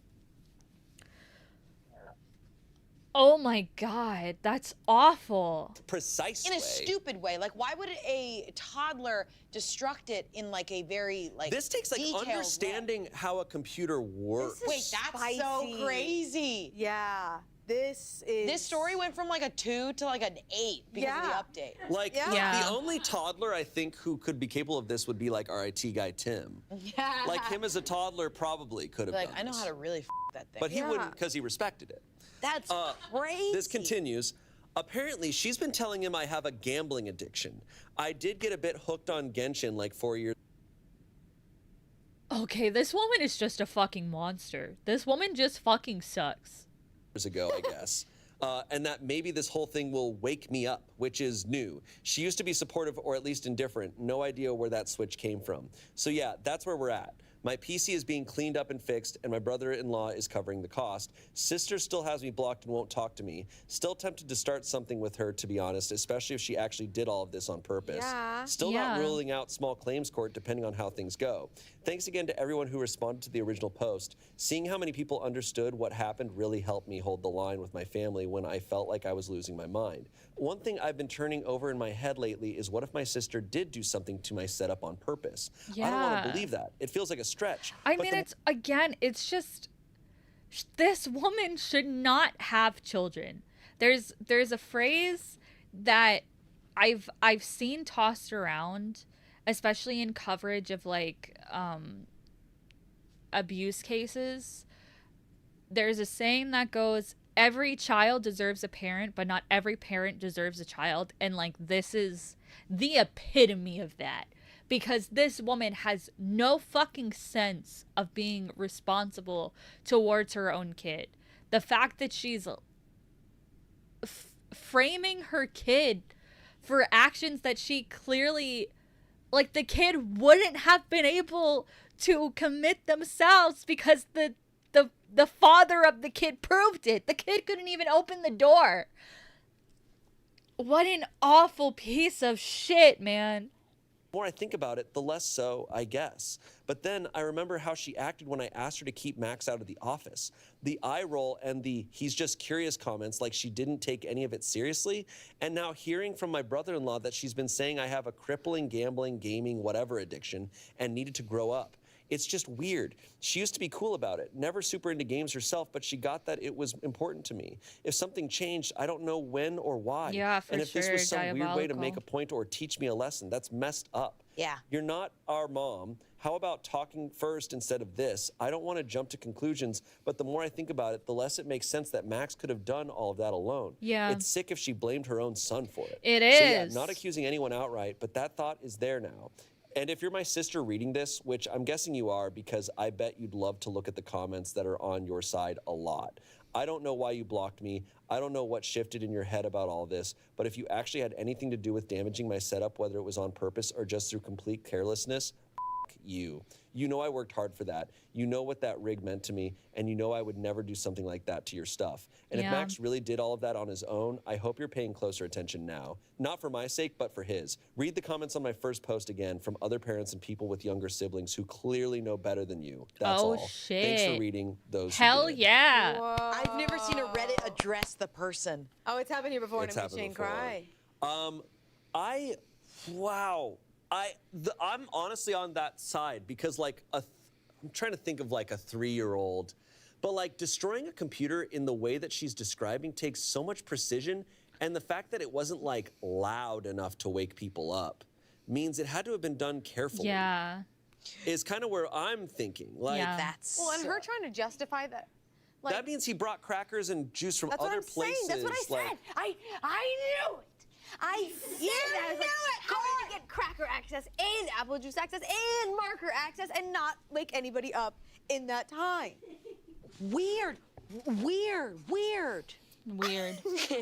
Oh my God, that's awful.
Precise
In a
way.
stupid way. Like, why would a toddler destruct it in like a very like
This takes like
detailed way?
understanding how a computer works.
Wait, that's so
spicy.
crazy.
Yeah. This
story went from like a 2 to like an 8 because of the update.
Like,
Yeah.
the only toddler I think who could be capable of this would be like our IT guy, Tim.
Yeah.
Like, him as a toddler probably could have
Like,
done
I know
this.
how to really that thing.
But he wouldn't, because he respected it.
That's crazy.
This continues. Apparently, she's been telling him I have a gambling addiction. I did get a bit hooked on Genshin like 4 years
Okay, this woman is just a fucking monster. This woman just fucking sucks.
ago, I guess. And that maybe this whole thing will wake me up, which is new. She used to be supportive or at least indifferent. No idea where that switch came from. So yeah, that's where we're at. My PC is being cleaned up and fixed, and my brother-in-law is covering the cost. Sister still has me blocked and won't talk to me. Still tempted to start something with her, to be honest, especially if she actually did all of this on purpose.
Yeah.
Still not ruling out small claims court, depending on how things go. Thanks again to everyone who responded to the original post. Seeing how many people understood what happened really helped me hold the line with my family when I felt like I was losing my mind. One thing I've been turning over in my head lately is, what if my sister did do something to my setup on purpose? I don't want
Yeah.
to believe that. It feels like a stretch.
I
But
mean,
the-
it's just, this woman should not have children. There's a phrase that I've seen tossed around, especially in coverage of like abuse cases. There's a saying that goes, every child deserves a parent, but not every parent deserves a child. And like, this is the epitome of that. Because this woman has no fucking sense of being responsible towards her own kid. The fact that she's framing her kid for actions that she clearly, like, the kid wouldn't have been able to commit themselves because the father of the kid proved it. The kid couldn't even open the door. What an awful piece of shit, man.
The more I think about it, the less so, I guess. But then I remember how she acted when I asked her to keep Max out of the office. The eye roll and the "he's just curious" comments, like she didn't take any of it seriously. And now hearing from my brother-in-law that she's been saying I have a crippling gambling, gaming, whatever addiction and needed to grow up. It's just weird. She used to be cool about it, never super into games herself, but she got that it was important to me. If something changed, I don't know when or why.
Yeah, for
And if this
sure,
was some weird way to
diabolical.
make a point or teach me a lesson, that's messed up.
Yeah.
You're not our mom. How about talking first instead of this? I don't want to jump to conclusions, but the more I think about it, the less it makes sense that Max could have done all of that alone.
Yeah.
It's sick if she blamed her own son for it.
It
So yeah,
is.
not accusing anyone outright, but that thought is there now. And if you're my sister reading this, which I'm guessing you are, because I bet you'd love to look at the comments that are on your side a lot. I don't know why you blocked me. I don't know what shifted in your head about all this, but if you actually had anything to do with damaging my setup, whether it was on purpose or just through complete carelessness, you. You know I worked hard for that. You know what that rig meant to me, and you know I would never do something like that to your stuff. And
Yeah.
if Max really did all of that on his own, I hope you're paying closer attention now. Not for my sake, but for his. Read the comments on my first post again from other parents and people with younger siblings who clearly know better than you. That's
Oh,
all. Thanks
shit.
for reading those. who
Hell
did.
yeah.
I've never seen a Reddit address the person.
Oh, it's happened here before,
It's
and it made
happened
Shane
before.
cry.
Wow. I'm honestly on that side because I'm trying to think of like a 3-year-old, but like destroying a computer in the way that she's describing takes so much precision, and the fact that it wasn't like loud enough to wake people up means it had to have been done carefully.
Yeah.
Is kind of where I'm thinking. Like
Yeah.
That's
Well, and her trying to justify that.
that means he brought crackers and juice from
That's what
other
I'm saying.
places.
That's what I
like,
said. I knew it.
I said that. I was like, I'm gonna get cracker access and apple juice access and marker access and not wake anybody up in that time.
Weird.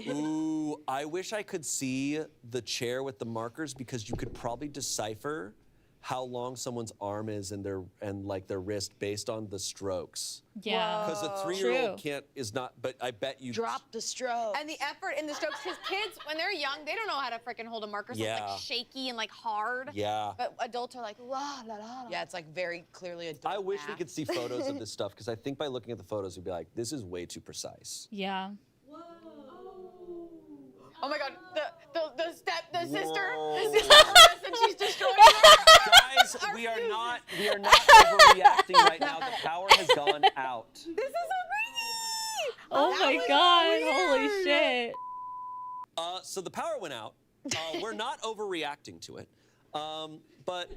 Ooh, I wish I could see the chair with the markers because you could probably decipher how long someone's arm is and their wrist based on the strokes.
Yeah.
Because a 3-year-old is not, but I bet you
Drop the stroke.
And the effort in the strokes, because kids, when they're young, they don't know how to freaking hold a marker, so it's like shaky and like hard.
Yeah.
But adults are like, la la la.
Yeah, it's like very clearly adult.
I wish we could see photos of this stuff because I think by looking at the photos, we'd be like, this is way too precise.
Yeah.
Oh my God, the sister,
Whoa.
and she's destroying her.
Guys, we are not overreacting right now. The power has gone out.
This is so crazy.
Oh my God, holy shit.
So the power went out. We're not overreacting to it. But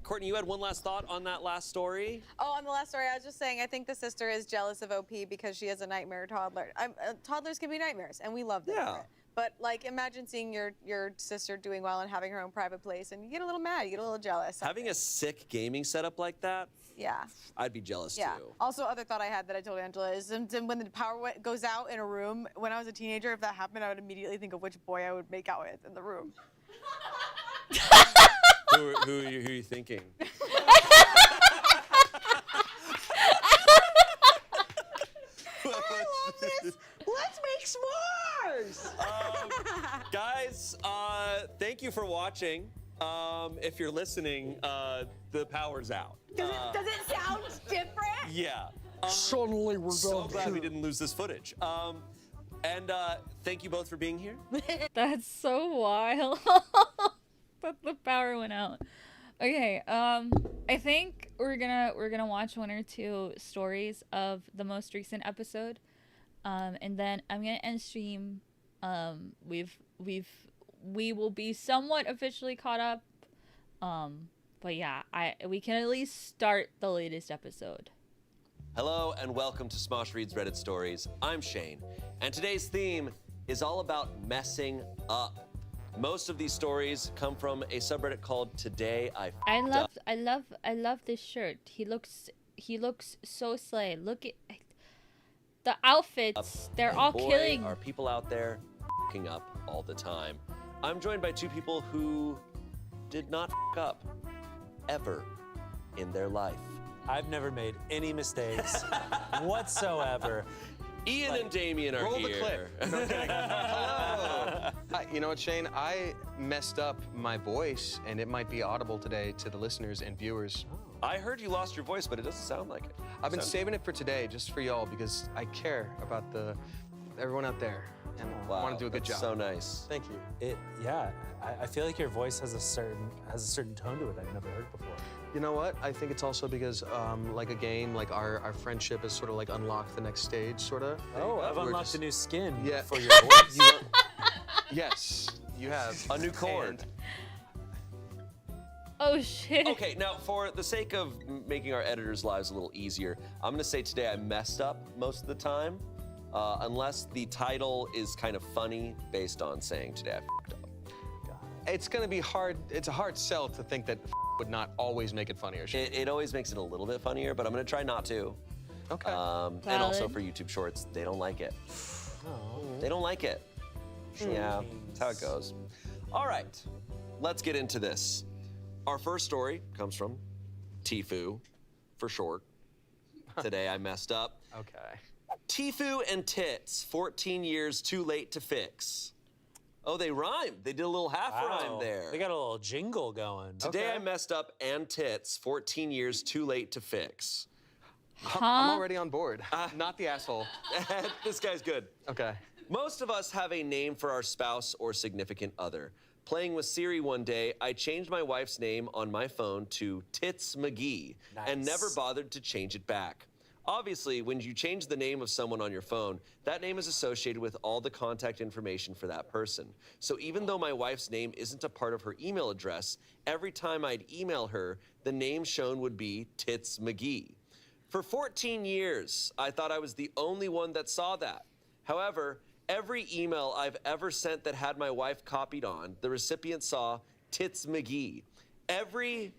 Courtney, you had one last thought on that last story?
Oh, on the last story, I was just saying, I think the sister is jealous of OP because she has a nightmare toddler. Toddlers can be nightmares, and we love them.
Yeah.
But like, imagine seeing your sister doing well and having her own private place, and you get a little mad, you get a little jealous.
Having a sick gaming setup like that,
Yeah.
I'd be jealous
Yeah.
too.
Also, other thought I had that I told Angela is when the power goes out in a room, when I was a teenager, if that happened, I would immediately think of which boy I would make out with in the room.
Who are you thinking?
I love this. Let's make s'mores.
Guys, thank you for watching. If you're listening, the power's out.
Does it sound different?
Yeah.
Suddenly we're
So glad we didn't lose this footage. And thank you both for being here.
That's so wild. That the power went out. Okay, I think we're gonna watch one or two stories of the most recent episode, and then I'm gonna end stream. We will be somewhat officially caught up, but yeah, we can at least start the latest episode.
Hello and welcome to Smosh Reads Reddit Stories. I'm Shane, and today's theme is all about messing up. Most of these stories come from a subreddit called Today I
love this shirt. He looks so slay. Look at the outfits. They're all
Boy,
killing.
are people out there f***ing up all the time. I'm joined by two people who did not f*** up ever in their life.
I've never made any mistakes whatsoever.
Ian and Damien are
roll
here.
the clip. No, I'm kidding. Hello. You know what, Shane? I messed up my voice, and it might be audible today to the listeners and viewers.
I heard you lost your voice, but it doesn't sound like it.
I've been saving it for today, just for y'all, because I care about everyone out there, and want to do a good job.
So nice.
Thank you.
I feel like your voice has a certain tone to it I've never heard before.
You know what? I think it's also because, like a game, like our friendship has sort of like unlocked the next stage, sort of.
Oh, I've unlocked a new skin for your voice.
Yes, you have.
A new chord.
Oh shit.
Okay, now for the sake of making our editors' lives a little easier, I'm gonna say today I messed up most of the time, unless the title is kind of funny based on saying today I f***ed up.
It's gonna be hard. It's a hard sell to think that would not always make it funnier.
It always makes it a little bit funnier, but I'm gonna try not to.
Okay.
And also for YouTube Shorts, they don't like it. They don't like it. Yeah, that's how it goes. All right, let's get into this. Our first story comes from Tifu, for short. Today I messed up.
Okay.
Tifu and tits, 14 years too late to fix. Oh, they rhymed. They did a little half rhyme there.
They got a little jingle going.
Today I messed up and tits, 14 years too late to fix.
I'm already on board. Not the asshole.
This guy's good.
Okay.
Most of us have a name for our spouse or significant other. Playing with Siri one day, I changed my wife's name on my phone to Tits McGee and never bothered to change it back. Obviously, when you change the name of someone on your phone, that name is associated with all the contact information for that person. So even though my wife's name isn't a part of her email address, every time I'd email her, the name shown would be Tits McGee. For 14 years, I thought I was the only one that saw that. However, Every email I've ever sent that had my wife copied on, the recipient saw Tits McGee. Every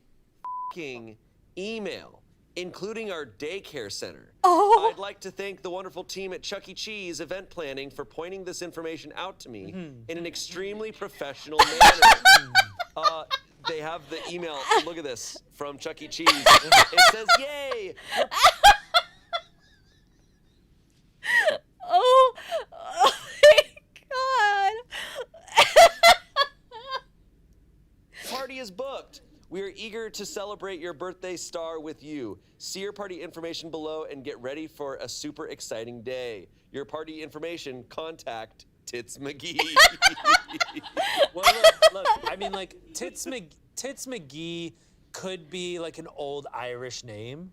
f***ing email, including our daycare center.
Oh.
I'd like to thank the wonderful team at Chuck E. Cheese event planning for pointing this information out to me in an extremely professional manner. They have the email, look at this, from Chuck E. Cheese. It says, yay!
Oh my God.
Party is booked. We are eager to celebrate your birthday star with you. See your party information below and get ready for a super exciting day. Your party information, contact Tits McGee.
Well, look, I mean, like, Tits McGee could be like an old Irish name.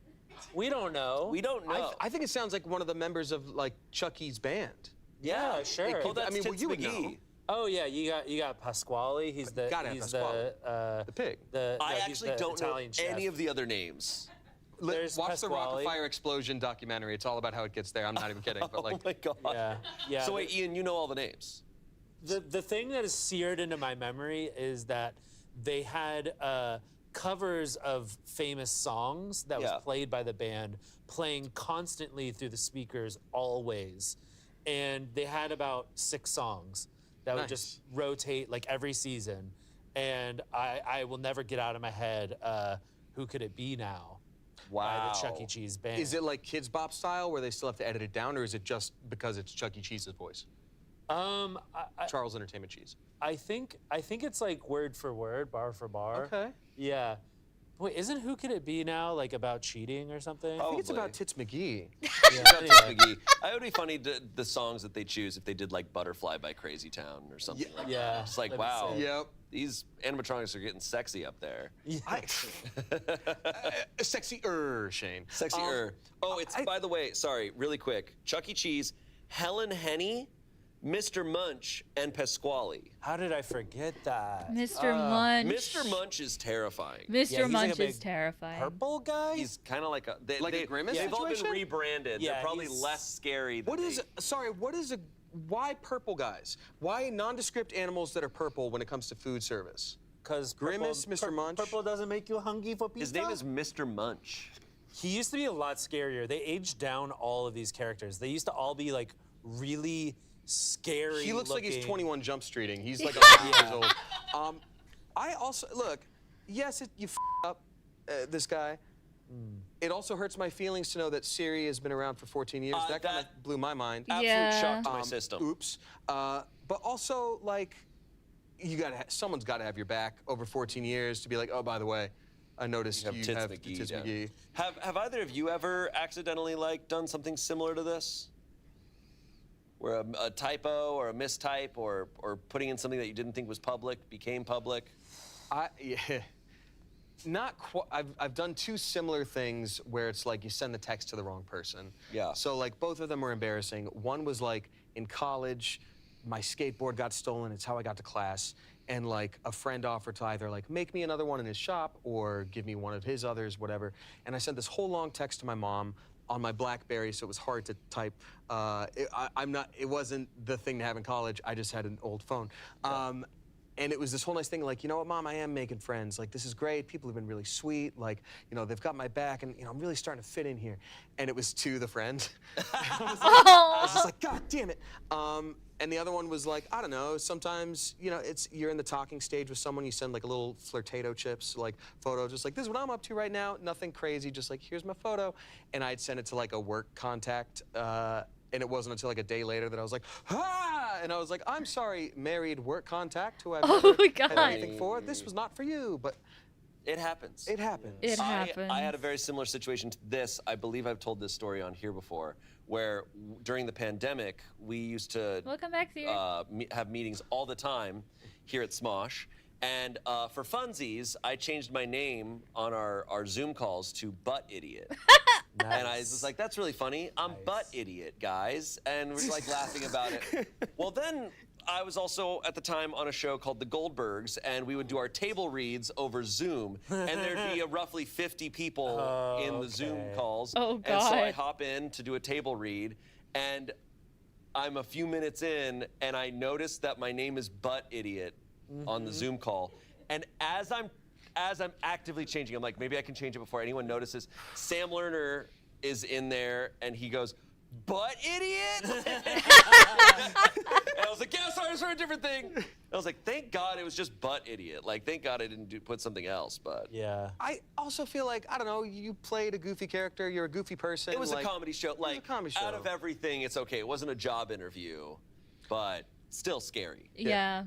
We don't know.
We don't know.
I think it sounds like one of the members of like Chucky's band.
Yeah, sure.
Well, that's
I mean, well,
Tits
you would
McGee.
know.
Oh yeah, you got Pasquale. He's the
Gotta have Pasquale.
the
pig.
I
he's
actually
the
don't know
Italian chef.
any of the other names.
There's
Watch the
Pasquale.
Rock-afire Explosion documentary. It's all about how it gets there. I'm not even kidding. But like,
Oh my God.
Yeah, yeah.
So wait, Ian, you know all the names?
The thing that is seared into my memory is that they had covers of famous songs that was played by the band playing constantly through the speakers always. And they had about 6 songs that would just rotate like every season. And I will never get out of my head, Who Could It Be Now? By the Chuck E. Cheese band.
is it like Kids Bop style where they still have to edit it down, or is it just because it's Chuck E. Cheese's voice? Charles Entertainment Cheese.
I think it's like word for word, bar for bar.
Okay.
Yeah. Wait, isn't Who Could It Be Now like about cheating or something?
I think it's about Tits McGee.
About Tits McGee. It would be funny the songs that they choose if they did like Butterfly by Crazy Town or something like that.
Yeah.
It's like,
that'd be
wow,
sick.
Yep.
these animatronics are getting sexy up there.
Sexy-er, Shane.
Sexy-er. Oh, it's, by the way, sorry, really quick. Chuck E. Cheese, Helen Henny, Mr. Munch, and Pasquale.
How did I forget that?
Mr. Munch.
Mr. Munch is terrifying.
Mr.
he's like
Munch
a
is
big
terrifying.
Purple guy?
He's kind of like a...
A Grimace
They've all been
situation?
rebranded.
Yeah,
They're probably
he's-
less scary than
Why purple guys? Why nondescript animals that are purple when it comes to food service?
Because
Grimace, Mr. Munch?
Purple doesn't make you hungry for pizza?
His name is Mr. Munch.
He used to be a lot scarier. They aged down all of these characters. They used to all be like really scary.
He looks like he's
looking.
21 Jump Streeting. He's like 100 years old. I also, look, yes, you up this guy. It also hurts my feelings to know that Siri has been around for 14 years. That kind of blew my mind.
Absolute shock to my system.
Oops. But also, like, someone's got to have your back over 14 years to be like, oh, by the way, I noticed you have Tits McGee.
Have either of you ever accidentally like done something similar to this? Where a typo or a mistype or putting in something that you didn't think was public became public?
Not quite. I've done 2 similar things where it's like you send the text to the wrong person.
Yeah.
So like both of them were embarrassing. One was like in college, my skateboard got stolen. It's how I got to class. And like a friend offered to either like make me another one in his shop or give me one of his others, whatever. And I sent this whole long text to my mom on my BlackBerry, so it was hard to type. It wasn't the thing to have in college. I just had an old phone. And it was this whole nice thing, like, you know what, Mom, I am making friends. Like, this is great. People have been really sweet. Like, you know, they've got my back, and, you know, I'm really starting to fit in here. And it was to the friend. I was just like, God damn it. And the other one was like, I don't know, sometimes, you know, you're in the talking stage with someone, you send like a little flirtato chips, like photo, just like, this is what I'm up to right now. Nothing crazy, just like, here's my photo. And I'd send it to like a work contact, and it wasn't until like a day later that I was like, ah! And I was like, I'm sorry, married work contact who I've never had anything for. This was not for you, but
it happens.
It happens.
It happens.
I had a very similar situation to this. I believe I've told this story on here before, where during the pandemic, we used to
Welcome back, Siri.
have meetings all the time here at Smosh. And for funsies, I changed my name on our Zoom calls to Butt Idiot.
Nice.
And I was like, that's really funny. I'm Butt Idiot, guys. And we're like laughing about it. Well, then I was also at the time on a show called The Goldbergs, and we would do our table reads over Zoom. And there'd be roughly 50 people in the Zoom calls.
Oh,
And so I
God.
hop in to do a table read. And I'm a few minutes in and I notice that my name is Butt Idiot on the Zoom call. And as I'm actively changing, I'm like, maybe I can change it before anyone notices. Sam Lerner is in there and he goes, Butt Idiot? And I was like, yeah, sorry, it's for a different thing. And I was like, thank God it was just Butt Idiot. Like, thank God I didn't put something else, but.
Yeah.
I also feel like, I don't know, you played a goofy character, you're a goofy person.
It was
like,
a comedy show. Like,
a comedy show.
out of everything, it's okay. It wasn't a job interview, but still scary.
Yeah.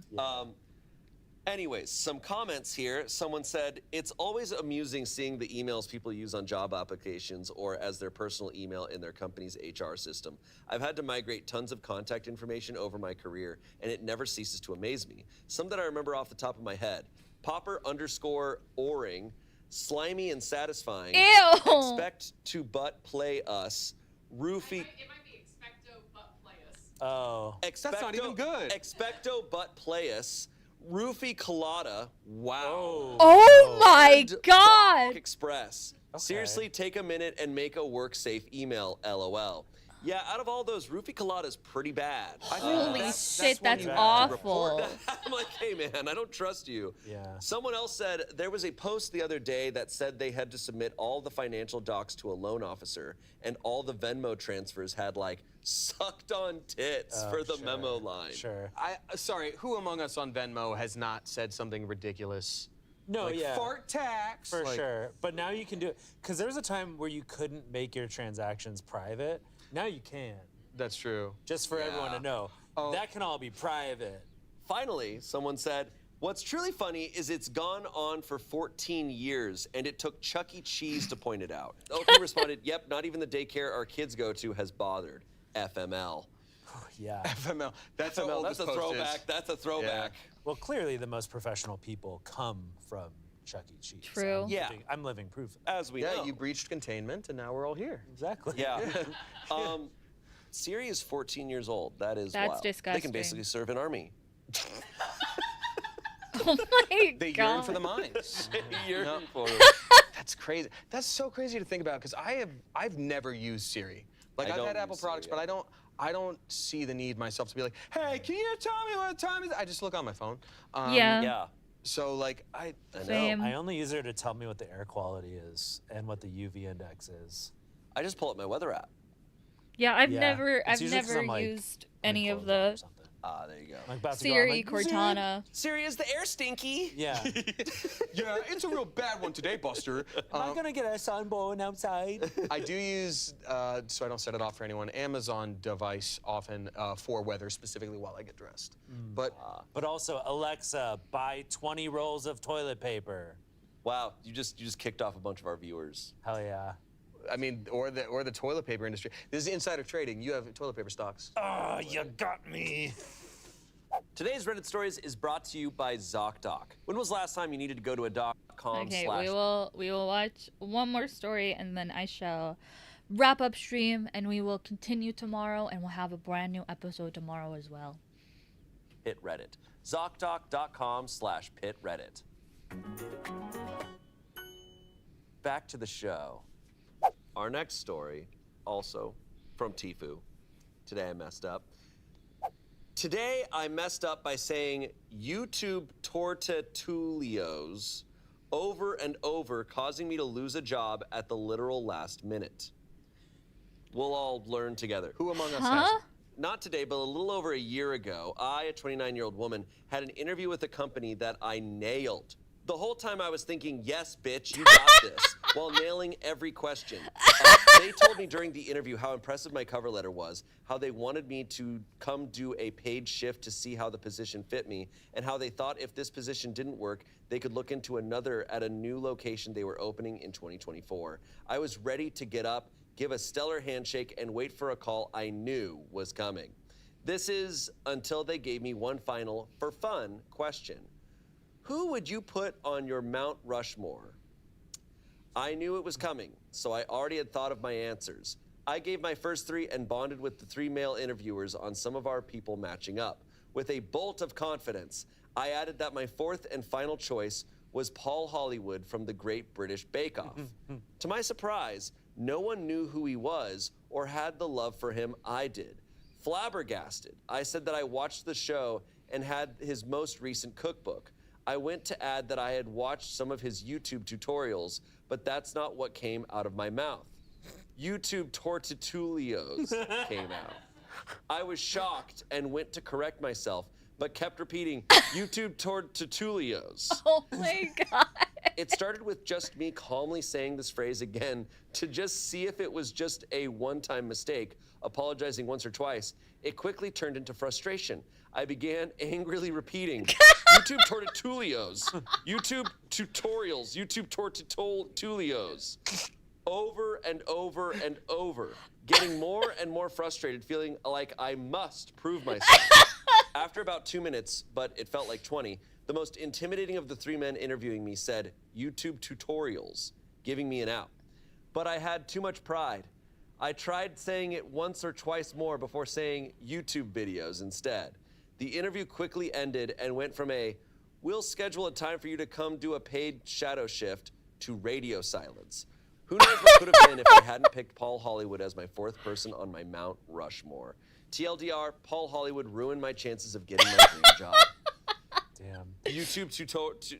Anyways, some comments here. Someone said, it's always amusing seeing the emails people use on job applications or as their personal email in their company's HR system. I've had to migrate tons of contact information over my career, and it never ceases to amaze me. Some that I remember off the top of my head. Popper_oring, slimy and satisfying.
Ew.
Expect to butt play us. Roofie.
It might be expecto butt play us.
Oh.
That's not even good.
Expecto butt play us. Roofie colada. Wow.
Oh my God.
Express. Seriously, take a minute and make a work safe email. LOL. Yeah, out of all those, Roofie colada's pretty bad.
Holy shit,
one
that's
you have to
awful.
I'm like, hey man, I don't trust you.
Yeah.
Someone else said there was a post the other day that said they had to submit all the financial docs to a loan officer, and all the Venmo transfers had like sucked on tits for the memo line.
Sure.
Sorry, who among us on Venmo has not said something ridiculous?
No,
like,
yeah.
fart tax.
For
like,
sure. But now you can do it. Because there was a time where you couldn't make your transactions private. Now you can.
That's true.
Just for everyone to know.
Oh.
That can all be private.
Finally, someone said, what's truly funny is it's gone on for 14 years, and it took Chuck E. Cheese to point it out. Oki responded, yep, not even the daycare our kids go to has bothered. FML.
Yeah.
FML. That's how
FML,
old
that's
this
a
post
throwback.
is.
That's a throwback.
Well, clearly the most professional people come from Chuck E. Cheese.
True.
I'm living proof of that.
As we know.
You breached containment, and now we're all here.
Exactly.
Yeah. Siri is 14 years old. That is
That's
wild. They
disgusting.
can basically serve an army.
Oh my
They
God.
yearn for the mines.
Yearn for them.
That's crazy. That's so crazy to think about because I've never used Siri. Like I've had Apple products, but I don't see the need myself to be like, hey, can you tell me what time it is? I just look on my phone.
Yeah.
So like I
Same.
I only use her to tell me what the air quality is and what the UV index is.
I just pull up my weather app.
Yeah, I've
Yeah.
never
It's usually 'cause I'm, like,
used any of
clothes on
the
or something.
Ah, there you go.
Like about to go, I'm
Siri,
like,
Cortana.
Siri, is the air stinky?
Yeah.
yeah, it's a real bad one today, Buster.
Am I gonna get a sunburn outside?
I do use, so I don't set it off for anyone, Amazon device often for weather, specifically while I get dressed. But
also, Alexa, buy 20 rolls of toilet paper.
Wow, you just kicked off a bunch of our viewers.
Hell yeah.
I mean, or the toilet paper industry. This is insider trading. You have toilet paper stocks.
Oh, you got me.
Today's Reddit Stories is brought to you by ZocDoc. When was the last time you needed to go to a .com/?
Okay, we will watch one more story and then I shall wrap up stream and we will continue tomorrow and we'll have a brand new episode tomorrow as well.
Pit Reddit. ZocDoc.com/PitReddit. Back to the show. Our next story, also from Tifu. Today I messed up. Today I messed up by saying YouTube tortatulios over and over, causing me to lose a job at the literal last minute. We'll all learn together.
Who among us has it?
Not today, but a little over a year ago, I, a 29-year-old woman, had an interview with a company that I nailed. The whole time I was thinking, yes, bitch, you got this, while nailing every question. They told me during the interview how impressive my cover letter was, how they wanted me to come do a paid shift to see how the position fit me, and how they thought if this position didn't work, they could look into another at a new location they were opening in 2024. I was ready to get up, give a stellar handshake, and wait for a call I knew was coming. This is until they gave me one final, for fun, question. Who would you put on your Mount Rushmore? I knew it was coming, so I already had thought of my answers. I gave my first three and bonded with the 3 male interviewers on some of our people matching up. With a bolt of confidence, I added that my 4th and final choice was Paul Hollywood from the Great British Bake Off. To my surprise, no one knew who he was or had the love for him I did. Flabbergasted. I said that I watched the show and had his most recent cookbook. I went to add that I had watched some of his YouTube tutorials, but that's not what came out of my mouth. YouTube tortitulios came out. I was shocked and went to correct myself, but kept repeating, YouTube tortitulios.
Oh my God.
It started with just me calmly saying this phrase again to just see if it was just a one-time mistake, apologizing once or twice. It quickly turned into frustration. I began angrily repeating, YouTube tortitulios, YouTube tutorials, YouTube tortitulios, over and over and over, getting more and more frustrated, feeling like I must prove myself. After about 2 minutes, but it felt like 20, the most intimidating of the 3 men interviewing me said, YouTube tutorials, giving me an out. But I had too much pride. I tried saying it once or twice more before saying YouTube videos instead. The interview quickly ended and went from a, we'll schedule a time for you to come do a paid shadow shift, to radio silence. Who knows what could have been if I hadn't picked Paul Hollywood as my 4th person on my Mount Rushmore. TLDR, Paul Hollywood ruined my chances of getting my dream job.
Damn.
YouTube tortitulios.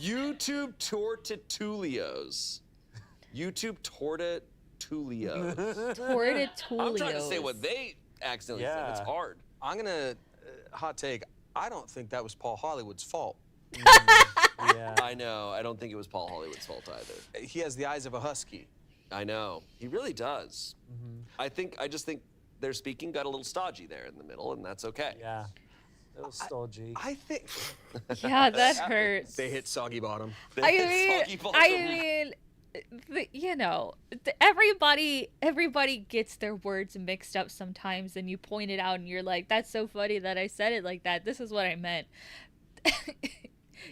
YouTube tortitulios.
Tortitulios.
I'm trying to say what they accidentally said. It's hard.
I'm gonna hot take. I don't think that was Paul Hollywood's fault.
Yeah.
I know. I don't think it was Paul Hollywood's fault either.
He has the eyes of a husky.
I know. He really does. I just think their speaking got a little stodgy there in the middle, and that's okay.
Yeah. It was stodgy.
I think.
Yeah, that hurts.
They hit soggy bottom.
You know, everybody gets their words mixed up sometimes, and you point it out and you're like, that's so funny that I said it like that. This is what I meant.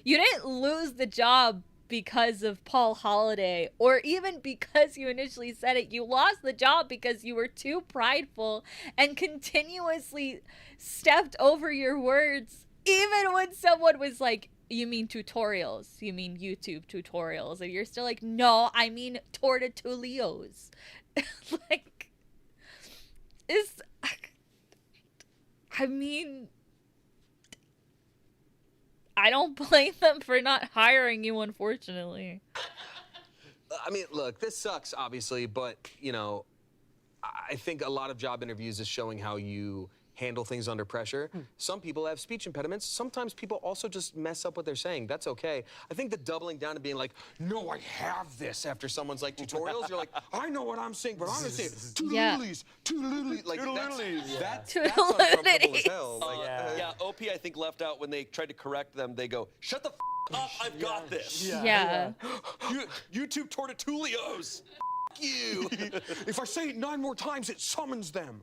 You didn't lose the job because of Paul Holiday, or even because you initially said it. You lost the job because you were too prideful and continuously stepped over your words, even when someone was like, you mean tutorials, you mean YouTube tutorials, and you're still like, no, I mean tortitulios. Like, I don't blame them for not hiring you, unfortunately.
I mean, look, this sucks, obviously, but, you know, I think a lot of job interviews is showing how you handle things under pressure. Some people have speech impediments. Sometimes people also just mess up what they're saying. That's okay. I think the doubling down and being like, no, I have this after someone's like tutorials, you're like, I know what I'm saying, but I'm gonna say it. Toodaloo-lees, toodaloo-lees. Like, that's uncomfortable as hell. Like,
OP, I think, left out when they tried to correct them. They go, shut the up, I've got this.
Yeah.
YouTube tortitulios. You.
If I say it 9 more times, it summons them.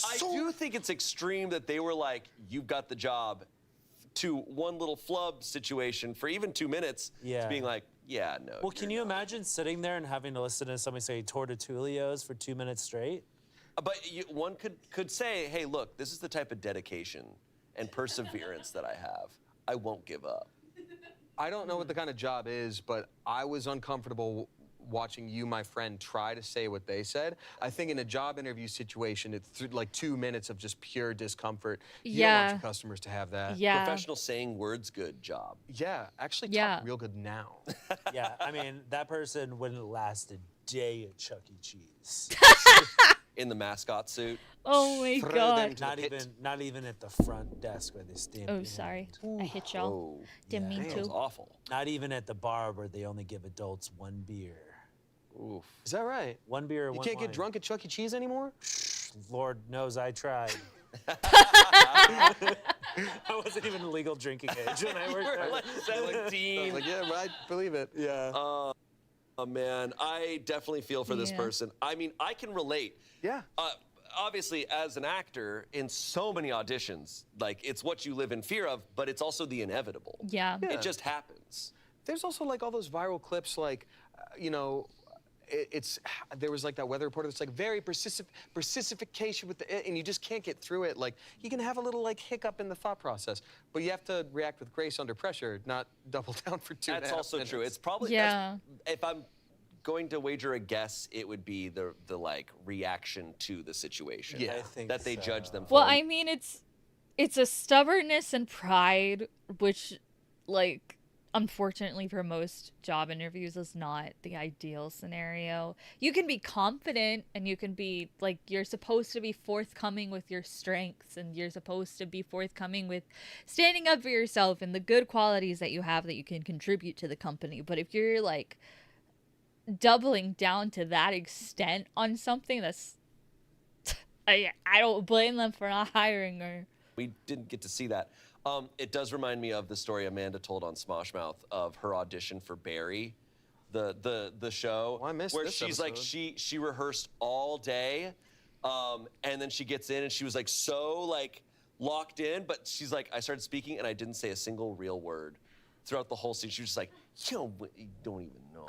I do think it's extreme that they were like, you've got the job, to one little flub situation for even 2 minutes, to being like, yeah, no.
Well, can you imagine sitting there and having to listen to somebody say tortitulios for 2 minutes straight?
But one could say, hey, look, this is the type of dedication and perseverance that I have. I won't give up.
I don't know what the kind of job is, but I was uncomfortable watching you, my friend, try to say what they said. I think in a job interview situation, it's like 2 minutes of just pure discomfort. You don't want your customers to have that.
Yeah.
Professional saying words good job.
Yeah, actually talk real good now.
Yeah, I mean, that person wouldn't last a day at Chuck E. Cheese.
In the mascot suit.
Oh my God.
Not even at the front desk where they stand.
Oh, sorry. I hit y'all. Didn't mean
That was
to.
awful.
Not even at the bar where they only give adults 1 beer.
Oof.
Is that right?
1 beer or
You
1
can't
wine.
get drunk at Chuck E. Cheese anymore?
Lord knows I tried. I wasn't even legal drinking age when I worked there.
Like 17.
Like, yeah, I believe it.
Yeah.
Oh, man, I definitely feel for this person. I mean, I can relate.
Yeah.
Obviously, as an actor, in so many auditions, like, it's what you live in fear of, but it's also the inevitable.
Yeah.
It just happens.
There's also, like, all those viral clips, like, you know, there was like that weather reporter that's like very precipitations with the, and you just can't get through it. Like, you can have a little like hiccup in the thought process, but you have to react with grace under pressure, not double down for 2.5 minutes.
That's also true. It's probably,
Yeah.
if I'm going to wager a guess, it would be the like reaction to the situation.
Yeah.
I think
that they
so.
judge them for.
Well, I mean, it's a stubbornness and pride, which, like, unfortunately for most job interviews is not the ideal scenario. You can be confident and you can be, like, you're supposed to be forthcoming with your strengths and you're supposed to be forthcoming with standing up for yourself and the good qualities that you have that you can contribute to the company. But if you're, like, doubling down to that extent on something, that's... I don't blame them for not hiring her.
We didn't get to see that. It does remind me of the story Amanda told on Smosh Mouth of her audition for Barry, the show.
Oh, I missed
where
this
she's like
episode.
she rehearsed all day, and then she gets in and she was like so like locked in, but she's like, I started speaking and I didn't say a single real word throughout the whole scene. She was just like, you don't even know.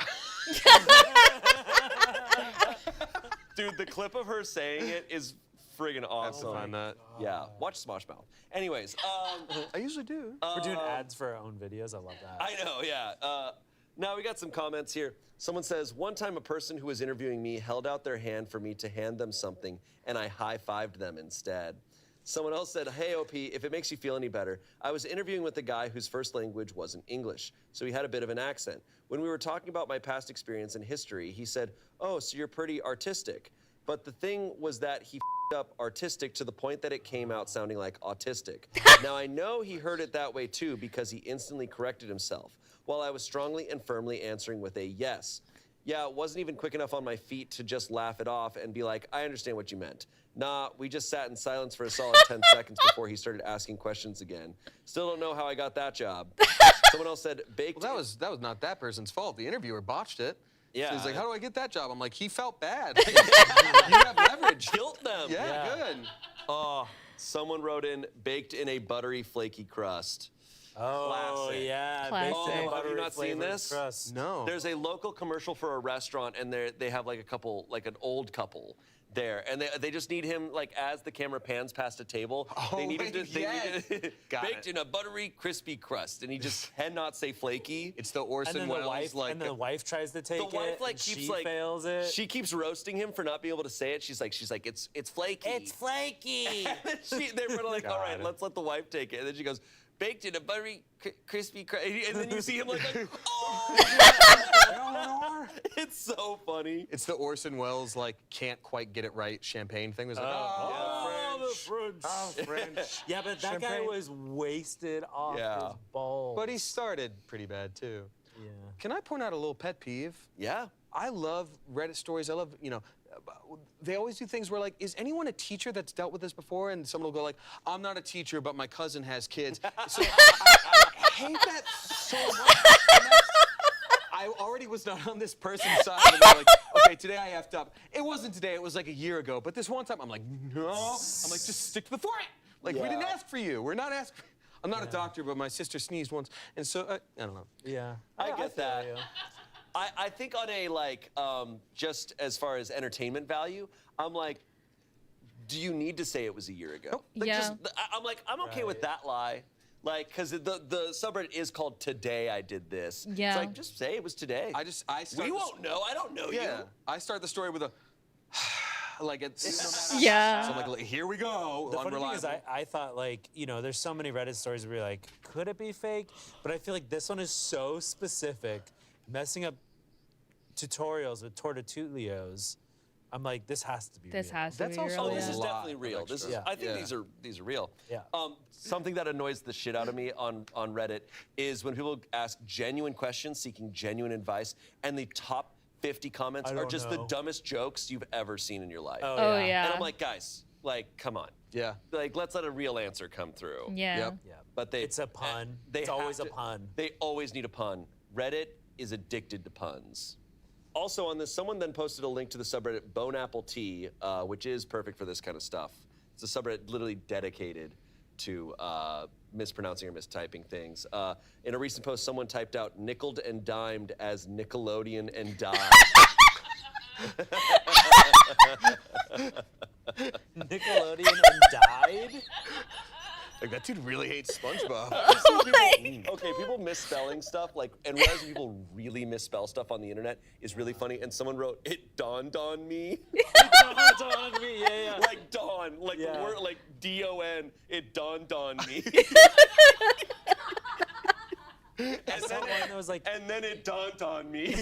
Dude, the clip of her saying it is friggin' awesome.
I have to find that.
Yeah, watch Smosh Mouth. Anyways,
I usually do.
We're doing ads for our own videos. I love that.
I know, yeah. Now we got some comments here. Someone says, one time a person who was interviewing me held out their hand for me to hand them something, and I high-fived them instead. Someone else said, hey, OP, if it makes you feel any better, I was interviewing with a guy whose first language wasn't English, so he had a bit of an accent. When we were talking about my past experience and history, he said, oh, so you're pretty artistic. But the thing was that he up artistic to the point that it came out sounding like autistic. Now I know he heard it that way too because he instantly corrected himself, while I was strongly and firmly answering with a yes. Yeah, it wasn't even quick enough on my feet to just laugh it off and be like, I understand what you meant. Nah, we just sat in silence for a solid 10 seconds before he started asking questions again. Still don't know how I got that job. Someone else said, baked.
Well, that was not that person's fault. The interviewer botched it.
Yeah.
So he's like, how do I get that job? I'm like, he felt bad. You have leverage.
Guilt them.
Yeah, good.
Oh, someone wrote in, baked in a buttery, flaky crust.
Oh,
Classic.
yeah.
Classic.
baked in
Oh, have you
buttery
not seen
flavored
this?
crust.
No.
There's a local commercial for a restaurant, and they have like a couple, like an old couple there, and they just need him, like, as the camera pans past a table, they need him to
yes. Got
baked
it.
in a buttery, crispy crust, and he just cannot say flaky.
It's the
And
Orson
then the
Welles,
wife,
like,
and then the wife tries to take
The wife
it,
like
and
keeps
she
like
fails it.
She keeps roasting him for not being able to say it. She's like it's flaky.
It's flaky.
And then they're like, all right,
God.
let's let the wife take it. And then she goes, baked in a buttery, crispy crust. And then you see him like oh! It's so funny.
it's the Orson Welles, like, can't quite get it right champagne thing. It was like,
the French.
oh, French.
Yeah, but that guy
Champagne.
was wasted off
Yeah.
his balls.
But he started pretty bad, too.
Yeah.
Can I point out a little pet peeve?
Yeah.
I love Reddit stories. I love, they always do things where, like, is anyone a teacher that's dealt with this before? And someone will go like, I'm not a teacher, but my cousin has kids. So I hate that so much. And I already was not on this person's side. And they're like, okay, today I effed up. It wasn't today. It was like a year ago. But this one time, I'm like, no. I'm like, just stick to the point. Like, we didn't
Yeah.
ask for you. We're not asking. I'm not a doctor, but my sister sneezed once. And so, I don't know.
Yeah.
I get
feel
that.
you.
I think on a, like, just as far as entertainment value, I'm like, do you need to say it was a year ago? Like,
Yeah.
I'm like, I'm okay with that lie. Like, because the subreddit is called Today I Did This.
Yeah.
It's like, just say it was today.
I start
We
the-
won't know. I don't know
Yeah,
you.
I start the story with a, like, it's no matter.
Yeah.
So I'm like, here we go.
The funny thing
Unreliable.
is, I thought, like, there's so many Reddit stories where you're like, could it be fake? But I feel like this one is so specific, messing up tutorials with tortitulios. I'm like, this has to be
This
real.
has to
That's
be
also
real.
Oh, this
yeah.
is
lot
definitely
of
real. This is.
extra.
I think
Yeah.
these are real.
Yeah.
Something that annoys the shit out of me on Reddit is when people ask genuine questions, seeking genuine advice, and the top 50 comments
I
are
don't
just the
know.
dumbest jokes you've ever seen in your life.
Oh, yeah.
And I'm like, guys, like, come on.
Yeah.
Like, let's let a real answer come through.
Yeah.
Yep.
Yeah.
But
It's a pun.
They
It's
have
always a
to-
pun.
They always need a pun. Reddit is addicted to puns. Also on this, someone then posted a link to the subreddit Bone Apple Tea, which is perfect for this kind of stuff. It's a subreddit literally dedicated to mispronouncing or mistyping things. In a recent post, someone typed out nickeled and dimed as Nickelodeon and died.
Nickelodeon and died?
Like, that dude really hates SpongeBob.
Okay, people misspelling stuff, like, and realizing people really misspell stuff on the internet is really funny. And someone wrote, "It dawned on me."
It dawned on me, yeah.
Like dawn, like the word, like D-O-N. It dawned on me.
I saw one that was like,
and then it dawned on me.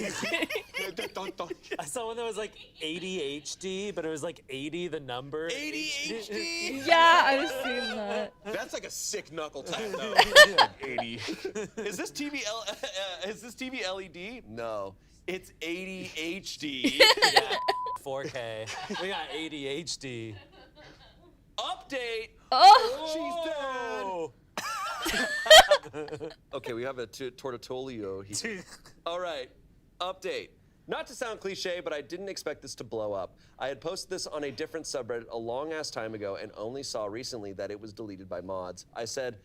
I saw one that was like ADHD, but it was like 80 the number.
ADHD?
Yeah, I've seen that.
That's like a sick knuckle tap, though. 80. Is this TV LED? No. It's ADHD.
Yeah, 4K. We got ADHD.
Update.
Oh.
She's dead. Okay, we have a tortolio here. All right, update. Not to sound cliche, but I didn't expect this to blow up. I had posted this on a different subreddit a long-ass time ago and only saw recently that it was deleted by mods. I said,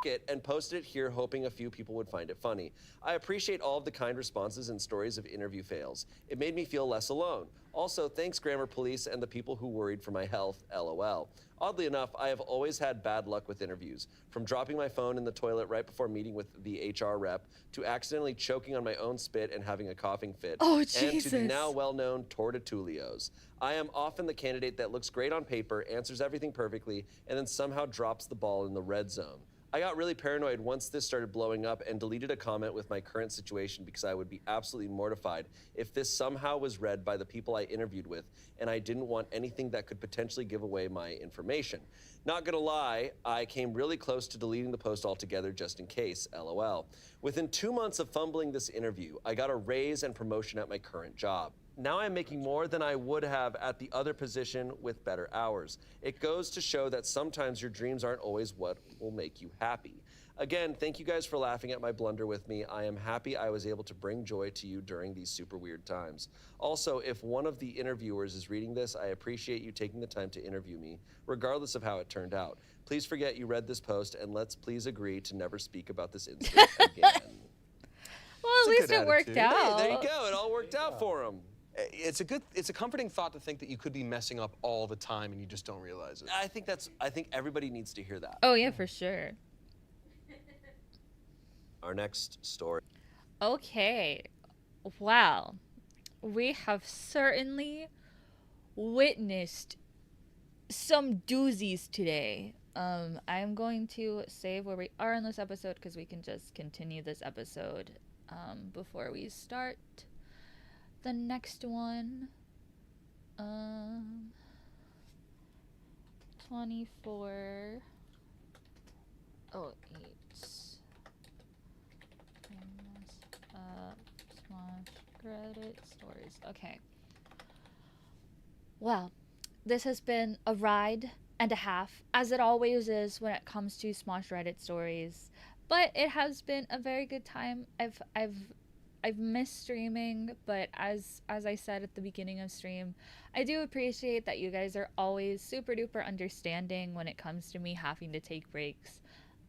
F it, and posted it here hoping a few people would find it funny. I appreciate all of the kind responses and stories of interview fails. It made me feel less alone. Also, thanks Grammar Police and the people who worried for my health, LOL. Oddly enough, I have always had bad luck with interviews, from dropping my phone in the toilet right before meeting with the HR rep, to accidentally choking on my own spit and having a coughing fit, and to the now well-known tortitulios. I am often the candidate that looks great on paper, answers everything perfectly, and then somehow drops the ball in the red zone. I got really paranoid once this started blowing up and deleted a comment with my current situation because I would be absolutely mortified if this somehow was read by the people I interviewed with, and I didn't want anything that could potentially give away my information. Not gonna lie, I came really close to deleting the post altogether just in case, LOL. Within 2 months of fumbling this interview, I got a raise and promotion at my current job. Now I'm making more than I would have at the other position with better hours. It goes to show that sometimes your dreams aren't always what will make you happy. Again, thank you guys for laughing at my blunder with me. I am happy I was able to bring joy to you during these super weird times. Also, if one of the interviewers is reading this, I appreciate you taking the time to interview me, regardless of how it turned out. Please forget you read this post, and let's please agree to never speak about this incident again.
Well, at least it worked out.
Hey, there you go. It all worked out for him.
It's a comforting thought to think that you could be messing up all the time and you just don't realize it.
I think everybody needs to hear that.
Oh yeah, for sure.
Our next story.
Okay. Wow. We have certainly witnessed some doozies today. I'm going to save where we are in this episode because we can just continue this episode before we start the next one. 24. Oh, 8. Smosh Reddit stories. Okay. Well, this has been a ride and a half, as it always is when it comes to Smosh Reddit stories. But it has been a very good time. I've missed streaming, but as I said at the beginning of stream, I do appreciate that you guys are always super duper understanding when it comes to me having to take breaks.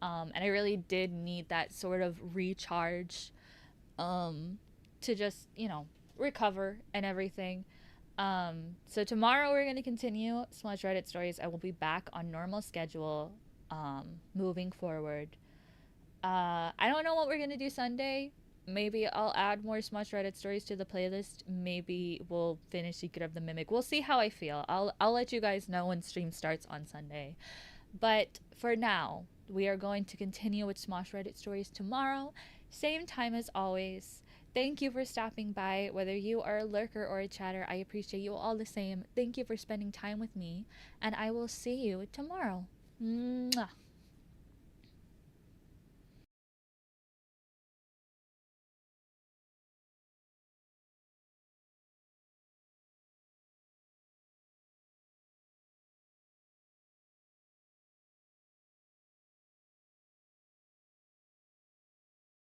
And I really did need that sort of recharge to just, recover and everything. So tomorrow we're going to continue Smosh Reddit stories. I will be back on normal schedule moving forward. I don't know what we're going to do Sunday. Maybe I'll add more Smosh Reddit stories to the playlist. Maybe we'll finish Secret of the Mimic. We'll see how I feel. I'll let you guys know when stream starts on Sunday. But for now, we are going to continue with Smosh Reddit stories tomorrow. Same time as always. Thank you for stopping by. Whether you are a lurker or a chatter, I appreciate you all the same. Thank you for spending time with me. And I will see you tomorrow. Mwah.